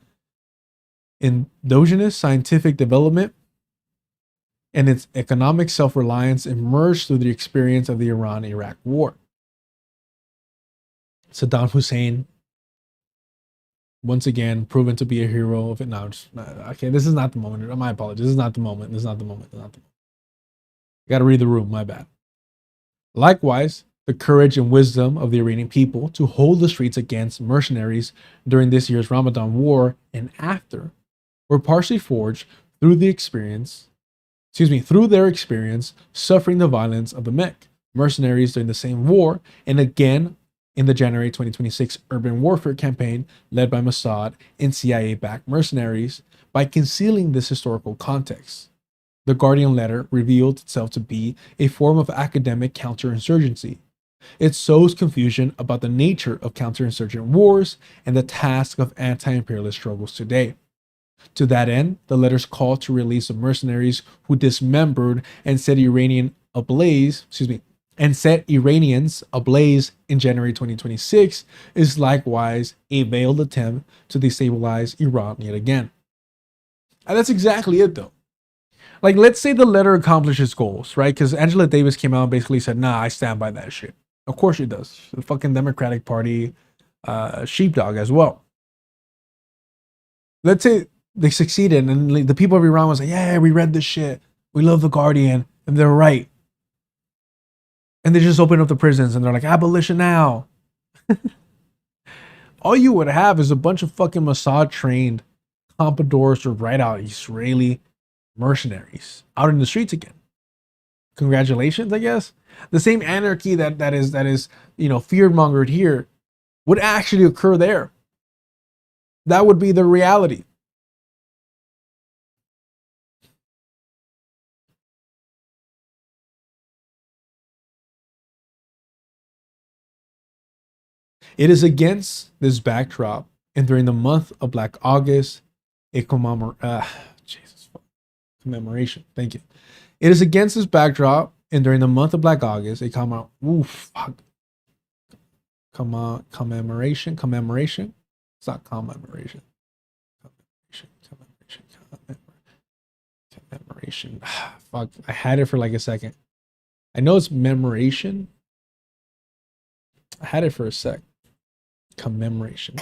endogenous scientific development, and its economic self-reliance emerged through the experience of the Iran-Iraq war. Saddam Hussein, once again, proven to be a hero of it. No, okay, this is not the moment. My apologies. This is not the moment. This is not the moment. This is not the moment. I got to read the room. My bad. Likewise, the courage and wisdom of the Iranian people to hold the streets against mercenaries during this year's Ramadan war and after were partially forged through their experience suffering the violence of the Mek mercenaries during the same war, and again in the January 2026 urban warfare campaign led by Mossad and CIA-backed mercenaries. By concealing this historical context, the Guardian letter revealed itself to be a form of academic counterinsurgency. It sows confusion about the nature of counterinsurgent wars and the task of anti-imperialist struggles today. To that end, the letter's call to release the mercenaries who dismembered and set Iranians ablaze in January 2026 is likewise a veiled attempt to destabilize Iran yet again. And that's exactly it, though. Like, let's say the letter accomplishes goals, right? Because Angela Davis came out and basically said, nah, I stand by that shit. Of course she does. The fucking Democratic Party sheepdog as well. Let's say they succeeded and the people of Iran was like, yeah, we read this shit. We love the Guardian. And they're right. And they just open up the prisons and they're like, abolition now. All you would have is a bunch of fucking Mossad trained compradors or right out Israeli mercenaries out in the streets again. Congratulations, I guess. The same anarchy that is fear mongered here would actually occur there. That would be the reality. It is against this backdrop, and during the month of Black August, a commemoration. Thank you. It is against this backdrop, and during the month of Black August, a commemoration. It's not commemoration. Commemoration. Fuck. I had it for like a second. I know it's memoration. I had it for a sec. Commemoration.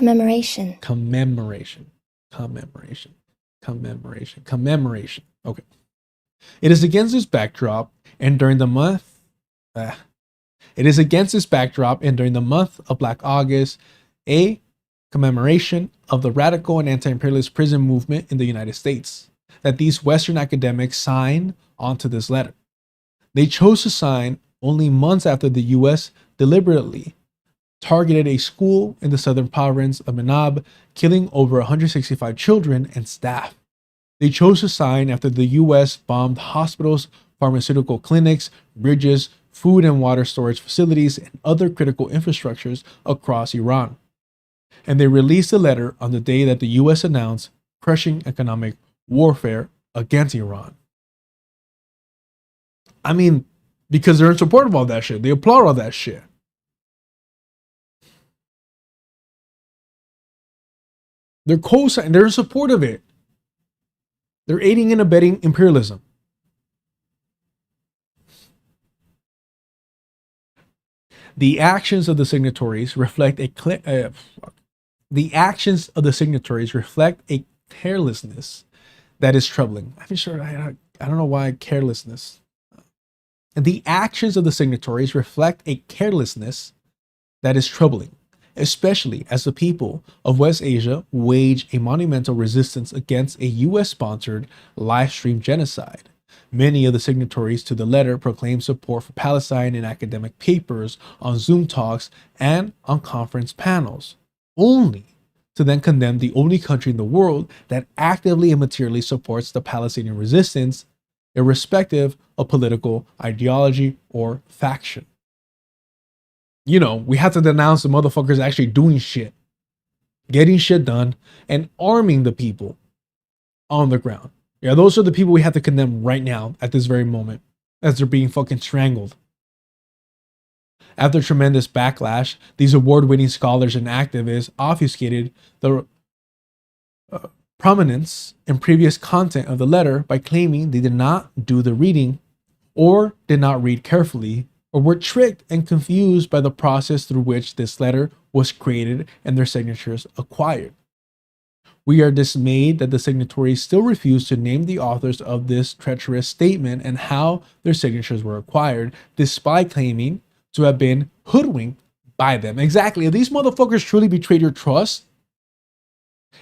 Okay. It is against this backdrop, and during the month of Black August, a commemoration of the radical and anti-imperialist prison movement in the United States, that these Western academics signed onto this letter. They chose to sign only months after the U.S. deliberately targeted a school in the southern province of Manab, killing over 165 children and staff. They chose to sign after the U.S. bombed hospitals, pharmaceutical clinics, bridges, food and water storage facilities, and other critical infrastructures across Iran. And they released a letter on the day that the U.S. announced crushing economic warfare against Iran. I mean, because they're in support of all that shit. They applaud all that shit. They're co-signing, they're in support of it. They're aiding and abetting imperialism. The actions of the signatories reflect a carelessness that is troubling. I'm sure I don't know why carelessness. The actions of the signatories reflect a carelessness that is troubling, especially as the people of West Asia wage a monumental resistance against a US-sponsored live-stream genocide. Many of the signatories to the letter proclaim support for Palestine in academic papers, on Zoom talks, and on conference panels, only to then condemn the only country in the world that actively and materially supports the Palestinian resistance, irrespective of political ideology or faction. You know, we have to denounce the motherfuckers actually doing shit, getting shit done, and arming the people on the ground. Yeah, those are the people we have to condemn right now at this very moment as they're being fucking strangled. After tremendous backlash, these award-winning scholars and activists obfuscated the prominence and previous content of the letter by claiming they did not do the reading or did not read carefully or were tricked and confused by the process through which this letter was created and their signatures acquired. We are dismayed that the signatories still refuse to name the authors of this treacherous statement and how their signatures were acquired, despite claiming to have been hoodwinked by them. Exactly. If these motherfuckers truly betrayed your trust,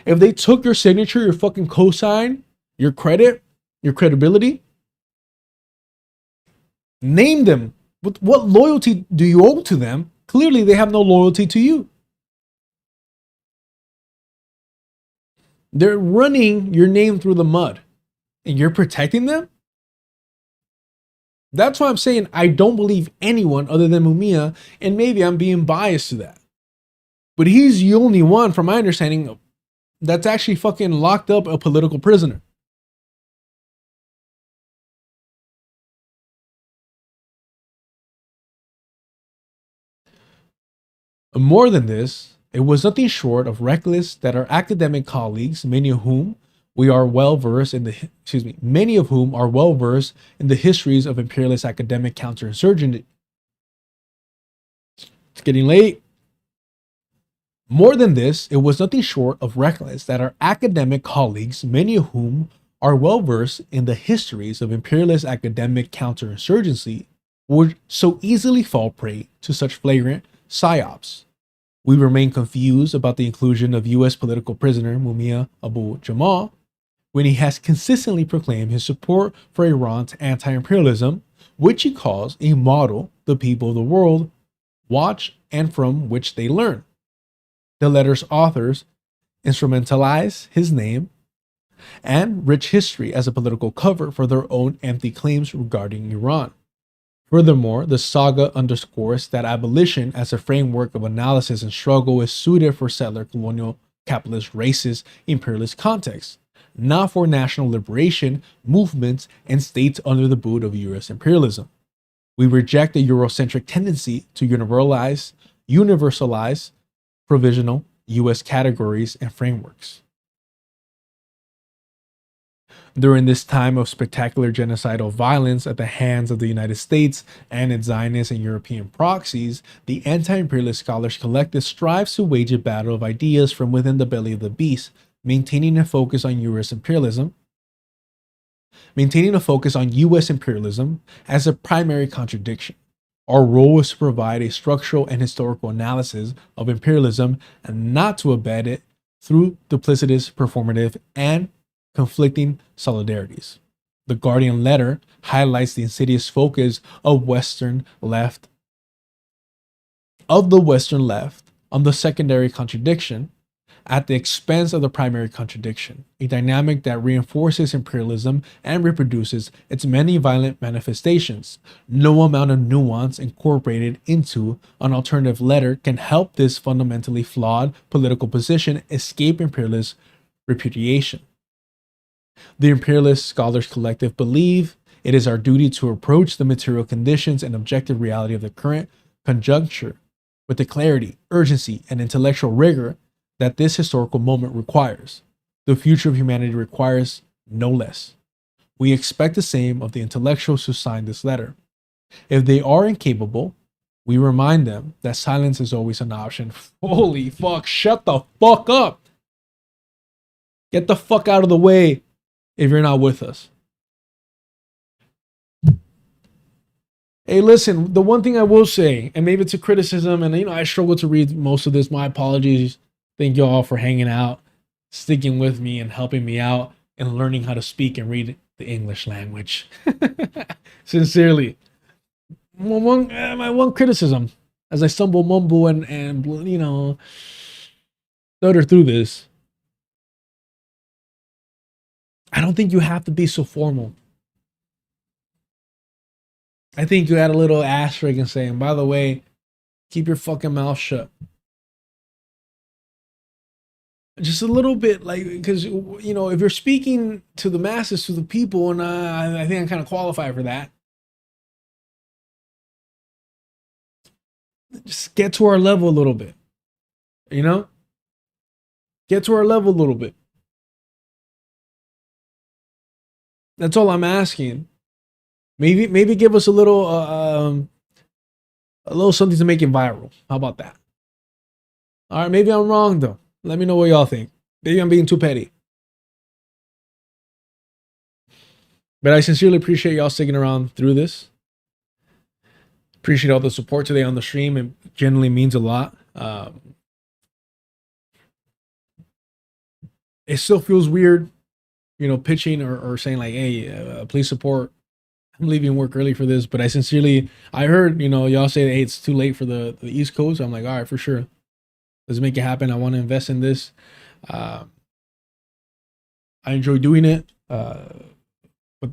if they took your signature, your fucking cosign, your credit, your credibility, name them. What loyalty do you owe to them? Clearly, they have no loyalty to you. They're running your name through the mud, and you're protecting them? That's why I'm saying I don't believe anyone other than Mumia, and maybe I'm being biased to that. But he's the only one, from my understanding, that's actually fucking locked up a political prisoner. More than this, it was nothing short of reckless that our academic colleagues, many of whom are well versed in the histories of imperialist academic counterinsurgency. It's getting late. More than this, it was nothing short of reckless that our academic colleagues, many of whom are well versed in the histories of imperialist academic counterinsurgency, would so easily fall prey to such flagrant psyops. We remain confused about the inclusion of U.S. political prisoner Mumia Abu-Jamal when he has consistently proclaimed his support for Iran's anti-imperialism, which he calls a model the people of the world watch and from which they learn. The letter's authors instrumentalize his name and rich history as a political cover for their own empty claims regarding Iran. Furthermore, the saga underscores that abolition as a framework of analysis and struggle is suited for settler colonial capitalist racist imperialist contexts, not for national liberation movements and states under the boot of US imperialism. We reject the Eurocentric tendency to universalize provisional US categories and frameworks. During this time of spectacular genocidal violence at the hands of the United States and its Zionist and European proxies, the anti-imperialist scholars collective strives to wage a battle of ideas from within the belly of the beast, maintaining a focus on US imperialism as a primary contradiction. Our role is to provide a structural and historical analysis of imperialism and not to abet it through duplicitous, performative, and conflicting solidarities. The Guardian letter highlights the insidious focus of the Western left on the secondary contradiction at the expense of the primary contradiction, a dynamic that reinforces imperialism and reproduces its many violent manifestations. No amount of nuance incorporated into an alternative letter can help this fundamentally flawed political position escape imperialist repudiation. The Imperialist Scholars Collective believe it is our duty to approach the material conditions and objective reality of the current conjuncture with the clarity, urgency, and intellectual rigor that this historical moment requires. The future of humanity requires no less. We expect the same of the intellectuals who signed this letter. If they are incapable, we remind them that silence is always an option. Holy fuck, shut the fuck up! Get the fuck out of the way if you're not with us. Hey, listen, the one thing I will say, and maybe it's a criticism, and I struggle to read most of this. My apologies. Thank you all for hanging out, sticking with me, and helping me out and learning how to speak and read the English language. Sincerely. My one criticism, as I stumble, mumble, and stutter through this, I don't think you have to be so formal. I think you add a little asterisk and saying, by the way, Keep your fucking mouth shut. Just a little bit, like, because, you know, if you're speaking to the masses, to the people, and I think I kind of qualify for that. Just get to our level a little bit, you know? Get to our level a little bit. That's all I'm asking. Maybe give us a little something to make it viral. How about that? All right, maybe I'm wrong though. Let me know what y'all think. Maybe I'm being too petty. But I sincerely appreciate y'all sticking around through this. Appreciate all the support today on the stream. It generally means a lot. It still feels weird, you know, pitching or saying like, hey, please support. I'm leaving work early for this, but I heard, you know, y'all say, hey, it's too late for the East Coast. I'm like, all right, for sure. Let's make it happen. I want to invest in this. I enjoy doing it. But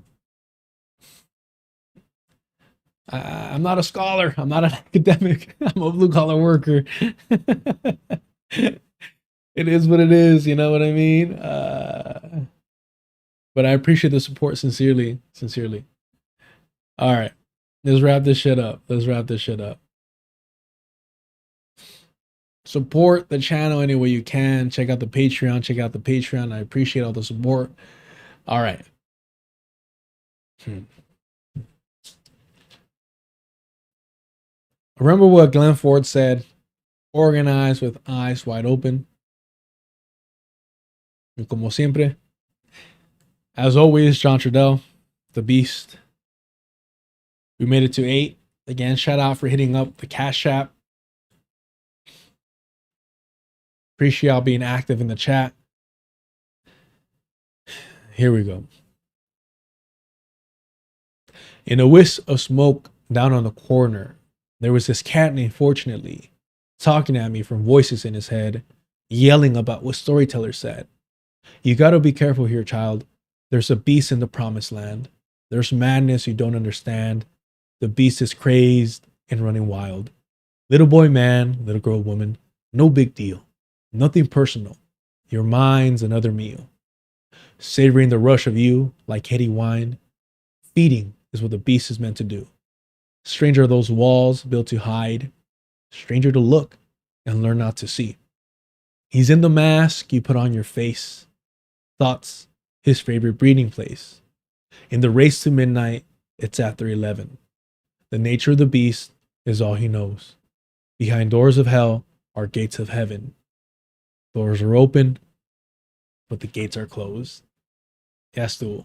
I'm not a scholar. I'm not an academic. I'm a blue collar worker. It is what it is. You know what I mean? But I appreciate the support sincerely. All right. Let's wrap this shit up. Support the channel any way you can. Check out the Patreon. I appreciate all the support. All right. Remember what Glenn Ford said? Organize with eyes wide open. Y como siempre, as always, John Trudell, the Beast. We made it to 8. Again, shout out for hitting up the Cash App. Appreciate y'all being active in the chat. Here we go. In a wisp of smoke down on the corner, there was this cat named Fortunately talking at me from voices in his head, yelling about what storytellers said. You gotta be careful here, child. There's a beast in the promised land. There's madness you don't understand. The beast is crazed and running wild. Little boy, man, little girl, woman, no big deal. Nothing personal. Your mind's another meal. Savoring the rush of you like heady wine. Feeding is what the beast is meant to do. Stranger are those walls built to hide. Stranger to look and learn not to see. He's in the mask you put on your face. Thoughts, his favorite breeding place. In the race to midnight, it's after 11. The nature of the beast is all he knows. Behind doors of hell are gates of heaven. Doors are open, but the gates are closed. Ya estuvo.